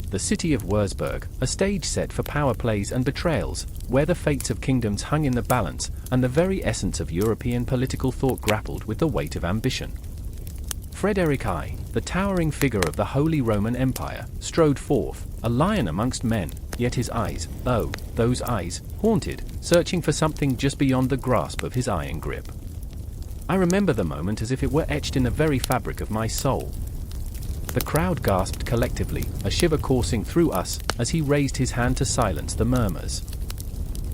The city of Wurzburg, a stage set for power plays and betrayals, where the fates of kingdoms hung in the balance, and the very essence of European political thought grappled with the weight of ambition. Frederick I, the towering figure of the Holy Roman Empire, strode forth, a lion amongst men, yet his eyes, oh, those eyes, haunted, searching for something just beyond the grasp of his iron grip. I remember the moment as if it were etched in the very fabric of my soul. The crowd gasped collectively, a shiver coursing through us, as he raised his hand to silence the murmurs.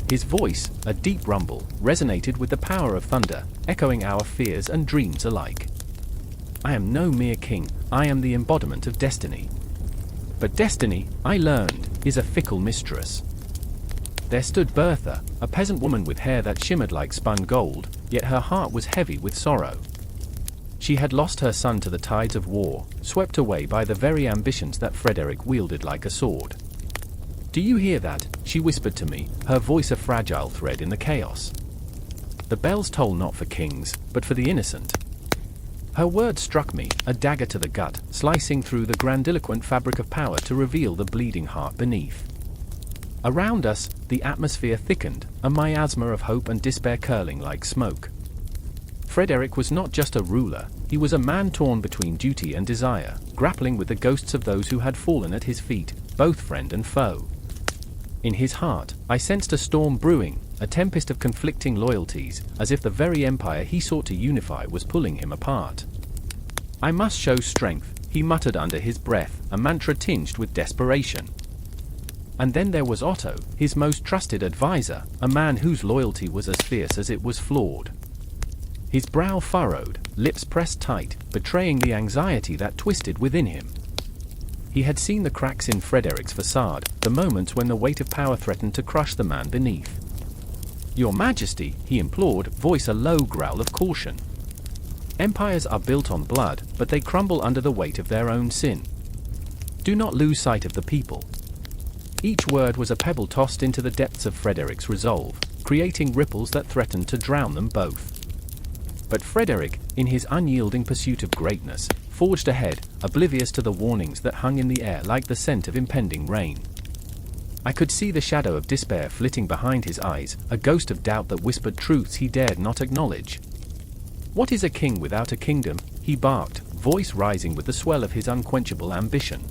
His voice, a deep rumble, resonated with the power of thunder, echoing our fears and dreams alike. I am no mere king, I am the embodiment of destiny. But destiny, I learned, is a fickle mistress. There stood Bertha, a peasant woman with hair that shimmered like spun gold, yet her heart was heavy with sorrow. She had lost her son to the tides of war, swept away by the very ambitions that Frederick wielded like a sword. "Do you hear that?" she whispered to me, her voice a fragile thread in the chaos. "The bells toll not for kings, but for the innocent." Her words struck me, a dagger to the gut, slicing through the grandiloquent fabric of power to reveal the bleeding heart beneath. Around us, the atmosphere thickened, a miasma of hope and despair curling like smoke. Frederick was not just a ruler, he was a man torn between duty and desire, grappling with the ghosts of those who had fallen at his feet, both friend and foe. In his heart, I sensed a storm brewing, a tempest of conflicting loyalties, as if the very empire he sought to unify was pulling him apart. "I must show strength," he muttered under his breath, a mantra tinged with desperation. And then there was Otto, his most trusted advisor, a man whose loyalty was as fierce as it was flawed. His brow furrowed, lips pressed tight, betraying the anxiety that twisted within him. He had seen the cracks in Frederick's facade, the moments when the weight of power threatened to crush the man beneath. "Your Majesty," he implored, voice a low growl of caution. "Empires are built on blood, but they crumble under the weight of their own sin. Do not lose sight of the people." Each word was a pebble tossed into the depths of Frederick's resolve, creating ripples that threatened to drown them both. But Frederick, in his unyielding pursuit of greatness, forged ahead, oblivious to the warnings that hung in the air like the scent of impending rain. I could see the shadow of despair flitting behind his eyes, a ghost of doubt that whispered truths he dared not acknowledge. "What is a king without a kingdom?" he barked, voice rising with the swell of his unquenchable ambition.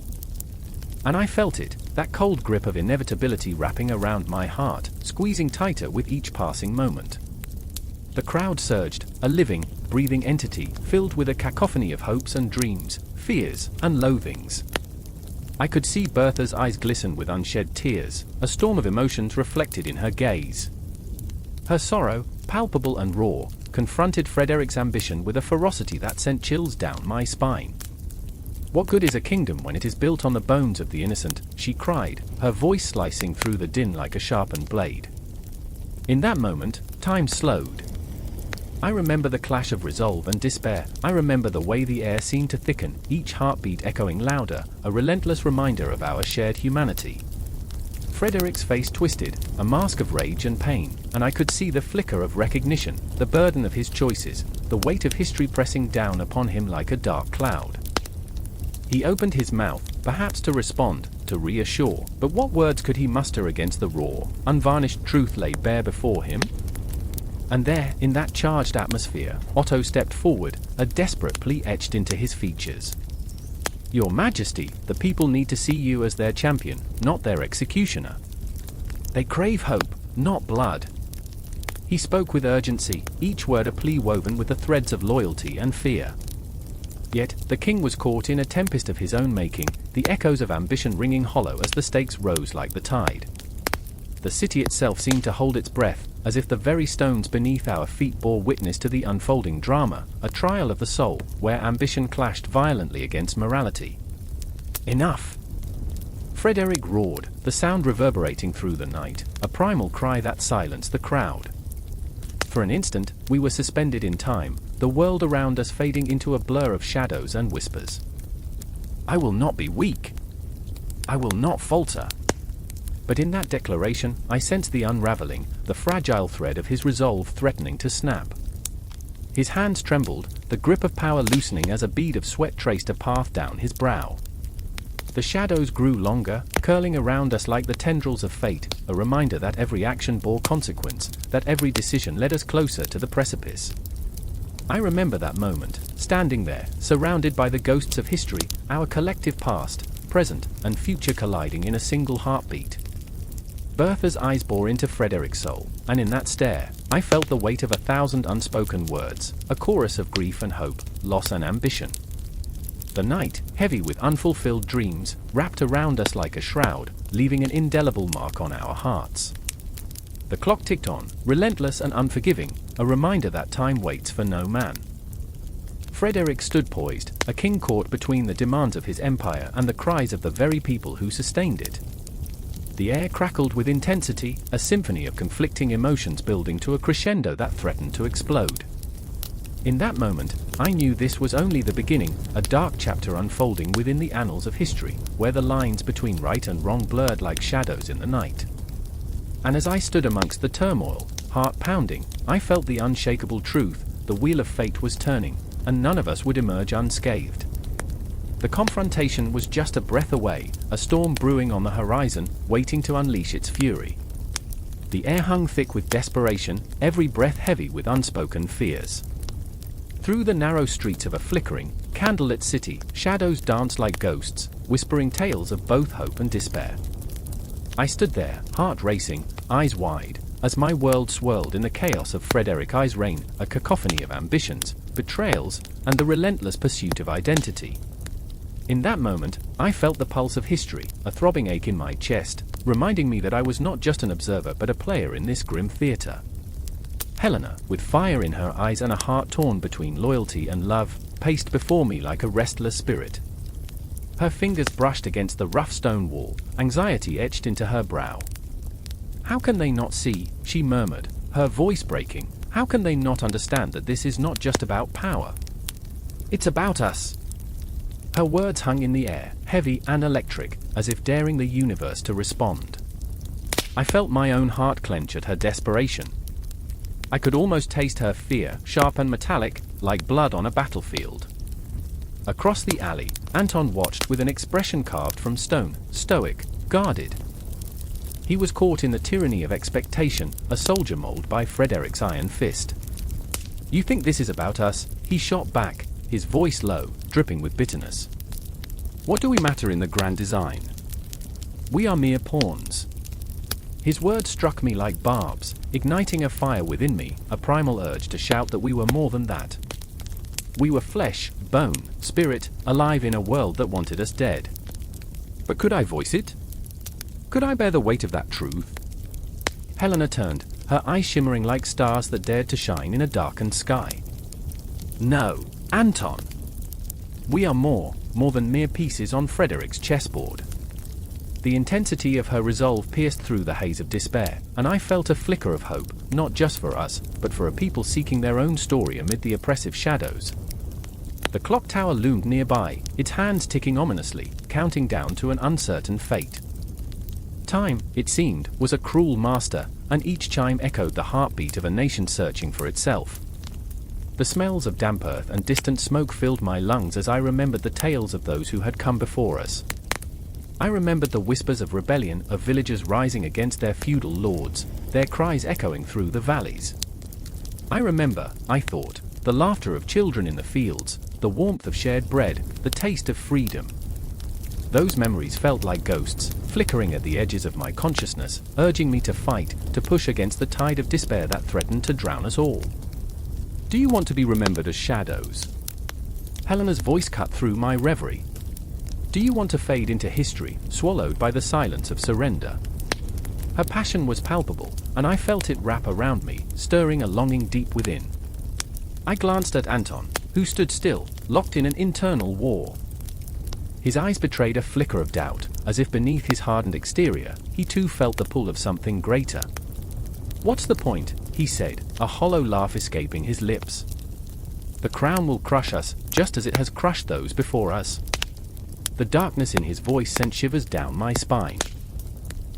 And I felt it, that cold grip of inevitability wrapping around my heart, squeezing tighter with each passing moment. The crowd surged, a living, breathing entity, filled with a cacophony of hopes and dreams, fears and loathings. I could see Bertha's eyes glisten with unshed tears, a storm of emotions reflected in her gaze. Her sorrow, palpable and raw, confronted Frederick's ambition with a ferocity that sent chills down my spine. "What good is a kingdom when it is built on the bones of the innocent?" she cried, her voice slicing through the din like a sharpened blade. In that moment, time slowed. I remember the clash of resolve and despair. I remember the way the air seemed to thicken, each heartbeat echoing louder, a relentless reminder of our shared humanity. Frederick's face twisted, a mask of rage and pain, and I could see the flicker of recognition, the burden of his choices, the weight of history pressing down upon him like a dark cloud. He opened his mouth, perhaps to respond, to reassure, but what words could he muster against the raw, unvarnished truth laid bare before him? And there, in that charged atmosphere, Otto stepped forward, a desperate plea etched into his features. "Your Majesty, the people need to see you as their champion, not their executioner. They crave hope, not blood." He spoke with urgency, each word a plea woven with the threads of loyalty and fear. Yet, the king was caught in a tempest of his own making, the echoes of ambition ringing hollow as the stakes rose like the tide. The city itself seemed to hold its breath, as if the very stones beneath our feet bore witness to the unfolding drama, a trial of the soul, where ambition clashed violently against morality. Enough! Frederick roared, the sound reverberating through the night, a primal cry that silenced the crowd. For an instant, we were suspended in time, the world around us fading into a blur of shadows and whispers. I will not be weak. I will not falter. But in that declaration, I sensed the unraveling, the fragile thread of his resolve threatening to snap. His hands trembled, the grip of power loosening as a bead of sweat traced a path down his brow. The shadows grew longer, curling around us like the tendrils of fate, a reminder that every action bore consequence, that every decision led us closer to the precipice. I remember that moment, standing there, surrounded by the ghosts of history, our collective past, present, and future colliding in a single heartbeat. Bertha's eyes bore into Frederick's soul, and in that stare, I felt the weight of 1,000 unspoken words, a chorus of grief and hope, loss and ambition. The night, heavy with unfulfilled dreams, wrapped around us like a shroud, leaving an indelible mark on our hearts. The clock ticked on, relentless and unforgiving, a reminder that time waits for no man. Frederick stood poised, a king caught between the demands of his empire and the cries of the very people who sustained it. The air crackled with intensity, a symphony of conflicting emotions building to a crescendo that threatened to explode. In that moment, I knew this was only the beginning, a dark chapter unfolding within the annals of history, where the lines between right and wrong blurred like shadows in the night. And as I stood amongst the turmoil, heart pounding, I felt the unshakable truth, the wheel of fate was turning, and none of us would emerge unscathed. The confrontation was just a breath away, a storm brewing on the horizon, waiting to unleash its fury. The air hung thick with desperation, every breath heavy with unspoken fears. Through the narrow streets of a flickering, candlelit city, shadows danced like ghosts, whispering tales of both hope and despair. I stood there, heart racing, eyes wide, as my world swirled in the chaos of Frederick I's reign, a cacophony of ambitions, betrayals, and the relentless pursuit of identity. In that moment, I felt the pulse of history, a throbbing ache in my chest, reminding me that I was not just an observer but a player in this grim theater. Helena, with fire in her eyes and a heart torn between loyalty and love, paced before me like a restless spirit. Her fingers brushed against the rough stone wall, anxiety etched into her brow. "How can they not see?" she murmured, her voice breaking. "How can they not understand that this is not just about power? It's about us." Her words hung in the air, heavy and electric, as if daring the universe to respond. I felt my own heart clench at her desperation. I could almost taste her fear, sharp and metallic, like blood on a battlefield. Across the alley, Anton watched with an expression carved from stone, stoic, guarded. He was caught in the tyranny of expectation, a soldier molded by Frederick's iron fist. "You think this is about us?" he shot back, his voice low, dripping with bitterness. "What do we matter in the grand design? We are mere pawns." His words struck me like barbs, igniting a fire within me, a primal urge to shout that we were more than that. We were flesh, bone, spirit, alive in a world that wanted us dead. But could I voice it? Could I bear the weight of that truth? Helena turned, her eyes shimmering like stars that dared to shine in a darkened sky. "No, Anton. We are more than mere pieces on Frederick's chessboard." The intensity of her resolve pierced through the haze of despair, and I felt a flicker of hope, not just for us, but for a people seeking their own story amid the oppressive shadows. The clock tower loomed nearby, its hands ticking ominously, counting down to an uncertain fate. Time, it seemed, was a cruel master, and each chime echoed the heartbeat of a nation searching for itself. The smells of damp earth and distant smoke filled my lungs as I remembered the tales of those who had come before us. I remembered the whispers of rebellion, of villagers rising against their feudal lords, their cries echoing through the valleys. I remember, I thought, the laughter of children in the fields, the warmth of shared bread, the taste of freedom. Those memories felt like ghosts, flickering at the edges of my consciousness, urging me to fight, to push against the tide of despair that threatened to drown us all. "Do you want to be remembered as shadows?" Helena's voice cut through my reverie. Do you want to fade into history, swallowed by the silence of surrender? Her passion was palpable, and I felt it wrap around me, stirring a longing deep within. I glanced at Anton, who stood still, locked in an internal war. His eyes betrayed a flicker of doubt, as if beneath his hardened exterior, he too felt the pull of something greater. What's the point? He said, a hollow laugh escaping his lips. The crown will crush us, just as it has crushed those before us. The darkness in his voice sent shivers down my spine.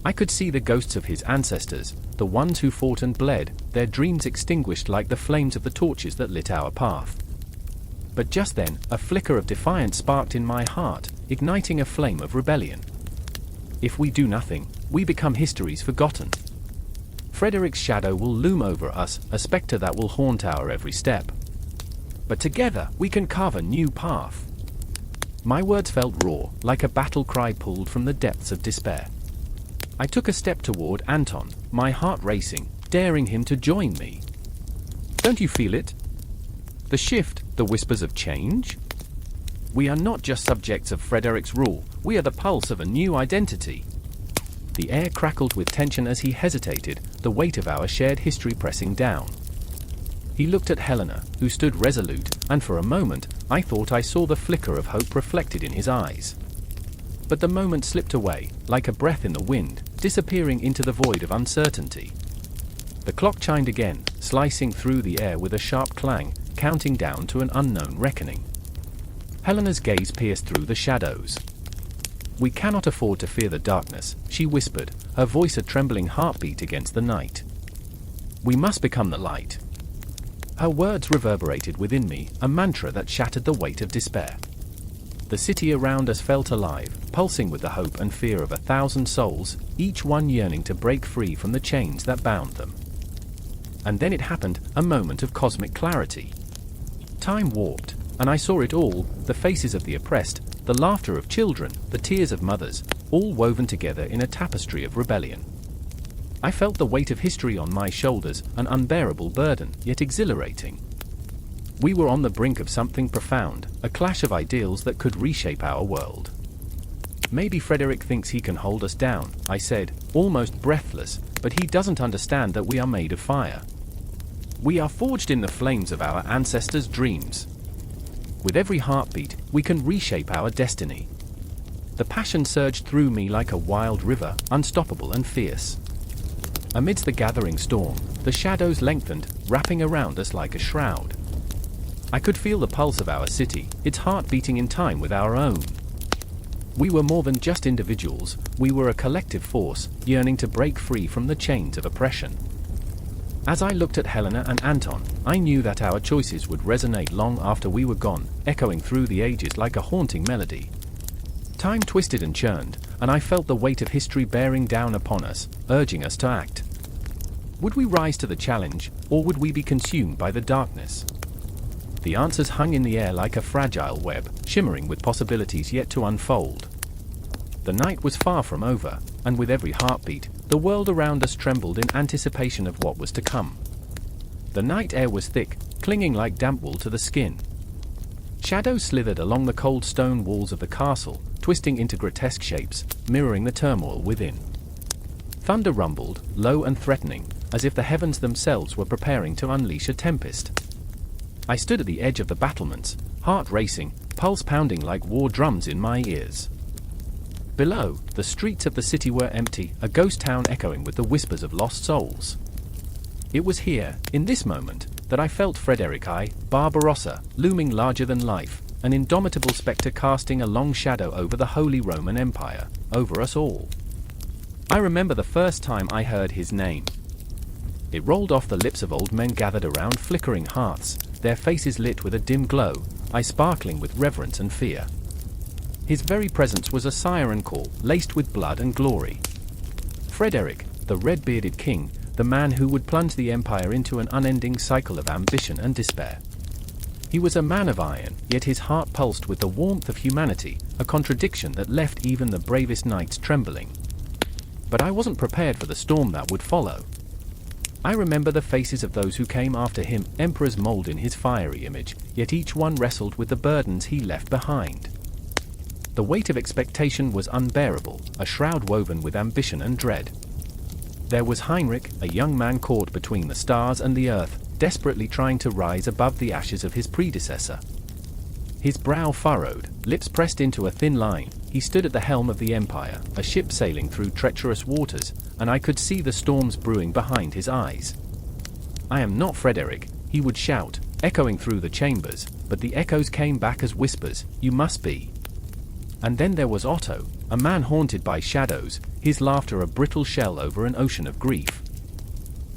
I could see the ghosts of his ancestors, the ones who fought and bled, their dreams extinguished like the flames of the torches that lit our path. But just then, a flicker of defiance sparked in my heart, igniting a flame of rebellion. If we do nothing, we become history's forgotten. Frederick's shadow will loom over us, a spectre that will haunt our every step. But together, we can carve a new path. My words felt raw, like a battle cry pulled from the depths of despair. I took a step toward Anton, my heart racing, daring him to join me. Don't you feel it? The shift, the whispers of change? We are not just subjects of Frederick's rule, we are the pulse of a new identity. The air crackled with tension as he hesitated, the weight of our shared history pressing down. He looked at Helena, who stood resolute, and for a moment, I thought I saw the flicker of hope reflected in his eyes. But the moment slipped away, like a breath in the wind, disappearing into the void of uncertainty. The clock chimed again, slicing through the air with a sharp clang, counting down to an unknown reckoning. Helena's gaze pierced through the shadows. We cannot afford to fear the darkness, she whispered, her voice a trembling heartbeat against the night. We must become the light. Her words reverberated within me, a mantra that shattered the weight of despair. The city around us felt alive, pulsing with the hope and fear of 1,000 souls, each one yearning to break free from the chains that bound them. And then it happened, a moment of cosmic clarity. Time warped, and I saw it all, the faces of the oppressed, the laughter of children, the tears of mothers, all woven together in a tapestry of rebellion. I felt the weight of history on my shoulders, an unbearable burden, yet exhilarating. We were on the brink of something profound, a clash of ideals that could reshape our world. Maybe Frederick thinks he can hold us down, I said, almost breathless, but he doesn't understand that we are made of fire. We are forged in the flames of our ancestors' dreams. With every heartbeat, we can reshape our destiny. The passion surged through me like a wild river, unstoppable and fierce. Amidst the gathering storm, the shadows lengthened, wrapping around us like a shroud. I could feel the pulse of our city, its heart beating in time with our own. We were more than just individuals, we were a collective force, yearning to break free from the chains of oppression. As I looked at Helena and Anton, I knew that our choices would resonate long after we were gone, echoing through the ages like a haunting melody. Time twisted and churned, and I felt the weight of history bearing down upon us, urging us to act. Would we rise to the challenge, or would we be consumed by the darkness? The answers hung in the air like a fragile web, shimmering with possibilities yet to unfold. The night was far from over, and with every heartbeat, the world around us trembled in anticipation of what was to come. The night air was thick, clinging like damp wool to the skin. Shadows slithered along the cold stone walls of the castle, twisting into grotesque shapes, mirroring the turmoil within. Thunder rumbled, low and threatening, as if the heavens themselves were preparing to unleash a tempest. I stood at the edge of the battlements, heart racing, pulse pounding like war drums in my ears. Below, the streets of the city were empty, a ghost town echoing with the whispers of lost souls. It was here, in this moment, that I felt Frederick I Barbarossa, looming larger than life, an indomitable spectre casting a long shadow over the Holy Roman Empire, over us all. I remember the first time I heard his name. It rolled off the lips of old men gathered around flickering hearths, their faces lit with a dim glow, eyes sparkling with reverence and fear. His very presence was a siren call, laced with blood and glory. Frederick, the red-bearded king, the man who would plunge the empire into an unending cycle of ambition and despair. He was a man of iron, yet his heart pulsed with the warmth of humanity, a contradiction that left even the bravest knights trembling. But I wasn't prepared for the storm that would follow. I remember the faces of those who came after him, emperors mold in his fiery image, yet each one wrestled with the burdens he left behind. The weight of expectation was unbearable, a shroud woven with ambition and dread. There was Heinrich, a young man caught between the stars and the earth, desperately trying to rise above the ashes of his predecessor. His brow furrowed, lips pressed into a thin line, he stood at the helm of the Empire, a ship sailing through treacherous waters, and I could see the storms brewing behind his eyes. "I am not Frederick," he would shout, echoing through the chambers, but the echoes came back as whispers, "You must be." And then there was Otto, a man haunted by shadows, his laughter a brittle shell over an ocean of grief.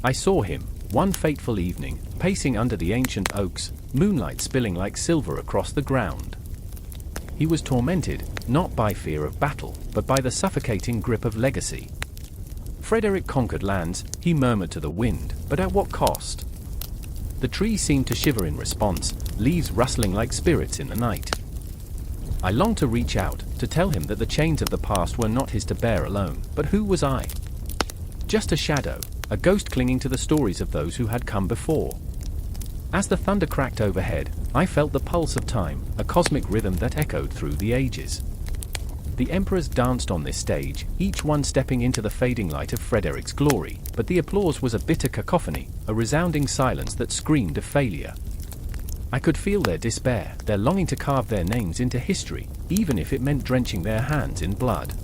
I saw him, one fateful evening, pacing under the ancient oaks, moonlight spilling like silver across the ground. He was tormented, not by fear of battle, but by the suffocating grip of legacy. Frederick conquered lands, he murmured to the wind, but at what cost? The trees seemed to shiver in response, leaves rustling like spirits in the night. I longed to reach out, to tell him that the chains of the past were not his to bear alone, but who was I? Just a shadow, a ghost clinging to the stories of those who had come before. As the thunder cracked overhead, I felt the pulse of time, a cosmic rhythm that echoed through the ages. The emperors danced on this stage, each one stepping into the fading light of Frederick's glory, but the applause was a bitter cacophony, a resounding silence that screamed of failure. I could feel their despair, their longing to carve their names into history, even if it meant drenching their hands in blood.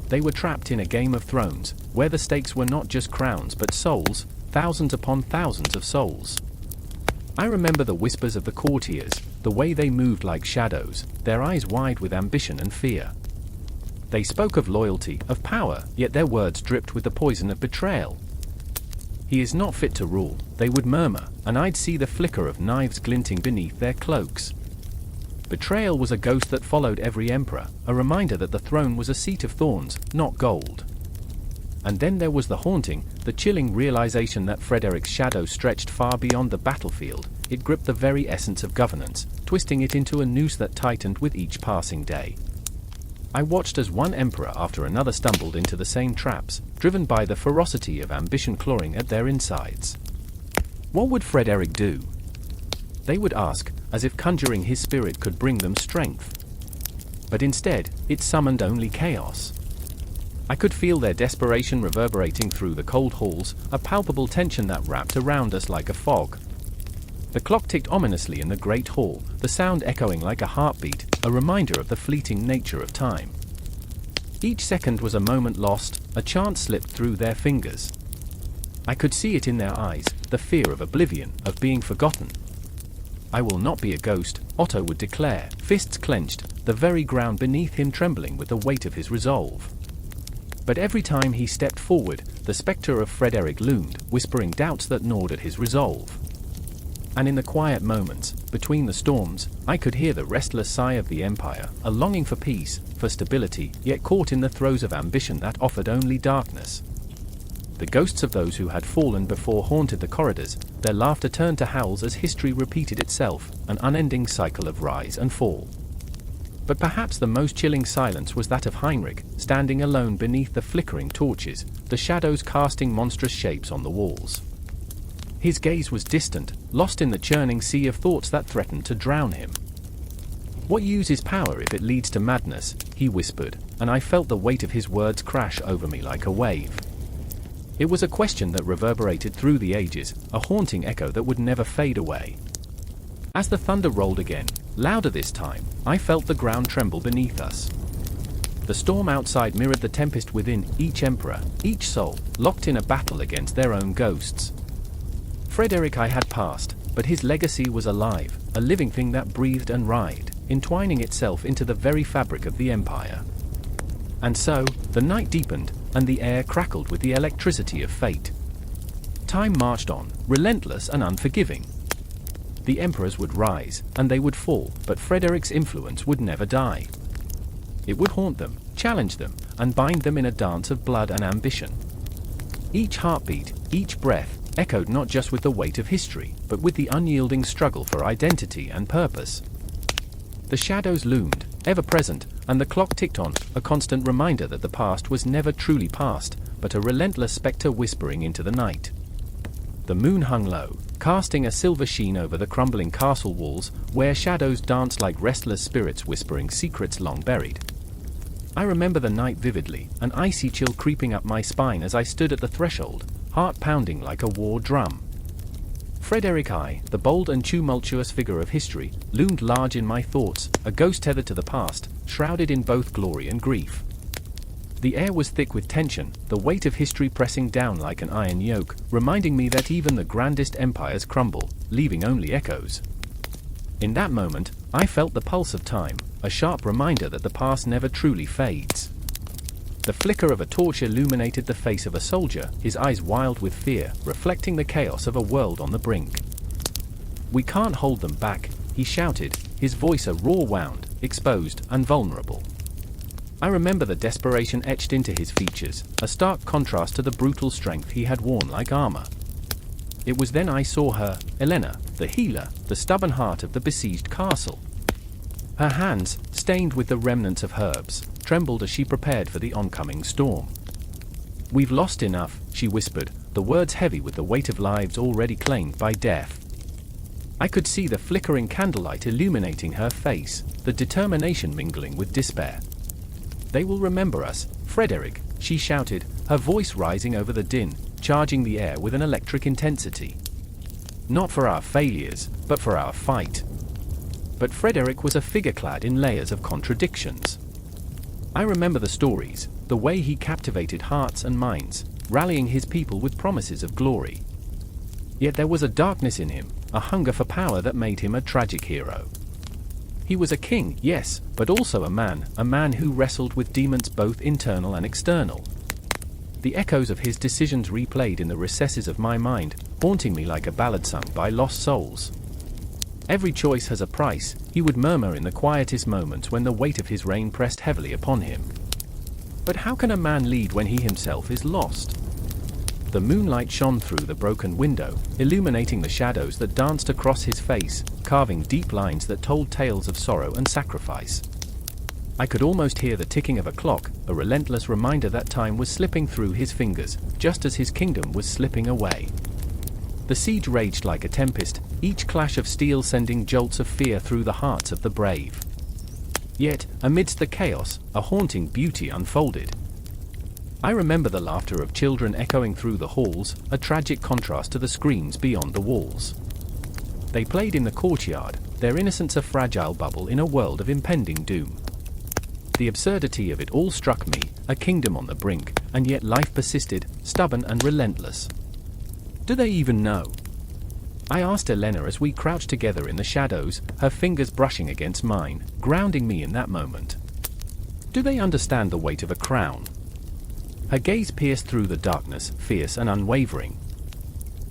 They were trapped in a game of thrones, where the stakes were not just crowns but souls, thousands upon thousands of souls. I remember the whispers of the courtiers, the way they moved like shadows, their eyes wide with ambition and fear. They spoke of loyalty, of power, yet their words dripped with the poison of betrayal. "He is not fit to rule," they would murmur, and I'd see the flicker of knives glinting beneath their cloaks. Betrayal was a ghost that followed every emperor, a reminder that the throne was a seat of thorns, not gold. And then there was the haunting, the chilling realization that Frederick's shadow stretched far beyond the battlefield. It gripped the very essence of governance, twisting it into a noose that tightened with each passing day. I watched as one emperor after another stumbled into the same traps, driven by the ferocity of ambition clawing at their insides. What would Frederick do? They would ask, as if conjuring his spirit could bring them strength. But instead, it summoned only chaos. I could feel their desperation reverberating through the cold halls, a palpable tension that wrapped around us like a fog. The clock ticked ominously in the great hall, the sound echoing like a heartbeat, a reminder of the fleeting nature of time. Each second was a moment lost, a chance slipped through their fingers. I could see it in their eyes, the fear of oblivion, of being forgotten. "I will not be a ghost," Otto would declare, fists clenched, the very ground beneath him trembling with the weight of his resolve. But every time he stepped forward, the spectre of Frederick loomed, whispering doubts that gnawed at his resolve. And in the quiet moments, between the storms, I could hear the restless sigh of the Empire, a longing for peace, for stability, yet caught in the throes of ambition that offered only darkness. The ghosts of those who had fallen before haunted the corridors, their laughter turned to howls as history repeated itself, an unending cycle of rise and fall. But perhaps the most chilling silence was that of Heinrich, standing alone beneath the flickering torches, the shadows casting monstrous shapes on the walls. His gaze was distant, lost in the churning sea of thoughts that threatened to drown him. "What use is power if it leads to madness?" he whispered, and I felt the weight of his words crash over me like a wave. It was a question that reverberated through the ages, a haunting echo that would never fade away. As the thunder rolled again, louder this time, I felt the ground tremble beneath us. The storm outside mirrored the tempest within, each emperor, each soul, locked in a battle against their own ghosts. Frederick I had passed, but his legacy was alive, a living thing that breathed and writhed, entwining itself into the very fabric of the Empire. And so, the night deepened, and the air crackled with the electricity of fate. Time marched on, relentless and unforgiving. The emperors would rise, and they would fall, but Frederick's influence would never die. It would haunt them, challenge them, and bind them in a dance of blood and ambition. Each heartbeat, each breath, echoed not just with the weight of history, but with the unyielding struggle for identity and purpose. The shadows loomed, ever present, and the clock ticked on, a constant reminder that the past was never truly past, but a relentless spectre whispering into the night. The moon hung low, casting a silver sheen over the crumbling castle walls, where shadows danced like restless spirits whispering secrets long buried. I remember the night vividly, an icy chill creeping up my spine as I stood at the threshold, heart pounding like a war drum. Frederick I, the bold and tumultuous figure of history, loomed large in my thoughts, a ghost tethered to the past, shrouded in both glory and grief. The air was thick with tension, the weight of history pressing down like an iron yoke, reminding me that even the grandest empires crumble, leaving only echoes. In that moment, I felt the pulse of time, a sharp reminder that the past never truly fades. The flicker of a torch illuminated the face of a soldier, his eyes wild with fear, reflecting the chaos of a world on the brink. "We can't hold them back," he shouted, his voice a raw wound, exposed, and vulnerable. I remember the desperation etched into his features, a stark contrast to the brutal strength he had worn like armor. It was then I saw her, Elena, the healer, the stubborn heart of the besieged castle. Her hands, stained with the remnants of herbs, trembled as she prepared for the oncoming storm. "We've lost enough," she whispered, the words heavy with the weight of lives already claimed by death. I could see the flickering candlelight illuminating her face, the determination mingling with despair. "They will remember us, Frederick," she shouted, her voice rising over the din, charging the air with an electric intensity. "Not for our failures, but for our fight." But Frederick was a figure clad in layers of contradictions. I remember the stories, the way he captivated hearts and minds, rallying his people with promises of glory. Yet there was a darkness in him, a hunger for power that made him a tragic hero. He was a king, yes, but also a man who wrestled with demons both internal and external. The echoes of his decisions replayed in the recesses of my mind, haunting me like a ballad sung by lost souls. "Every choice has a price," he would murmur in the quietest moments when the weight of his reign pressed heavily upon him. But how can a man lead when he himself is lost? The moonlight shone through the broken window, illuminating the shadows that danced across his face, carving deep lines that told tales of sorrow and sacrifice. I could almost hear the ticking of a clock, a relentless reminder that time was slipping through his fingers, just as his kingdom was slipping away. The siege raged like a tempest, each clash of steel sending jolts of fear through the hearts of the brave. Yet, amidst the chaos, a haunting beauty unfolded. I remember the laughter of children echoing through the halls, a tragic contrast to the screams beyond the walls. They played in the courtyard, their innocence a fragile bubble in a world of impending doom. The absurdity of it all struck me, a kingdom on the brink, and yet life persisted, stubborn and relentless. "Do they even know?" I asked Elena as we crouched together in the shadows, her fingers brushing against mine, grounding me in that moment. "Do they understand the weight of a crown?" Her gaze pierced through the darkness, fierce and unwavering.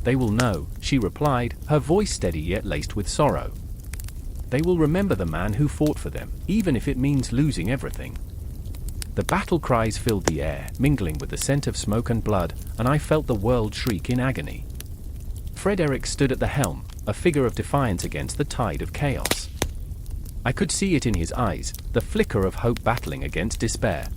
"They will know," she replied, her voice steady yet laced with sorrow. "They will remember the man who fought for them, even if it means losing everything." The battle cries filled the air, mingling with the scent of smoke and blood, and I felt the world shriek in agony. Frederick stood at the helm, a figure of defiance against the tide of chaos. I could see it in his eyes, the flicker of hope battling against despair.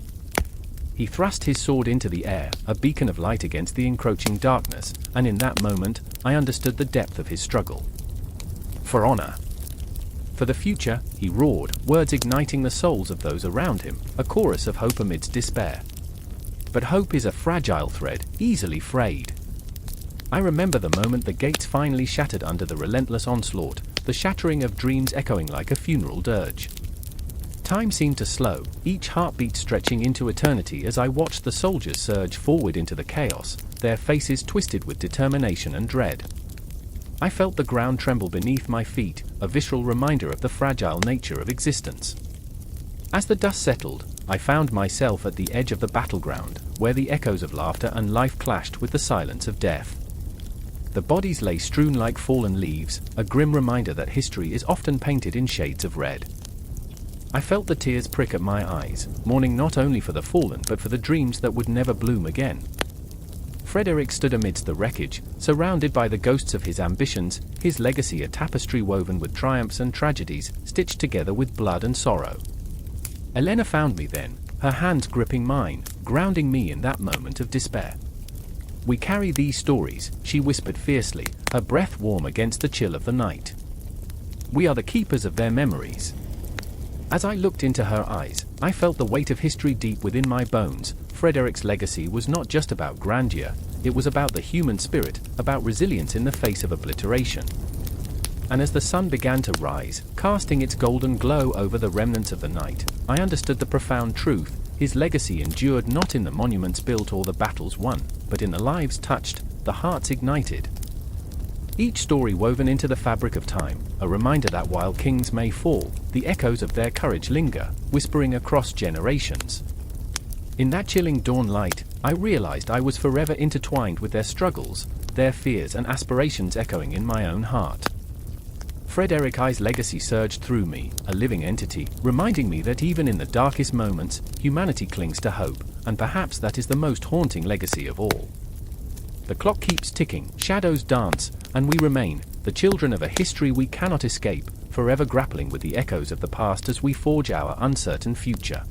He thrust his sword into the air, a beacon of light against the encroaching darkness, and in that moment, I understood the depth of his struggle. "For honor! For the future," he roared, words igniting the souls of those around him, a chorus of hope amidst despair. But hope is a fragile thread, easily frayed. I remember the moment the gates finally shattered under the relentless onslaught, the shattering of dreams echoing like a funeral dirge. Time seemed to slow, each heartbeat stretching into eternity as I watched the soldiers surge forward into the chaos, their faces twisted with determination and dread. I felt the ground tremble beneath my feet, a visceral reminder of the fragile nature of existence. As the dust settled, I found myself at the edge of the battleground, where the echoes of laughter and life clashed with the silence of death. The bodies lay strewn like fallen leaves, a grim reminder that history is often painted in shades of red. I felt the tears prick at my eyes, mourning not only for the fallen but for the dreams that would never bloom again. Frederick stood amidst the wreckage, surrounded by the ghosts of his ambitions, his legacy a tapestry woven with triumphs and tragedies, stitched together with blood and sorrow. Elena found me then, her hands gripping mine, grounding me in that moment of despair. We carry these stories, she whispered fiercely, her breath warm against the chill of the night. We are the keepers of their memories. As I looked into her eyes, I felt the weight of history deep within my bones. Frederick's legacy was not just about grandeur, it was about the human spirit, about resilience in the face of obliteration. And as the sun began to rise, casting its golden glow over the remnants of the night, I understood the profound truth: his legacy endured not in the monuments built or the battles won, but in the lives touched, the hearts ignited. Each story woven into the fabric of time, a reminder that while kings may fall, the echoes of their courage linger, whispering across generations. In that chilling dawn light, I realized I was forever intertwined with their struggles, their fears and aspirations echoing in my own heart. Frederick I's legacy surged through me, a living entity, reminding me that even in the darkest moments, humanity clings to hope, and perhaps that is the most haunting legacy of all. The clock keeps ticking, shadows dance, and we remain, the children of a history we cannot escape, forever grappling with the echoes of the past as we forge our uncertain future.